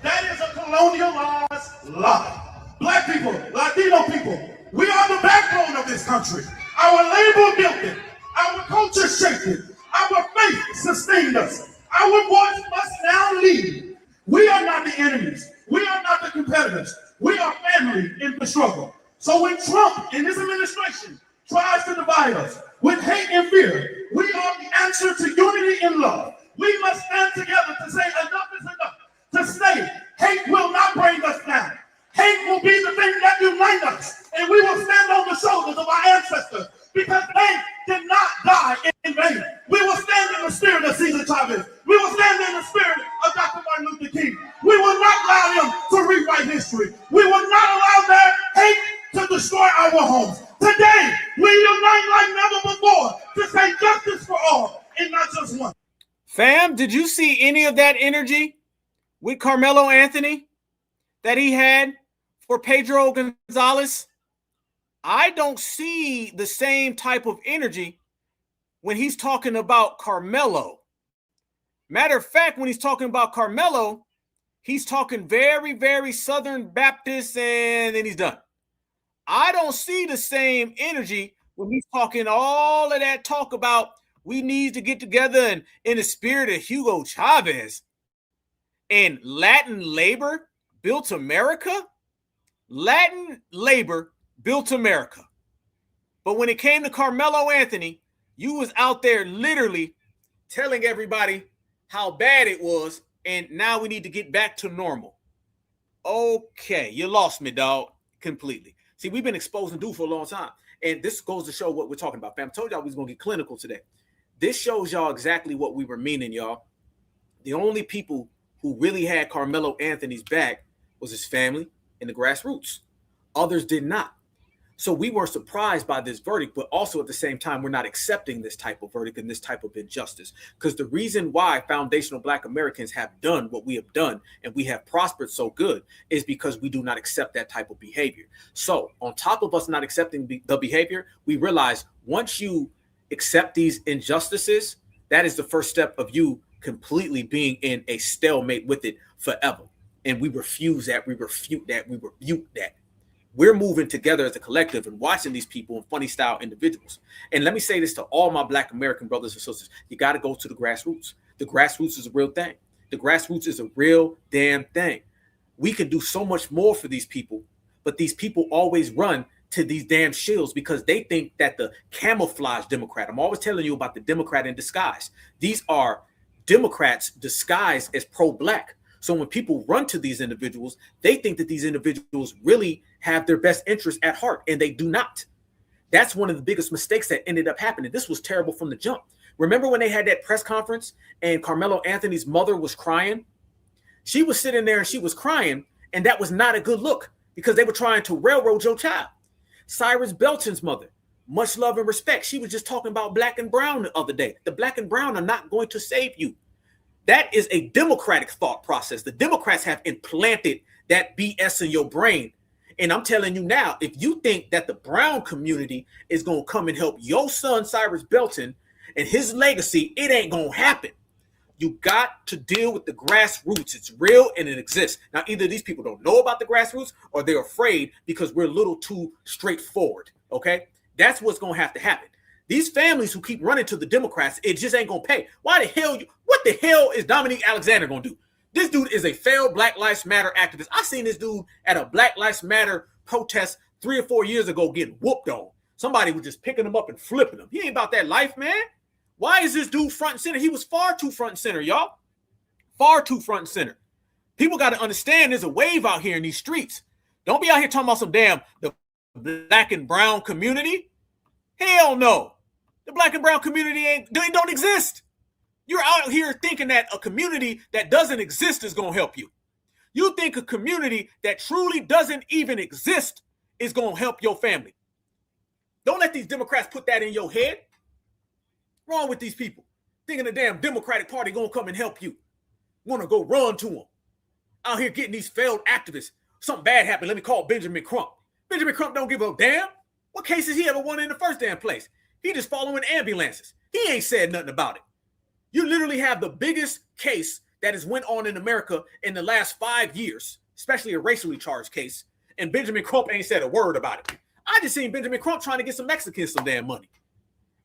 That is a colonialized lie. Black people, Latino people, we are the backbone of this country. Our labor built it. Our culture shaped it. Our faith sustained us. Our voice must now lead. We are not the enemies. We are not the competitors. We are family in the struggle. So when Trump and his administration tries to divide us with hate and fear, we are the answer to unity and love. We must stand together to say enough is enough. To say hate will not bring us down. Hate will be the thing that unites us. And we will stand on the shoulders of our ancestors because they did not die in vain. We will stand in the spirit of Cesar Chavez. We will stand in the spirit of Dr. Martin Luther King. We will not allow them to rewrite history. We will not allow their hate to destroy our homes. Today, we unite like never before to say justice for all and not just one. Fam, did you see any of that energy with Karmelo Anthony that he had for Pedro Gonzalez? I don't see the same type of energy when he's talking about Karmelo. Matter of fact, when he's talking about Karmelo, he's talking very, very Southern Baptist, and then he's done. I don't see the same energy when he's talking all of that talk about we need to get together and in the spirit of Hugo Chavez and Latin labor built America. Latin labor built America. But when it came to Karmelo Anthony, you was out there literally telling everybody how bad it was, and now we need to get back to normal. Okay, you lost me, dog, completely. See, we've been exposing dude for a long time, and this goes to show what we're talking about, fam. I told y'all we was going to get clinical today. This shows y'all exactly what we were meaning, y'all. The only people who really had Karmelo Anthony's back was his family and the grassroots. Others did not. So we were surprised by this verdict, but also at the same time, we're not accepting this type of verdict and this type of injustice. Because the reason why foundational Black Americans have done what we have done and we have prospered so good is because we do not accept that type of behavior. So on top of us not accepting the behavior, we realize once you accept these injustices, that is the first step of you completely being in a stalemate with it forever. And we refuse that. We refute that. We rebuke that. We're moving together as a collective and watching these people in funny style individuals. And let me say this to all my Black American brothers and sisters. You got to go to the grassroots. The grassroots is a real thing. The grassroots is a real damn thing. We can do so much more for these people, but these people always run to these damn shills because they think that the camouflage Democrat, I'm always telling you about the Democrat in disguise. These are Democrats disguised as pro-Black. So when people run to these individuals, they think that these individuals really have their best interests at heart, and they do not. That's one of the biggest mistakes that ended up happening. This was terrible from the jump. Remember when they had that press conference and Karmelo Anthony's mother was crying? She was sitting there and she was crying, and that was not a good look because they were trying to railroad your child. Cyrus Belton's mother, much love and respect. She was just talking about black and brown the other day. The black and brown are not going to save you. That is a Democratic thought process. The Democrats have implanted that BS in your brain. And I'm telling you now, if you think that the brown community is going to come and help your son, Cyrus Belton, and his legacy, it ain't going to happen. You got to deal with the grassroots. It's real and it exists. Now, either these people don't know about the grassroots or they're afraid because we're a little too straightforward. Okay? That's what's going to have to happen. These families who keep running to the Democrats, it just ain't going to pay. What the hell is Dominique Alexander going to do? This dude is a failed Black Lives Matter activist. I seen this dude at a Black Lives Matter protest 3 or 4 years ago getting whooped on. Somebody was just picking him up and flipping him. He ain't about that life, man. Why is this dude front and center? He was far too front and center, y'all. Far too front and center. People got to understand there's a wave out here in these streets. Don't be out here talking about some damn the black and brown community. Hell no. The black and brown community don't exist. You're out here thinking that a community that doesn't exist is going to help you. You think a community that truly doesn't even exist is going to help your family. Don't let these Democrats put that in your head. Wrong with these people? Thinking the damn Democratic Party going to come and help you. Want to go run to them. Out here getting these failed activists. Something bad happened. Let me call Benjamin Crump. Benjamin Crump don't give a damn. What cases he ever won in the first damn place? He just following ambulances. He ain't said nothing about it. You literally have the biggest case that has went on in America in the last 5 years, especially a racially charged case, and Benjamin Crump ain't said a word about it. I just seen Benjamin Crump trying to get some Mexicans some damn money.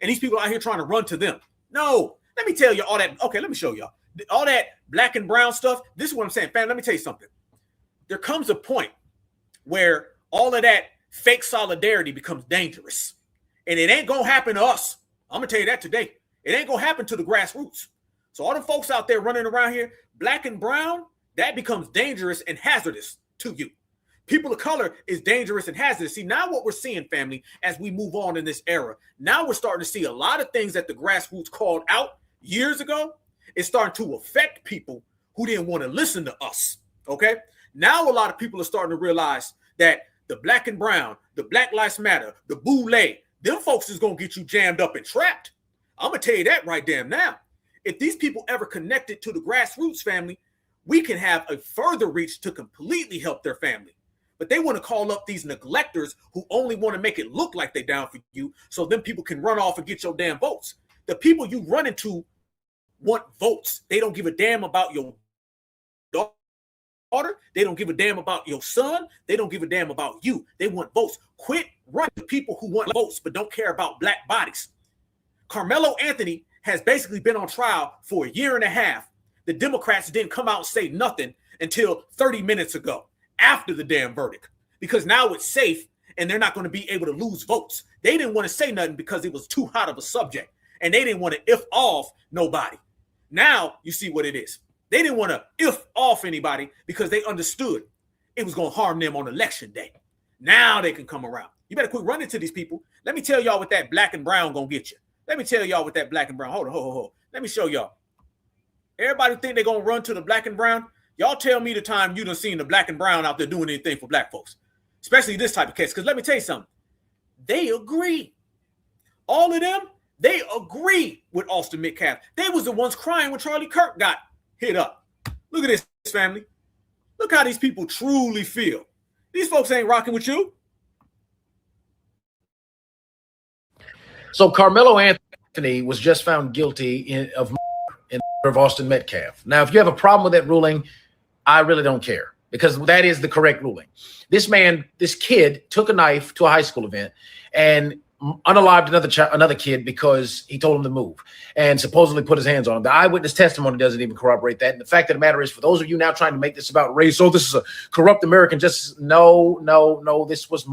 And these people out here trying to run to them. No, let me tell you all that. Okay, let me show y'all. All that black and brown stuff, this is what I'm saying. Fam, let me tell you something. There comes a point where all of that fake solidarity becomes dangerous. And it ain't going to happen to us. I'm going to tell you that today. It ain't going to happen to the grassroots. So all the folks out there running around here, black and brown, that becomes dangerous and hazardous to you. People of color is dangerous and hazardous. See, now what we're seeing, family, as we move on in this era, now we're starting to see a lot of things that the grassroots called out years ago. It's starting to affect people who didn't want to listen to us, okay? Now a lot of people are starting to realize that the black and brown, the Black Lives Matter, the boule, them folks is going to get you jammed up and trapped. I'm going to tell you that right damn now. If these people ever connected to the grassroots, family, we can have a further reach to completely help their family. But they want to call up these neglectors who only want to make it look like they're down for you so then people can run off and get your damn votes. The people you run into want votes. They don't give a damn about your daughter. They don't give a damn about your son. They don't give a damn about you. They want votes. Quit running to people who want votes but don't care about black bodies. Karmelo Anthony has basically been on trial for 1.5 years. The Democrats didn't come out and say nothing until 30 minutes ago. After the damn verdict, because now it's safe and they're not going to be able to lose votes. They didn't want to say nothing because it was too hot of a subject and they didn't want to if off nobody. Now you see what it is. They didn't want to if off anybody because they understood it was going to harm them on election day. Now they can come around. You better quit running to these people. Let me tell y'all what that black and brown going to get you. Let me tell y'all what that black and brown. Hold on. Let me show y'all. Everybody think they're going to run to the black and brown. Y'all tell me the time you done seen the black and brown out there doing anything for black folks, especially this type of case. Because let me tell you something. They agree. All of them, they agree with Austin Metcalf. They was the ones crying when Charlie Kirk got hit up. Look at this, family. Look how these people truly feel. These folks ain't rocking with you. So Karmelo Anthony was just found guilty of Austin Metcalf. Now, if you have a problem with that ruling, I really don't care because that is the correct ruling. This kid took a knife to a high school event and unalived another kid because he told him to move and supposedly put his hands on him. The eyewitness testimony doesn't even corroborate that. And the fact of the matter is, for those of you now trying to make this about race, oh, this is a corrupt American justice. No, this was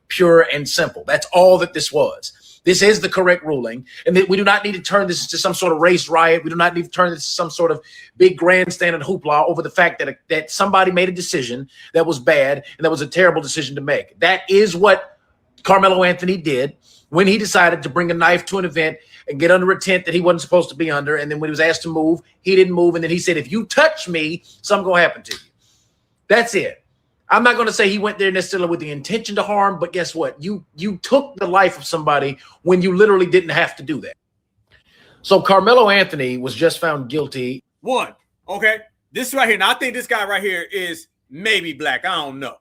pure and simple. That's all that this was. This is the correct ruling, and that we do not need to turn this into some sort of race riot. We do not need to turn this into some sort of big grandstand and hoopla over the fact that somebody made a decision that was bad and that was a terrible decision to make. That is what Karmelo Anthony did when he decided to bring a knife to an event and get under a tent that he wasn't supposed to be under. And then when he was asked to move, he didn't move. And then he said, if you touch me, something going to happen to you. That's it. I'm not going to say he went there necessarily with the intention to harm, but guess what? You took the life of somebody when you literally didn't have to do that. So Karmelo Anthony was just found guilty. One, okay? This right here, now I think this guy right here is maybe black. I don't know.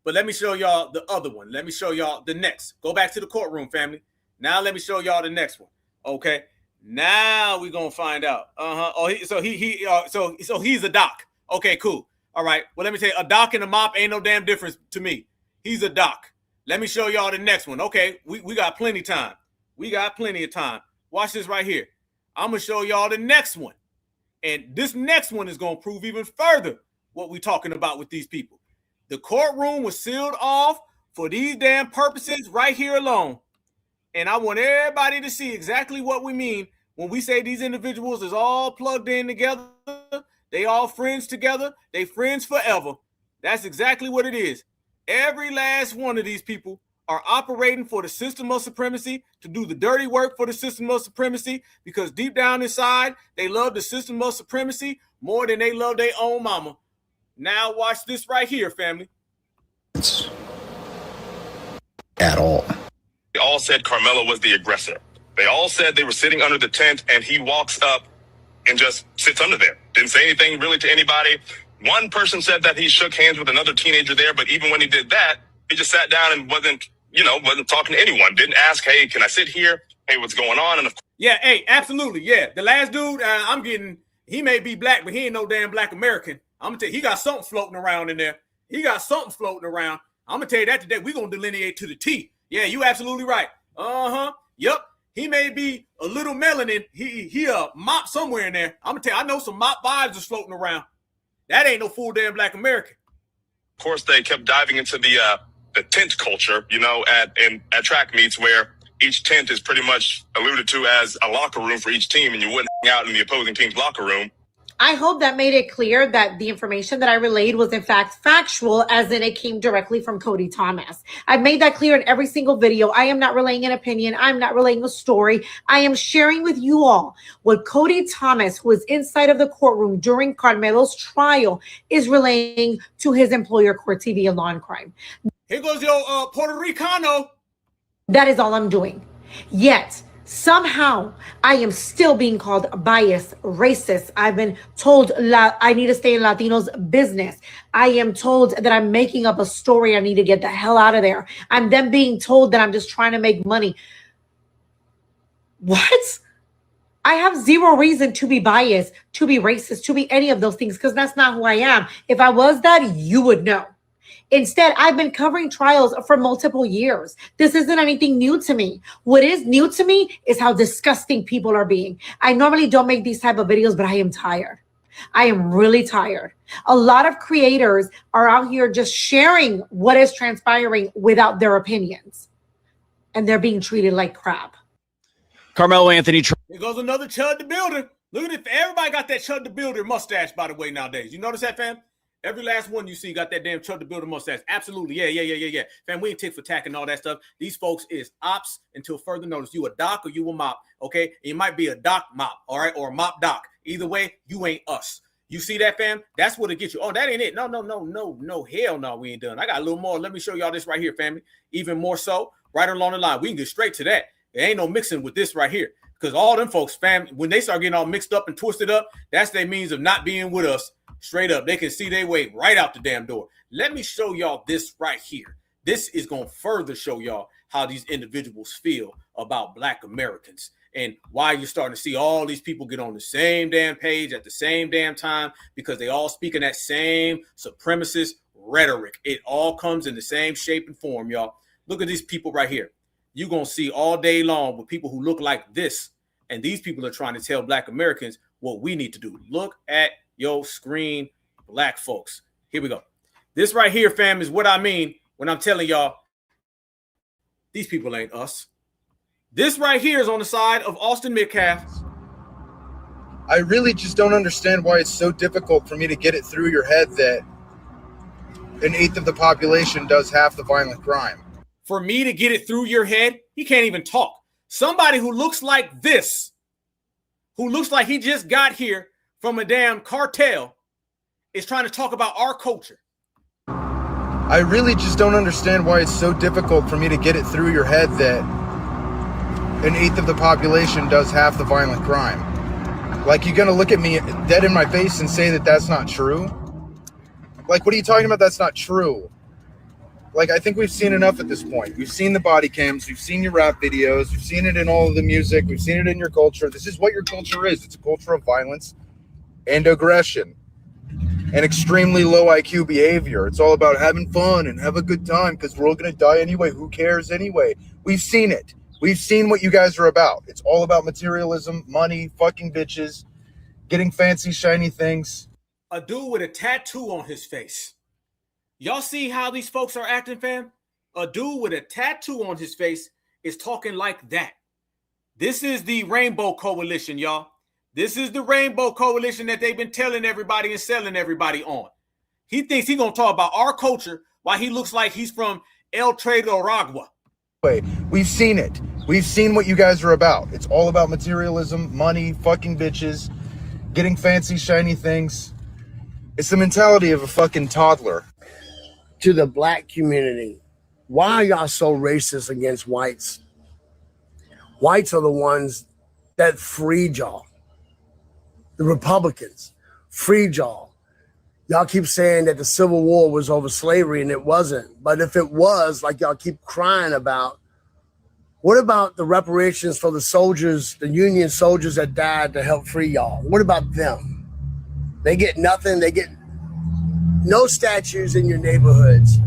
But let me show y'all the other one. Let me show y'all the next. Go back to the courtroom, family. Now let me show y'all the next one. Okay. Now we're gonna find out. Oh, so he's a doc. Okay, cool. All right. Well, let me tell you, a doc and a mop ain't no damn difference to me. He's a doc. Let me show y'all the next one. Okay, we got plenty of time. We got plenty of time. Watch this right here. I'm gonna show y'all the next one, and this next one is gonna prove even further what we're talking about with these people. The courtroom was sealed off for these damn purposes right here alone. And I want everybody to see exactly what we mean when we say these individuals is all plugged in together. They all friends together. They friends forever. That's exactly what it is. Every last one of these people are operating for the system of supremacy, to do the dirty work for the system of supremacy, because deep down inside, they love the system of supremacy more than they love their own mama. Now watch this right here, family. At all. They all said Karmelo was the aggressor. They all said they were sitting under the tent and he walks up and just sits under there. Didn't say anything really to anybody. One person said that he shook hands with another teenager there, but even when he did that, he just sat down and wasn't talking to anyone. Didn't ask, hey, can I sit here? Hey, what's going on? And yeah, hey, absolutely, yeah. The last dude, he may be black, but he ain't no damn black American. I'm gonna tell you, he got something floating around in there. I'm gonna tell you that today. We're gonna delineate to the T. Yeah, you absolutely right. Yep. He may be a little melanin. He a mop somewhere in there. I'm gonna tell you, I know some mop vibes is floating around. That ain't no full damn black American. of course, they kept diving into the tent culture, at track meets, where each tent is pretty much alluded to as a locker room for each team, and you wouldn't hang out in the opposing team's locker room. I hope that made it clear that the information that I relayed was in fact factual, as in it came directly from Cody Thomas. I've made that clear in every single video. I am not relaying an opinion. I'm not relaying a story. I am sharing with you all what Cody Thomas, who is inside of the courtroom during Karmelo's trial, is relaying to his employer, Court TV and Law and Crime. Here goes your Puerto Ricano. That is all I'm doing. Yet, somehow, I am still being called biased, racist. I've been told I need to stay in Latinos' business. I am told that I'm making up a story. I need to get the hell out of there. I'm then being told that I'm just trying to make money. What? I have zero reason to be biased, to be racist, to be any of those things, because that's not who I am. If I was that, you would know. Instead, I've been covering trials for multiple years. This isn't anything new to me. What is new to me is how disgusting people are being. I normally don't make these type of videos, but I am tired. I am really tired. A lot of creators are out here just sharing what is transpiring without their opinions. And they're being treated like crap. Karmelo Anthony. Here goes another Chud the Builder. Look at it. Everybody got that Chud the Builder mustache, by the way, nowadays. You notice that, fam? Every last one you see got that damn Chud the Builder mustache. Absolutely. Yeah. Fam, we ain't tick for tack and all that stuff. These folks is ops until further notice. You a doc or you a mop, okay? And you might be a doc mop, all right? Or a mop doc. Either way, you ain't us. You see that, fam? That's what it gets you. Oh, that ain't it. No. Hell no, we ain't done. I got a little more. Let me show y'all this right here, family. Even more so, right along the line. We can get straight to that. There ain't no mixing with this right here. Because all them folks, fam, when they start getting all mixed up and twisted up, that's their means of not being with us. Straight up, they can see their way right out the damn door. Let me show y'all this right here. This is going to further show y'all how these individuals feel about Black Americans and why you're starting to see all these people get on the same damn page at the same damn time, because they all speak in that same supremacist rhetoric. It all comes in the same shape and form, y'all. Look at these people right here. You're going to see all day long with people who look like this, and these people are trying to tell Black Americans what we need to do. Look at your screen, Black folks. Here we go. This right here, fam, is what I mean when I'm telling y'all these people ain't us. This right here is on the side of Austin Metcalf. I really just don't understand why it's so difficult for me to get it through your head that an eighth of the population does half the violent crime. For me to get it through your head, he can't even talk. Somebody who looks like this, who looks like he just got here from a damn cartel, is trying to talk about our culture. I really just don't understand why it's so difficult for me to get it through your head that an eighth of the population does half the violent crime. Like, you're gonna look at me dead in my face and say that that's not true? Like, what are you talking about? That's not true. Like, I think we've seen enough at this point. We've seen the body cams. We've seen your rap videos. We've seen it in all of the music. We've seen it in your culture. This is what your culture is. It's a culture of violence and aggression and extremely low IQ behavior. It's all about having fun and have a good time because we're all going to die anyway. Who cares anyway? We've seen it. We've seen what you guys are about. It's all about materialism, money, fucking bitches, getting fancy, shiny things. A dude with a tattoo on his face. Y'all see how these folks are acting, fam? A dude with a tattoo on his face is talking like that. This is the Rainbow Coalition, y'all. This is the Rainbow Coalition that they've been telling everybody and selling everybody on. He thinks he's going to talk about our culture while he looks like he's from El Tradoragua. We've seen it. We've seen what you guys are about. It's all about materialism, money, fucking bitches, getting fancy, shiny things. It's the mentality of a fucking toddler. To the black community, why are y'all so racist against whites? Whites are the ones that freed y'all. The Republicans freed y'all. Y'all keep saying that the Civil War was over slavery, and it wasn't. But if it was, like y'all keep crying about, what about the reparations for the soldiers, the Union soldiers that died to help free y'all? What about them? They get nothing. They get no statues in your neighborhoods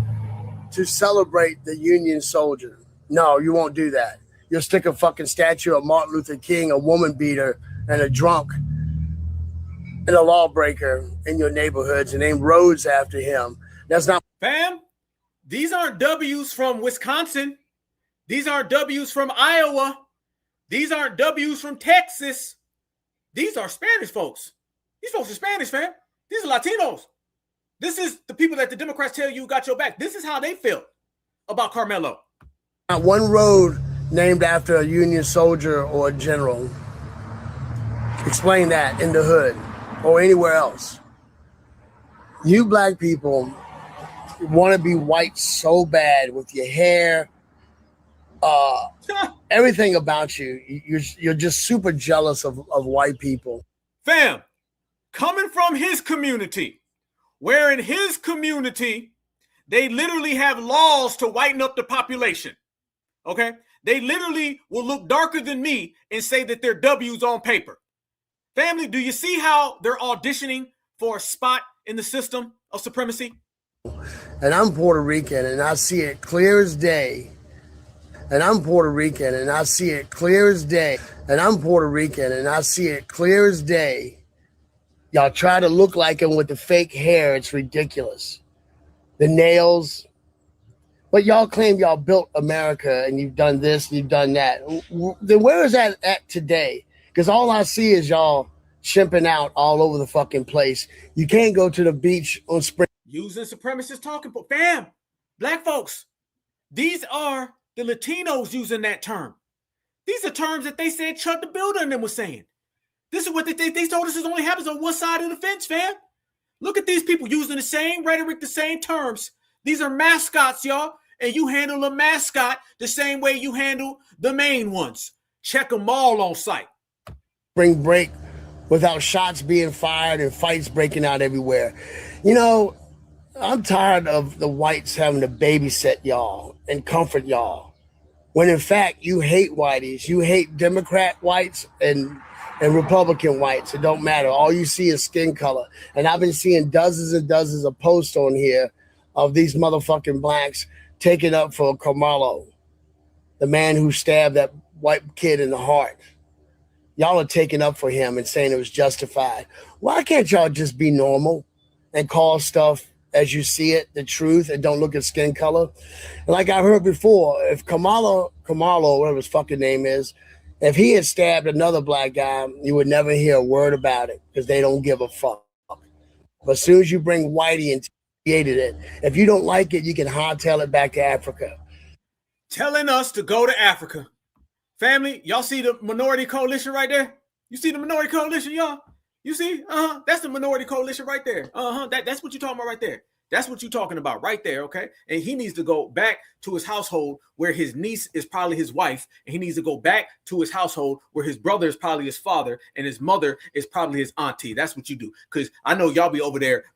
to celebrate the Union soldier. No, you won't do that. You'll stick a fucking statue of Martin Luther King, a woman beater, and a drunk, and a lawbreaker in your neighborhoods and name roads after him. That's not... Fam, these aren't W's from Wisconsin. These aren't W's from Iowa. These aren't W's from Texas. These are Spanish folks. These folks are Spanish, fam. These are Latinos. This is the people that the Democrats tell you got your back. This is how they feel about Karmelo. Not one road named after a Union soldier or a general. Explain that in the hood or anywhere else. You black people want to be white so bad with your hair, everything about you. You're just super jealous of white people. Fam, coming from his community, where in his community, they literally have laws to whiten up the population. Okay? They literally will look darker than me and say that they're W's on paper. Family, do you see how they're auditioning for a spot in the system of supremacy? And I'm Puerto Rican, and I see it clear as day. And I'm Puerto Rican, and I see it clear as day. And I'm Puerto Rican, and I see it clear as day. Y'all try to look like him with the fake hair. It's ridiculous. The nails. But y'all claim y'all built America and you've done this and you've done that. Then where is that at today? Because all I see is y'all chimping out all over the fucking place. You can't go to the beach on spring. Using supremacist talking, but fam, black folks, these are the Latinos using that term. These are terms that they said Chuck the Builder and them was saying. This is what they told us this only happens on one side of the fence, fam. Look at these people using the same rhetoric, the same terms. These are mascots, y'all. And you handle a mascot the same way you handle the main ones. Check them all on sight. Spring break without shots being fired and fights breaking out everywhere. You know, I'm tired of the whites having to babysit y'all and comfort y'all. When in fact, you hate whiteys. You hate Democrat whites and Republican whites. It don't matter. All you see is skin color. And I've been seeing dozens and dozens of posts on here of these motherfucking blacks taking up for Karmelo, the man who stabbed that white kid in the heart. Y'all are taking up for him and saying it was justified. Why can't y'all just be normal and call stuff as you see it, the truth, and don't look at skin color. And like I've heard before, if Karmelo, whatever his fucking name is, if he had stabbed another black guy, you would never hear a word about it because they don't give a fuck. But as soon as you bring Whitey and created it, if you don't like it, you can hardtail it back to Africa. Telling us to go to Africa. Family, y'all see the minority coalition right there? You see the minority coalition, y'all? You see? That's the minority coalition right there. That's what you're talking about right there. That's what you're talking about right there, okay? And he needs to go back to his household where his niece is probably his wife, and he needs to go back to his household where his brother is probably his father, and his mother is probably his auntie. That's what you do. Because I know y'all be over there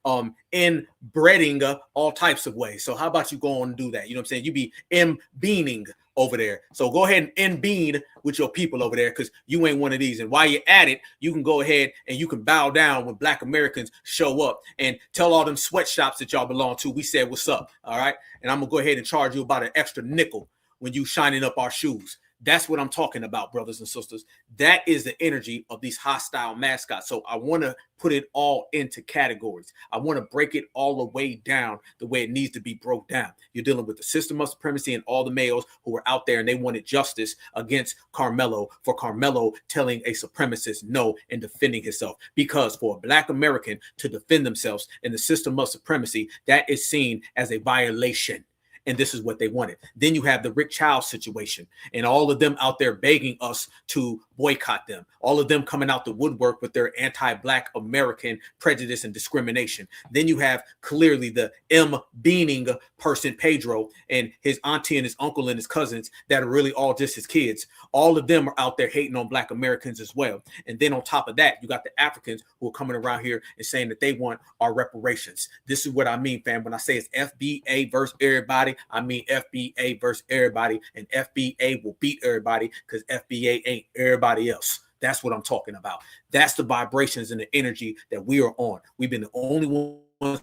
inbreeding all types of ways. So how about you go on and do that? You know what I'm saying? You be in-beaning over there. So go ahead and in-bean with your people over there because you ain't one of these. And while you're at it, you can go ahead and you can bow down when Black Americans show up and tell all them sweatshops that y'all belong to, we said what's up, all right? And I'm going to go ahead and charge you about an extra nickel when you shining up our shoes. That's what I'm talking about, brothers and sisters. That is the energy of these hostile mascots. So I want to put it all into categories. I want to break it all the way down the way it needs to be broke down. You're dealing with the system of supremacy and all the males who were out there and they wanted justice against Karmelo for Karmelo telling a supremacist no and defending himself. Because for a Black American to defend themselves in the system of supremacy, that is seen as a violation. And this is what they wanted. Then you have the Rick Childs situation and all of them out there begging us to boycott them. All of them coming out the woodwork with their anti-Black American prejudice and discrimination. Then you have clearly the M-beaning person, Pedro, and his auntie and his uncle and his cousins that are really all just his kids. All of them are out there hating on Black Americans as well. And then on top of that, you got the Africans who are coming around here and saying that they want our reparations. This is what I mean, fam. When I say it's FBA versus everybody, I mean FBA versus everybody, and FBA will beat everybody because FBA ain't everybody else. That's what I'm talking about. That's the vibrations and the energy that we are on. We've been the only ones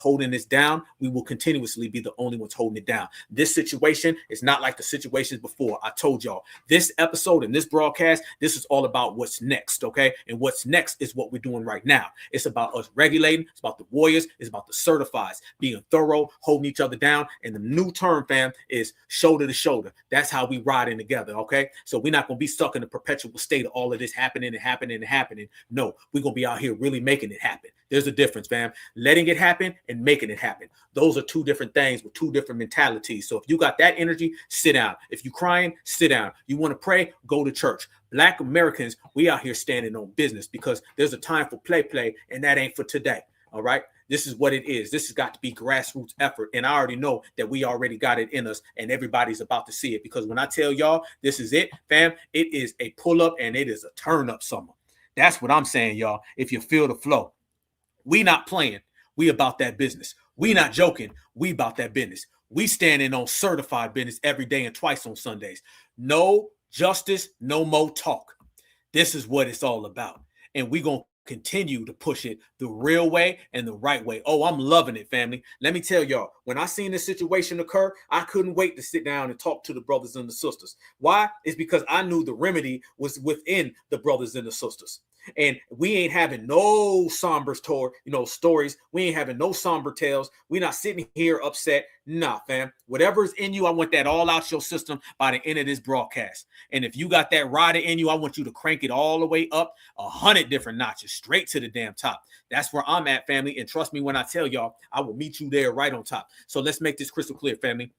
holding this down. We will continuously be the only ones holding it down. This situation is not like the situations before. I told y'all this episode and this broadcast, this is all about what's next, okay? And what's next is what we're doing right now. It's about us regulating. It's about the warriors. It's about the certifieds being thorough, holding each other down. And the new term, fam, is shoulder to shoulder. That's how we riding together, okay? So we're not going to be stuck in a perpetual state of all of this happening and happening and happening. No, we're going to be out here really making it happen. There's a difference, fam. Letting it happen and making it happen. Those are two different things with two different mentalities. So if you got that energy, sit down. If you're crying, sit down. You want to pray, go to church. Black Americans, we out here standing on business because there's a time for play, and that ain't for today. All right. This is what it is. This has got to be grassroots effort. And I already know that we already got it in us and everybody's about to see it. Because when I tell y'all this is it, fam, it is a pull up and it is a turn up summer. That's what I'm saying, y'all. If you feel the flow. We not playing. We about that business. We not joking. We about that business. We standing on certified business every day and twice on Sundays. No justice, no more talk. This is what it's all about. And we going to continue to push it the real way and the right way. Oh, I'm loving it, family. Let me tell y'all, when I seen this situation occur, I couldn't wait to sit down and talk to the brothers and the sisters. Why? It's because I knew the remedy was within the brothers and the sisters. And we ain't having no somber stories. We ain't having no somber tales. We're not sitting here upset. Nah, fam. Whatever's in you, I want that all out your system by the end of this broadcast. And if you got that rider in you, I want you to crank it all the way up 100 different notches, straight to the damn top. That's where I'm at, family. And trust me when I tell y'all, I will meet you there right on top. So let's make this crystal clear, family.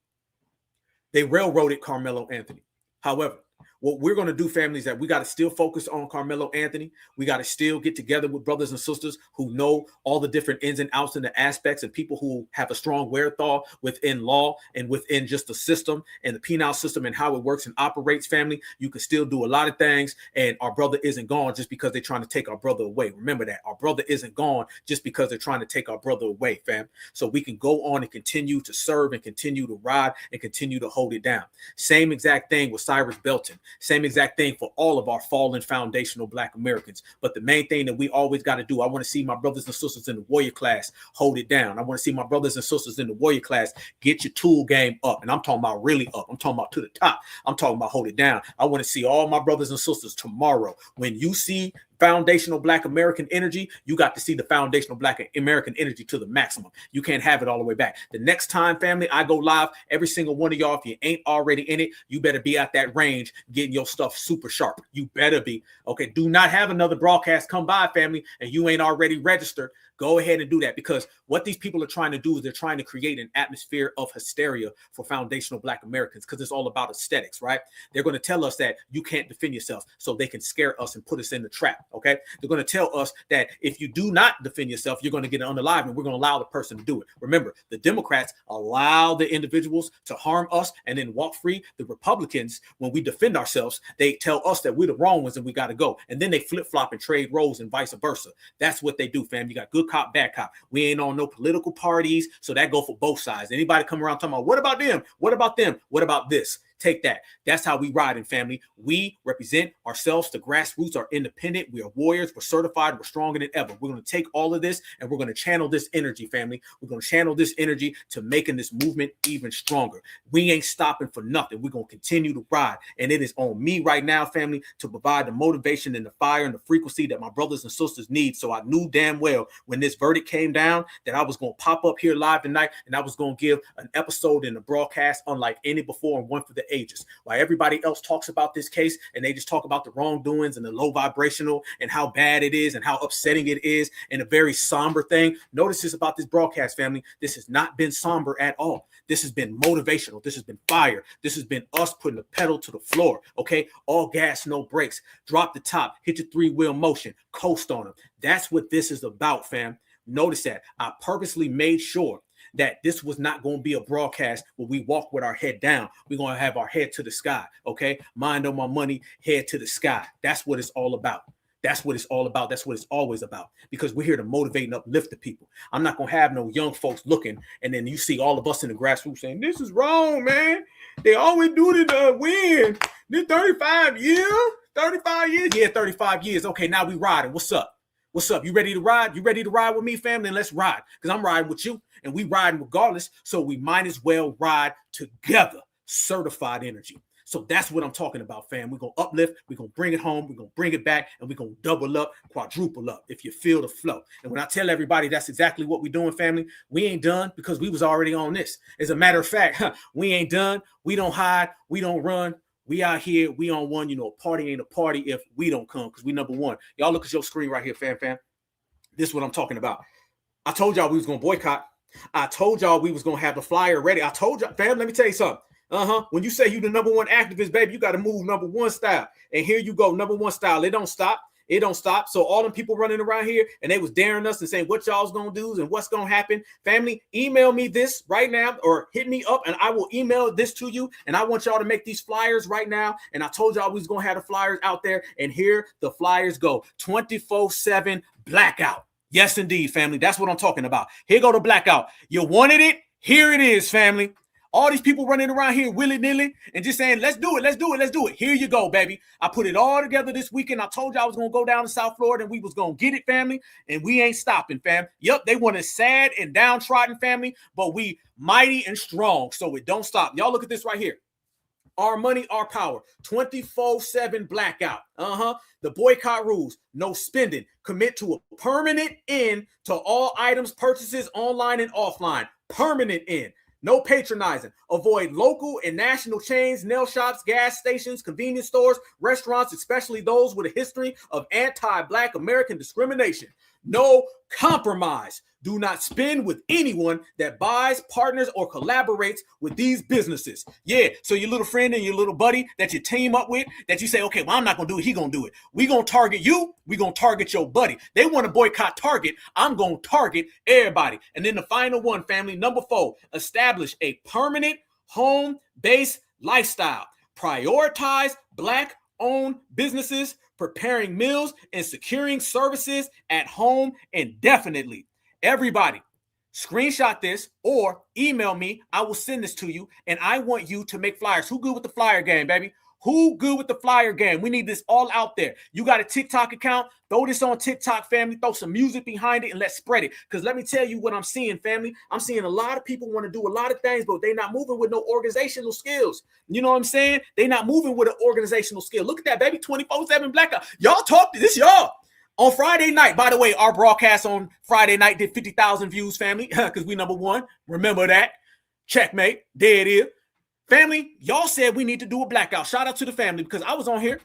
They railroaded Karmelo Anthony. However, what we're going to do, family, is that we got to still focus on Karmelo Anthony. We got to still get together with brothers and sisters who know all the different ins and outs and the aspects, and people who have a strong wherewithal within law and within just the system and the penal system and how it works and operates, family. You can still do a lot of things, and our brother isn't gone just because they're trying to take our brother away. Remember that. Our brother isn't gone just because they're trying to take our brother away, fam. So we can go on and continue to serve and continue to ride and continue to hold it down. Same exact thing with Cyrus Belton. Same exact thing for all of our fallen foundational Black Americans. But the main thing that we always got to do, I want to see my brothers and sisters in the warrior class hold it down. I want to see my brothers and sisters in the warrior class get your tool game up. And I'm talking about really up. I'm talking about to the top. I'm talking about hold it down. I want to see all my brothers and sisters tomorrow. When you see foundational Black American energy, you got to see the foundational Black American energy to the maximum. You can't have it all the way back. The next time, family, I go live, every single one of y'all, if you ain't already in it, you better be at that range getting your stuff super sharp. You better be. Okay, do not have another broadcast come by, family, and you ain't already registered. Go ahead and do that, because what these people are trying to do is they're trying to create an atmosphere of hysteria for foundational Black Americans, because it's all about aesthetics, right? They're going to tell us that you can't defend yourself so they can scare us and put us in the trap, okay? They're going to tell us that if you do not defend yourself, you're going to get unalived, and we're going to allow the person to do it. Remember, the Democrats allow the individuals to harm us and then walk free. The Republicans, when we defend ourselves, they tell us that we're the wrong ones and we got to go. And then they flip-flop and trade roles and vice versa. That's what they do, fam. You got good cop, bad cop. We ain't on no political parties, so that go for both sides. Anybody come around talking about, what about them? What about them? What about this? Take that. That's how we ride in, family. We represent ourselves. The grassroots are independent. We are warriors. We're certified. We're stronger than ever. We're going to take all of this and we're going to channel this energy, family. We're going to channel this energy to making this movement even stronger. We ain't stopping for nothing. We're going to continue to ride. And it is on me right now, family, to provide the motivation and the fire and the frequency that my brothers and sisters need. So I knew damn well when this verdict came down that I was going to pop up here live tonight and I was going to give an episode in the broadcast unlike any before, and one for the ages. While everybody else talks about this case and they just talk about the wrongdoings and the low vibrational and how bad it is and how upsetting it is and a very somber thing. Notice this about this broadcast, family. This has not been somber at all. This has been motivational. This has been fire. This has been us putting the pedal to the floor. Okay. All gas, no brakes. Drop the top, hit your 3-wheel motion, coast on them. That's what this is about, fam. Notice that I purposely made sure that this was not going to be a broadcast where we walk with our head down. We're going to have our head to the sky, okay? Mind on my money, head to the sky. That's what it's all about. That's what it's all about. That's what it's always about, because we're here to motivate and uplift the people. I'm not going to have no young folks looking, and then you see all of us in the grassroots saying, this is wrong, man. They always do it to win. This 35 years? 35 years? Yeah, 35 years. Okay, now we riding. What's up? What's up? You ready to ride? You ready to ride with me, family? And let's ride, because I'm riding with you. And we riding regardless, so we might as well ride together. Certified energy. So that's what I'm talking about, fam. We're going to uplift, we're going to bring it home, we're going to bring it back, and we're going to double up, quadruple up, if you feel the flow. And when I tell everybody that's exactly what we're doing, family, we ain't done because we was already on this. As a matter of fact, we ain't done. We don't hide. We don't run. We out here. We on one. You know, a party ain't a party if we don't come, because we number one. Y'all look at your screen right here, fam. This is what I'm talking about. I told y'all we was going to boycott. I told y'all we was going to have the flyer ready. I told y'all, fam, let me tell you something. When you say you the number one activist, baby, you got to move number one style. And here you go, number one style. It don't stop. It don't stop. So all them people running around here and they was daring us and saying what y'all's going to do and what's going to happen. Family, email me this right now or hit me up and I will email this to you. And I want y'all to make these flyers right now. And I told y'all we was going to have the flyers out there. And here the flyers go. 24/7 blackout. Yes, indeed, family. That's what I'm talking about. Here go the blackout. You wanted it? Here it is, family. All these people running around here willy-nilly and just saying, let's do it, let's do it, let's do it. Here you go, baby. I put it all together this weekend. I told you I was going to go down to South Florida and we was going to get it, family. And we ain't stopping, fam. Yep, they want us sad and downtrodden, family, but we mighty and strong, so it don't stop. Y'all look at this right here. Our money, our power. 24/7 blackout. The boycott rules. No spending. Commit to a permanent end to all items, purchases online and offline. Permanent end. No patronizing. Avoid local and national chains, nail shops, gas stations, convenience stores, restaurants, especially those with a history of anti-Black American discrimination. No compromise. Do not spend with anyone that buys, partners, or collaborates with these businesses. Yeah, so your little friend and your little buddy that you team up with, that you say, okay, well, I'm not going to do it. He going to do it. We going to target you. We going to target your buddy. They want to boycott Target. I'm going to target everybody. And then the final one, family, number 4, establish a permanent home-based lifestyle. Prioritize Black-owned businesses, preparing meals and securing services at home indefinitely. Everybody, screenshot this or email me. I will send this to you, and I want you to make flyers. Who good with the flyer game, baby? Who good with the flyer game? We need this all out there. You got a TikTok account? Throw this on TikTok, family. Throw some music behind it and let's spread it. Because let me tell you what I'm seeing, family. I'm seeing a lot of people want to do a lot of things, but they're not moving with no organizational skills. You know what I'm saying? They're not moving with an organizational skill. Look at that, baby. 24/7 blackout. Y'all talk to this, y'all. On Friday night, by the way, our broadcast on Friday night did 50,000 views, family, because we number one. Remember that. Checkmate. There it is. Family, y'all said we need to do a blackout. Shout out to the family, because I was on here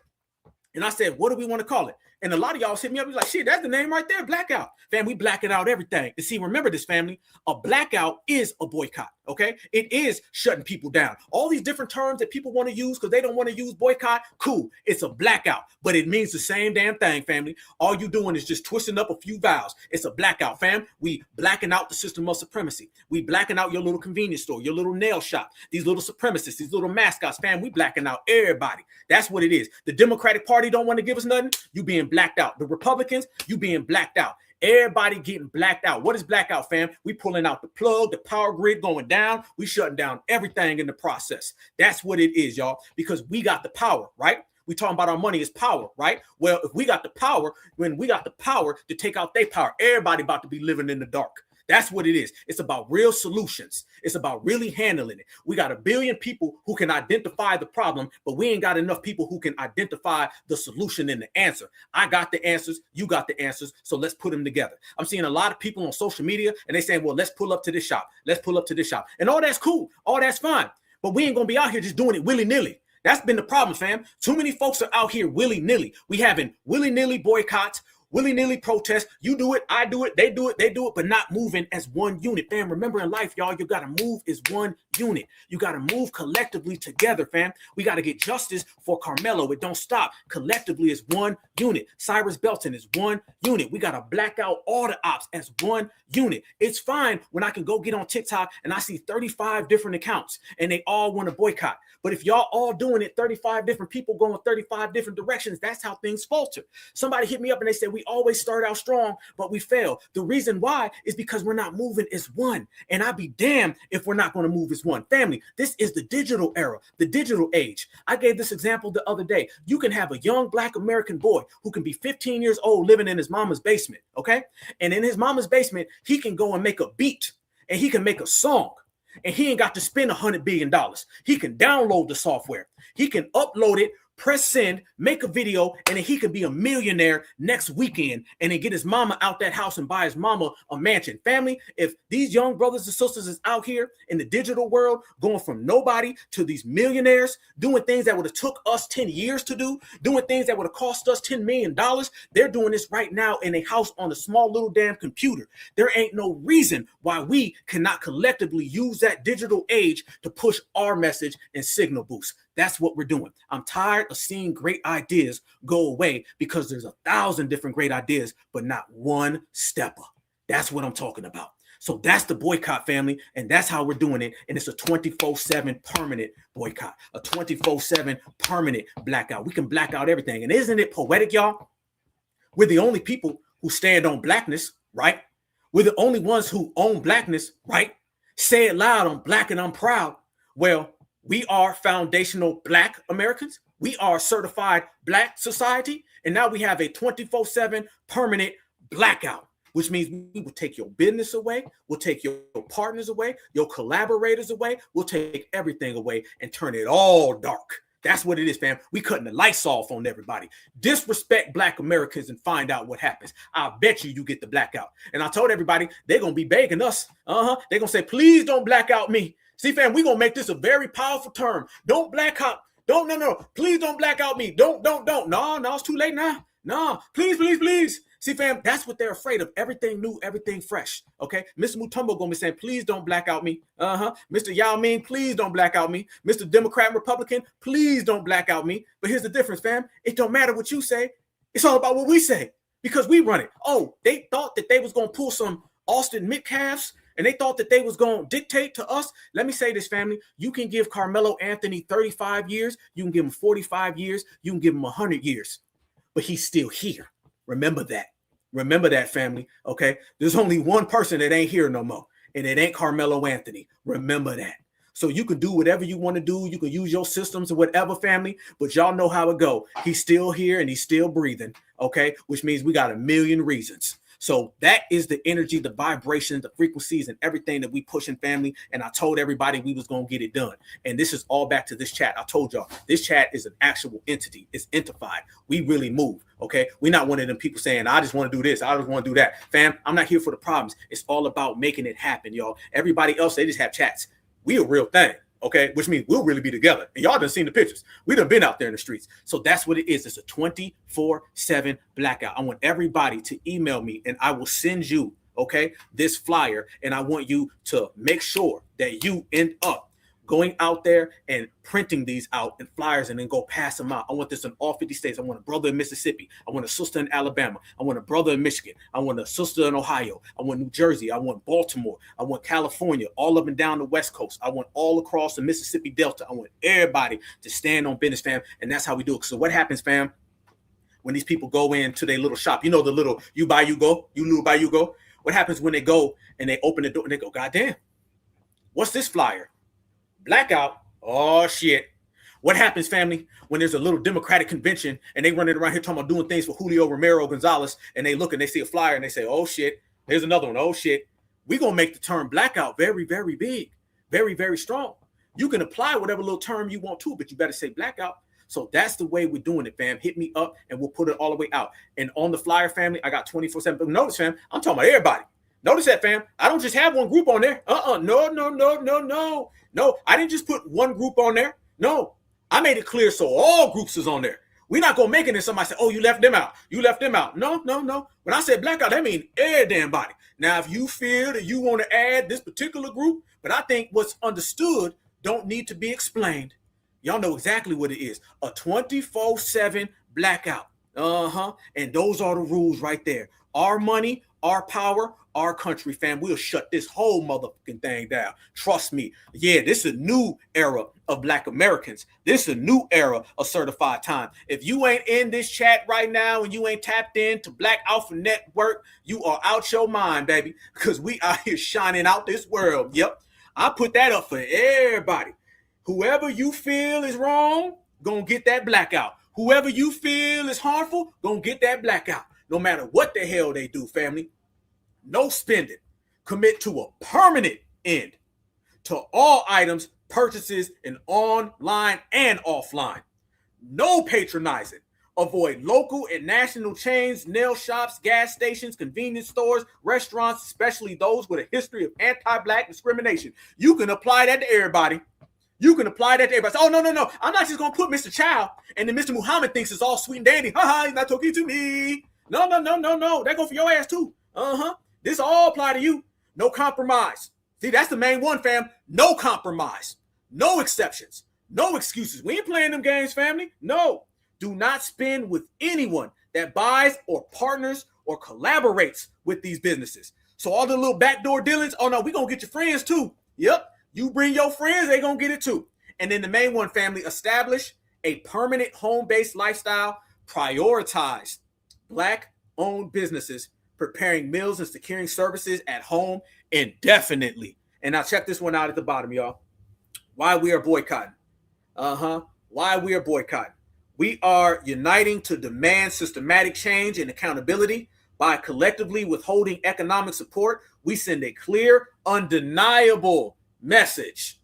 and I said, what do we want to call it? And a lot of y'all hit me up. He's like, shit, that's the name right there, blackout. Fam, we blacking out everything. And see, remember this, family, a blackout is a boycott, okay? It is shutting people down. All these different terms that people want to use because they don't want to use boycott, cool. It's a blackout, but it means the same damn thing, family. All you doing is just twisting up a few vowels. It's a blackout, fam. We blacking out the system of supremacy. We blacking out your little convenience store, your little nail shop, these little supremacists, these little mascots, fam. We blacking out everybody. That's what it is. The Democratic Party don't want to give us nothing. You being blacked out. The Republicans, you being blacked out. Everybody getting blacked out. What is blackout, fam? We pulling out the plug, the power grid going down. We shutting down everything in the process. That's what it is, y'all, because we got the power, right? We talking about our money is power, right? Well, if we got the power, when we got the power to take out their power, everybody about to be living in the dark. That's what it is. It's about real solutions. It's about really handling it. We got 1 billion people who can identify the problem, but we ain't got enough people who can identify the solution and the answer. I got the answers. You got the answers. So let's put them together. I'm seeing a lot of people on social media and they saying, well, let's pull up to this shop. Let's pull up to this shop. And all that's cool. All that's fine. But we ain't going to be out here just doing it willy-nilly. That's been the problem, fam. Too many folks are out here willy-nilly. We having willy-nilly boycotts, willy-nilly protests. You do it, I do it, they do it, but not moving as one unit, fam. Remember in life, y'all, you got to move as one unit. You got to move collectively together, fam. We got to get justice for Karmelo. It don't stop. Collectively as one unit. Cyrus Belton is one unit. We got to black out all the ops as one unit. It's fine when I can go get on TikTok and I see 35 different accounts and they all want to boycott. But if y'all all doing it, 35 different people going 35 different directions, that's how things falter. Somebody hit me up and they said, we always start out strong, but we fail. The reason why is because we're not moving as one. And I'd be damned if we're not going to move as one. Family, this is the digital era, the digital age. I gave this example the other day. You can have a young Black American boy who can be 15 years old living in his mama's basement, okay? And in his mama's basement, he can go and make a beat and he can make a song. And he ain't got to spend $100 billion. He can download the software. He can upload it, press send, make a video, and then he can be a millionaire next weekend and then get his mama out that house and buy his mama a mansion. Family, if these young brothers and sisters is out here in the digital world going from nobody to these millionaires, doing things that would have took us 10 years to do, doing things that would have cost us $10 million, they're doing this right now in a house on a small little damn computer. There ain't no reason why we cannot collectively use that digital age to push our message and signal boost. That's what we're doing. I'm tired of seeing great ideas go away because there's 1,000 different great ideas, but not one stepper. That's what I'm talking about. So that's the boycott, family, and that's how we're doing it. And it's a 24/7 permanent boycott, a 24/7 permanent blackout. We can black out everything. And isn't it poetic, y'all? We're the only people who stand on blackness, right? We're the only ones who own blackness, right? Say it loud, I'm Black and I'm proud. Well, we are foundational Black Americans. We are certified Black society. And now we have a 24/7 permanent blackout, which means we will take your business away. We'll take your partners away, your collaborators away. We'll take everything away and turn it all dark. That's what it is, fam. We cutting the lights off on everybody. Disrespect Black Americans and find out what happens. I bet you get the blackout. And I told everybody they're going to be begging us. They're going to say, please don't black out me. See, fam, we're going to make this a very powerful term. Don't black out. No. Please don't black out me. Don't. No, it's too late now. No, please. See, fam, that's what they're afraid of. Everything new, everything fresh. Okay. Mr. Mutombo going to be saying, please don't black out me. Mr. Yao Ming, please don't black out me. Mr. Democrat and Republican, please don't black out me. But here's the difference, fam. It don't matter what you say. It's all about what we say because we run it. Oh, they thought that they was going to pull some Austin Metcalfs and they thought that they was going to dictate to us. Let me say this, family. You can give Karmelo Anthony 35 years. You can give him 45 years. You can give him 100 years. But he's still here. Remember that, family. Okay. There's only one person that ain't here no more. And it ain't Karmelo Anthony. Remember that. So you can do whatever you want to do. You can use your systems or whatever, family. But y'all know how it go. He's still here and he's still breathing. Okay. Which means we got a million reasons. So that is the energy, the vibration, the frequencies, and everything that we push in family. And I told everybody we was going to get it done. And this is all back to this chat. I told y'all, this chat is an actual entity. It's entified. We really move, okay? We're not one of them people saying, I just want to do this. I just want to do that. Fam, I'm not here for the problems. It's all about making it happen, y'all. Everybody else, they just have chats. We a real thing. Okay, which means we'll really be together. And y'all done seen the pictures. We done been out there in the streets. So that's what it is. It's a 24/7 blackout. I want everybody to email me and I will send you, okay, this flyer. And I want you to make sure that you end up going out there and printing these out in flyers and then go pass them out. I want this in all 50 states. I want a brother in Mississippi. I want a sister in Alabama. I want a brother in Michigan. I want a sister in Ohio. I want New Jersey. I want Baltimore. I want California, all up and down the West Coast. I want all across the Mississippi Delta. I want everybody to stand on business, fam. And that's how we do it. So what happens, fam, when these people go into their little shop? You know, the little you buy, you go, you lose, buy, you go. What happens when they go and they open the door and they go, God damn, what's this flyer? Blackout. Oh shit. What happens, family, when there's a little Democratic convention and they running around here talking about doing things for Julio Romero Gonzalez, and they look and they see a flyer and they say, oh shit, here's another one. Oh shit. We're gonna make the term blackout very, very big, very, very strong. You can apply whatever little term you want to, but you better say blackout. So that's the way we're doing it, fam. Hit me up and we'll put it all the way out. And on the flyer, family, I got 24/7. But notice, fam, I'm talking about everybody. Notice that, fam. I don't just have one group on there. No, I didn't just put one group on there. No, I made it clear so all groups is on there. We're not going to make it and somebody say, oh, you left them out. You left them out. No. When I said blackout, that means every damn body. Now, if you feel that you want to add this particular group, but I think what's understood don't need to be explained. Y'all know exactly what it is. A 24/7 blackout. And those are the rules right there. Our money, our power, our country, fam. We'll shut this whole motherfucking thing down. Trust me. Yeah, this is a new era of Black Americans. This is a new era of certified time. If you ain't in this chat right now and you ain't tapped into Black Alpha Network, you are out your mind, baby, because we out here shining out this world. Yep. I put that up for everybody. Whoever you feel is wrong, gonna get that blackout. Whoever you feel is harmful, gonna get that blackout. No matter what the hell they do, family. No spending. Commit to a permanent end to all items, purchases, in online and offline. No patronizing. Avoid local and national chains, nail shops, gas stations, convenience stores, restaurants, especially those with a history of anti-Black discrimination. You can apply that to everybody. You can apply that to everybody. Oh, no. I'm not just going to put Mr. Child and then Mr. Muhammad thinks it's all sweet and dandy. He's not talking to me. No. That go for your ass too. This all apply to you. No compromise. See, that's the main one, fam. No compromise. No exceptions. No excuses. We ain't playing them games, family. No. Do not spend with anyone that buys or partners or collaborates with these businesses. So all the little backdoor dealings, oh no, we gonna get your friends too. Yep. You bring your friends, they gonna get it too. And then the main one, family, establish a permanent home-based lifestyle. Prioritize Black-owned businesses, preparing meals and securing services at home indefinitely. And now check this one out at the bottom, y'all. Why we are boycotting. Why we are boycotting. We are uniting to demand systematic change and accountability. By collectively withholding economic support, we send a clear, undeniable message.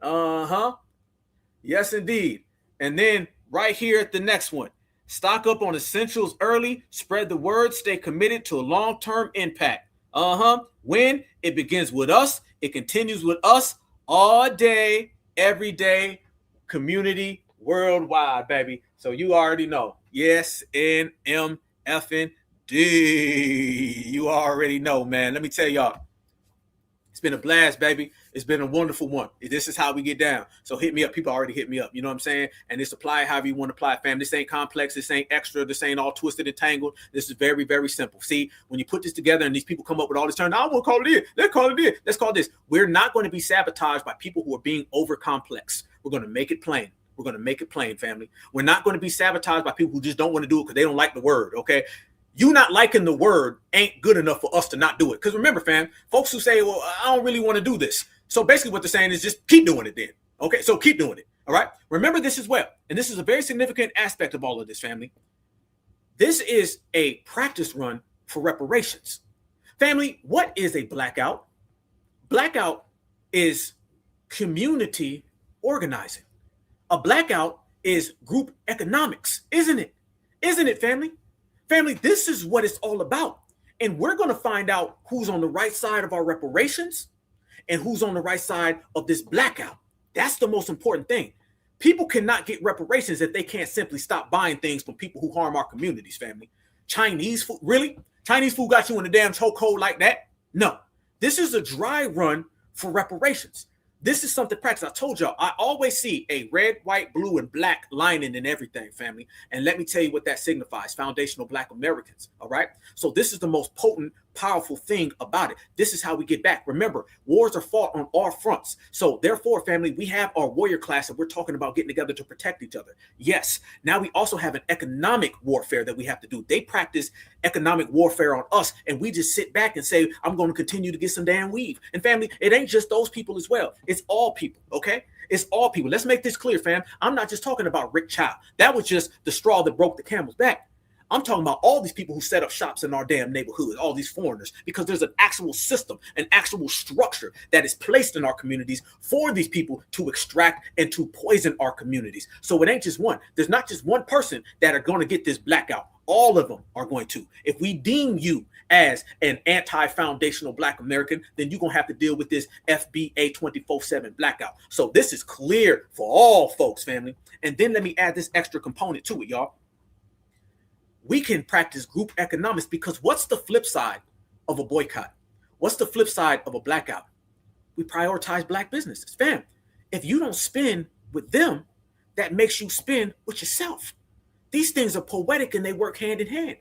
Yes, indeed. And then right here at the next one, stock up on essentials early, spread the word, stay committed to a long-term impact. When it begins with us, it continues with us all day, every day, community worldwide, baby. So you already know. Yes, NMFND. You already know, man. Let me tell y'all. It's been a blast, baby. It's been a wonderful one. This is how we get down. So hit me up. People already hit me up. You know what I'm saying? And this apply however you want to apply, fam. This ain't complex. This ain't extra. This ain't all twisted and tangled. This is very, very simple. See, when you put this together and these people come up with all this terms, I won't call it in. Let's call it in. Let's call this. We're not going to be sabotaged by people who are being over complex. We're going to make it plain. We're going to make it plain, family. We're not going to be sabotaged by people who just don't want to do it because they don't like the word, okay? You not liking the word ain't good enough for us to not do it. Because remember, fam, folks who say, well, I don't really want to do this. So basically what they're saying is just keep doing it then. Okay, so keep doing it. All right. Remember this as well. And this is a very significant aspect of all of this, family. This is a practice run for reparations. Family, what is a blackout? Blackout is community organizing. A blackout is group economics, isn't it? Isn't it, family? Family, this is what it's all about. And we're going to find out who's on the right side of our reparations and who's on the right side of this blackout. That's the most important thing. People cannot get reparations if they can't simply stop buying things from people who harm our communities, family. Chinese food, really? Chinese food got you in a damn chokehold like that? No. This is a dry run for reparations. This is something practice. I told y'all, I always see a red, white, blue, and black lining in everything, family. And let me tell you what that signifies. Foundational Black Americans, all right? So this is the most potent, powerful thing about it. This is how we get back. Remember, wars are fought on all fronts. So therefore, family, we have our warrior class and we're talking about getting together to protect each other. Yes. Now we also have an economic warfare that we have to do. They practice economic warfare on us and we just sit back and say, I'm going to continue to get some damn weave. And family, it ain't just those people as well. It's all people, okay? It's all people. Let's make this clear, fam. I'm not just talking about Rick Child. That was just the straw that broke the camel's back. I'm talking about all these people who set up shops in our damn neighborhood, all these foreigners, because there's an actual system, an actual structure that is placed in our communities for these people to extract and to poison our communities. So it ain't just one. There's not just one person that are going to get this blackout. All of them are going to. If we deem you as an anti-foundational Black American, then you're going to have to deal with this FBA 24/7 blackout. So this is clear for all folks, family. And then let me add this extra component to it, y'all. We can practice group economics because what's the flip side of a boycott? What's the flip side of a blackout? We prioritize Black businesses. Fam, if you don't spend with them, that makes you spend with yourself. These things are poetic and they work hand in hand.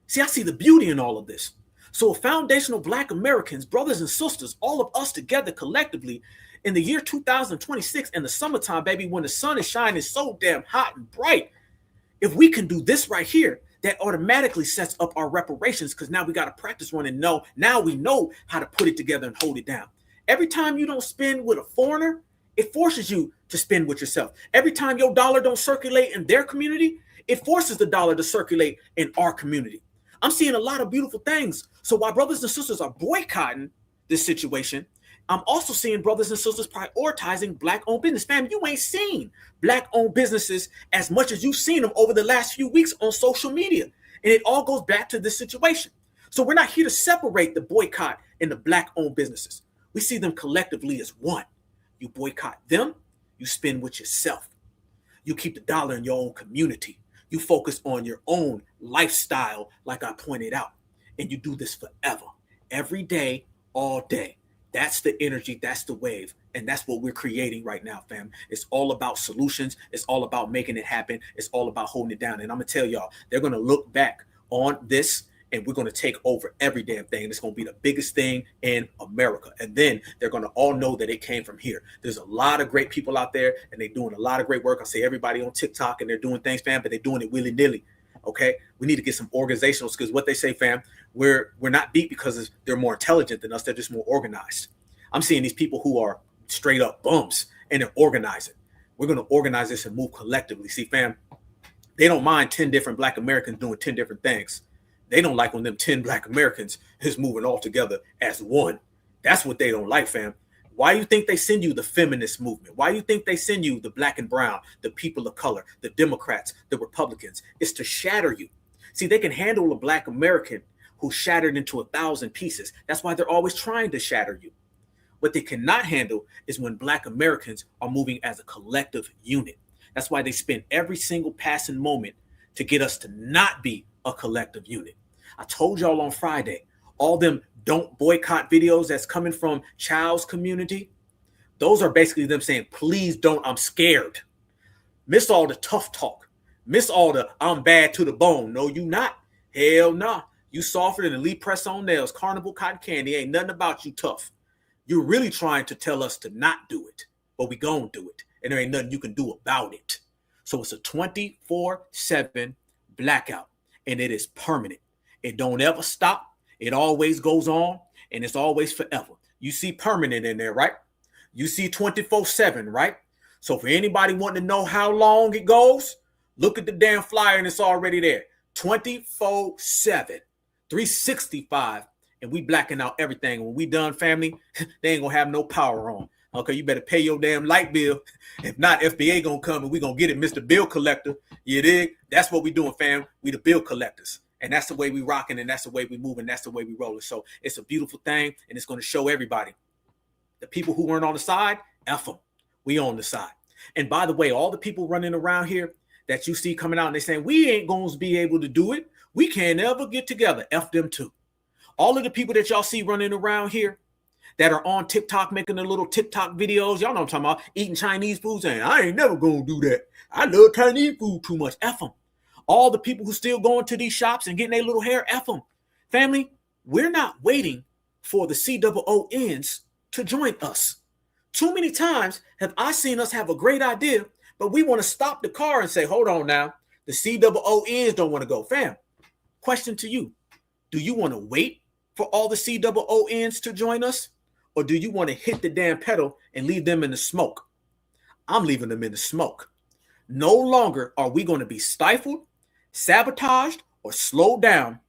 See, I see the beauty in all of this. So foundational Black Americans, brothers and sisters, all of us together collectively in the year 2026 in the summertime, baby, when the sun is shining so damn hot and bright, if we can do this right here, that automatically sets up our reparations because now we got to practice one and know. Now we know how to put it together and hold it down. Every time you don't spend with a foreigner, it forces you to spend with yourself. Every time your dollar don't circulate in their community, it forces the dollar to circulate in our community. I'm seeing a lot of beautiful things. So while brothers and sisters are boycotting this situation, I'm also seeing brothers and sisters prioritizing Black-owned business. Fam, you ain't seen Black-owned businesses as much as you've seen them over the last few weeks on social media. And it all goes back to this situation. So we're not here to separate the boycott and the Black-owned businesses. We see them collectively as one. You boycott them, you spend with yourself. You keep the dollar in your own community. You focus on your own lifestyle, like I pointed out. And you do this forever, every day, all day. That's the energy, that's the wave, and that's what we're creating right now, fam. It's all about solutions. It's all about making it happen. It's all about holding it down. And I'm going to tell y'all, they're going to look back on this, and we're going to take over every damn thing. It's going to be the biggest thing in America. And then they're going to all know that it came from here. There's a lot of great people out there, and they're doing a lot of great work. I say everybody on TikTok, and they're doing things, fam, but they're doing it willy-nilly. Okay, we need to get some organizational skills. What they say, fam, we're not beat because they're more intelligent than us. They're just more organized. I'm seeing these people who are straight up bums and they're organizing. We're going to organize this and move collectively. See, fam, they don't mind 10 different Black Americans doing 10 different things. They don't like when them 10 Black Americans is moving all together as one. That's what they don't like, fam. Why do you think they send you the feminist movement? Why do you think they send you the Black and brown, the people of color, the Democrats, the Republicans? It's to shatter you. See, they can handle a Black American who's shattered into 1,000 pieces. That's why they're always trying to shatter you. What they cannot handle is when Black Americans are moving as a collective unit. That's why they spend every single passing moment to get us to not be a collective unit. I told y'all on Friday, all them don't boycott videos that's coming from Child's community, those are basically them saying, please don't, I'm scared. Miss all the tough talk. Miss all the I'm bad to the bone. No, you not. Hell nah. You softer than elite press on nails, carnival cotton candy. Ain't nothing about you tough. You're really trying to tell us to not do it, but we gonna do it. And there ain't nothing you can do about it. So it's a 24/7 blackout, and it is permanent. It don't ever stop. It always goes on, and it's always forever. You see permanent in there, right? You see 24/7, right? So for anybody wanting to know how long it goes, look at the damn flyer and it's already there. 24/7. 365, and we blacking out everything. When we done, family, they ain't gonna have no power on. Okay, you better pay your damn light bill. If not, FBA gonna come and we gonna get it, Mr. Bill Collector. You dig? That's what we doing, fam. We the bill collectors. And that's the way we rocking, and that's the way we moving, that's the way we rolling. So it's a beautiful thing, and it's gonna show everybody. The people who weren't on the side, F them. We on the side. And by the way, all the people running around here that you see coming out and they saying, we ain't gonna be able to do it. We can't ever get together. F them too. All of the people that y'all see running around here that are on TikTok making the little TikTok videos, y'all know what I'm talking about, eating Chinese food, saying, I ain't never gonna do that. I love Chinese food too much. F them. All the people who still going to these shops and getting their little hair, F them. Family, we're not waiting for the COONs to join us. Too many times have I seen us have a great idea, but we want to stop the car and say, hold on now, the COONs don't want to go. Fam, question to you. Do you want to wait for all the COONs to join us? Or do you want to hit the damn pedal and leave them in the smoke? I'm leaving them in the smoke. No longer are we going to be stifled, sabotaged, or slowed down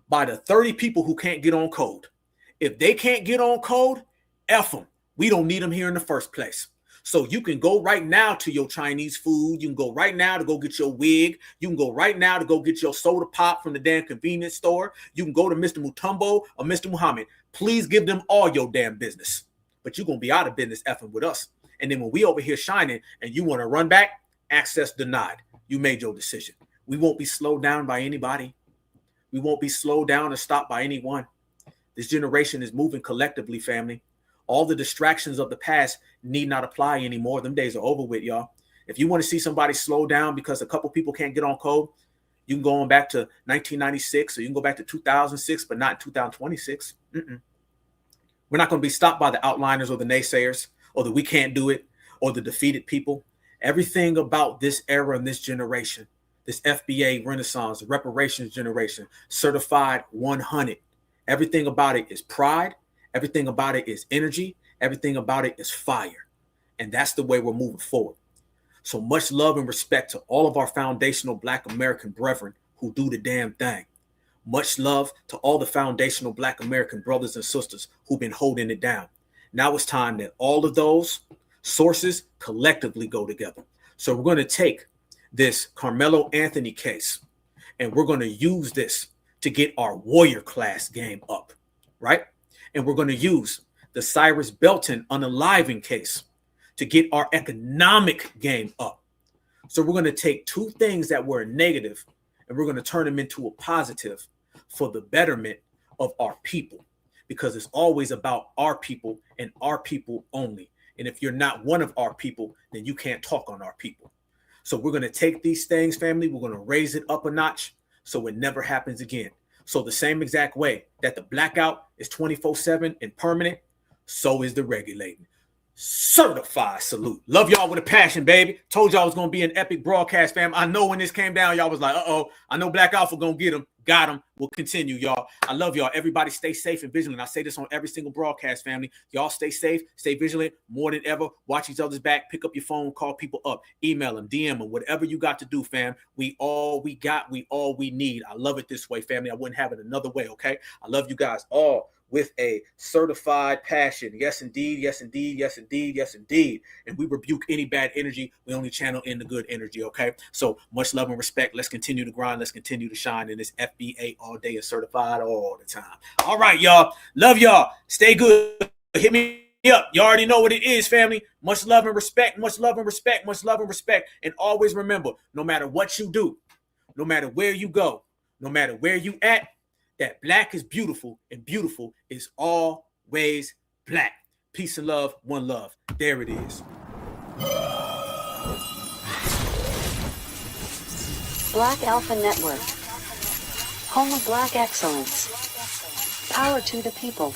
by the 30 people who can't get on code. If they can't get on code, F them. We don't need them here in the first place. So you can go right now to your Chinese food. You can go right now to go get your wig. You can go right now to go get your soda pop from the damn convenience store. You can go to Mr. Mutombo or Mr. Muhammad. Please give them all your damn business. But you're going to be out of business effing with us. And then when we over here shining and you want to run back, access denied. You made your decision. We won't be slowed down by anybody. We won't be slowed down or stopped by anyone. This generation is moving collectively, family. All the distractions of the past need not apply anymore. Them days are over with, y'all. If you want to see somebody slow down because a couple people can't get on code, you can go on back to 1996 or you can go back to 2006, but not 2026. We're not going to be stopped by the outliners or the naysayers or the we can't do it or the defeated people. Everything about this era and this generation, this FBA Renaissance, reparations generation, certified 100, everything about it is pride. Everything about it is energy. Everything about it is fire. And that's the way we're moving forward. So much love and respect to all of our foundational Black American brethren who do the damn thing. Much love to all the foundational Black American brothers and sisters who've been holding it down. Now it's time that all of those sources collectively go together. So we're going to take this Karmelo Anthony case and we're going to use this to get our warrior class game up, right? And we're going to use the Cyrus Belton unaliving case to get our economic game up. So we're going to take two things that were negative and we're going to turn them into a positive for the betterment of our people, because it's always about our people and our people only. And if you're not one of our people, then you can't talk on our people. So we're going to take these things, family, we're going to raise it up a notch so it never happens again. So the same exact way that the blackout is 24/7 and permanent, so is the regulating. Certified salute. Love y'all with a passion, baby. Told y'all it was going to be an epic broadcast, fam. I know when this came down, y'all was like, uh-oh, I know Black Alpha going to get him. Got him. We'll continue, y'all. I love y'all. Everybody stay safe and vigilant. I say this on every single broadcast, family. Y'all stay safe, stay vigilant more than ever. Watch each other's back. Pick up your phone, call people up, email them, DM them, whatever you got to do, fam. We all we got, we all we need. I love it this way, family. I wouldn't have it another way, okay? I love you guys all with a certified passion. Yes, indeed. Yes, indeed. Yes, indeed. Yes, indeed. And we rebuke any bad energy. We only channel in the good energy, okay? So much love and respect. Let's continue to grind. Let's continue to shine in this FBA all day and certified all the time. All right, y'all. Love y'all. Stay good. Hit me up. You already know what it is, family. Much love and respect. Much love and respect. Much love and respect. And always remember, no matter what you do, no matter where you go, no matter where you at, that black is beautiful and beautiful is always black. Peace and love, one love. There it is. Black Alpha Network. Home of Black excellence. Power to the people.